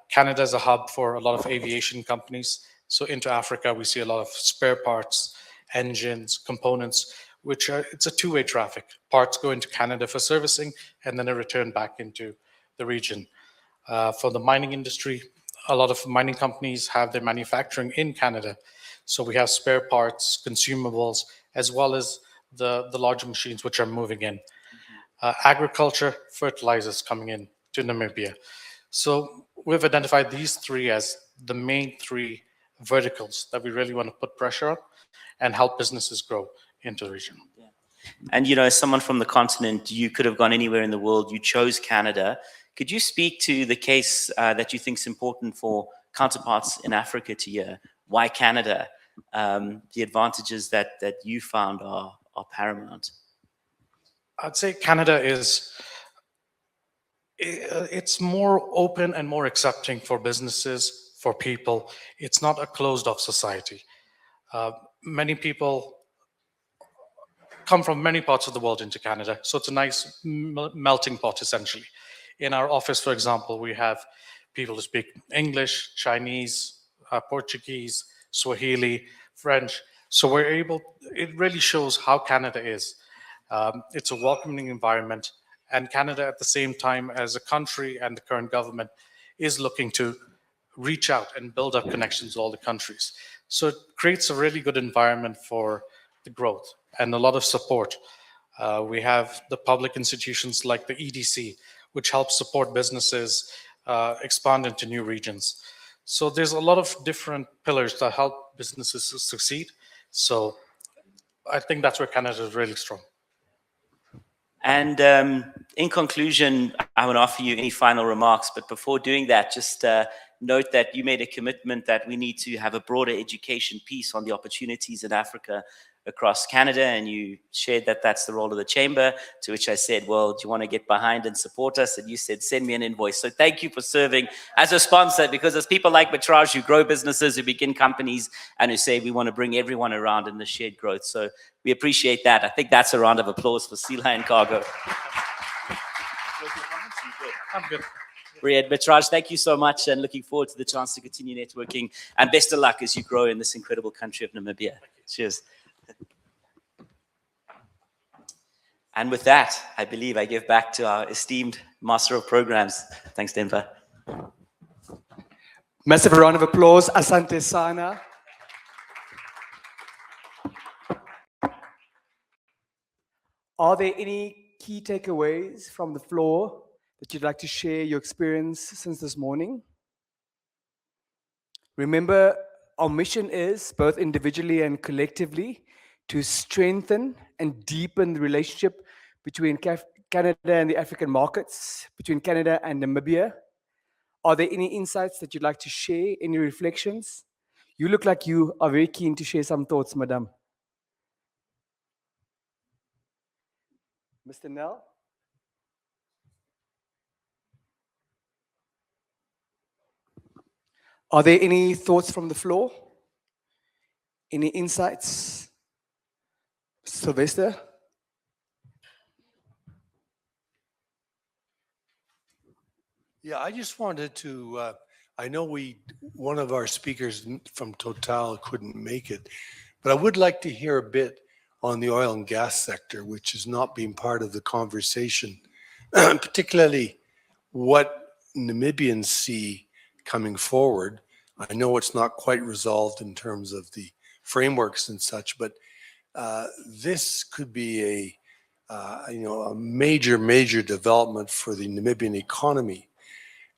Canada is a hub for a lot of aviation companies. So into Africa, we see a lot of spare parts, engines, components, which it's a two-way traffic. Parts go into Canada for servicing, and then they return back into the region. For the mining industry, a lot of mining companies have their manufacturing in Canada. So we have spare parts, consumables, as well as the larger machines which are moving in. Agriculture, fertilizers coming in to Namibia. So we've identified these three as the main three verticals that we really want to put pressure on and help businesses grow into the region. Yeah. And, you know, as someone from the continent, you could have gone anywhere in the world. You chose Canada. Could you speak to the case that you think is important for counterparts in Africa to hear? Why Canada? The advantages that you found are paramount. I'd say Canada it's more open and more accepting for businesses, for people. It's not a closed-off society. Many people come from many parts of the world into Canada, so it's a nice melting pot, essentially. In our office, for example, we have people who speak English, Chinese, Portuguese, Swahili, French. So we're able, it really shows how Canada is. It's a welcoming environment, and Canada at the same time as a country and the current government is looking to reach out and build up connections with all the countries. So it creates a really good environment for the growth and a lot of support. We have the public institutions like the EDC, which helps support businesses expand into new regions. So there's a lot of different pillars that help businesses succeed. So I think that's where Canada is really strong. And in conclusion, I want to offer you any final remarks, but before doing that, just note that you made a commitment that we need to have a broader education piece on the opportunities in Africa across Canada, and you shared that that's the role of the Chamber, to which I said, well, do you want to get behind and support us? And you said, send me an invoice. So thank you for serving as a sponsor, because there's people like Batraj who grow businesses, who begin companies, and who say we want to bring everyone around in the shared growth. So we appreciate that. I think that's a round of applause for Sea Lion Cargo. I'm good. Riyad, Batraj, thank you so much, and looking forward to the chance to continue networking, and best of luck as you grow in this incredible country of Namibia. Cheers. And with that, I believe I give back to our esteemed Master of Programs. Thanks, Denver. Massive round of applause. Asante Sana. Are there any key takeaways from the floor that you'd like to share your experience since this morning? Remember, our mission is, both individually and collectively, to strengthen and deepen the relationship between Canada and the African markets, between Canada and Namibia. Are there any insights that you'd like to share, any reflections? You look like you are very keen to share some thoughts, madam. Mr. Nell? Are there any thoughts from the floor? Any insights? Sylvester? Yeah, I just wanted to, I know one of our speakers from Total couldn't make it, but I would like to hear a bit on the oil and gas sector, which has not been part of the conversation, particularly what Namibians see coming forward. I know it's not quite resolved in terms of the frameworks and such, but this could be a major development for the Namibian economy.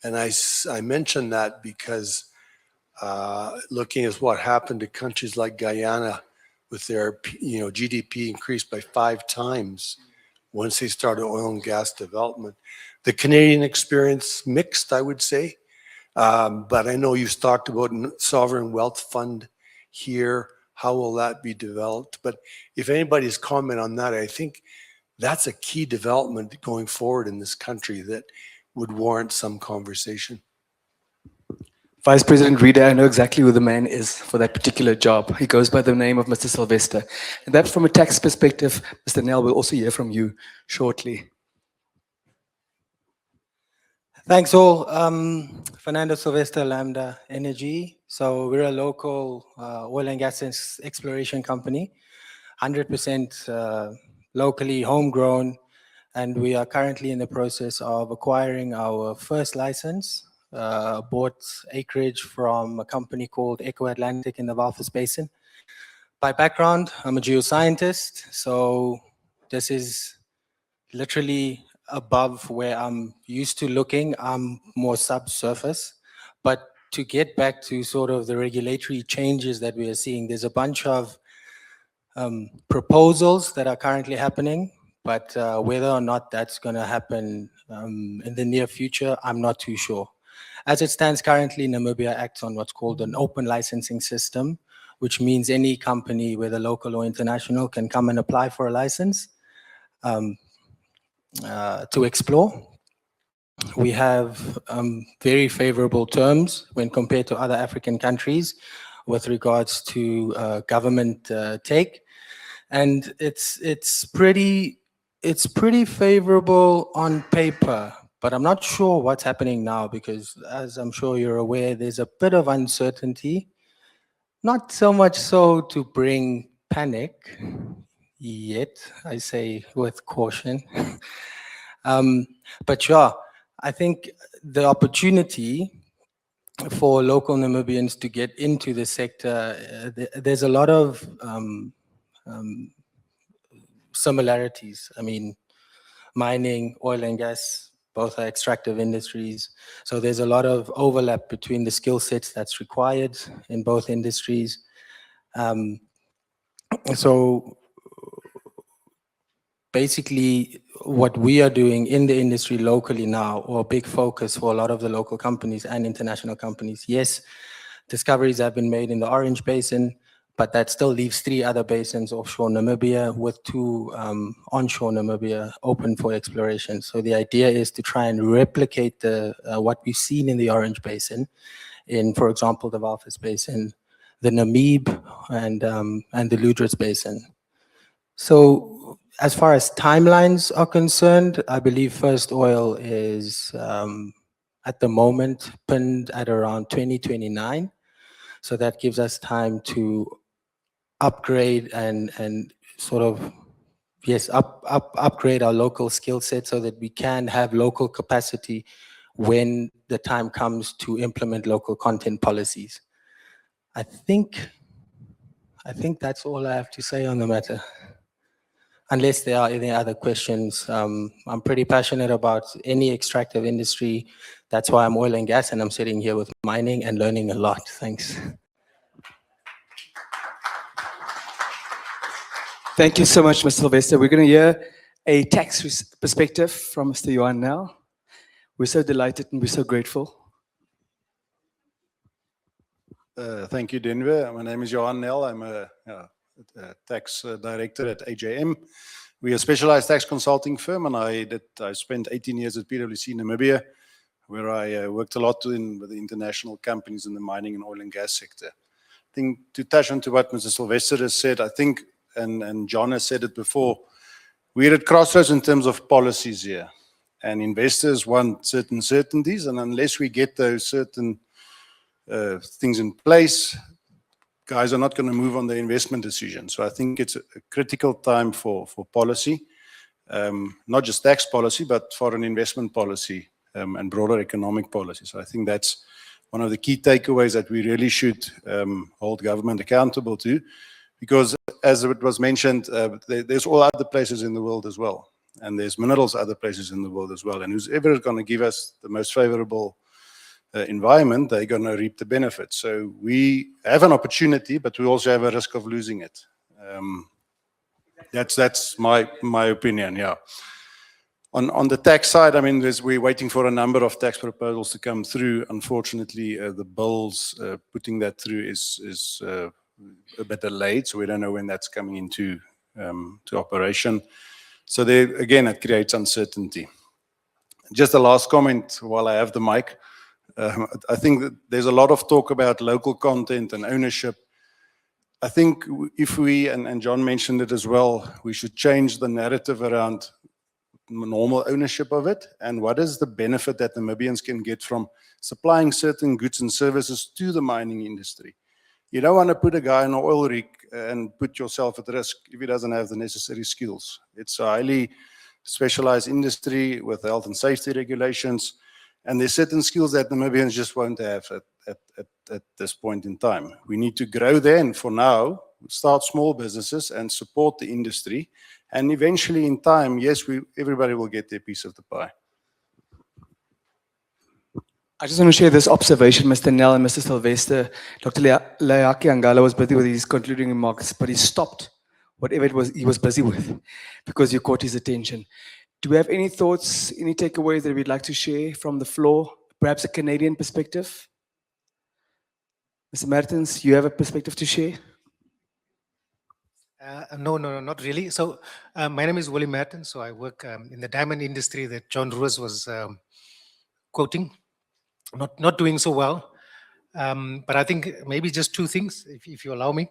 And I mention that because looking at what happened to countries like Guyana with their GDP increased by 5 times once they started oil and gas development. The Canadian experience mixed, I would say. But I know you've talked about sovereign wealth fund here. How will that be developed? But if anybody's comment on that, I think that's a key development going forward in this country that would warrant some conversation. Vice President Reader, I know exactly who the man is for that particular job. He goes by the name of Mr. Sylvester. And that from a tax perspective, Mr. Nel will also hear from you shortly. Thanks all. Fernando Sylvester, Lambda Energy. So we're a local oil and gas exploration company, 100% locally homegrown, and we are currently in the process of acquiring our first license. Bought acreage from a company called Eco Atlantic in the Walvis Basin. By background, I'm a geoscientist, so this is literally above where I'm used to looking. I'm more subsurface. But to get back to sort of the regulatory changes that we are seeing, there's a bunch of proposals that are currently happening, but whether or not that's going to happen in the near future, I'm not too sure. As it stands currently, Namibia acts on what's called an open licensing system, which means any company, whether local or international, can come and apply for a license to explore. We have very favorable terms when compared to other African countries with regards to government take. And it's pretty favorable on paper. But I'm not sure what's happening now because, as I'm sure you're aware, there's a bit of uncertainty. Not so much so to bring panic yet, I say with caution. But yeah, I think the opportunity for local Namibians to get into the sector, there's a lot of similarities. I mean, mining, oil and gas, both are extractive industries. So there's a lot of overlap between the skill sets that's required in both industries. So basically what we are doing in the industry locally now, or a big focus for a lot of the local companies and international companies, yes, discoveries have been made in the Orange Basin, but that still leaves 3 other basins offshore Namibia with 2 onshore Namibia open for exploration. So the idea is to try and replicate what we've seen in the Orange Basin in, for example, the Walvis Basin, the Namib, and the Lüderitz Basin. So as far as timelines are concerned, I believe first oil is at the moment pinned at around 2029. So that gives us time to upgrade and sort of, yes, upgrade our local skill set so that we can have local capacity when the time comes to implement local content policies. I think that's all I have to say on the matter. Unless there are any other questions. I'm pretty passionate about any extractive industry. That's why I'm oil and gas, and I'm sitting here with mining and learning a lot. Thanks. Thank you so much, Mr. Sylvester. We're going to hear a tax perspective from Mr. Johan now. We're so delighted and we're so grateful. Thank you, Denver. My name is Johan Nel. I'm a tax director at AJM. We're a specialized tax consulting firm, and I spent 18 years at PwC Namibia, where I worked a lot with the international companies in the mining and oil and gas sector. I think to touch on to what Mr. Sylvester has said, I think, and John has said it before, we're at crossroads in terms of policies here. And investors want certain certainties, and unless we get those certain things in place, guys are not going to move on their investment decision. So I think it's a critical time for policy, not just tax policy, but foreign investment policy and broader economic policy. So I think that's one of the key takeaways that we really should hold government accountable to, because as it was mentioned, there's all other places in the world as well. And there's minerals other places in the world as well. And who's ever going to give us the most favorable environment, they're going to reap the benefits. So we have an opportunity, but we also have a risk of losing it. That's my opinion, yeah. On the tax side, I mean, we're waiting for a number of tax proposals to come through. Unfortunately, the bills putting that through is a bit delayed, so we don't know when that's coming into to operation. So there, again, it creates uncertainty. Just a last comment while I have the mic. I think that there's a lot of talk about local content and ownership. I think if we, and John mentioned it as well, we should change the narrative around normal ownership of it, and what is the benefit that Namibians can get from supplying certain goods and services to the mining industry. You don't want to put a guy in an oil rig and put yourself at risk if he doesn't have the necessary skills. It's a highly specialized industry with health and safety regulations, and there's certain skills that Namibians just won't have at this point in time. We need to grow there, and for now, start small businesses and support the industry. And eventually in time, yes, everybody will get their piece of the pie. I just want to share this observation, Mr. Nell and Mr. Sylvester. Dr. Leaki Angala was busy with his concluding remarks, but he stopped whatever it was he was busy with because you caught his attention. Do we have any thoughts, any takeaways that we'd like to share from the floor? Perhaps a Canadian perspective? Mr. Mertens, you have a perspective to share? No, not really. So my name is Willie Mertens. So I work in the diamond industry that John Roos was quoting. Not doing so well. But I think maybe just two things, if you allow me.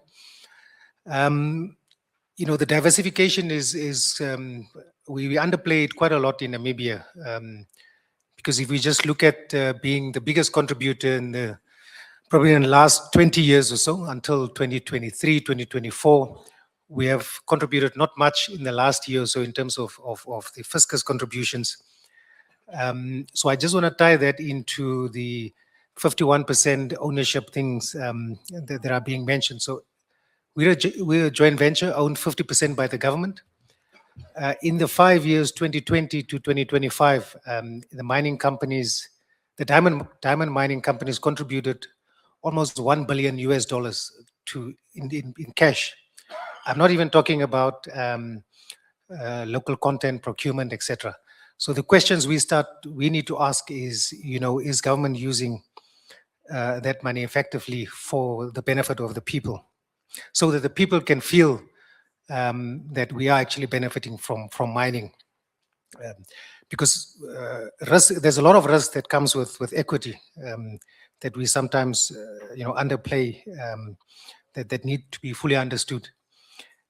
You know, the diversification is we underplay it quite a lot in Namibia. Because if we just look at being the biggest contributor in probably in the last 20 years or so, until 2023, 2024, we have contributed not much in the last year or so in terms of the fiscus contributions. So I just want to tie that into the 51% ownership things that are being mentioned. So we're a joint venture owned 50% by the government. In the 5 years, 2020 to 2025, the mining companies, the diamond mining companies contributed almost $1 billion in cash. I'm not even talking about local content, procurement, etc. So the questions we need to ask is, you know, is government using that money effectively for the benefit of the people, so that the people can feel that we are actually benefiting from mining, because there's a lot of risk that comes with equity that we sometimes underplay, that need to be fully understood.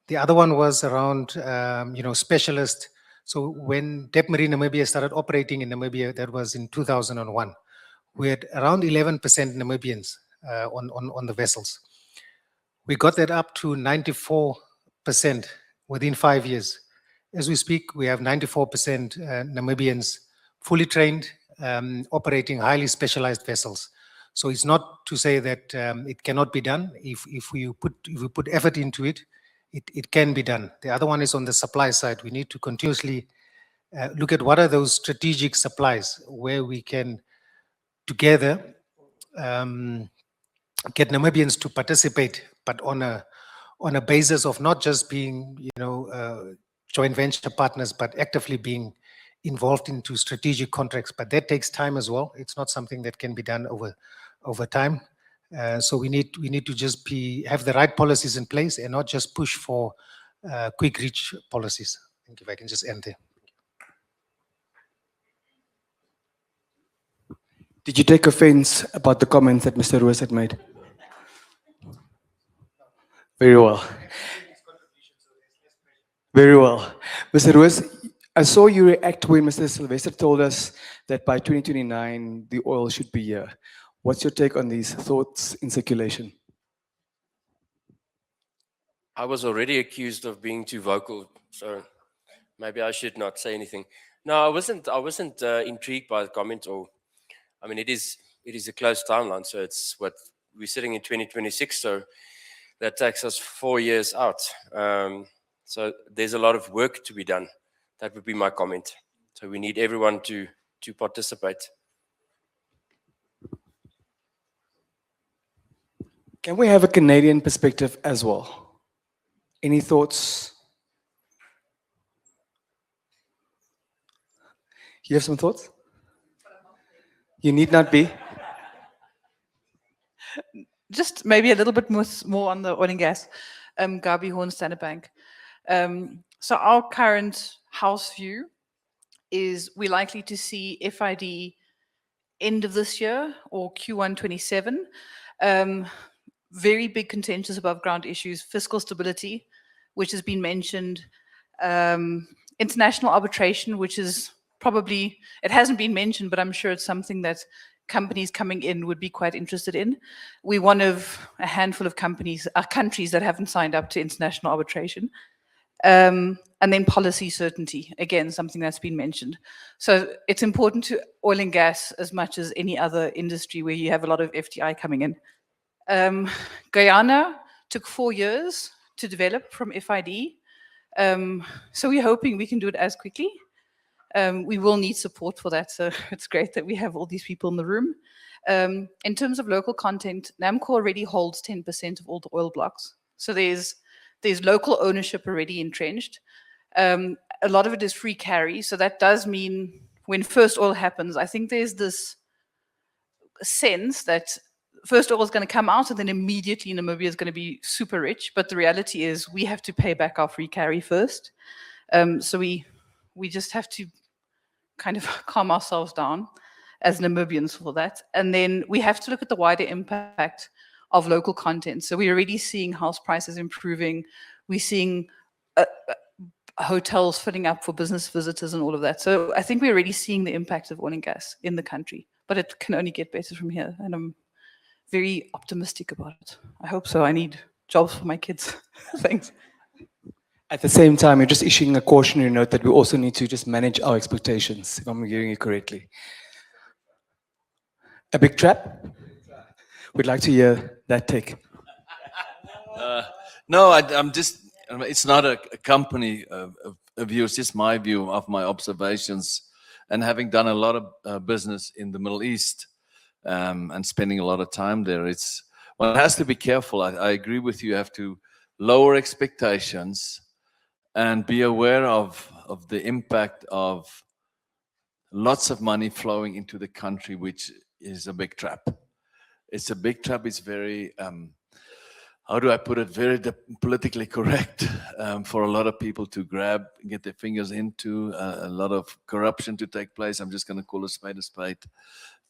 The other one was around specialists. So when Dep Marine Namibia started operating in Namibia, that was in 2001. We had around 11% Namibians on the vessels. We got that up to 94% within 5 years. As we speak, we have 94% Namibians fully trained, operating highly specialized vessels. So it's not to say that it cannot be done. If we put effort into it, it can be done. The other one is on the supply side. We need to continuously look at what are those strategic supplies where we can together get Namibians to participate, but on a basis of not just being joint venture partners, but actively being involved into strategic contracts. But that takes time as well. It's not something that can be done over time. So we need to just have the right policies in place and not just push for quick reach policies. I think if I can just end there. Did you take offense about the comments that Mr. Roos had made? Very well. Very well. Mr. Roos, I saw you react when Mr. Sylvester told us that by 2029, the oil should be here. What's your take on these thoughts in circulation? I was already accused of being too vocal, so maybe I should not say anything. No, I wasn't. I wasn't intrigued by the comment, or I mean, it is a close timeline. So it's what we're sitting in 2026. So that takes us 4 years out. So there's a lot of work to be done. That would be my comment. So we need everyone to participate. Can we have a Canadian perspective as well? Any thoughts? You have some thoughts? You need not be. Just maybe a little bit more on the oil and gas. Gabi Horn, Standard Bank. So our current house view is we're likely to see FID end of this year or Q1 27. Very big contentious above ground issues, fiscal stability, which has been mentioned, international arbitration, which is probably, it hasn't been mentioned, but I'm sure it's something that companies coming in would be quite interested in. We're one of a handful of countries that haven't signed up to international arbitration. And then policy certainty, again, something that's been mentioned. So it's important to oil and gas as much as any other industry where you have a lot of FDI coming in. Guyana took 4 years to develop from FID. So we're hoping we can do it as quickly. We will need support for that, so it's great that we have all these people in the room. In terms of local content, NAMCO already holds 10% of all the oil blocks. So there's local ownership already entrenched. A lot of it is free carry, so that does mean when first oil happens, I think there's this sense that first oil is going to come out and then immediately Namibia is going to be super rich, but the reality is we have to pay back our free carry first. So we just have to kind of calm ourselves down as Namibians for that. And then we have to look at the wider impact of local content. So we're already seeing house prices improving. We're seeing hotels filling up for business visitors and all of that. So I think we're already seeing the impact of oil and gas in the country, but it can only get better from here. And I'm very optimistic about it. I hope so. I need jobs for my kids. Thanks. At the same time, you're just issuing a cautionary note that we also need to just manage our expectations, if I'm hearing you correctly. A big trap? We'd like to hear that take. No, I'm just, it's not a company view, it's just my view of my observations. And having done a lot of business in the Middle East and spending a lot of time there, one has to be careful. I agree with you, you have to lower expectations and be aware of the impact of lots of money flowing into the country, which is a big trap. It's a big trap. It's very, how do I put it, very politically correct for a lot of people to get their fingers into, a lot of corruption to take place. I'm just going to call a spade a spade.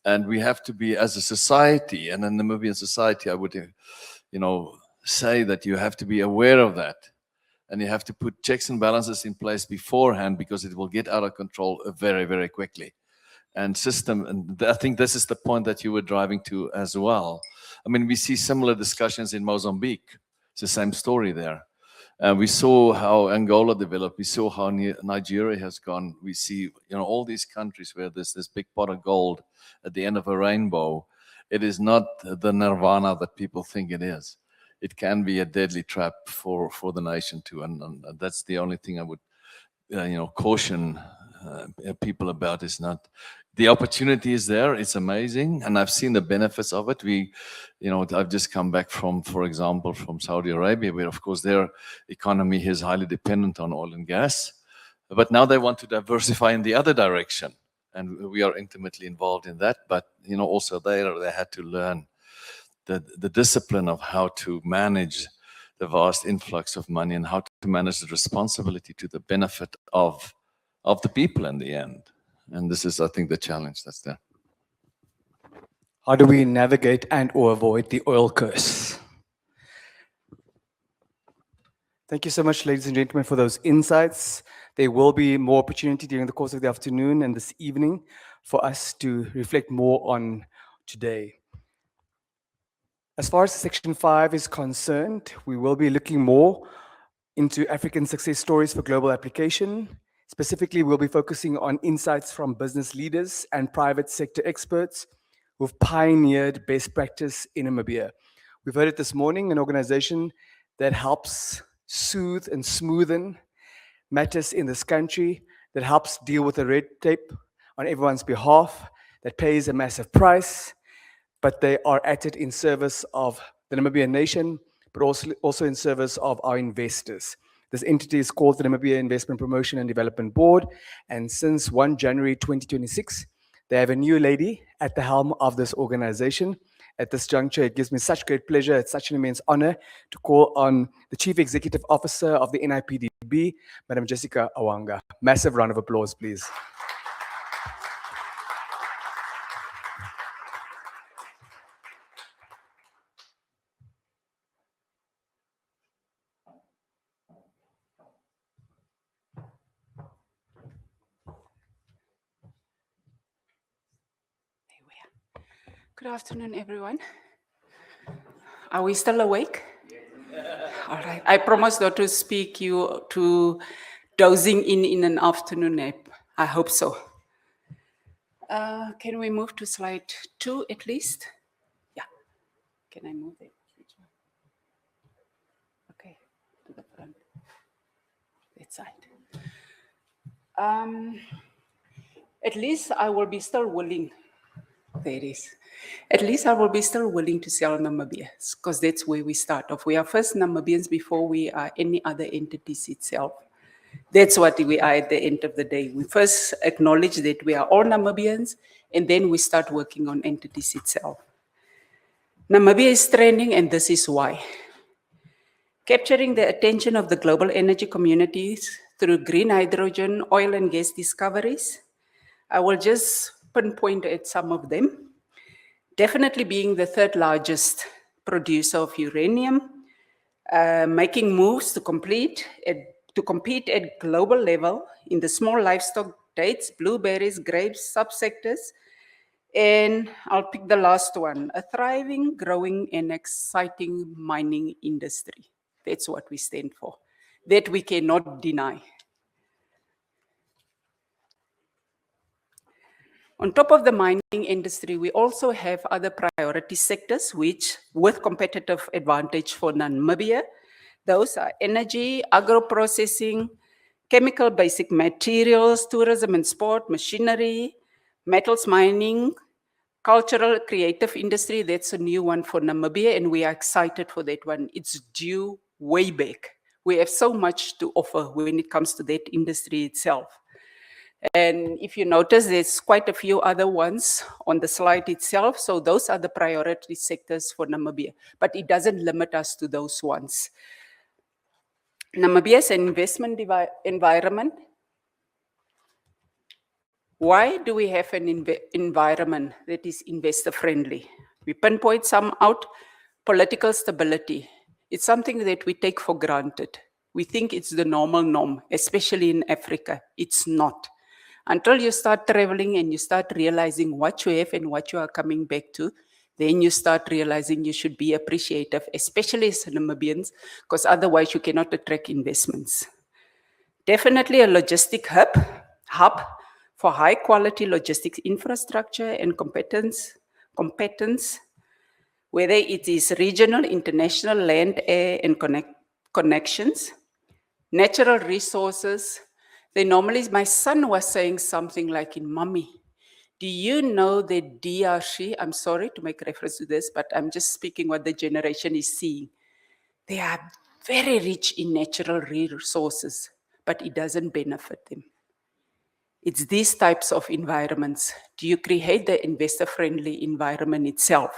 And we have to be, as a society, and in the Namibian society, I would, say that you have to be aware of that. And you have to put checks and balances in place beforehand because it will get out of control very, very quickly. And I think this is the point that you were driving to as well. I mean, we see similar discussions in Mozambique. It's the same story there. We saw how Angola developed. We saw how Nigeria has gone. We see, all these countries where there's this big pot of gold at the end of a rainbow. It is not the nirvana that people think it is. It can be a deadly trap for the nation too, and that's the only thing I would, caution people about. Is not the opportunity is there. It's amazing, and I've seen the benefits of it. I've just come back from, for example, from Saudi Arabia, where of course their economy is highly dependent on oil and gas, but now they want to diversify in the other direction, and we are intimately involved in that. But also they had to learn the discipline of how to manage the vast influx of money and how to manage the responsibility to the benefit of the people in the end. And this is, I think, the challenge that's there. How do we navigate and/or avoid the oil curse? Thank you so much, ladies and gentlemen, for those insights. There will be more opportunity during the course of the afternoon and this evening for us to reflect more on today. As far as Section 5 is concerned, we will be looking more into African success stories for global application. Specifically, we'll be focusing on insights from business leaders and private sector experts who've pioneered best practice in Namibia. We've heard it this morning, an organization that helps soothe and smoothen matters in this country, that helps deal with the red tape on everyone's behalf, that pays a massive price, but they are at it in service of the Namibian nation, but also in service of our investors. This entity is called the Namibia Investment Promotion and Development Board, and since 1 January 2026, they have a new lady at the helm of this organization. At this juncture, it gives me such great pleasure, it's such an immense honor to call on the Chief Executive Officer of the NIPDB, Madam Jessica Awanga. Massive round of applause, please. Good afternoon, everyone. Are we still awake? All right. I promise not to speak you to dozing in an afternoon nap. I hope so. Can we move to slide 2 at least? Yeah. Can I move it? Okay, to the front. That side. At least I will be still willing. There it is. At least I will be still willing to sell Namibia, because that's where we start off. We are first Namibians before we are any other entities itself. That's what we are at the end of the day. We first acknowledge that we are all Namibians, and then we start working on entities itself. Namibia is trending, and this is why. Capturing the attention of the global energy communities through green hydrogen, oil and gas discoveries. I will just pinpoint at some of them. Definitely being the third largest producer of uranium, making moves to compete at global level in the small livestock, dates, blueberries, grapes, subsectors. And I'll pick the last one, a thriving, growing, and exciting mining industry. That's what we stand for. That we cannot deny. On top of the mining industry, we also have other priority sectors which, with competitive advantage for Namibia, those are energy, agro-processing, chemical basic materials, tourism and sport, machinery, metals mining, cultural creative industry. That's a new one for Namibia, and we are excited for that one. It's due way back. We have so much to offer when it comes to that industry itself. And if you notice, there's quite a few other ones on the slide itself. So those are the priority sectors for Namibia, but it doesn't limit us to those ones. Namibia's investment environment. Why do we have an environment that is investor friendly? We pinpoint some out. Political stability. It's something that we take for granted. We think it's the normal norm, especially in Africa. It's not. Until you start traveling and you start realizing what you have and what you are coming back to, then you start realizing you should be appreciative, especially as Namibians, because otherwise you cannot attract investments. Definitely a logistic hub for high quality logistics infrastructure and competence, whether it is regional, international, land, air, and connections, natural resources. My son was saying something like, Mommy, do you know that DRC, I'm sorry to make reference to this, but I'm just speaking what the generation is seeing. They are very rich in natural resources, but it doesn't benefit them. It's these types of environments. Do you create the investor-friendly environment itself?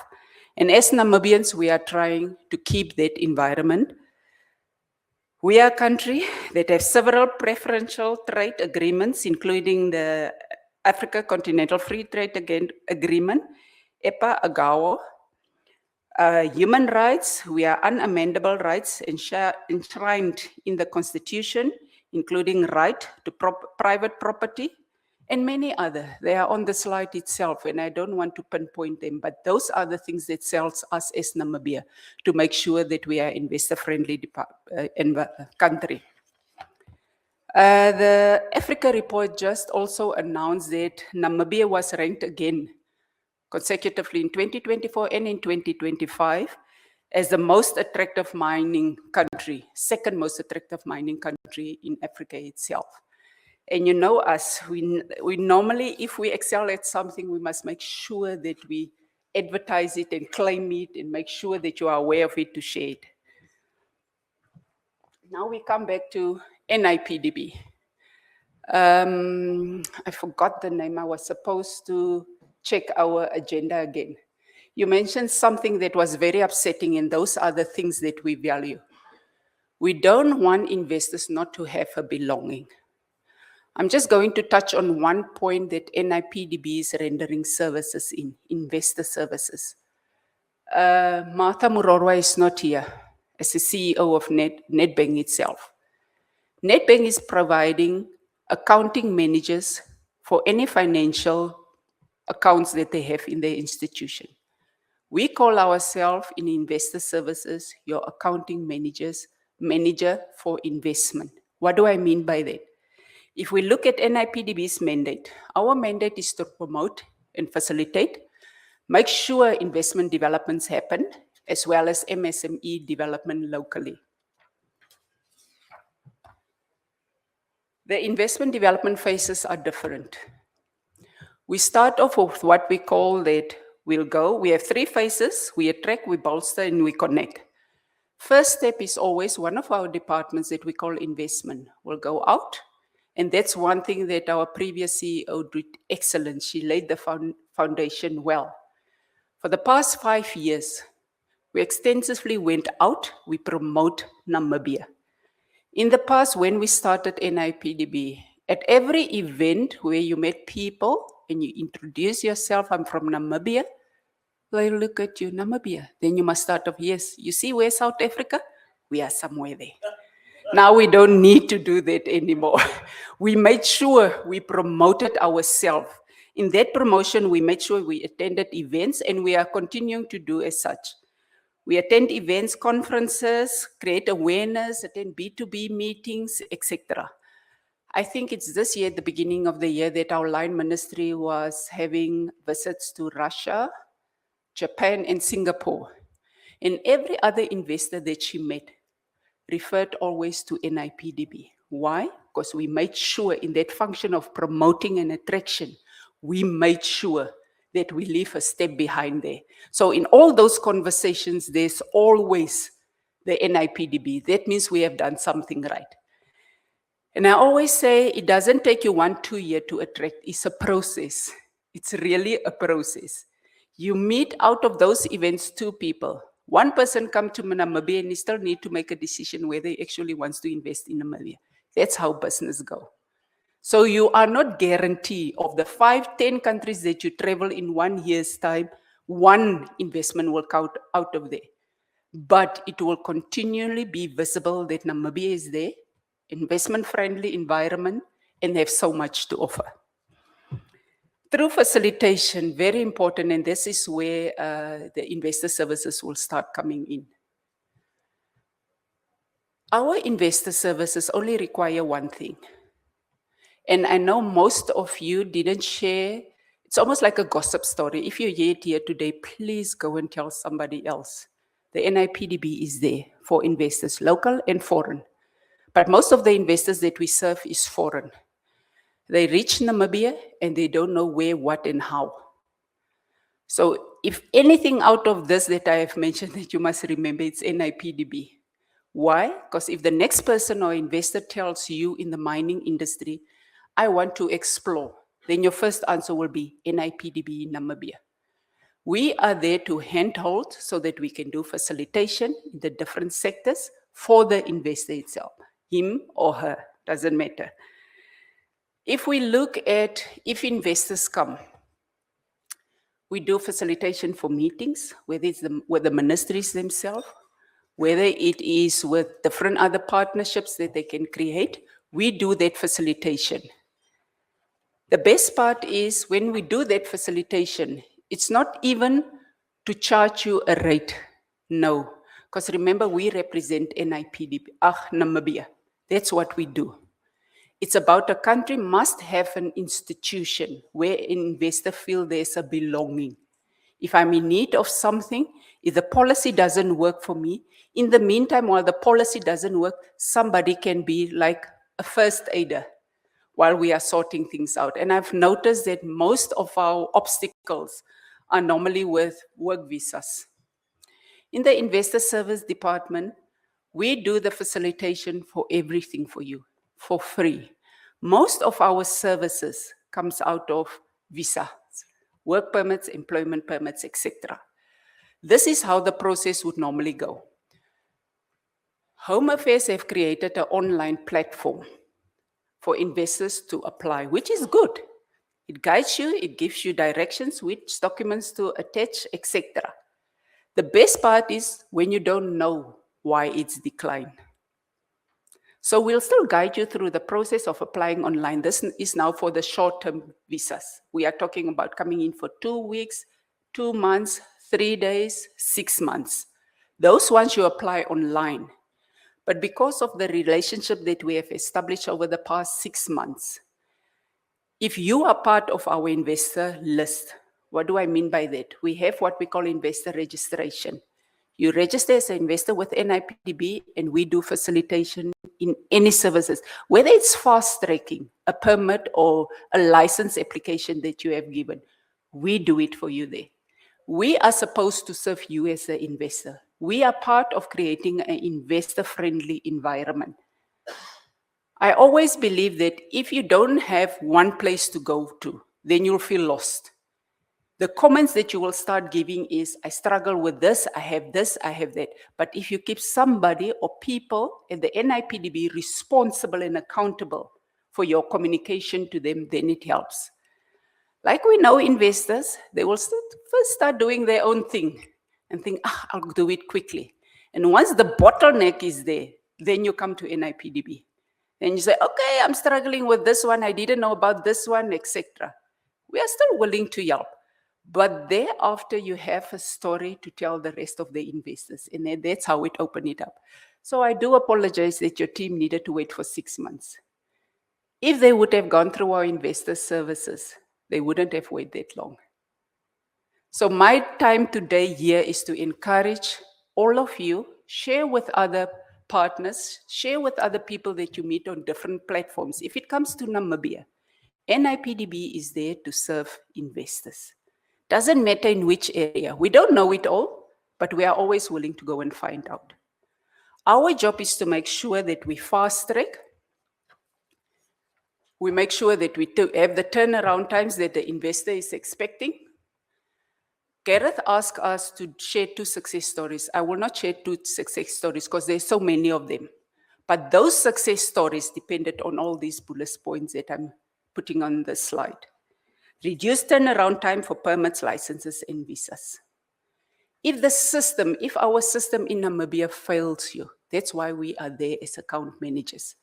And as Namibians, we are trying to keep that environment. We are a country that has several preferential trade agreements, including the Africa Continental Free Trade Agreement, EPA-AGOA. Human rights, we are unamendable rights enshrined in the Constitution, including right to private property, and many other. They are on the slide itself, and I don't want to pinpoint them, but those are the things that sells us as Namibia to make sure that we are investor-friendly country. The Africa report just also announced that Namibia was ranked again consecutively in 2024 and in 2025 as the most attractive mining country, second most attractive mining country in Africa itself. And you know us, we normally, if we excel at something, we must make sure that we advertise it and claim it and make sure that you are aware of it to share it. Now we come back to NIPDB. I forgot the name. I was supposed to check our agenda again. You mentioned something that was very upsetting, and those are the things that we value. We don't want investors not to have a belonging. I'm just going to touch on one point that NIPDB is rendering services in, investor services. Martha Murorwa is not here as the CEO of Nedbank itself. Nedbank is providing accounting managers for any financial accounts that they have in their institution. We call ourselves in investor services your accounting manager for investment. What do I mean by that? If we look at NIPDB's mandate, our mandate is to promote and facilitate, make sure investment developments happen, as well as MSME development locally. The investment development phases are different. We start off with what we call that we have 3 phases: we attract, we bolster, and we connect. First step is always one of our departments that we call investment will go out. And that's one thing that our previous CEO did excellent. She laid the foundation well. For the past 5 years, we extensively went out, we promote Namibia. In the past, when we started NIPDB, at every event where you met people and you introduce yourself, I'm from Namibia, they look at you, Namibia. Then you must start off, yes, you see where South Africa? We are somewhere there. Now we don't need to do that anymore. We made sure we promoted ourselves. In that promotion, we made sure we attended events, and we are continuing to do as such. We attend events, conferences, create awareness, attend B2B meetings, etc. I think it's this year, at the beginning of the year, that our line ministry was having visits to Russia, Japan, and Singapore. And every other investor that she met referred always to NIPDB. Why? Because we made sure in that function of promoting and attraction, we made sure that we leave a step behind there. So in all those conversations, there's always the NIPDB. That means we have done something right. And I always say it doesn't take you 1-2 years to attract. It's a process. It's really a process. You meet out of those events 2 people. One person come to Namibia and he still need to make a decision whether he actually wants to invest in Namibia. That's how business go. So you are not guaranteed of the 5-10 countries that you travel in 1 year's time, one investment will come out of there. But it will continually be visible that Namibia is there, investment-friendly environment, and have so much to offer. Through facilitation, very important, and this is where the investor services will start coming in. Our investor services only require one thing. And I know most of you didn't share. It's almost like a gossip story. If you're here today, please go and tell somebody else. The NIPDB is there for investors, local and foreign. But most of the investors that we serve is foreign. They reach Namibia and they don't know where, what, and how. So if anything out of this that I have mentioned that you must remember, it's NIPDB. Why? Because if the next person or investor tells you in the mining industry, I want to explore, then your first answer will be NIPDB in Namibia. We are there to handhold so that we can do facilitation in the different sectors for the investor itself, him or her, doesn't matter. If we look at if investors come, we do facilitation for meetings, whether it's with the ministries themselves, whether it is with different other partnerships that they can create. we do that facilitation. The best part is when we do that facilitation, it's not even to charge you a rate. No, because remember, we represent Namibia. That's what we do. It's about a country must have an institution where an investor feels there's a belonging. If I'm in need of something, if the policy doesn't work for me, in the meantime, while the policy doesn't work, somebody can be like a first aider while we are sorting things out. And I've noticed that most of our obstacles are normally with work visas. In the investor service department, we do the facilitation for everything for you, for free. Most of our services comes out of visas, work permits, employment permits, etc. This is how the process would normally go. Home Affairs have created an online platform for investors to apply, which is good. It guides you, it gives you directions, which documents to attach, etc. The best part is when you don't know why it's declined. So we'll still guide you through the process of applying online. This is now for the short-term visas. We are talking about coming in for 2 weeks, 2 months, 3 days, 6 months. Those ones you apply online. But because of the relationship that we have established over the past 6 months, if you are part of our investor list, what do I mean by that? We have what we call investor registration. You register as an investor with NIPDB, and we do facilitation in any services, whether it's fast tracking, a permit or a license application that you have given. We do it for you there. We are supposed to serve you as an investor. We are part of creating an investor-friendly environment. I always believe that if you don't have one place to go to, then you'll feel lost. The comments that you will start giving is, I struggle with this, I have that. But if you keep somebody or people at the NIPDB responsible and accountable for your communication to them, then it helps. Like we know investors, they will first start doing their own thing and think, I'll do it quickly. And once the bottleneck is there, then you come to NIPDB. Then you say, okay, I'm struggling with this one, I didn't know about this one, etc. We are still willing to help. But thereafter, you have a story to tell the rest of the investors. And that's how it opened it up. So I do apologize that your team needed to wait for 6 months. If they would have gone through our investor services, they wouldn't have waited that long. So my time today here is to encourage all of you, share with other partners, share with other people that you meet on different platforms. If it comes to Namibia, NIPDB is there to serve investors. Doesn't matter in which area. We don't know it all, but we are always willing to go and find out. Our job is to make sure that we fast track. We make sure that we have the turnaround times that the investor is expecting. Gareth asked us to share 2 success stories. I will not share 2 success stories because there's so many of them. But those success stories depended on all these bullet points that I'm putting on the slide. Reduced turnaround time for permits, licenses, and visas. If our system in Namibia fails you, that's why we are there as account managers.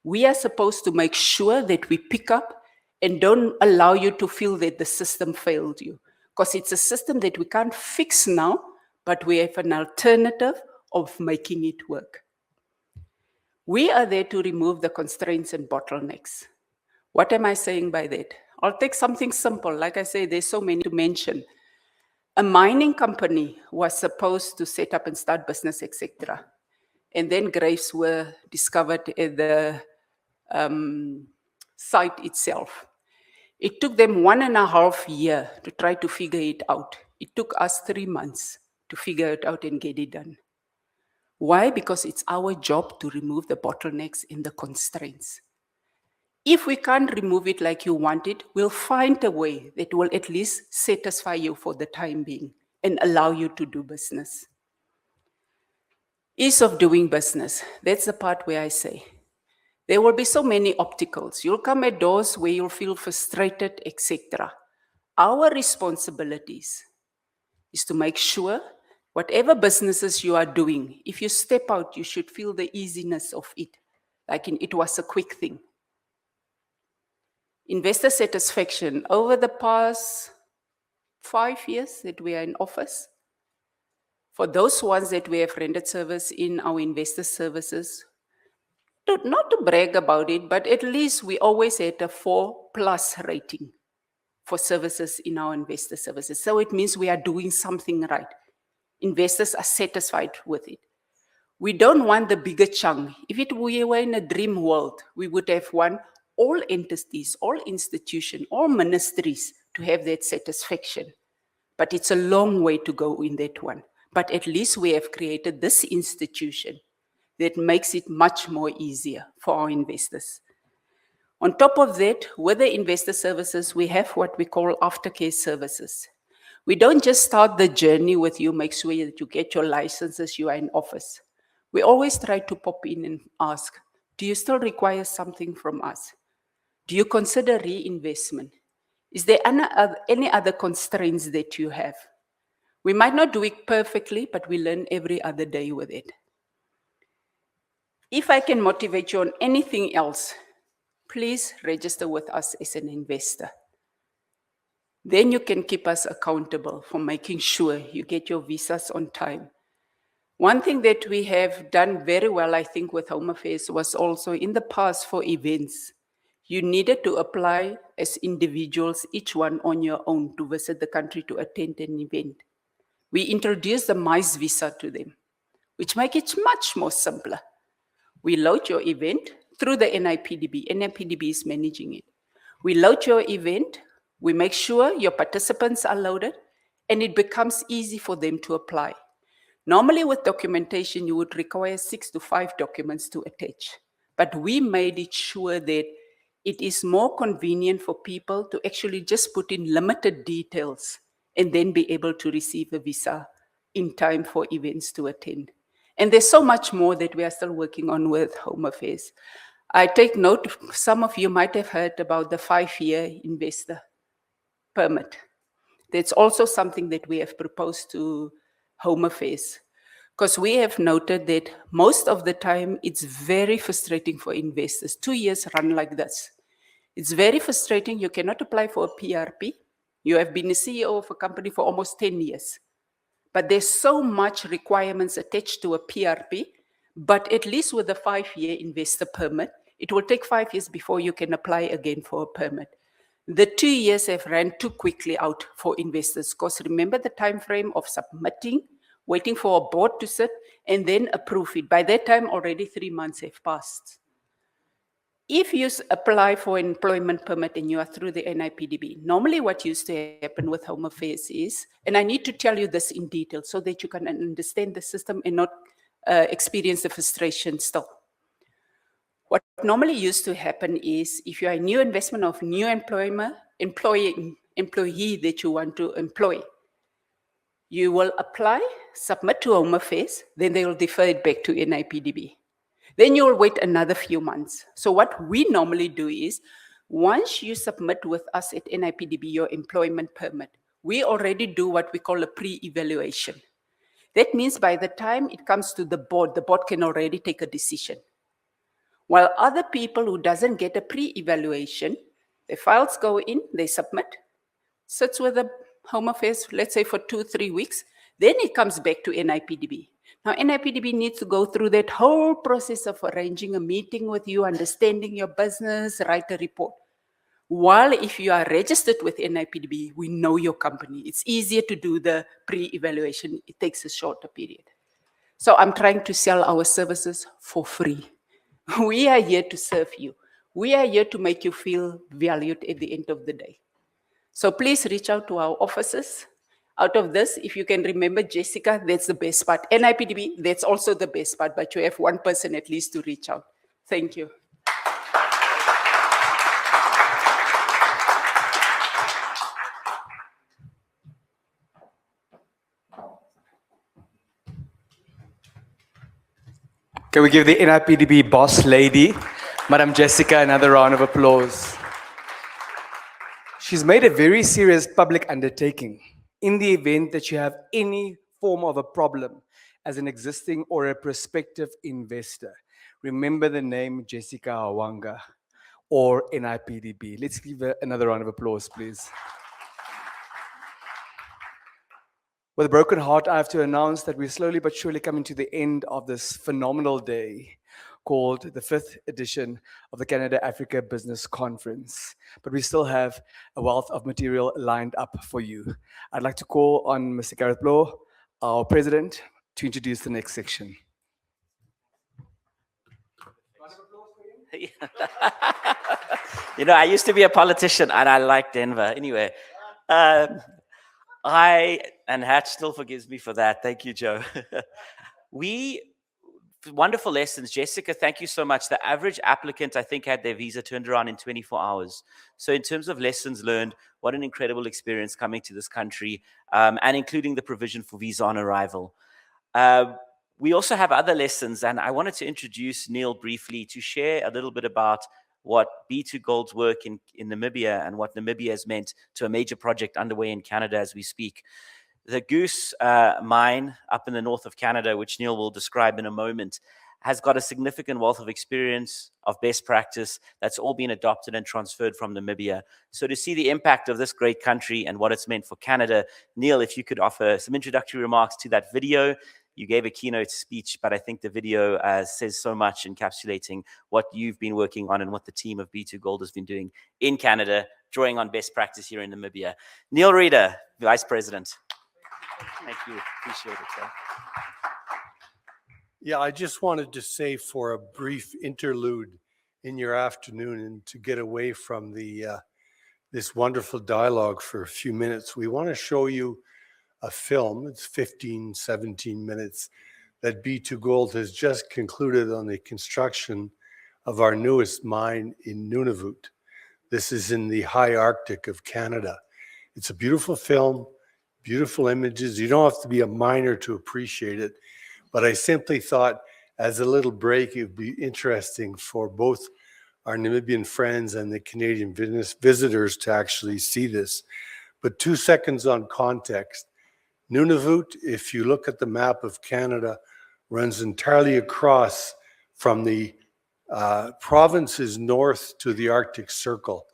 We are supposed to make sure that we pick up and don't allow you to feel that the system failed you. Because it's a system that we can't fix now, but we have an alternative of making it work. We are there to remove the constraints and bottlenecks. What am I saying by that? I'll take something simple. Like I say, there's so many to mention. A mining company was supposed to set up and start business, etc. And then graves were discovered at the site itself. It took them 1.5 years to try to figure it out. It took us 3 months to figure it out and get it done. Why? Because it's our job to remove the bottlenecks and the constraints. If we can't remove it like you want it, we'll find a way that will at least satisfy you for the time being and allow you to do business. Ease of doing business. That's the part where I say, there will be so many obstacles. You'll come at doors where you'll feel frustrated, etc. Our responsibilities is to make sure whatever businesses you are doing, if you step out, you should feel the easiness of it. it was a quick thing. Investor satisfaction over the past 5 years that we are in office, for those ones that we have rendered service in our investor services, not to brag about it, but at least we always had a 4+ rating for services in our investor services. So it means we are doing something right. Investors are satisfied with it. We don't want the bigger chunk. If we were in a dream world, we would have won all entities, all institutions, all ministries to have that satisfaction. But it's a long way to go in that one. But at least we have created this institution that makes it much more easier for our investors. On top of that, with the investor services, we have what we call aftercare services. We don't just start the journey with you, make sure that you get your licenses, you are in office. We always try to pop in and ask, do you still require something from us? Do you consider reinvestment? Is there any other constraints that you have? We might not do it perfectly, but we learn every other day with it. If I can motivate you on anything else, please register with us as an investor. Then you can keep us accountable for making sure you get your visas on time. One thing that we have done very well, I think, with Home Affairs was also in the past for events. You needed to apply as individuals, each one on your own, to visit the country to attend an event. We introduced the MICE visa to them, which makes it much more simpler. We load your event through the NIPDB. NIPDB is managing it. We load your event, we make sure your participants are loaded, and it becomes easy for them to apply. Normally with documentation, you would require 6 to 5 documents to attach. But we made it sure that it is more convenient for people to actually just put in limited details and then be able to receive a visa in time for events to attend. And there's so much more that we are still working on with Home Affairs. I take note, some of you might have heard about the 5-year investor permit. That's also something that we have proposed to Home Affairs, because we have noted that most of the time it's very frustrating for investors. 2 years run like this. It's very frustrating. You cannot apply for a PRP. You have been a CEO of a company for almost 10 years. But there's so much requirements attached to a PRP, but at least with a 5-year investor permit, it will take 5 years before you can apply again for a permit. The 2 years have ran too quickly out for investors, because remember the time frame of submitting, waiting for a board to sit, and then approve it. By that time, already 3 months have passed. If you apply for an employment permit and you are through the NIPDB, normally what used to happen with Home Affairs is, and I need to tell you this in detail so that you can understand the system and not experience the frustration still. What normally used to happen is, if you are a new investment of new employee that you want to employ, you will apply, submit to Home Affairs, then they will defer it back to NIPDB. Then you will wait another few months. So what we normally do is, once you submit with us at NIPDB your employment permit, we already do what we call a pre-evaluation. That means by the time it comes to the board can already take a decision. While other people who doesn't get a pre-evaluation, their files go in, they submit, sits with the Home Affairs, let's say for 2-3 weeks, then it comes back to NIPDB. Now, NIPDB needs to go through that whole process of arranging a meeting with you, understanding your business, write a report. While if you are registered with NIPDB, we know your company. It's easier to do the pre-evaluation. It takes a shorter period. So I'm trying to sell our services for free. We are here to serve you. We are here to make you feel valued at the end of the day. So please reach out to our offices. Out of this, if you can remember Jessica, that's the best part. NIPDB, that's also the best part, but you have one person at least to reach out. Thank you. Can we give the NIPDB boss lady, Madam Jessica, another round of applause? She's made a very serious public undertaking. In the event that you have any form of a problem as an existing or a prospective investor, remember the name Jessica Hawanga or NIPDB. Let's give her another round of applause, please. With a broken heart, I have to announce that we're slowly but surely coming to the end of this phenomenal day called the 5th edition of the Canada Africa Business Conference. But we still have a wealth of material lined up for you. I'd like to call on Mr. Gareth Blow, our president, to introduce the next section. You know, I used to be a politician and I like Denver. Anyway, and Hatch still forgives me for that. Thank you, Joe. Wonderful lessons. Jessica, thank you so much. The average applicant, I think, had their visa turned around in 24 hours. So in terms of lessons learned, what an incredible experience coming to this country, and including the provision for visa on arrival. We also have other lessons, and I wanted to introduce Neil briefly to share a little bit about what B2Gold's work in Namibia and what Namibia has meant to a major project underway in Canada as we speak. The Goose mine up in the north of Canada, which Neil will describe in a moment, has got a significant wealth of experience, of best practice that's all been adopted and transferred from Namibia. So to see the impact of this great country and what it's meant for Canada, Neil, if you could offer some introductory remarks to that video. You gave a keynote speech, but I think the video says so much, encapsulating what you've been working on and what the team of B2Gold has been doing in Canada, drawing on best practice here in Namibia. Neil Reeder, Vice President. Thank you. Appreciate it, sir. Yeah, I just wanted to say for a brief interlude in your afternoon and to get away from this wonderful dialogue for a few minutes, we want to show you a film. It's 15, 17 minutes that B2Gold has just concluded on the construction of our newest mine in Nunavut. This is in the high Arctic of Canada. It's a beautiful film, beautiful images. You don't have to be a miner to appreciate it, but I simply thought as a little break, it would be interesting for both our Namibian friends and the Canadian visitors to actually see this. But 2 seconds on context. Nunavut, if you look at the map of Canada, runs entirely across from the provinces north to the Arctic Circle.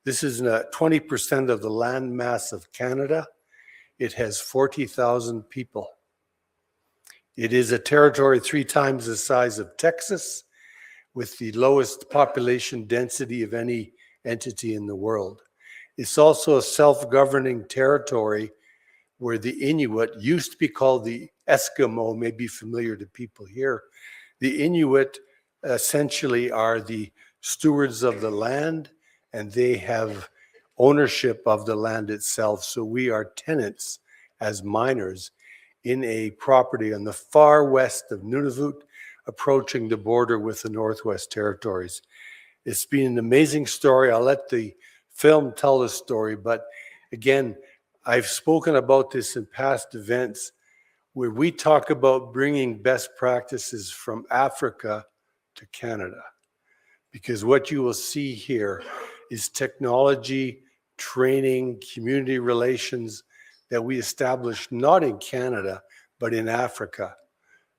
This is 20% of the land mass of Canada. It has 40,000 people. It is a territory 3 times the size of Texas, with the lowest population density of any entity in the world. It's also a self-governing territory where the Inuit used to be called the Eskimo, may be familiar to people here. The Inuit essentially are the stewards of the land, and they have ownership of the land itself. So we are tenants as miners in a property on the far west of Nunavut, approaching the border with the Northwest Territories. It's been an amazing story. I'll let the film tell the story, but again, I've spoken about this in past events where we talk about bringing best practices from Africa to Canada. Because what you will see here is technology, training, community relations that we established not in Canada, but in Africa.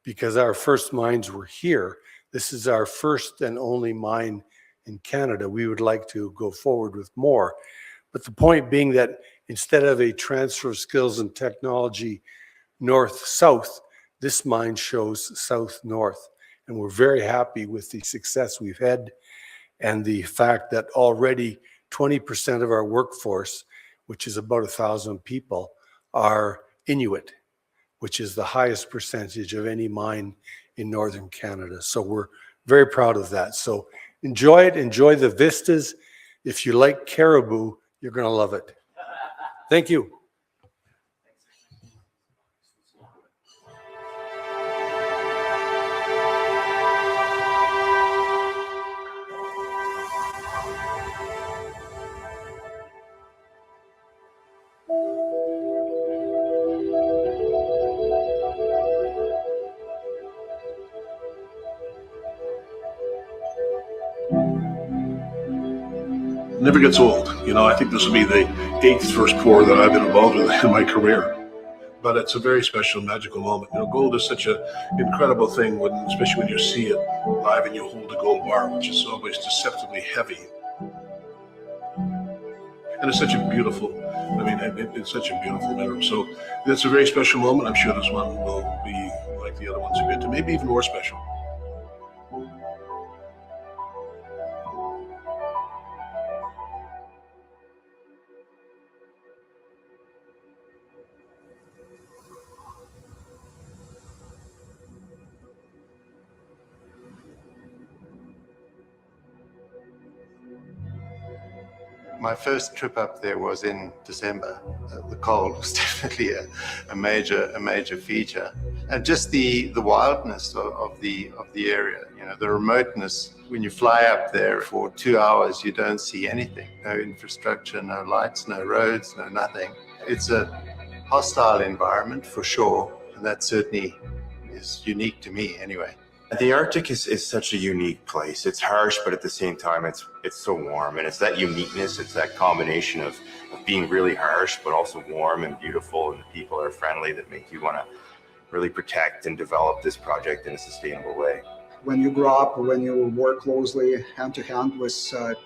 Because our first mines were here. This is our first and only mine in Canada. We would like to go forward with more. But the point being that instead of a transfer of skills and technology north-south, this mine shows south-north. And we're very happy with the success we've had and the fact that already 20% of our workforce, which is about 1,000 people, are Inuit, which is the highest percentage of any mine in northern Canada. So we're very proud of that. So enjoy it, enjoy the vistas. If you like caribou, you're going to love it. Thank you. Never gets old. You know, I think this will be the 8th first pour that I've been involved with in my career. but it's a very special, magical moment. You know, gold is such an incredible thing, especially when you see it live and you hold a gold bar, which is always deceptively heavy. And it's such a beautiful, it's such a beautiful mineral. So it's a very special moment. I'm sure this one will be like the other ones a bit, maybe even more special. My first trip up there was in December. The cold was definitely a major feature, and just the wildness of the area. You know, the remoteness. When you fly up there for 2 hours, you don't see anything. No infrastructure, no lights, no roads, no nothing. It's a hostile environment for sure, and that certainly is unique to me anyway. The Arctic is such a unique place. It's harsh, but at the same time, it's so warm. And it's that uniqueness, it's that combination of being really harsh, but also warm and beautiful, and the people are friendly that make you want to really protect and develop this project in a sustainable way. When you grow up, when you work closely hand to hand with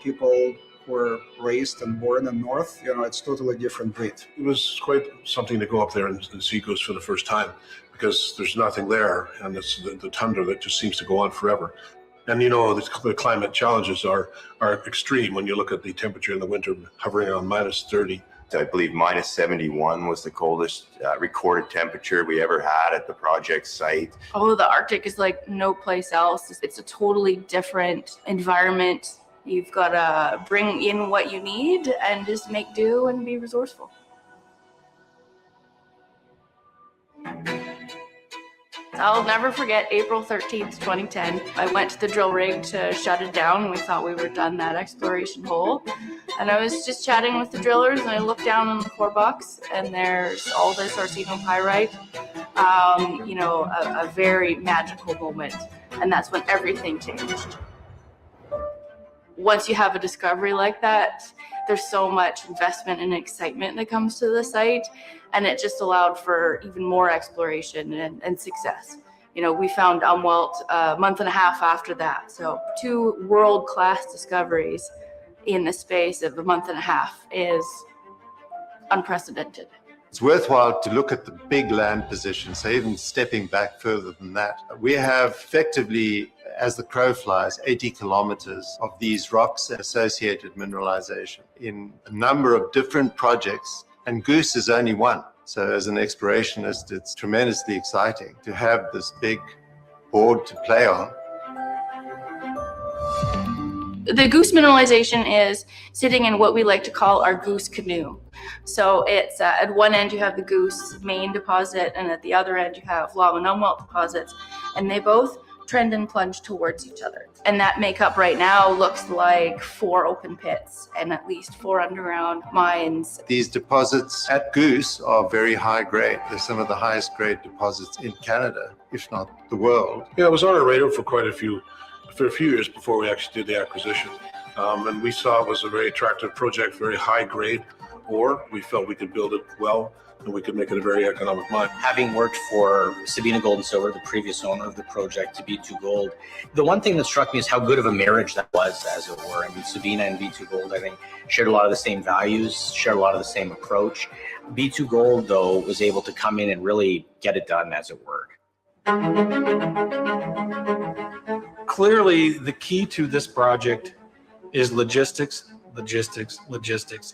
people who were raised and born in North, you know, it's totally different breed. It was quite something to go up there and see ghosts for the first time, because there's nothing there, and it's the tundra that just seems to go on forever. And you know, the climate challenges are extreme when you look at the temperature in the winter hovering around -30. I believe -71 was the coldest recorded temperature we ever had at the project site. Oh, the Arctic is like no place else. It's a totally different environment. You've got to bring in what you need and just make do and be resourceful. I'll never forget April 13th, 2010. I went to the drill rig to shut it down, and we thought we were done that exploration hole. And I was just chatting with the drillers, and I looked down in the core box, and there's all this arsenopyrite. You know, a very magical moment. And that's when everything changed. Once you have a discovery like that, there's so much investment and excitement that comes to the site, and it just allowed for even more exploration and success. You know, we found Umwelt a month and a half after that. So 2 world-class discoveries in the space of a month and a half is unprecedented. It's worthwhile to look at the big land position, so even stepping back further than that. We have effectively, as the crow flies, 80 kilometers of these rocks and associated mineralization in a number of different projects, and Goose is only one. So as an explorationist, it's tremendously exciting to have this big board to play on. The Goose mineralization is sitting in what we like to call our Goose canoe. So it's at one end you have the Goose main deposit, and at the other end you have Lava and Umwelt deposits, and they both trend and plunge towards each other. And that makeup right now looks like 4 open pits and at least 4 underground mines. These deposits at Goose are very high grade. They're some of the highest grade deposits in Canada, if not the world. Yeah, it was on our radar for a few years before we actually did the acquisition. And we saw it was a very attractive project, very high grade ore. We felt we could build it well, and we could make it a very economic mine. Having worked for Sabina Gold and Silver, the previous owner of the project, to B2 Gold, the one thing that struck me is how good of a marriage that was, as it were. I mean, Sabina and B2 Gold, I think, shared a lot of the same values, shared a lot of the same approach. B2 Gold, though, was able to come in and really get it done, as it were. Clearly, the key to this project is logistics, logistics, logistics.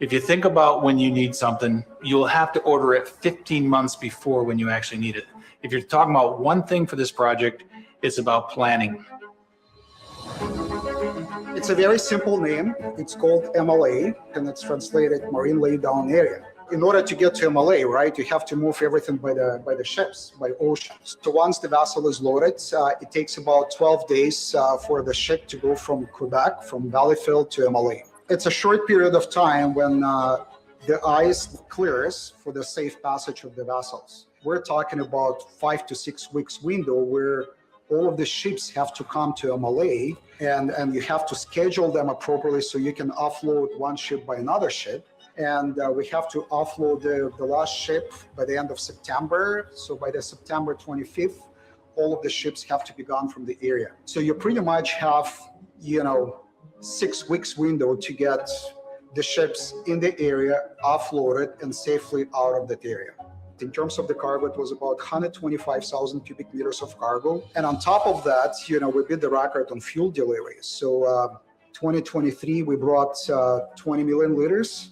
If you think about when you need something, you'll have to order it 15 months before when you actually need it. If you're talking about one thing for this project, it's about planning. It's a very simple name. It's called MLA, and it's translated Marine Laydown Area. In order to get to MLA, right, you have to move everything by the ships, by oceans. So once the vessel is loaded, it takes about 12 days for the ship to go from Quebec, from Valleyfield to MLA. It's a short period of time when the ice clears for the safe passage of the vessels. We're talking about 5 to 6 weeks window where all of the ships have to come to MLA, and you have to schedule them appropriately so you can offload one ship by another ship. And we have to offload the last ship by the end of September. So by the September 25th, all of the ships have to be gone from the area. So you pretty much have, 6 weeks window to get the ships in the area offloaded and safely out of that area. In terms of the cargo, it was about 125,000 cubic meters of cargo. And on top of that, we beat the record on fuel deliveries. So 2023, we brought 20 million liters.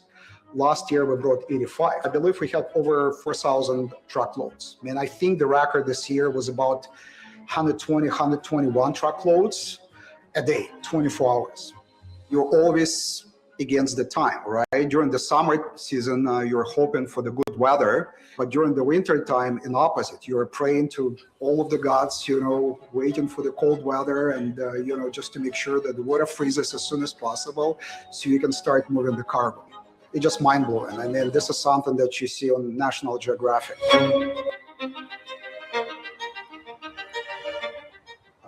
Last year, we brought 85. I believe we had over 4,000 truckloads. I mean, I think the record this year was about 120, 121 truckloads a day, 24 hours. You're always against the time, right? During the summer season, you're hoping for the good weather, but during the winter time, in opposite, you're praying to all of the gods, waiting for the cold weather and, just to make sure that the water freezes as soon as possible so you can start moving the cargo. It's just mind-blowing. I mean, this is something that you see on National Geographic.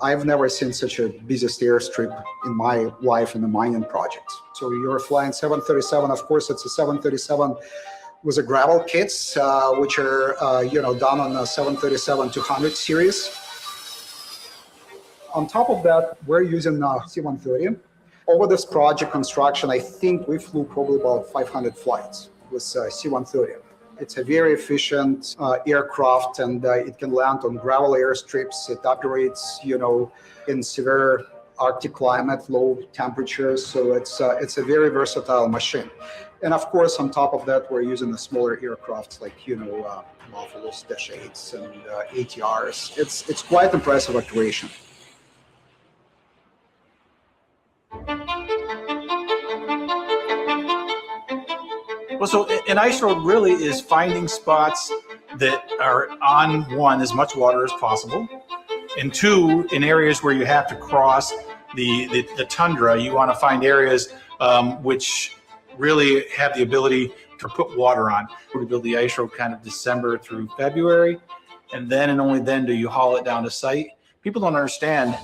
I've never seen such a busiest airstrip in my life in the mining project. So you're flying 737, of course, it's a 737 with a gravel kits, which are, done on the 737-200 series. On top of that, we're using C-130. Over this project construction, I think we flew probably about 500 flights with C-130. It's a very efficient aircraft, and it can land on gravel airstrips. It operates, in severe Arctic climate, low temperatures. So it's a very versatile machine. And of course, on top of that, we're using the smaller aircrafts like, Buffaloes, Dash 8s, and ATRs. It's quite impressive operation. Well, so an ice road really is finding spots that are on, one, as much water as possible, and two, in areas where you have to cross the tundra, you want to find areas which really have the ability to put water on. We build the ice road kind of December through February, and then and only then do you haul it down to site. People don't understand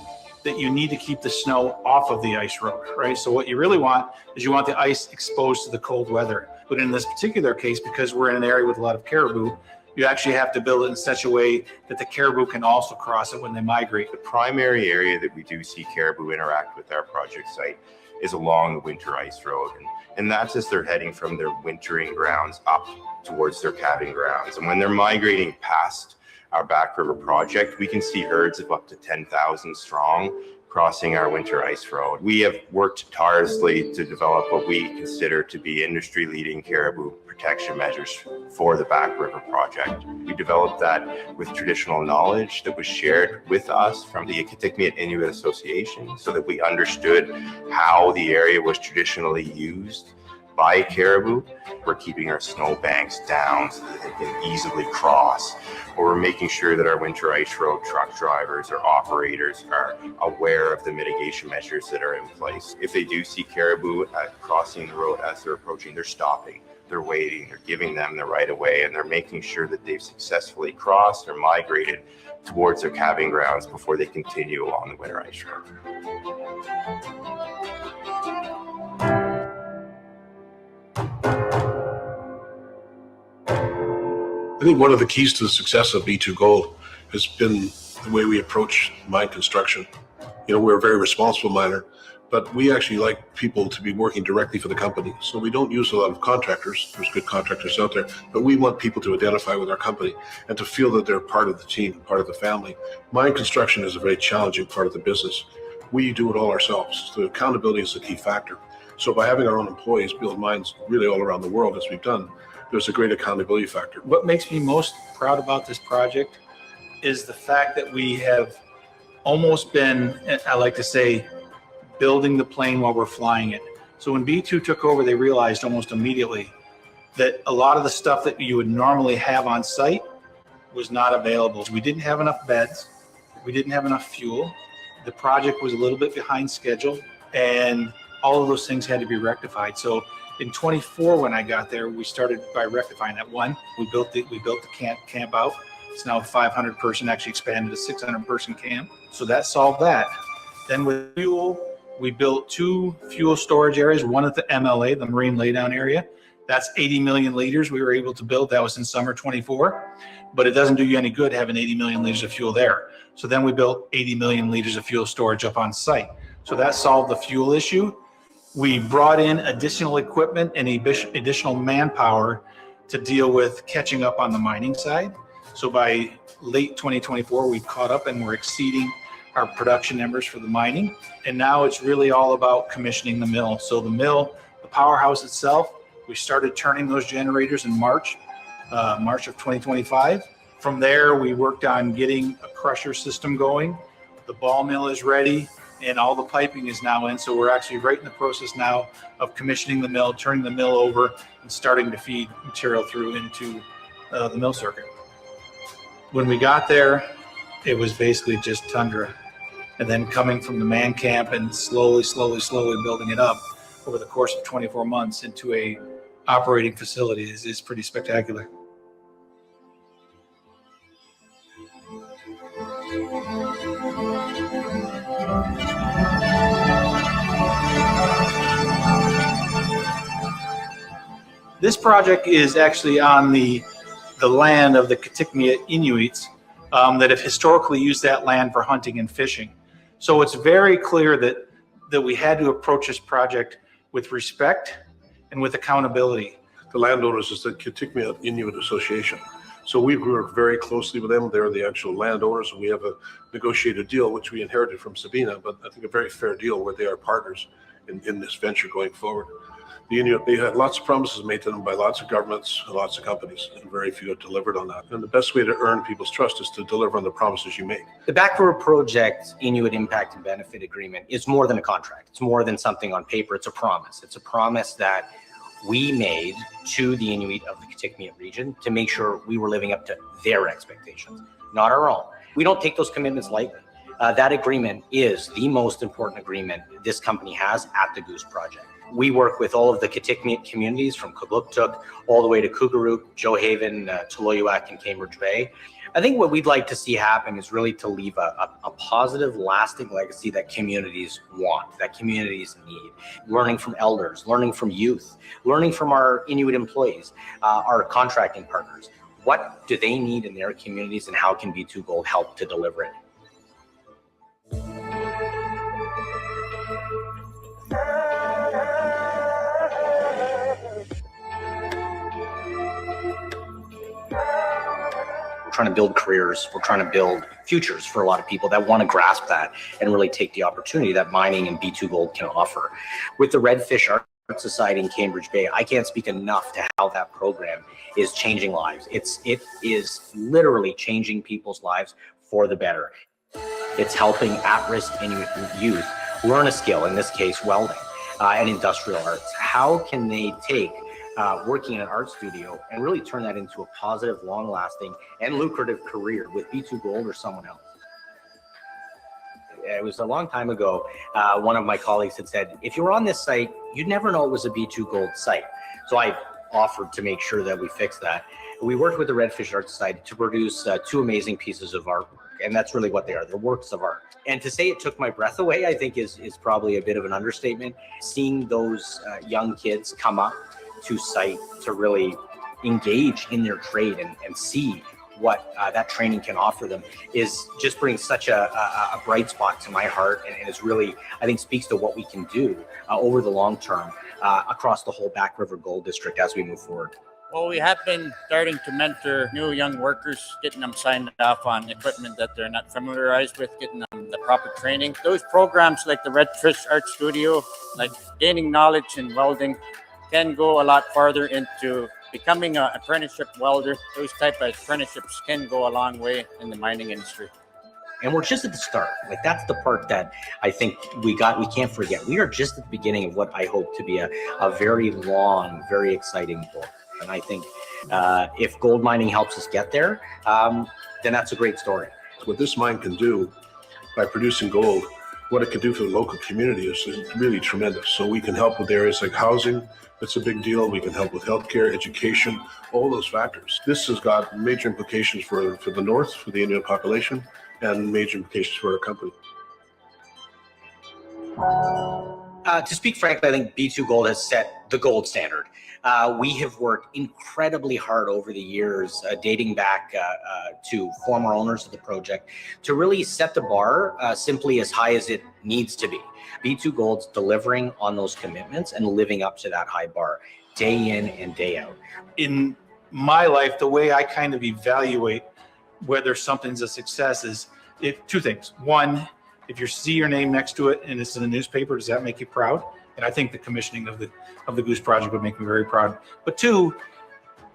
that you need to keep the snow off of the ice road, right? So what you really want is you want the ice exposed to the cold weather. But in this particular case, because we're in an area with a lot of caribou, you actually have to build it in such a way that the caribou can also cross it when they migrate. The primary area that we do see caribou interact with our project site is along the winter ice road. And that's as they're heading from their wintering grounds up towards their calving grounds. And when they're migrating past our Backriver project, we can see herds of up to 10,000 strong crossing our winter ice road. We have worked tirelessly to develop what we consider to be industry-leading caribou protection measures for the Backriver project. We developed that with traditional knowledge that was shared with us from the Kitikmeot Inuit Association so that we understood how the area was traditionally used by caribou. We're keeping our snow banks down so that they can easily cross. Or we're making sure that our winter ice road truck drivers or operators are aware of the mitigation measures that are in place. If they do see caribou crossing the road as they're approaching, they're stopping, they're waiting, they're giving them the right of way, and they're making sure that they've successfully crossed or migrated towards their calving grounds before they continue along the winter ice road. I think one of the keys to the success of B2 Gold has been the way we approach mine construction. We're a very responsible miner, but we actually like people to be working directly for the company. So we don't use a lot of contractors. There's good contractors out there, but we want people to identify with our company and to feel that they're part of the team, part of the family. Mine construction is a very challenging part of the business. We do it all ourselves. So accountability is a key factor. So by having our own employees build mines really all around the world, as we've done, there's a great accountability factor. What makes me most proud about this project is the fact that we have almost been, I like to say, building the plane while we're flying it. So when B2 took over, they realized almost immediately that a lot of the stuff that you would normally have on site was not available. We didn't have enough beds. We didn't have enough fuel. The project was a little bit behind schedule, and all of those things had to be rectified. So in 24, when I got there, we started by rectifying that. One, we built the camp out. It's now a 500 person, actually expanded to 600 person camp. So that solved that. Then with fuel, we built 2 fuel storage areas, one at the MLA, the Marine Laydown area, That's 80 million liters we were able to build. That was in summer 24, but it doesn't do you any good having 80 million liters of fuel there. So then we built 80 million liters of fuel storage up on site. So that solved the fuel issue. We brought in additional equipment and additional manpower to deal with catching up on the mining side. So by late 2024, we caught up and we're exceeding our production numbers for the mining. And now it's really all about commissioning the mill. So the mill, the powerhouse itself, we started turning those generators in March of 2025. From there, we worked on getting a crusher system going. The ball mill is ready and all the piping is now in. So we're actually right in the process now of commissioning the mill, turning the mill over and starting to feed material through into the mill circuit. When we got there, it was basically just tundra. And then coming from the man camp and slowly building it up over the course of 24 months into a operating facility is pretty spectacular. This project is actually on the land of the Kitikmeot Inuits that have historically used that land for hunting and fishing. So it's very clear that we had to approach this project with respect and with accountability. The landowners is the Kitikmeot Inuit Association. So we work very closely with them. They're the actual landowners, and we have a negotiated deal, which we inherited from Sabina, but I think a very fair deal where they are partners in this venture going forward. The Inuit, they had lots of promises made to them by lots of governments and lots of companies, and very few have delivered on that. And the best way to earn people's trust is to deliver on the promises you make. The Back River Project Inuit Impact and Benefit Agreement is more than a contract. It's more than something on paper. It's a promise. It's a promise that we made to the Inuit of the Kitikmeot region to make sure we were living up to their expectations, not our own. We don't take those commitments lightly. That agreement is the most important agreement this company has at the Goose Project. We work with all of the Kitikmeot communities from Kugluktuk all the way to Coogalook, Joehaven, Toloyuak, and Cambridge Bay. I think what we'd like to see happen is really to leave a positive, lasting legacy that communities want, that communities need. Learning from elders, learning from youth, learning from our Inuit employees, our contracting partners. What do they need in their communities, and how can B2Gold help to deliver it? We're trying to build careers. We're trying to build futures for a lot of people that want to grasp that and really take the opportunity that mining and B2Gold can offer. With the Redfish Art Society in Cambridge Bay, I can't speak enough to how that program is changing lives. It is literally changing people's lives for the better. It's helping at-risk Inuit youth learn a skill, in this case, welding and industrial arts. How can they take working in an art studio and really turn that into a positive, long-lasting, and lucrative career with B2Gold or someone else? It was a long time ago, one of my colleagues had said, if you were on this site, you'd never know it was a B2Gold site. So I offered to make sure that we fix that. We worked with the Redfish Art Society to produce two amazing pieces of artwork, and that's really what they are. They're works of art. And to say it took my breath away, I think is probably a bit of an understatement. Seeing those young kids come up to site to really engage in their trade and see what that training can offer them is just brings such a bright spot to my heart, and it's really, I think, speaks to what we can do over the long term across the whole Back River Gold District as we move forward. Well, we have been starting to mentor new young workers, getting them signed off on equipment that they're not familiarized with, getting them the proper training. Those programs like the Redfish Art Studio, like gaining knowledge in welding, can go a lot farther into becoming an apprenticeship welder. Those type of apprenticeships can go a long way in the mining industry. And we're just at the start. Like, that's the part that I think we can't forget. We are just at the beginning of what I hope to be a very long, very exciting book. And I think if gold mining helps us get there, then that's a great story. What this mine can do by producing gold, what it can do for the local community is really tremendous. So we can help with areas like housing. That's a big deal. We can help with healthcare, education, all those factors. This has got major implications for the North, for the Inuit population, and major implications for our company. To speak frankly, I think B2 Gold has set the gold standard. We have worked incredibly hard over the years, dating back to former owners of the project, to really set the bar simply as high as it needs to be. B2 Gold's delivering on those commitments and living up to that high bar day in and day out. In my life, the way I kind of evaluate whether something's a success is two things. One, if you see your name next to it and it's in the newspaper, does that make you proud? And I think the commissioning of the Goose Project would make me very proud. But two,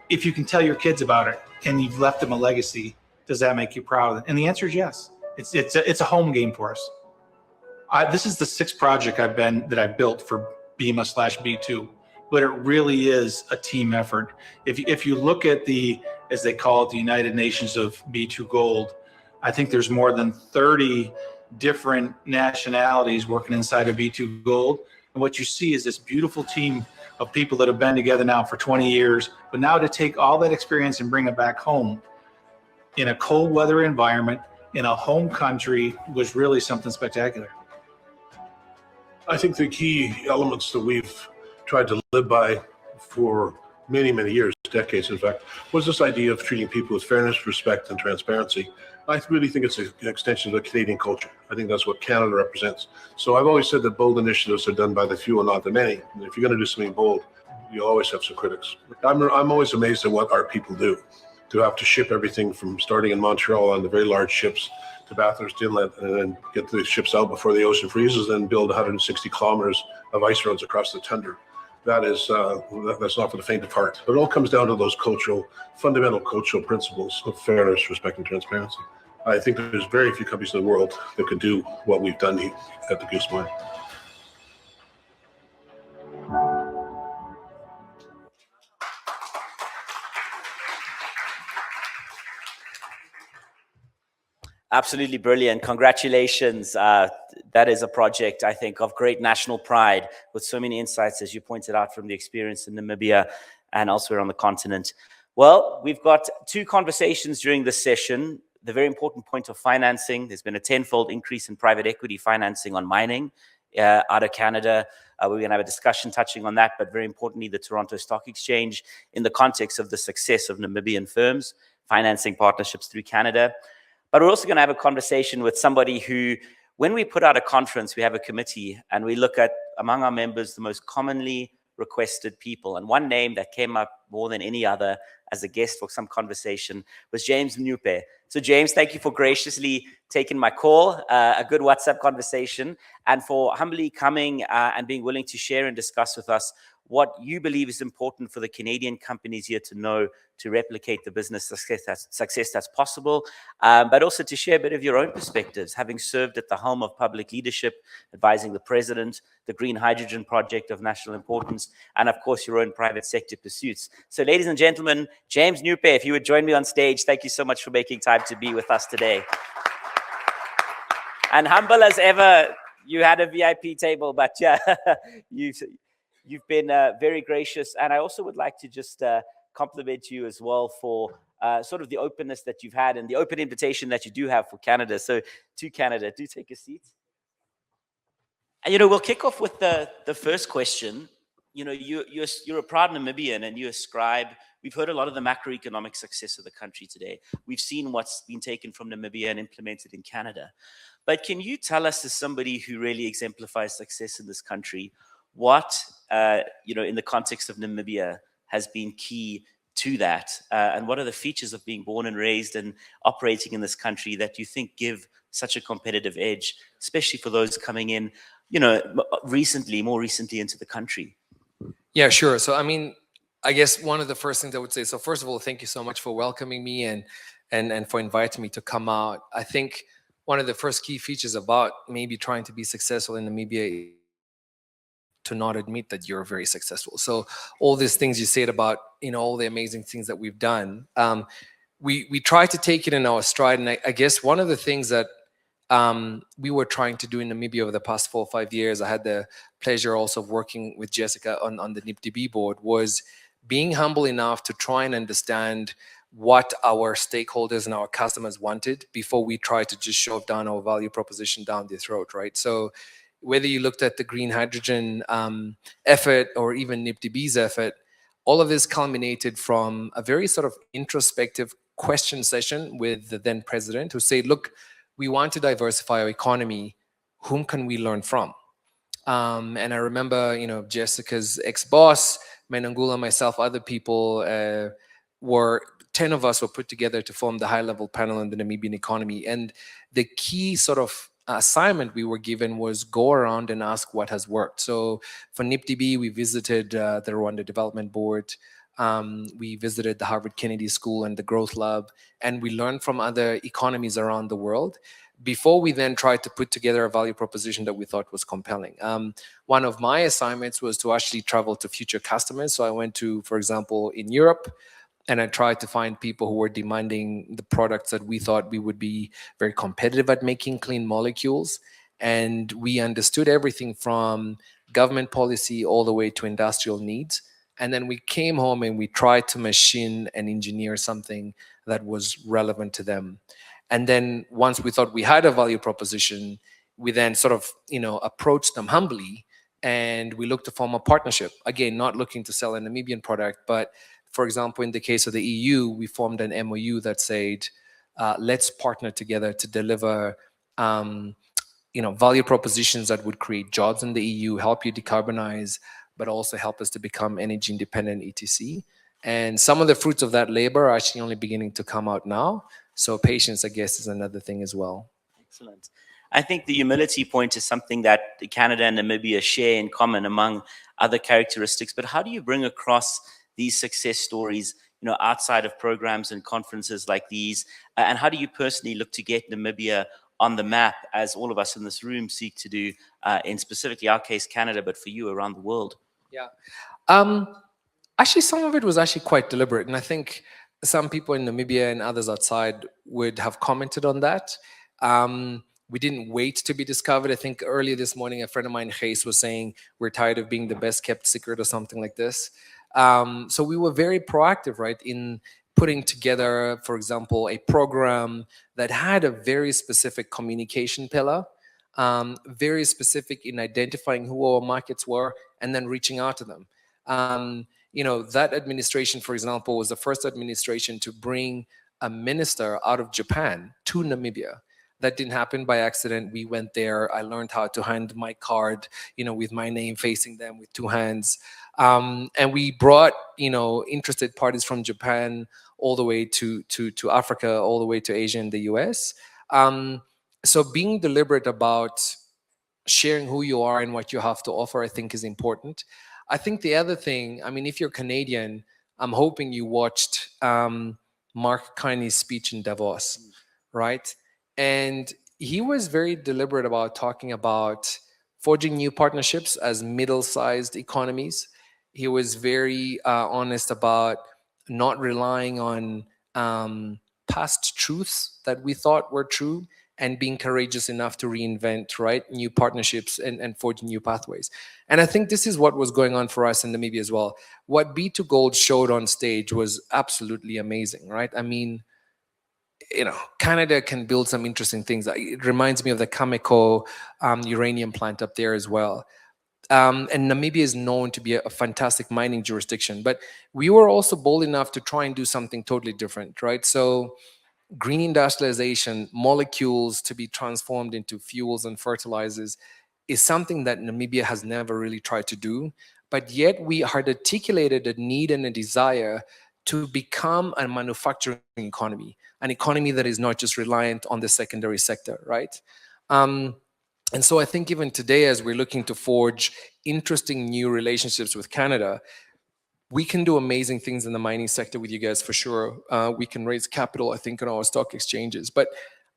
if you can tell your kids about it and you've left them a legacy, does that make you proud? And the answer is yes. It's a home game for us. This is the sixth project that I've built for BIMA/B2, but it really is a team effort. If you look at as they call it, the United Nations of B2 Gold, I think there's more than 30 different nationalities working inside of B2 Gold. And what you see is this beautiful team of people that have been together now for 20 years, but now to take all that experience and bring it back home in a cold weather environment, in a home country, was really something spectacular. I think the key elements that we've tried to live by for many, many years, decades in fact, was this idea of treating people with fairness, respect, and transparency. I really think it's an extension of the Canadian culture. I think that's what Canada represents. So I've always said that bold initiatives are done by the few and not the many. And if you're going to do something bold, you'll always have some critics. I'm always amazed at what our people do. To have to ship everything from starting in Montreal on the very large ships to Bathurst Inlet and then get the ships out before the ocean freezes, then build 160 kilometers of ice roads across the tundra. That's not for the faint of heart. But it all comes down to those fundamental cultural principles of fairness, respect, and transparency. I think there's very few companies in the world that could do what we've done here at the Goose Mine. Absolutely brilliant. Congratulations. That is a project, I think, of great national pride with so many insights, as you pointed out, from the experience in Namibia and elsewhere on the continent. Well, we've got two conversations during this session. The very important point of financing. There's been a tenfold increase in private equity financing on mining out of Canada. We're going to have a discussion touching on that, but very importantly, the Toronto Stock Exchange in the context of the success of Namibian firms financing partnerships through Canada. But we're also going to have a conversation with somebody who, when we put out a conference, we have a committee and we look at, among our members, the most commonly requested people. And one name that came up more than any other as a guest for some conversation was James Mnupe. So James, thank you for graciously taking my call, a good WhatsApp conversation, and for humbly coming and being willing to share and discuss with us what you believe is important for the Canadian companies here to know to replicate the business success that's possible, but also to share a bit of your own perspectives, having served at the helm of public leadership, advising the president, the green hydrogen project of national importance, and of course, your own private sector pursuits. So ladies and gentlemen, James Mnupe, if you would join me on stage, thank you so much for making time to be with us today. And humble as ever, you had a VIP table, but yeah, you've been very gracious. And I also would like to just compliment you as well for sort of the openness that you've had and the open invitation that you do have for Canada. So to Canada, do take a seat. And, we'll kick off with the first question. You're a proud Namibian and you ascribe, we've heard a lot of the macroeconomic success of the country today. We've seen what's been taken from Namibia and implemented in Canada. But can you tell us, as somebody who really exemplifies success in this country, what, in the context of Namibia has been key to that? And what are the features of being born and raised and operating in this country that you think give such a competitive edge, especially for those coming in, more recently into the country? Yeah, sure. So, I guess one of the first things I would say, so first of all, thank you so much for welcoming me and for inviting me to come out. I think one of the first key features about maybe trying to be successful in Namibia to not admit that you're very successful. So all these things you said about, all the amazing things that we've done, we try to take it in our stride. And I guess one of the things that we were trying to do in Namibia over the past 4 or 5 years, I had the pleasure also of working with Jessica on the NIPDB board, was being humble enough to try and understand what our stakeholders and our customers wanted before we try to just shove down our value proposition down their throat, right? So whether you looked at the green hydrogen effort or even NIPDB's effort, all of this culminated from a very sort of introspective question session with the then president, who said, look, we want to diversify our economy. Whom can we learn from? And I remember, you know, Jessica's ex-boss, Menangula, myself, other people, 10 of us were put together to form the high-level panel on the Namibian economy. And the key sort of assignment we were given was go around and ask what has worked. So for NIPDB, we visited the Rwanda Development Board. We visited the Harvard Kennedy School and the Growth Lab, and we learned from other economies around the world before we then tried to put together a value proposition that we thought was compelling. One of my assignments was to actually travel to future customers. So I went to, for example, in Europe, and I tried to find people who were demanding the products that we thought we would be very competitive at making, clean molecules. And we understood everything from government policy all the way to industrial needs. And then we came home and we tried to machine and engineer something that was relevant to them. And then once we thought we had a value proposition, we then sort of, you know, approached them humbly, and we looked to form a partnership. Again, not looking to sell a Namibian product, but for example, in the case of the EU, we formed an MOU that said, let's partner together to deliver you know, value propositions that would create jobs in the EU, help you decarbonize, but also help us to become energy independent, etc. And some of the fruits of that labor are actually only beginning to come out now. So patience, I guess, is another thing as well. Excellent. I think the humility point is something that Canada and Namibia share in common among other characteristics. But how do you bring across these success stories, you know, outside of programs and conferences like these? And how do you personally look to get Namibia on the map, as all of us in this room seek to do, in specifically our case, Canada, but for you around the world? Yeah. Actually, some of it was actually quite deliberate. And I think some people in Namibia and others outside would have commented on that. We didn't wait to be discovered. I think earlier this morning, a friend of mine, Chase, was saying, we're tired of being the best kept secret or something like this. So we were very proactive, right, in putting together, for example, a program that had a very specific communication pillar, very specific in identifying who our markets were and then reaching out to them. You know, that administration, for example, was the first administration to bring a minister out of Japan to Namibia. That didn't happen by accident. We went there. I learned how to hand my card, you know, with my name facing them with two hands. And we brought, you know, interested parties from Japan all the way to Africa, all the way to Asia and the US. So being deliberate about sharing who you are and what you have to offer, I think, is important. I think the other thing, I mean, if you're Canadian, I'm hoping you watched Mark Carney's speech in Davos, right? And he was very deliberate about talking about forging new partnerships as middle-sized economies. He was very honest about not relying on past truths that we thought were true, and being courageous enough to reinvent, right, new partnerships and forge new pathways. And I think this is what was going on for us in Namibia as well. What B2Gold showed on stage was absolutely amazing, right? I mean, you know, Canada can build some interesting things. It reminds me of the Cameco uranium plant up there as well. And Namibia is known to be a fantastic mining jurisdiction, but we were also bold enough to try and do something totally different, right? So green industrialization, molecules to be transformed into fuels and fertilizers, is something that Namibia has never really tried to do. But yet we had articulated a need and a desire to become a manufacturing economy, an economy that is not just reliant on the secondary sector, right? And so I think even today, as we're looking to forge interesting new relationships with Canada, we can do amazing things in the mining sector with you guys for sure. We can raise capital, I think, on our stock exchanges. But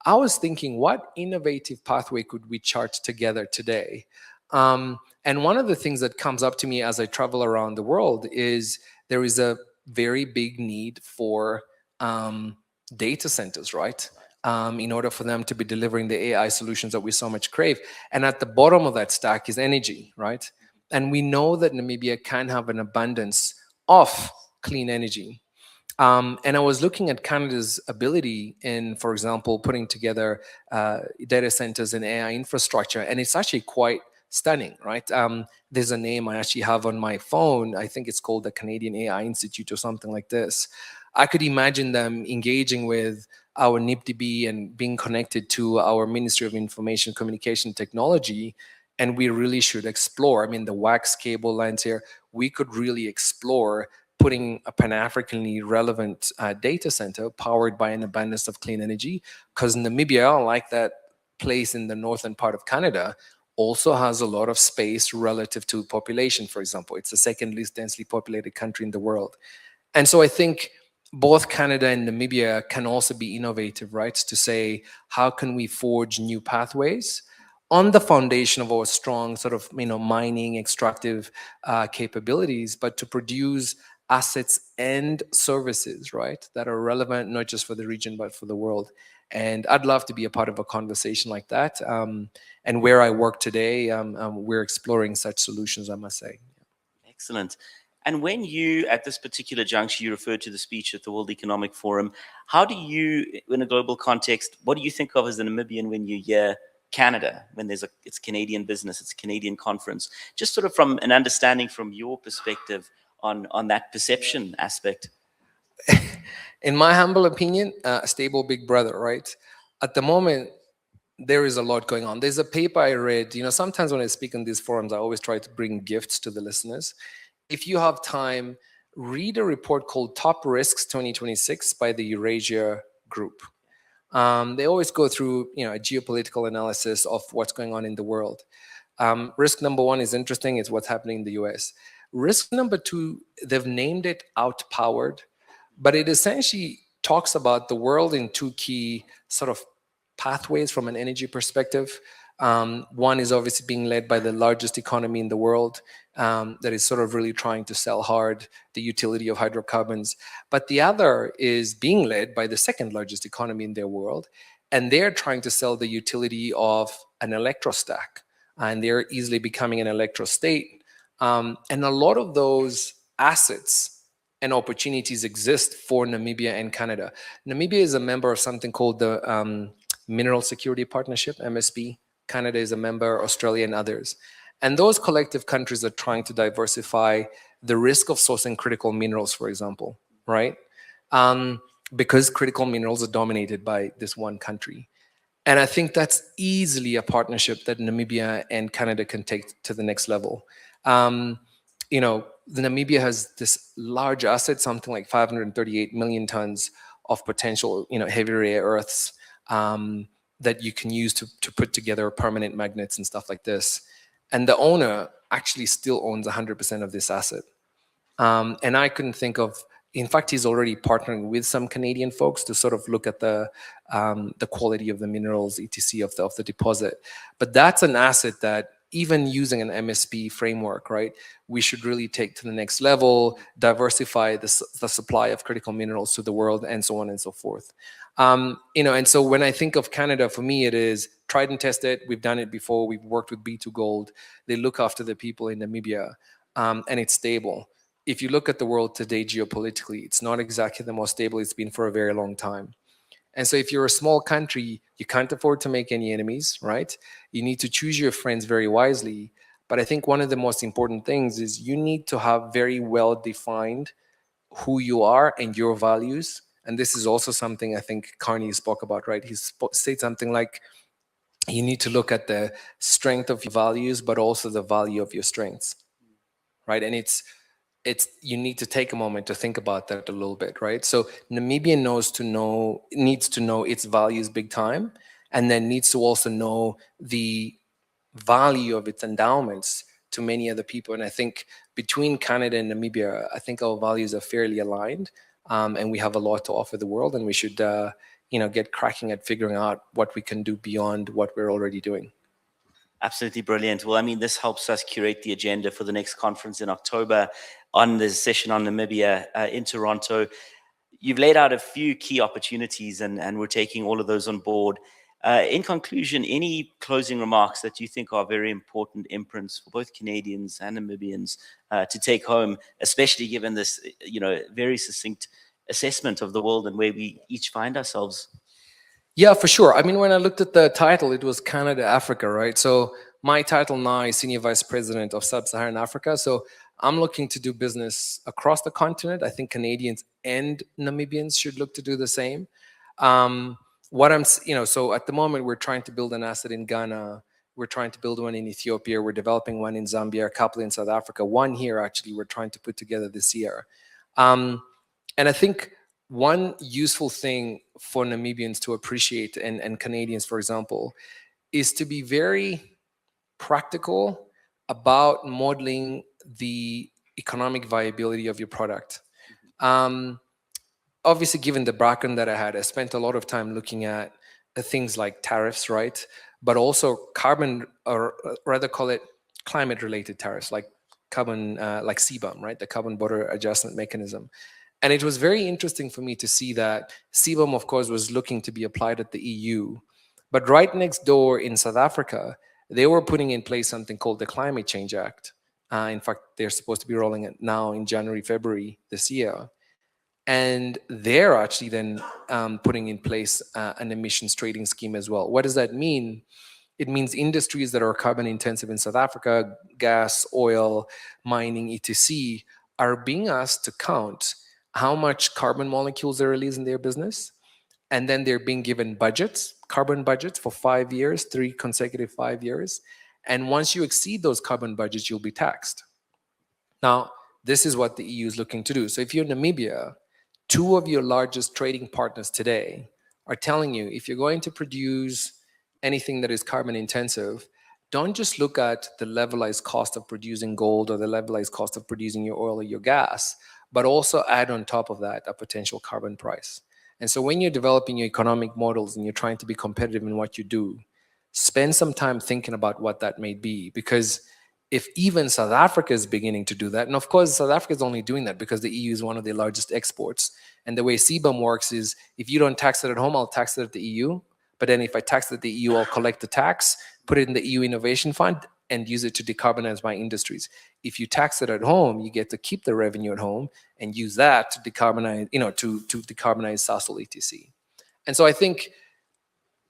I was thinking, what innovative pathway could we chart together today? And one of the things that comes up to me as I travel around the world is there is a very big need for data centers, right? In order for them to be delivering the AI solutions that we so much crave. And at the bottom of that stack is energy, right? And we know that Namibia can have an abundance of clean energy. And I was looking at Canada's ability in, for example, putting together data centers and AI infrastructure, and it's actually quite stunning, right? There's a name I actually have on my phone. I think it's called the Canadian AI Institute or something like this. I could imagine them engaging with our NIPDB and being connected to our Ministry of Information Communication Technology. And we really should explore, I mean, the wax cable lines here, we could really explore putting a Pan-Africanly relevant data center powered by an abundance of clean energy, because Namibia, like that place in the northern part of Canada, also has a lot of space relative to population, for example. It's the second least densely populated country in the world. And so I think both Canada and Namibia can also be innovative, right? To say, how can we forge new pathways on the foundation of our strong sort of, mining, extractive capabilities, but to produce assets and services, right, that are relevant not just for the region, but for the world. And I'd love to be a part of a conversation like that. And where I work today, we're exploring such solutions, I must say. Excellent. And when you, at this particular juncture, you referred to the speech at the World Economic Forum, how do you, in a global context, what do you think of as a Namibian when you hear Canada, when it's Canadian business, it's a Canadian conference? Just sort of from an understanding from your perspective on that perception aspect. In my humble opinion, a stable big brother, right? At the moment, there is a lot going on. There's a paper I read, sometimes when I speak on these forums, I always try to bring gifts to the listeners. If you have time, read a report called Top Risks 2026 by the Eurasia Group. They always go through, a geopolitical analysis of what's going on in the world. Risk number one is interesting. It's what's happening in the US. Risk number two, they've named it outpowered, but it essentially talks about the world in two key sort of pathways from an energy perspective. One is obviously being led by the largest economy in the world that is sort of really trying to sell hard the utility of hydrocarbons. But the other is being led by the second largest economy in their world. And they're trying to sell the utility of an electrostack. And they're easily becoming an electrostate. And a lot of those assets and opportunities exist for Namibia and Canada. Namibia is a member of something called the Mineral Security Partnership, MSP. Canada is a member, Australia and others. And those collective countries are trying to diversify the risk of sourcing critical minerals, for example, right? Because critical minerals are dominated by this one country. And I think that's easily a partnership that Namibia and Canada can take to the next level. The Namibia has this large asset, something like 538 million tons of potential, heavy rare earths that you can use to put together permanent magnets and stuff like this. And the owner actually still owns 100% of this asset. And I couldn't think of, in fact, he's already partnering with some Canadian folks to sort of look at the quality of the minerals, etc. of the deposit. But that's an asset that even using an MSP framework, right, we should really take to the next level, diversify the supply of critical minerals to the world, and so on and so forth. And so when I think of Canada, for me, it is tried and tested. We've done it before. We've worked with B2 Gold. They look after the people in Namibia, and it's stable. If you look at the world today geopolitically, it's not exactly the most stable it's been for a very long time. And so if you're a small country, you can't afford to make any enemies, right? You need to choose your friends very wisely. But I think one of the most important things is you need to have very well defined who you are and your values. And this is also something I think Carney spoke about, right? He said something like, you need to look at the strength of your values, but also the value of your strengths, right? And it's you need to take a moment to think about that a little bit, right? So Namibia needs to know its values big time, and then needs to also know the value of its endowments to many other people. And I think between Canada and Namibia, I think our values are fairly aligned, and we have a lot to offer the world, and we should get cracking at figuring out what we can do beyond what we're already doing. Absolutely brilliant. Well, I mean, this helps us curate the agenda for the next conference in October on the session on Namibia in Toronto. You've laid out a few key opportunities, and we're taking all of those on board. In conclusion, any closing remarks that you think are very important imprints for both Canadians and Namibians to take home, especially given this, very succinct assessment of the world and where we each find ourselves? Yeah, for sure. I mean, when I looked at the title, it was Canada, Africa, right? So my title now is Senior Vice President of Sub-Saharan Africa. So I'm looking to do business across the continent. I think Canadians and Namibians should look to do the same. So at the moment, we're trying to build an asset in Ghana. We're trying to build one in Ethiopia. We're developing one in Zambia, a couple in South Africa, one here actually we're trying to put together this year. And I think one useful thing for Namibians to appreciate, and Canadians, for example, is to be very practical about modeling the economic viability of your product. Obviously, given the background that I had, I spent a lot of time looking at things like tariffs, right? But also carbon, or rather call it climate-related tariffs, like carbon, like CBAM, right? The Carbon Border Adjustment Mechanism. And it was very interesting for me to see that CBAM, of course, was looking to be applied at the EU. But right next door in South Africa, they were putting in place something called the Climate Change Act. In fact, they're supposed to be rolling it now in January, February this year. And they're actually then putting in place an emissions trading scheme as well. What does that mean? It means industries that are carbon intensive in South Africa, gas, oil, mining, etc., are being asked to count how much carbon molecules they release in their business. And then they're being given budgets, carbon budgets for 5 years, 3 consecutive 5 years. And once you exceed those carbon budgets, you'll be taxed. Now, this is what the EU is looking to do. So if you're Namibia, 2 of your largest trading partners today are telling you, if you're going to produce anything that is carbon intensive, don't just look at the levelized cost of producing gold or the levelized cost of producing your oil or your gas, but also add on top of that a potential carbon price. And so when you're developing your economic models and you're trying to be competitive in what you do, spend some time thinking about what that may be, because if even South Africa is beginning to do that, and of course South Africa is only doing that because the EU is one of their largest exports, and the way CBAM works is if you don't tax it at home, I'll tax it at the EU, but then if I tax it at the EU, I'll collect the tax, put it in the EU Innovation Fund, and use it to decarbonize my industries. If you tax it at home, you get to keep the revenue at home and use that to decarbonize, to decarbonize Sasol, etc. And so I think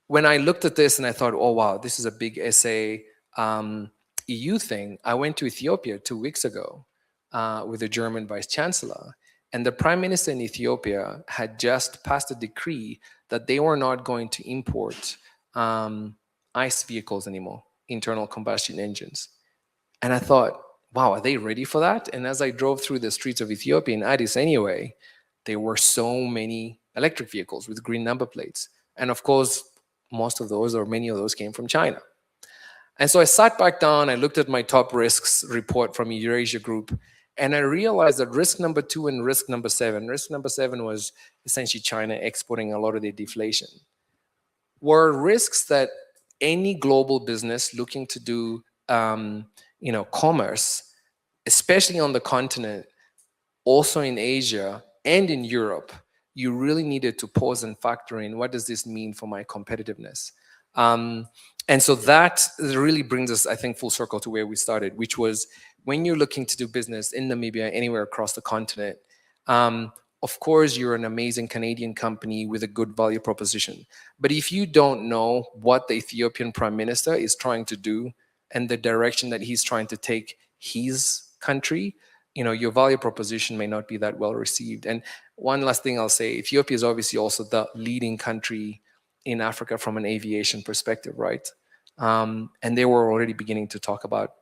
when I looked at this and I thought, oh wow, this is a big SA EU thing, I went to Ethiopia 2 weeks ago with the German Vice Chancellor, and the Prime Minister in Ethiopia had just passed a decree that they were not going to import ICE vehicles anymore, internal combustion engines. And I thought, wow, are they ready for that? And as I drove through the streets of Ethiopia, in Addis anyway, there were so many electric vehicles with green number plates. And of course, most of those or many of those came from China. And so I sat back down, I looked at my top risks report from Eurasia Group, and I realized that risk number 2 and risk number 7 was essentially China exporting a lot of their deflation, were risks that any global business looking to do commerce, especially on the continent, also in Asia and in Europe, you really needed to pause and factor in, what does this mean for my competitiveness? And so that really brings us, I think, full circle to where we started, which was when you're looking to do business in Namibia, anywhere across the continent, of course, you're an amazing Canadian company with a good value proposition. But if you don't know what the Ethiopian Prime Minister is trying to do and the direction that he's trying to take his country, your value proposition may not be that well received. And one last thing I'll say, Ethiopia is obviously also the leading country in Africa from an aviation perspective, right? And they were already beginning to talk about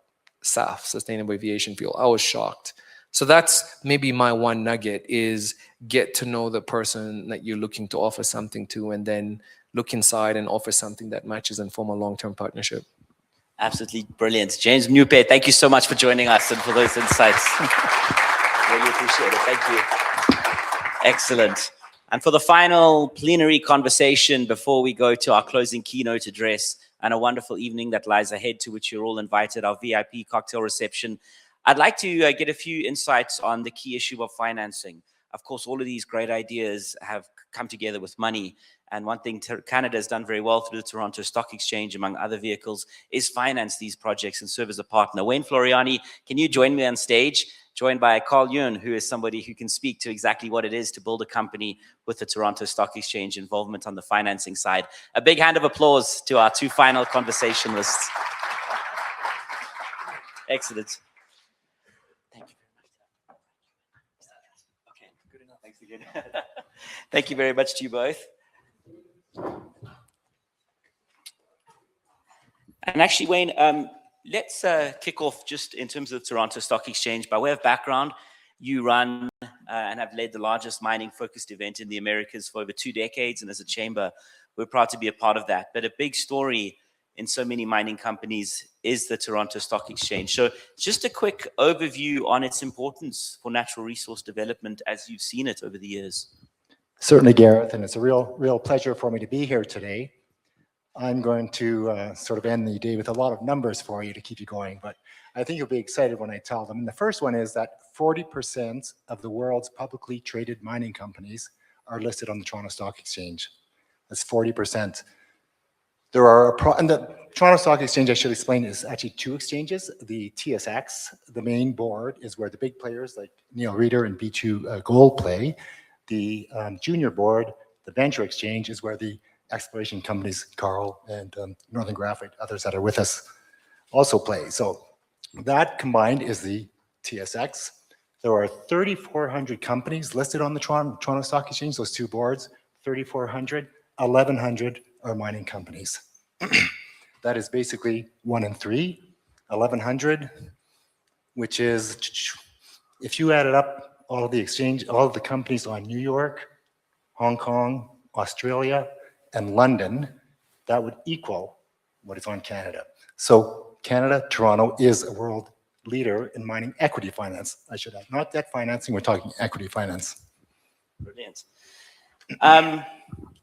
SAF, sustainable aviation fuel. I was shocked. So that's maybe my one nugget, is get to know the person that you're looking to offer something to, and then look inside and offer something that matches and form a long-term partnership. Absolutely brilliant. James Mnupe, thank you so much for joining us and for those insights. Really appreciate it. Thank you. Excellent. And for the final plenary conversation before we go to our closing keynote address and a wonderful evening that lies ahead, to which you're all invited, our VIP cocktail reception, I'd like to get a few insights on the key issue of financing. Of course, all of these great ideas have come together with money. And one thing Canada has done very well through the Toronto Stock Exchange, among other vehicles, is finance these projects and serve as a partner. Wayne Floriani, can you join me on stage? Joined by Carl Yun, who is somebody who can speak to exactly what it is to build a company with the Toronto Stock Exchange involvement on the financing side. A big hand of applause to our 2 final conversationalists. Excellent. Thank you very much. Okay, good enough. Thanks again. Thank you very much to you both. And actually, Wayne, let's kick off just in terms of the Toronto Stock Exchange. By way of background, you run and have led the largest mining-focused event in the Americas for over 2 decades, and as a chamber, we're proud to be a part of that. But a big story in so many mining companies is the Toronto Stock Exchange. So just a quick overview on its importance for natural resource development as you've seen it over the years. Certainly, Gareth, and it's a real pleasure for me to be here today. I'm going to sort of end the day with a lot of numbers for you to keep you going, but I think you'll be excited when I tell them. And the first one is that 40% of the world's publicly traded mining companies are listed on the Toronto Stock Exchange. That's 40%. There are, and the Toronto Stock Exchange, I should explain, is actually 2 exchanges. The TSX, the main board, is where the big players like Neil Reeder and B2 Gold play. The junior board, the venture exchange, is where the exploration companies, Carl and Northern Graphite, others that are with us, also play. So that combined is the TSX. There are 3,400 companies listed on the Toronto Stock Exchange, those 2 boards, 3,400, 1,100 are mining companies. That is basically 1 in 3, 1,100, which is, if you added up all of the companies on New York, Hong Kong, Australia, and London, that would equal what is on Canada. So Canada, Toronto is a world leader in mining equity finance, I should add. Not debt financing, we're talking equity finance. Brilliant.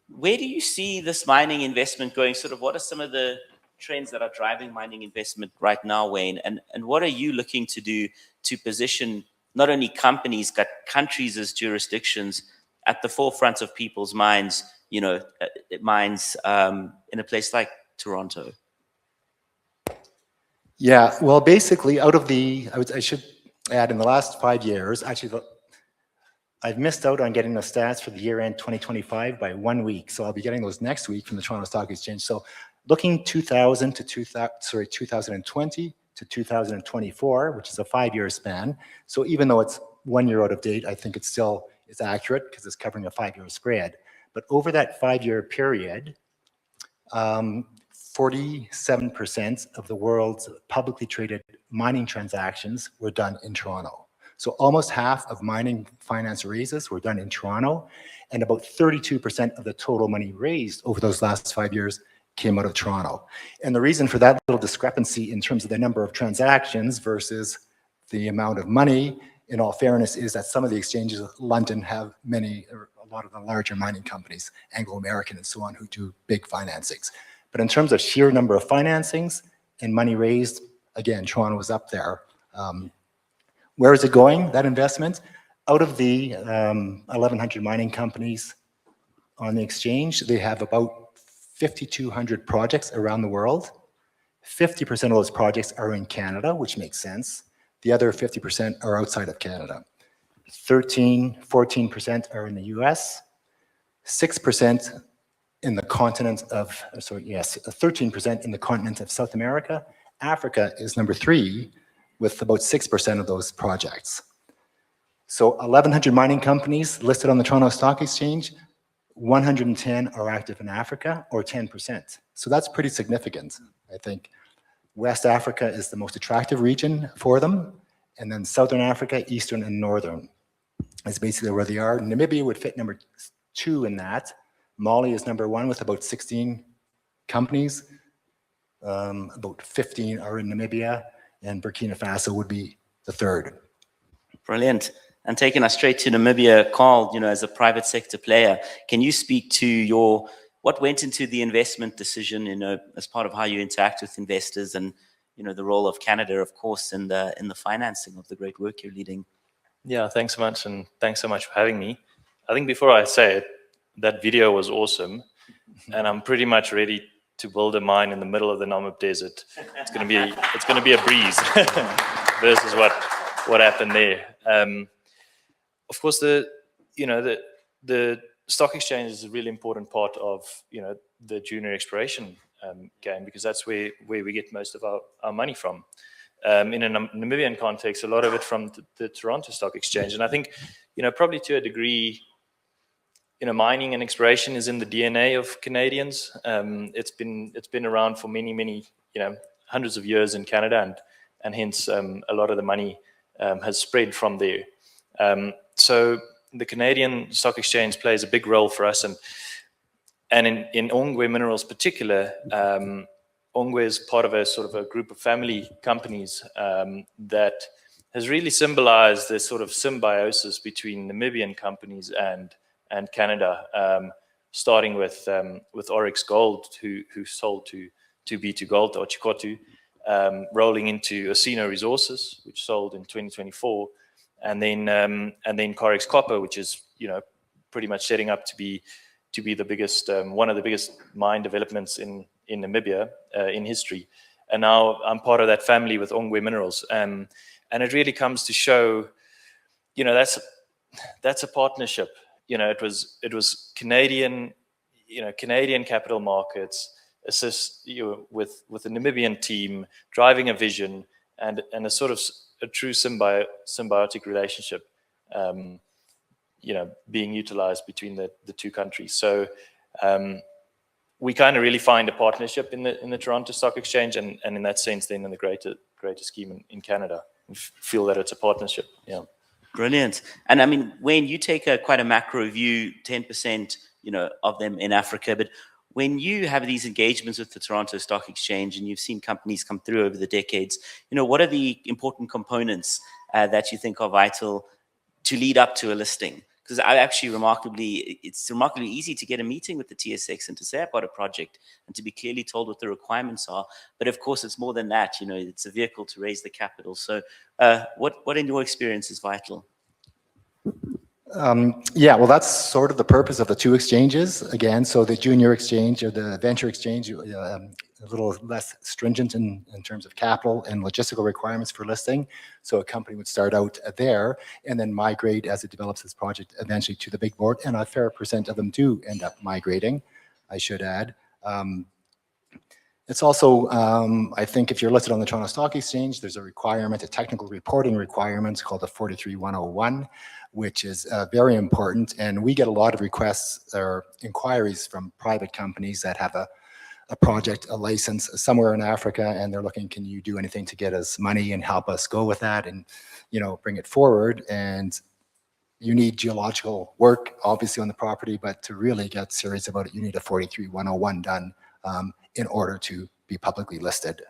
Where do you see this mining investment going? Sort of what are some of the trends that are driving mining investment right now, Wayne? And what are you looking to do to position not only companies, but countries as jurisdictions at the forefront of people's minds, in a place like Toronto? Yeah, well, basically, out of the, I should add, in the last 5 years, actually, I've missed out on getting the stats for the year end 2025 by 1 week. So I'll be getting those next week from the Toronto Stock Exchange. So looking 2020 to 2024, which is a 5-year span. So even though it's 1 year out of date, I think it still is accurate because it's covering a 5-year spread. But over that 5-year period, 47% of the world's publicly traded mining transactions were done in Toronto. So almost half of mining finance raises were done in Toronto, and about 32% of the total money raised over those last 5 years came out of Toronto. And the reason for that little discrepancy in terms of the number of transactions versus the amount of money, in all fairness, is that some of the exchanges in London have a lot of the larger mining companies, Anglo-American and so on, who do big financings. But in terms of sheer number of financings and money raised, again, Toronto is up there. Where is it going, that investment? Out of the 1,100 mining companies on the exchange, they have about 5,200 projects around the world. 50% of those projects are in Canada, which makes sense. The other 50% are outside of Canada. 14% are in the US, 6% in the continent of, 13% in the continent of South America. Africa is number 3 with about 6% of those projects. So 1,100 mining companies listed on the Toronto Stock Exchange, 110 are active in Africa, or 10%. So that's pretty significant, I think. West Africa is the most attractive region for them, and then Southern Africa, Eastern, and Northern is basically where they are. Namibia would fit number 2 in that. Mali is number 1 with about 16 companies. About 15 are in Namibia, and Burkina Faso would be the 3rd. Brilliant. And taking us straight to Namibia, Carl, as a private sector player, can you speak to what went into the investment decision, as part of how you interact with investors, and the role of Canada, of course, in the financing of the great work you're leading? Yeah, thanks so much, and thanks so much for having me. I think before I say it, that video was awesome, and I'm pretty much ready to build a mine in the middle of the Namib Desert. It's going to be a breeze versus what happened there. Of course, the stock exchange is a really important part of the junior exploration game, because that's where we get most of our money from. in a Namibian context, a lot of it from the Toronto Stock Exchange. And I think, probably to a degree, mining and exploration is in the DNA of Canadians. It's been around for many, hundreds of years in Canada, and hence a lot of the money has spread from there. So the Canadian Stock Exchange plays a big role for us, and in Ongwe Minerals particular, Ongwe is part of a sort of a group of family companies that has really symbolized this sort of symbiosis between Namibian companies and Canada, starting with Oryx Gold, who sold to B2Gold or Chikotu, rolling into Osino Resources, which sold in 2024, and then Corex Copper, which is pretty much setting up to be the biggest, one of the biggest mine developments in Namibia in history. And now I'm part of that family with Ongwe Minerals, and it really comes to show, that's a partnership. It was Canadian, Canadian capital markets assist you with the Namibian team driving a vision and a sort of a true symbiotic relationship, being utilized between the two countries. So we kind of really find a partnership in the Toronto Stock Exchange, and in that sense, then in the greater scheme in Canada, we feel that it's a partnership. Yeah. Brilliant. And I mean, Wayne, you take quite a macro view, 10%, of them in Africa, but when you have these engagements with the Toronto Stock Exchange and you've seen companies come through over the decades, what are the important components that you think are vital to lead up to a listing? Because it's remarkably easy to get a meeting with the TSX and to say about a project and to be clearly told what the requirements are. But of course, it's more than that. It's a vehicle to raise the capital. So what in your experience is vital? Yeah, well, that's sort of the purpose of the two exchanges. Again, so the junior exchange or the venture exchange, a little less stringent in terms of capital and logistical requirements for listing. So a company would start out there and then migrate as it develops this project eventually to the big board. And a fair percent of them do end up migrating, I should add. It's also, I think if you're listed on the Toronto Stock Exchange, there's a requirement, a technical reporting requirement called the 43101, which is very important. And we get a lot of requests or inquiries from private companies that have a project, a license somewhere in Africa, and they're looking, can you do anything to get us money and help us go with that and, bring it forward? And you need geological work, obviously, on the property, but to really get serious about it, you need a 43101 done in order to be publicly listed.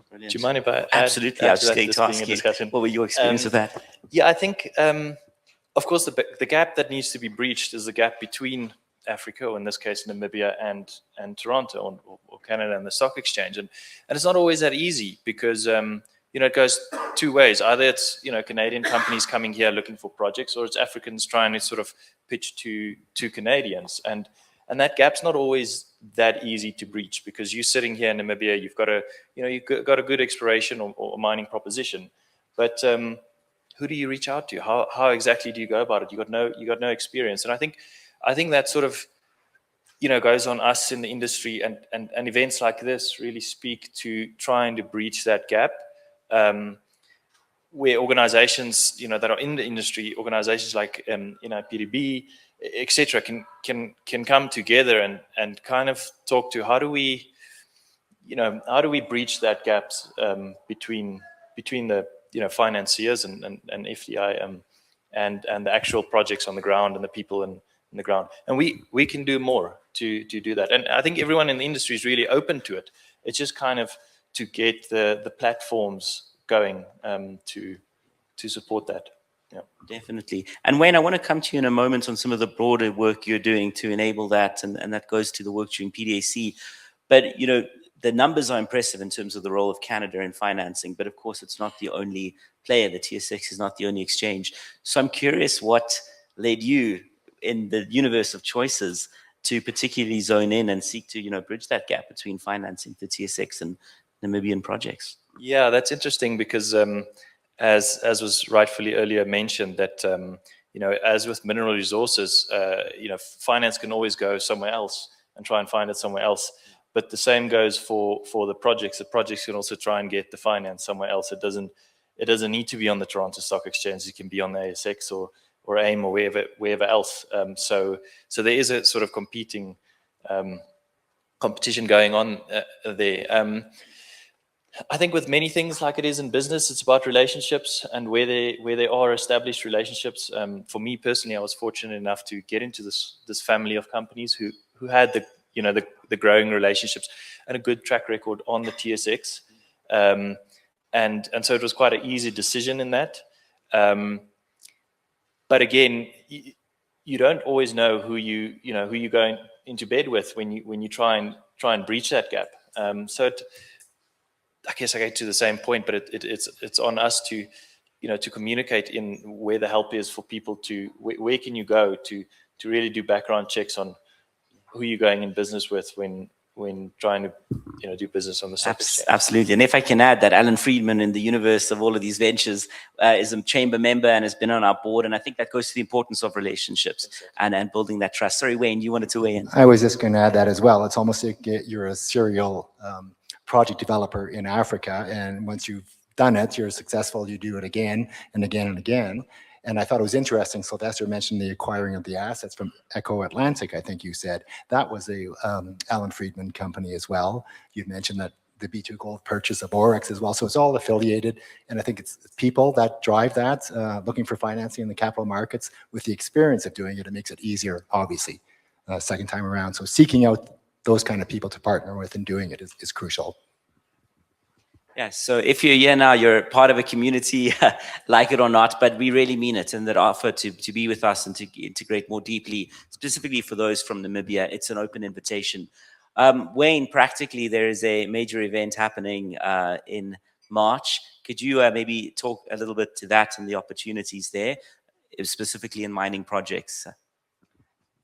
Brilliant. Do you mind if I add? Absolutely. I was just going to ask you, what were your experience with that? Yeah, I think, of course, the gap that needs to be breached is the gap between Africa, or in this case, Namibia and Toronto or Canada and the stock exchange. And it's not always that easy because, it goes two ways. Either it's, Canadian companies coming here looking for projects, or it's Africans trying to sort of pitch to Canadians. And that gap's not always that easy to breach because you're sitting here in Namibia, you've got a good exploration or mining proposition, but who do you reach out to? How exactly do you go about it? You got no experience, and I think that sort of goes on us in the industry, and events like this really speak to trying to breach that gap, where organizations that are in the industry, organizations like PDB, etc., can come together and kind of talk to how do we breach that gap between the financiers and FDI and the actual projects on the ground and the people in the ground, and we can do more to do that. And I think everyone in the industry is really open to it. It's just kind of to get the platforms going to support that. Yeah, definitely. And Wayne, I want to come to you in a moment on some of the broader work you're doing to enable that, and that goes to the work during PDAC. But the numbers are impressive in terms of the role of Canada in financing, but of course it's not the only player. The TSX is not the only exchange. So I'm curious what led you in the universe of choices to particularly zone in and seek to bridge that gap between financing the TSX and Namibian projects. Yeah, that's interesting because as was rightfully earlier mentioned, that as with mineral resources, finance can always go somewhere else and try and find it somewhere else. but the same goes for the projects. The projects can also try and get the finance somewhere else. It doesn't need to be on the Toronto Stock Exchange. It can be on the ASX or AIM or wherever else. So there is a sort of competition going on there. I think with many things like it is in business, it's about relationships and where there are established relationships. For me personally, I was fortunate enough to get into this family of companies who had the growing relationships and a good track record on the TSX. And so it was quite an easy decision in that. But again, you don't always know who you're going into bed with when you try and breach that gap. So I guess I get to the same point, but it's on us to communicate in where the help is for people to where can you go to really do background checks on who you're going in business with when trying to do business on the stock exchange. Absolutely. And if I can add that Alan Friedman, in the universe of all of these ventures, is a chamber member and has been on our board. And I think that goes to the importance of relationships and building that trust. Sorry, Wayne, you wanted to weigh in. I was just going to add that as well. It's almost like you're a serial project developer in Africa. And once you've done it, you're successful, you do it again and again and again. And I thought it was interesting, Sylvester mentioned the acquiring of the assets from Echo Atlantic, I think you said. That was a Alan Friedman company as well. You mentioned that the B2 Gold purchase of Oryx as well. So it's all affiliated. And I think it's people that drive that, looking for financing in the capital markets. With the experience of doing it, it makes it easier, obviously, second time around. So seeking out those kind of people to partner with and doing it is crucial. Yeah, so if you're here now, you're part of a community, like it or not, but we really mean it, and that offer to be with us and to integrate more deeply, specifically for those from Namibia, it's an open invitation. Wayne, practically, there is a major event happening in March. Could you maybe talk a little bit to that and the opportunities there, specifically in mining projects?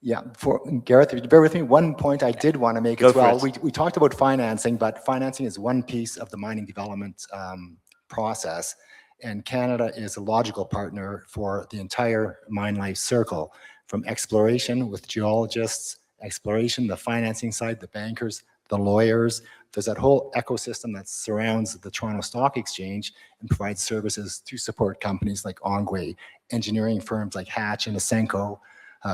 Yeah, for Gareth, if you bear with me, one point I did want to make as well. We talked about financing, but financing is one piece of the mining development process. And Canada is a logical partner for the entire mine life circle, from exploration with geologists, exploration, the financing side, the bankers, the lawyers. There's that whole ecosystem that surrounds the Toronto Stock Exchange and provides services to support companies like Ongwe, engineering firms like Hatch and Asenco,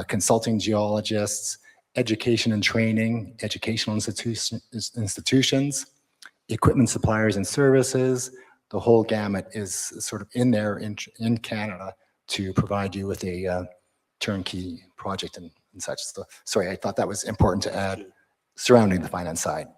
consulting geologists, education and training, educational institutions, equipment suppliers and services. The whole gamut is sort of in there in Canada to provide you with a turnkey project and such. So, sorry, I thought that was important to add surrounding the finance side.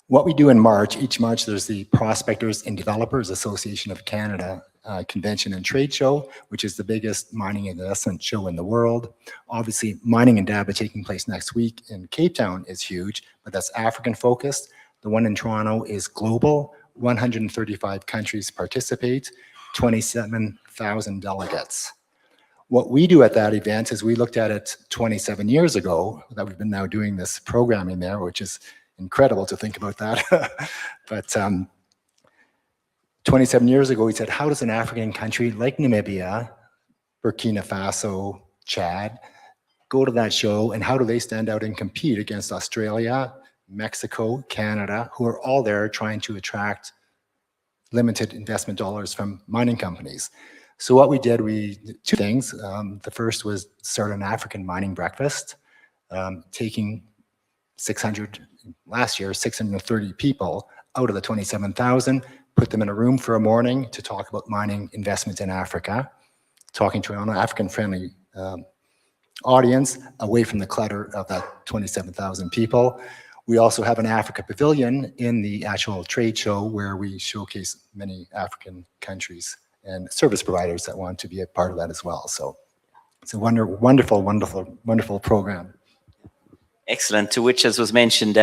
What we do in March, each March there's the Prospectors and Developers Association of Canada convention and trade show, which is the biggest mining investment show in the world. Obviously, Mining Indaba taking place next week in Cape Town is huge, but that's African focused. The one in Toronto is global. 135 countries participate, 27,000 delegates. What we do at that event is we looked at it 27 years ago, that we've been now doing this programming there, which is incredible to think about that. But 27 years ago, we said, how does an African country like Namibia, Burkina Faso, Chad, go to that show, and how do they stand out and compete against Australia, Mexico, Canada, who are all there trying to attract limited investment dollars from mining companies? So what we did, two things. The first was start an African mining breakfast, taking 630 people out of the 27,000, put them in a room for a morning to talk about mining investment in Africa, talking to an African-friendly audience away from the clutter of that 27,000 people. We also have an Africa pavilion in the actual trade show where we showcase many African countries and service providers that want to be a part of that as well. So it's a wonderful, wonderful, wonderful program. Excellent. To which, as was mentioned,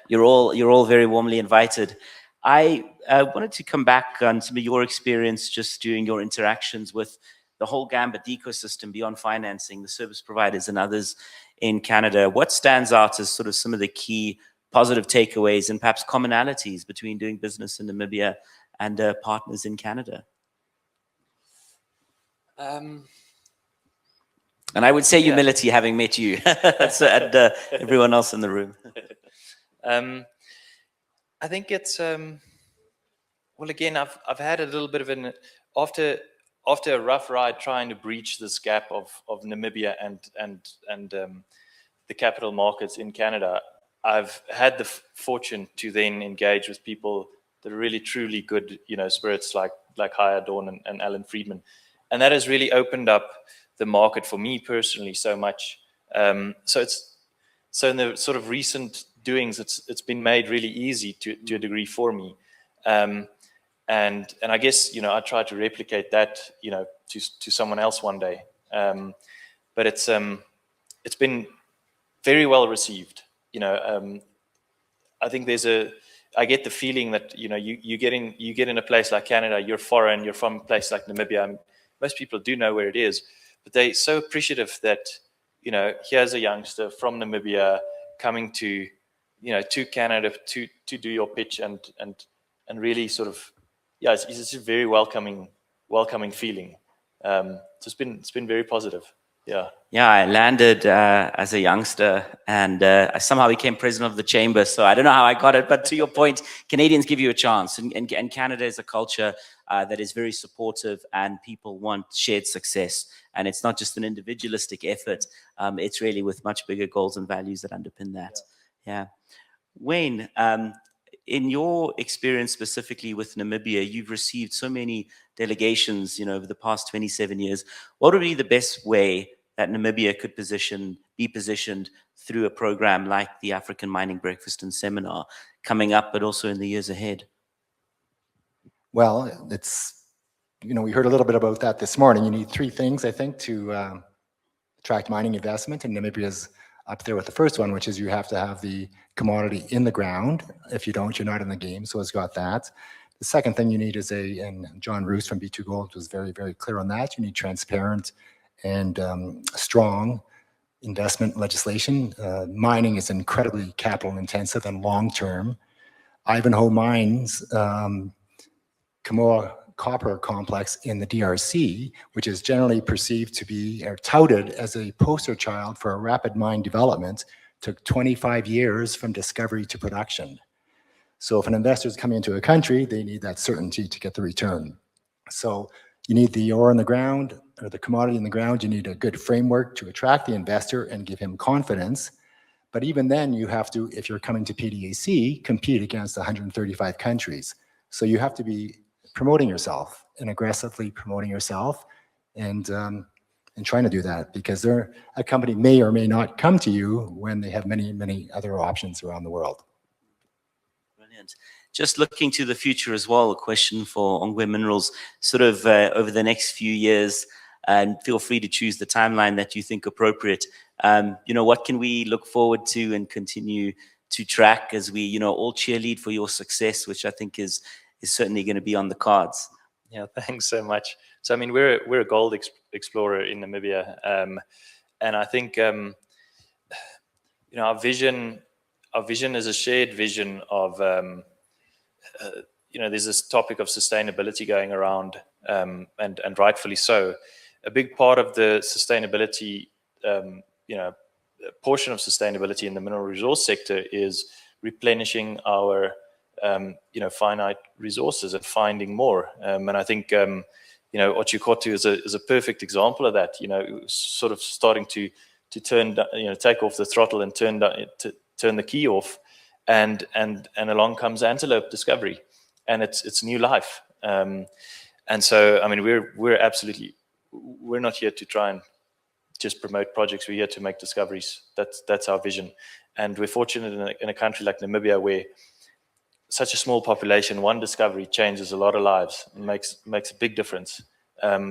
you're all very warmly invited. I wanted to come back on some of your experience just during your interactions with the whole Gambit ecosystem beyond financing, the service providers and others in Canada. What stands out as sort of some of the key positive takeaways and perhaps commonalities between doing business in Namibia and partners in Canada? And I would say humility, having met you and everyone else in the room. I think it's well, again, I've had a little bit of an after a rough ride trying to breach this gap of Namibia and the capital markets in Canada. I've had the fortune to then engage with people that are really truly good, spirits like Haya Dawn and Alan Friedman, and that has really opened up the market for me personally so much. So in the sort of recent doings, it's been made really easy to a degree for me. And I guess, I try to replicate that, to someone else one day. But it's been very well received. I think I get the feeling that, you get in a place like Canada, you're foreign, you're from a place like Namibia. Most people do know where it is, but they're so appreciative that, here's a youngster from Namibia coming to Canada to do your pitch and really sort of, it's a very welcoming feeling. So it's been very positive. Yeah. Yeah, I landed as a youngster and I somehow became president of the chamber. So I don't know how I got it, but to your point, Canadians give you a chance. And Canada is a culture that is very supportive and people want shared success. And it's not just an individualistic effort. It's really with much bigger goals and values that underpin that. Yeah. Wayne, in your experience specifically with Namibia, you've received so many delegations, over the past 27 years. What would be the best way that Namibia could be positioned through a program like the African Mining Breakfast and Seminar coming up, but also in the years ahead? Well, we heard a little bit about that this morning. You need three things, I think, to attract mining investment, and Namibia's up there with the first one, which is you have to have the commodity in the ground. If you don't, you're not in the game, so it's got that. The second thing you need is and John Roos from B2Gold was very, very clear on that, you need transparent and strong investment legislation. Mining is incredibly capital intensive and long-term. Ivanhoe Mines, Kamoa copper complex in the DRC, which is generally perceived to be or touted as a poster child for a rapid mine development, took 25 years from discovery to production. So if an investor is coming into a country, they need that certainty to get the return. So you need the ore in the ground or the commodity in the ground. You need a good framework to attract the investor and give him confidence. But even then you have to, if you're coming to PDAC, compete against 135 countries. So you have to be promoting yourself and aggressively promoting yourself and trying to do that, because a company may or may not come to you when they have many, many other options around the world. Brilliant. Just looking to the future as well, a question for Ongwe Minerals, sort of over the next few years, and feel free to choose the timeline that you think appropriate. What can we look forward to and continue to track as we, all cheerlead for your success, which I think is certainly going to be on the cards. Yeah, thanks so much. So, I mean, we're a gold explorer in Namibia, and I think our vision is a shared vision of there's this topic of sustainability going around, and rightfully so. A big part of the sustainability, portion of sustainability in the mineral resource sector is replenishing our finite resources and finding more. And I think, Otjikoto is a perfect example of that, sort of starting to turn, take off the throttle and turn the key off, and along comes Antelope discovery, and it's new life. And so, I mean, we're not here to try and just promote projects. We're here to make discoveries. That's our vision. And we're fortunate in a country like Namibia where such a small population, one discovery changes a lot of lives and makes a big difference.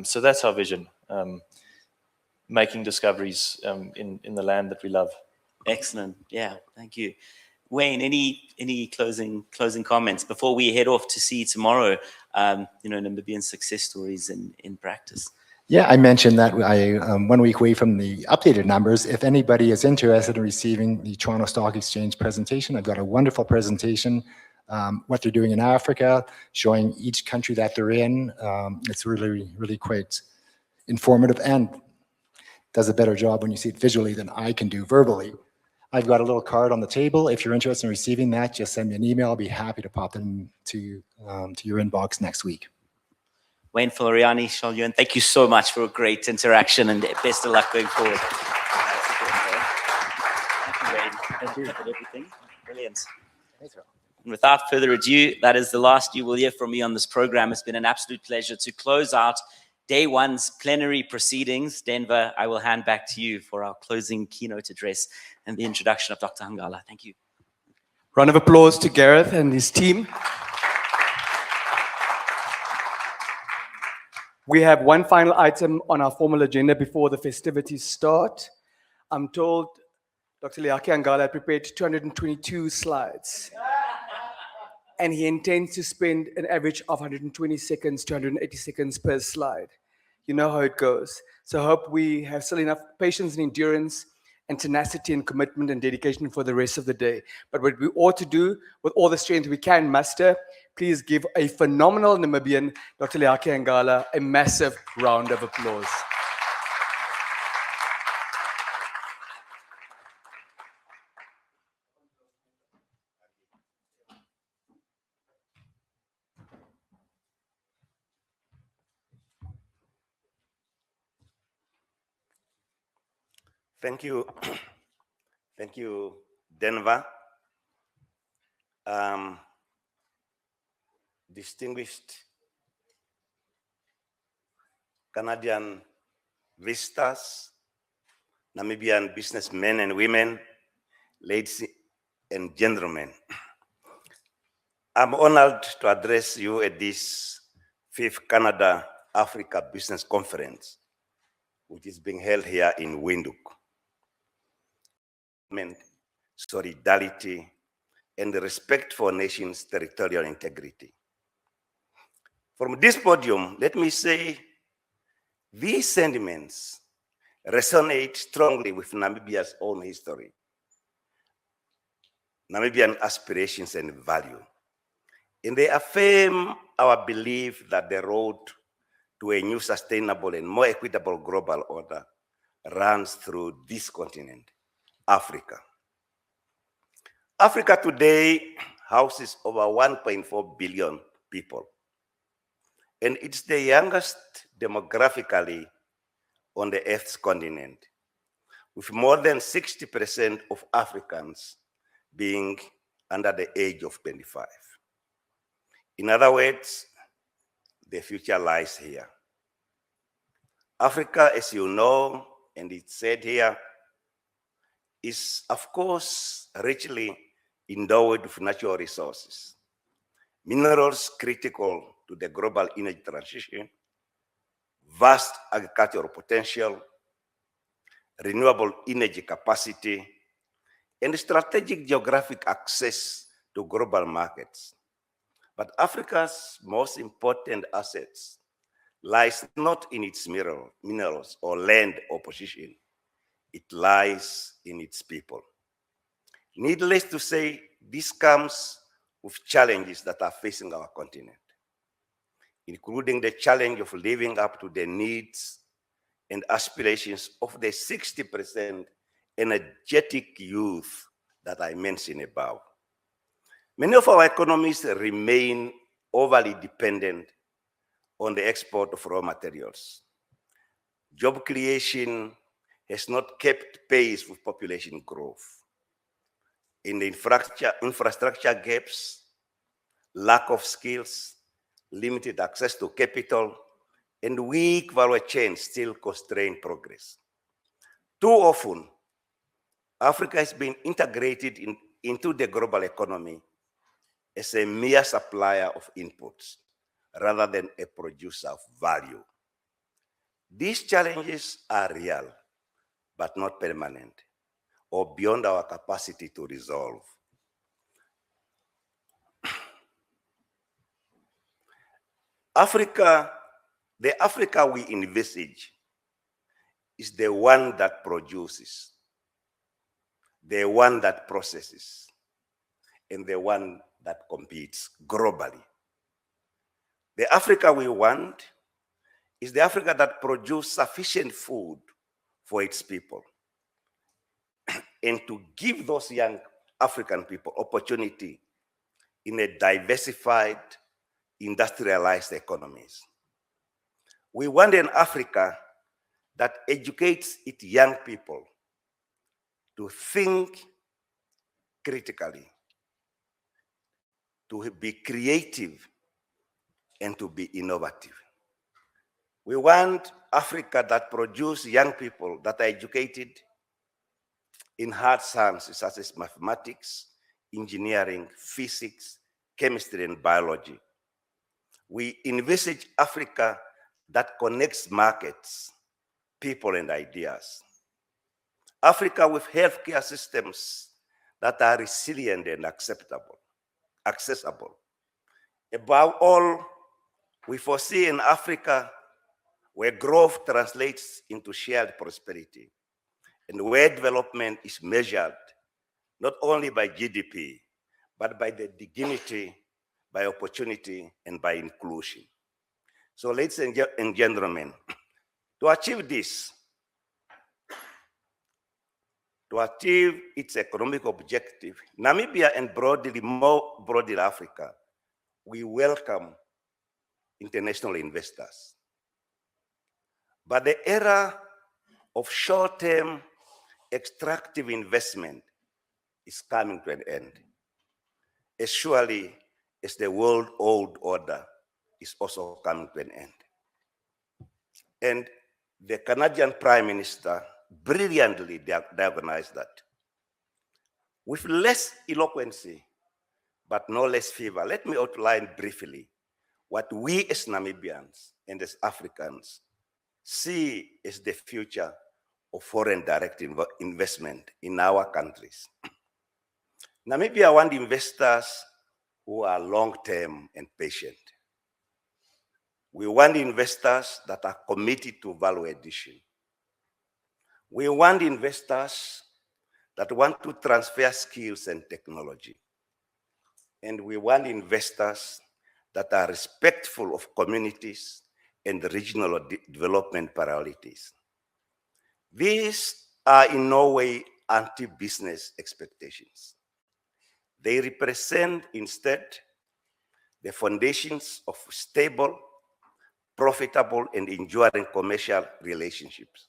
So that's our vision, making discoveries in the land that we love. Excellent. Yeah, thank you. Wayne, any closing comments before we head off to see tomorrow, Namibian success stories in practice? Yeah, I mentioned that 1 week away from the updated numbers. If anybody is interested in receiving the Toronto Stock Exchange presentation, I've got a wonderful presentation, what they're doing in Africa, showing each country that they're in. It's really, really quite informative and does a better job when you see it visually than I can do verbally. I've got a little card on the table. If you're interested in receiving that, just send me an email. I'll be happy to pop them to your inbox next week. Wayne Floriani, Shalyun, thank you so much for a great interaction and best of luck going forward. Thank you for everything. Brilliant. And without further ado, that is the last you will hear from me on this program. It's been an absolute pleasure to close out day one's plenary proceedings. Denver, I will hand back to you for our closing keynote address and the introduction of Dr. Hangala. Thank you. Round of applause to Gareth and his team. We have one final item on our formal agenda before the festivities start. I'm told Dr. Leake Hangala had prepared 222 slides. And he intends to spend an average of 120 seconds to 180 seconds per slide. You know how it goes. So I hope we have still enough patience and endurance and tenacity and commitment and dedication for the rest of the day. But what we ought to do with all the strength we can muster, please give a phenomenal Namibian, Dr. Leake Hangala, a massive round of applause. Thank you. Thank you, Denver. Distinguished Canadian visitors, Namibian businessmen and women, ladies and gentlemen. I'm honored to address you at this 5th Canada Africa Business Conference, which is being held here in Windhoek. Solidarity, and the respect for nations' territorial integrity. From this podium, let me say these sentiments resonate strongly with Namibia's own history, Namibian aspirations and value. And they affirm our belief that the road to a new sustainable and more equitable global order runs through this continent, Africa. Africa today houses over 1.4 billion people, and it's the youngest demographically on the Earth's continent, with more than 60% of Africans being under the age of 25. In other words, the future lies here. Africa, as you know, and it's said here, is of course richly endowed with natural resources, minerals critical to the global energy transition, vast agricultural potential, renewable energy capacity, and strategic geographic access to global markets. But Africa's most important assets lies not in its minerals or land or position. It lies in its people. Needless to say, this comes with challenges that are facing our continent, including the challenge of living up to the needs and aspirations of the 60% energetic youth that I mentioned above. Many of our economies remain overly dependent on the export of raw materials. Job creation has not kept pace with population growth. In the infrastructure gaps, lack of skills, limited access to capital, and weak value chains still constrain progress. Too often, Africa has been integrated into the global economy as a mere supplier of inputs rather than a producer of value. These challenges are real, but not permanent, or beyond our capacity to resolve. Africa, the Africa we envisage is the one that produces, the one that processes, and the one that competes globally. The Africa we want is the Africa that produces sufficient food for its people, and to give those young African people opportunity in a diversified, industrialized economies. We want an Africa that educates its young people to think critically, to be creative, and to be innovative. We want Africa that produces young people that are educated in hard sciences such as mathematics, engineering, physics, chemistry, and biology. We envisage Africa that connects markets, people, and ideas. Africa with healthcare systems that are resilient and accessible. Above all, we foresee an Africa where growth translates into shared prosperity and where development is measured not only by GDP, but by the dignity, by opportunity, and by inclusion. So ladies and gentlemen, to achieve this, to achieve its economic objective, Namibia and more broadly Africa, we welcome international investors. But the era of short-term extractive investment is coming to an end, as surely as the world-old order is also coming to an end. And the Canadian Prime Minister brilliantly diagnosed that. With less eloquency, but no less fever, let me outline briefly what we as Namibians and as Africans see as the future of foreign direct investment in our countries. Namibia wants investors who are long-term and patient. We want investors that are committed to value addition. We want investors that want to transfer skills and technology. And we want investors that are respectful of communities and regional development priorities. These are in no way anti-business expectations. They represent instead the foundations of stable, profitable, and enduring commercial relationships.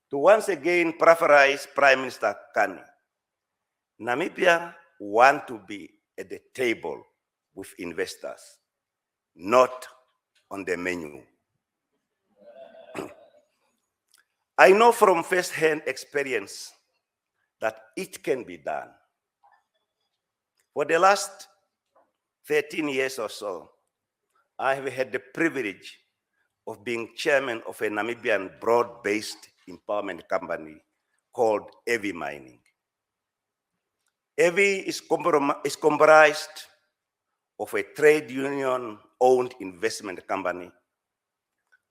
To once again paraphrase Prime Minister Kani, Namibia wants to be at the table with investors, not on the menu. I know from first-hand experience that it can be done. For the last 13 years or so, I have had the privilege of being chairman of a Namibian broad-based empowerment company called Heavy Mining. Heavy is comprised of a trade union-owned investment company,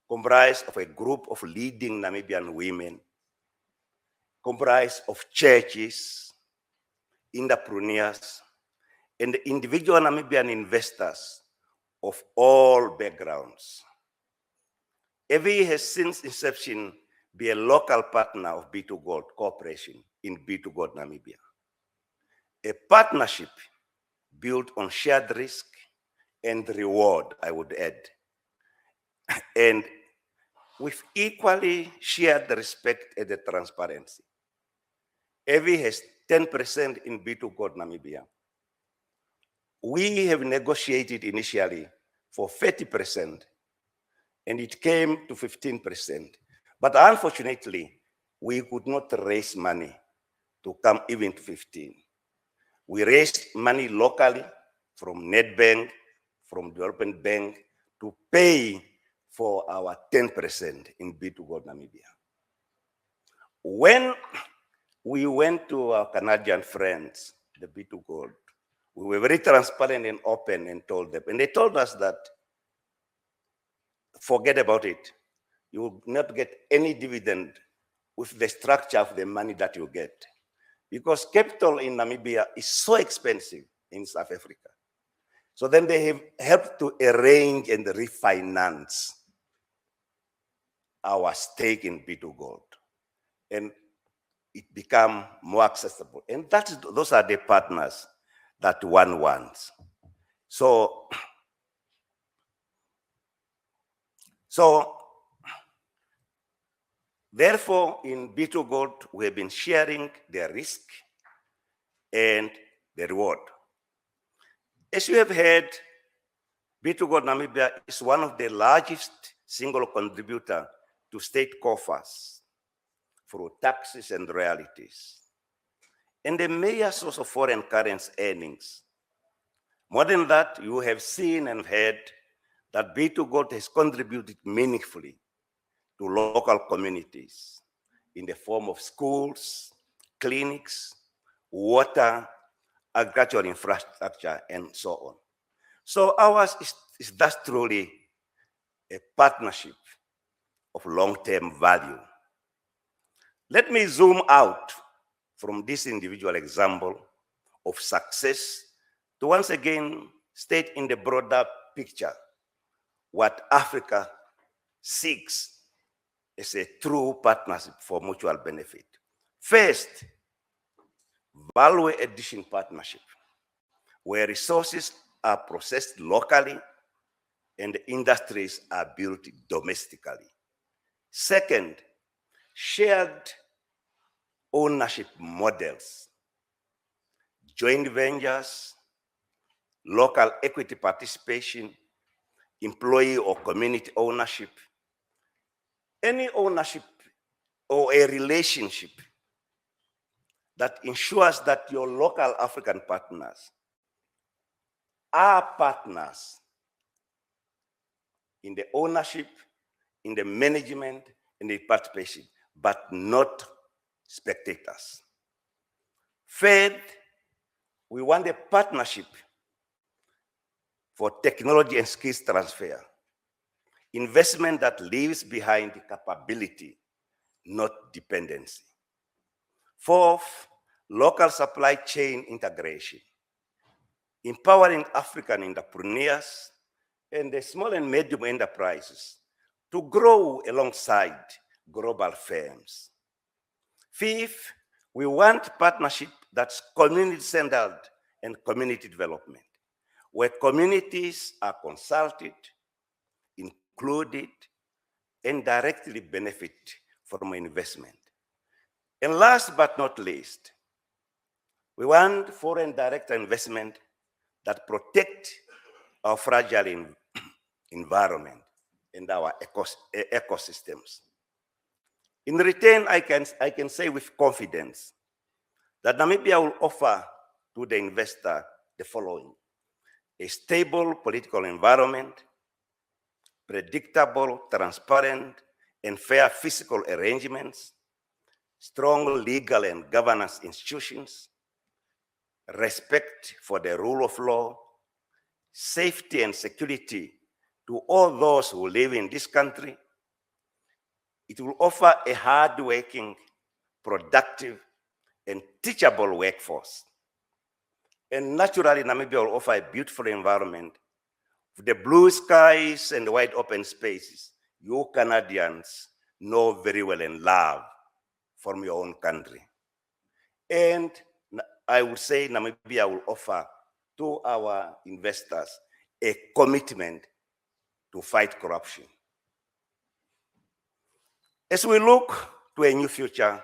comprised of a group of leading Namibian women, comprised of churches, entrepreneurs, and individual Namibian investors of all backgrounds. Heavy has since inception been a local partner of B2Gold Corporation in B2Gold Namibia. A partnership built on shared risk and reward, I would add, and with equally shared respect and the transparency. Heavy has 10% in B2Gold Namibia. We have negotiated initially for 30%, and it came to 15%. But unfortunately, we could not raise money to come even to 15. We raised money locally from Nedbank, from Development Bank, to pay for our 10% in B2Gold Namibia. When we went to our Canadian friends, the B2Gold, we were very transparent and open and told them, and they told us that, forget about it. You will not get any dividend with the structure of the money that you get. Because capital in Namibia is so expensive in South Africa. So then they have helped to arrange and refinance our stake in B2Gold. And it become more accessible. And those are the partners that one wants. So therefore, in B2 Gold, we have been sharing the risk and the reward. As you have heard, B2 Gold Namibia is one of the largest single contributor to state coffers through taxes and royalties, and the major source of foreign currency earnings. More than that, you have seen and heard that B2 Gold has contributed meaningfully to local communities in the form of schools, clinics, water, agricultural infrastructure, and so on. So ours is thus truly a partnership of long-term value. Let me zoom out from this individual example of success to once again state in the broader picture what Africa seeks as a true partnership for mutual benefit. First, value addition partnership, where resources are processed locally and industries are built domestically. Second, shared ownership models, joint ventures, local equity participation, employee or community ownership, any ownership or a relationship that ensures that your local African partners are partners in the ownership, in the management, in the participation, but not spectators. Third, we want a partnership for technology and skills transfer, investment that leaves behind capability, not dependency. Fourth, local supply chain integration, empowering African entrepreneurs and the small and medium enterprises to grow alongside global firms. Fifth, we want partnership that's community-centered and community development, where communities are consulted, included, and directly benefit from investment. And last but not least, we want foreign direct investment that protect our fragile environment and our ecosystems. In return, I can say with confidence that Namibia will offer to the investor the following: a stable political environment, predictable, transparent, and fair fiscal arrangements, strong legal and governance institutions, respect for the rule of law, safety and security to all those who live in this country. It will offer a hardworking, productive, and teachable workforce. And naturally, Namibia will offer a beautiful environment with the blue skies and wide open spaces you Canadians know very well and love from your own country. And I would say Namibia will offer to our investors a commitment to fight corruption. As we look to a new future,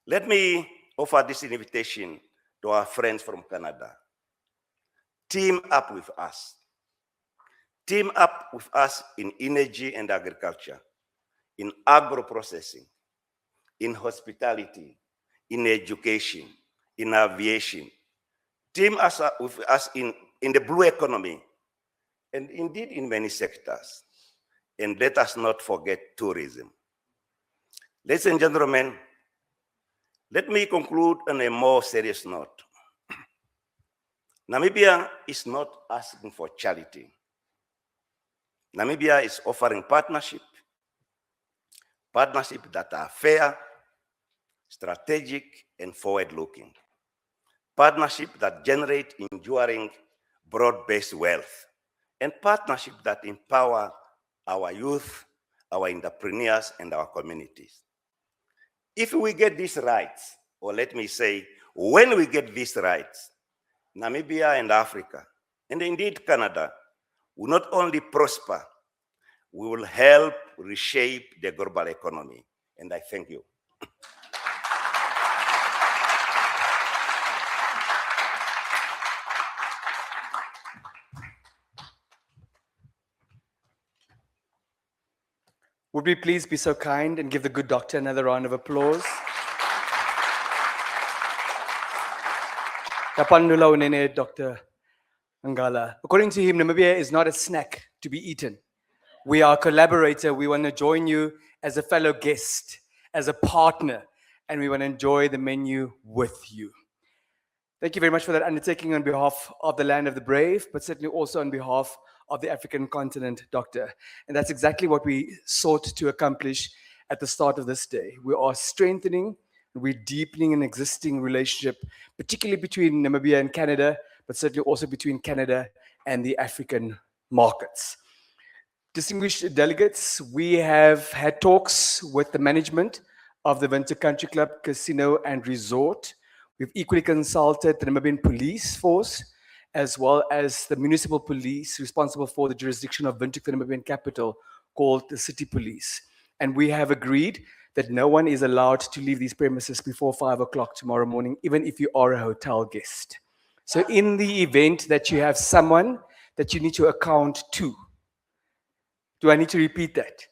let me offer this invitation to our friends from Canada. Team up with us. Team up with us in energy and agriculture, in agro-processing, in hospitality, in education, in aviation. Team us up with us in the blue economy, and indeed in many sectors. And let us not forget tourism. Ladies and gentlemen, let me conclude on a more serious note. Namibia is not asking for charity. Namibia is offering partnership that are fair, strategic, and forward-looking. Partnership that generate enduring, broad-based wealth, and partnership that empower our youth, our entrepreneurs, and our communities. If we get these rights, or let me say, when we get these rights, Namibia and Africa, and indeed Canada, will not only prosper, we will help reshape the global economy. And I thank you. Would we please be so kind and give the good doctor another round of applause? Tapanula unene, Dr. Ngala. According to him, Namibia is not a snack to be eaten. We are a collaborator. We want to join you as a fellow guest, as a partner, and we want to enjoy the menu with you. Thank you very much for that undertaking on behalf of the land of the brave, but certainly also on behalf of the African continent, Doctor. And that's exactly what we sought to accomplish at the start of this day. We are strengthening, we're deepening an existing relationship, particularly between Namibia and Canada, but certainly also between Canada and the African markets. Distinguished delegates, we have had talks with the management of the Winter Country Club Casino and Resort. We've equally consulted the Namibian police force, as well as the municipal police responsible for the jurisdiction of Windhoek, the Namibian capital, called the City Police. And we have agreed that no one is allowed to leave these premises before 5 o'clock tomorrow morning, even if you are a hotel guest. So in the event that you have someone that you need to account to, do I need to repeat that?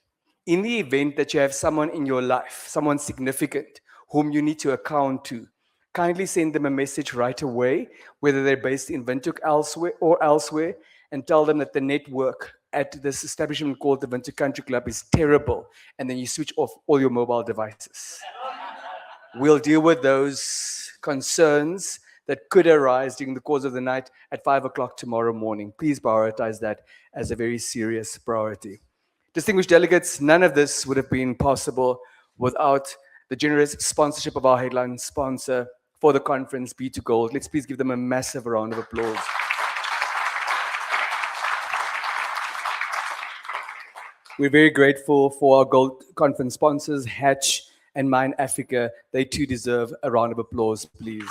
In the event that you have someone in your life, someone significant, whom you need to account to, kindly send them a message right away, whether they're based in Windhoek elsewhere, and tell them that the network at this establishment called the Winter Country Club is terrible, and then you switch off all your mobile devices. We'll deal with those concerns that could arise during the course of the night at 5 o'clock tomorrow morning. Please prioritize that as a very serious priority. Distinguished delegates, none of this would have been possible without the generous sponsorship of our headline sponsor for the conference, B2Gold. Let's please give them a massive round of applause. We're very grateful for our Gold Conference sponsors, Hatch and Mine Africa. They too deserve a round of applause, please.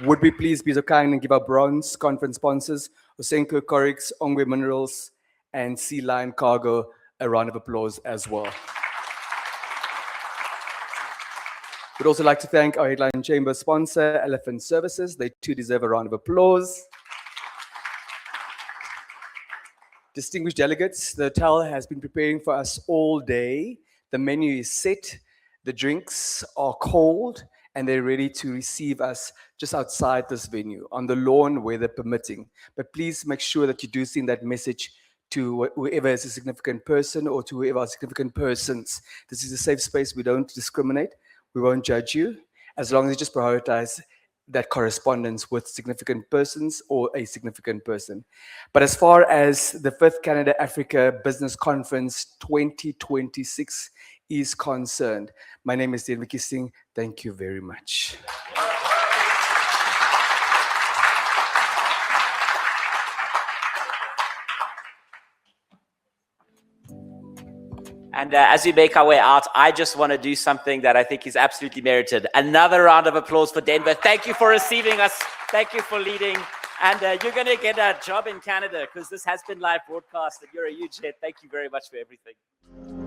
Would we please be so kind and give our Bronze Conference sponsors, Osenko Corix, Ongwe Minerals, and Sea Lion Cargo, a round of applause as well. We'd also like to thank our Headline Chamber sponsor, Elephant Services. They too deserve a round of applause. Distinguished delegates, the hotel has been preparing for us all day. The menu is set, the drinks are cold, and they're ready to receive us just outside this venue, on the lawn, weather permitting. But please make sure that you do send that message to whoever is a significant person or to whoever are significant persons. This is a safe space. We don't discriminate. We won't judge you, as long as you just prioritize that correspondence with significant persons or a significant person. But as far as the 5th Canada Africa Business Conference 2026 is concerned, my name is Denviki Singh. Thank you very much. And as we make our way out, I just want to do something that I think is absolutely merited. Another round of applause for Denver. Thank you for receiving us. Thank you for leading. And you're going to get a job in Canada because this has been live broadcast and you're a huge hit. Thank you very much for everything.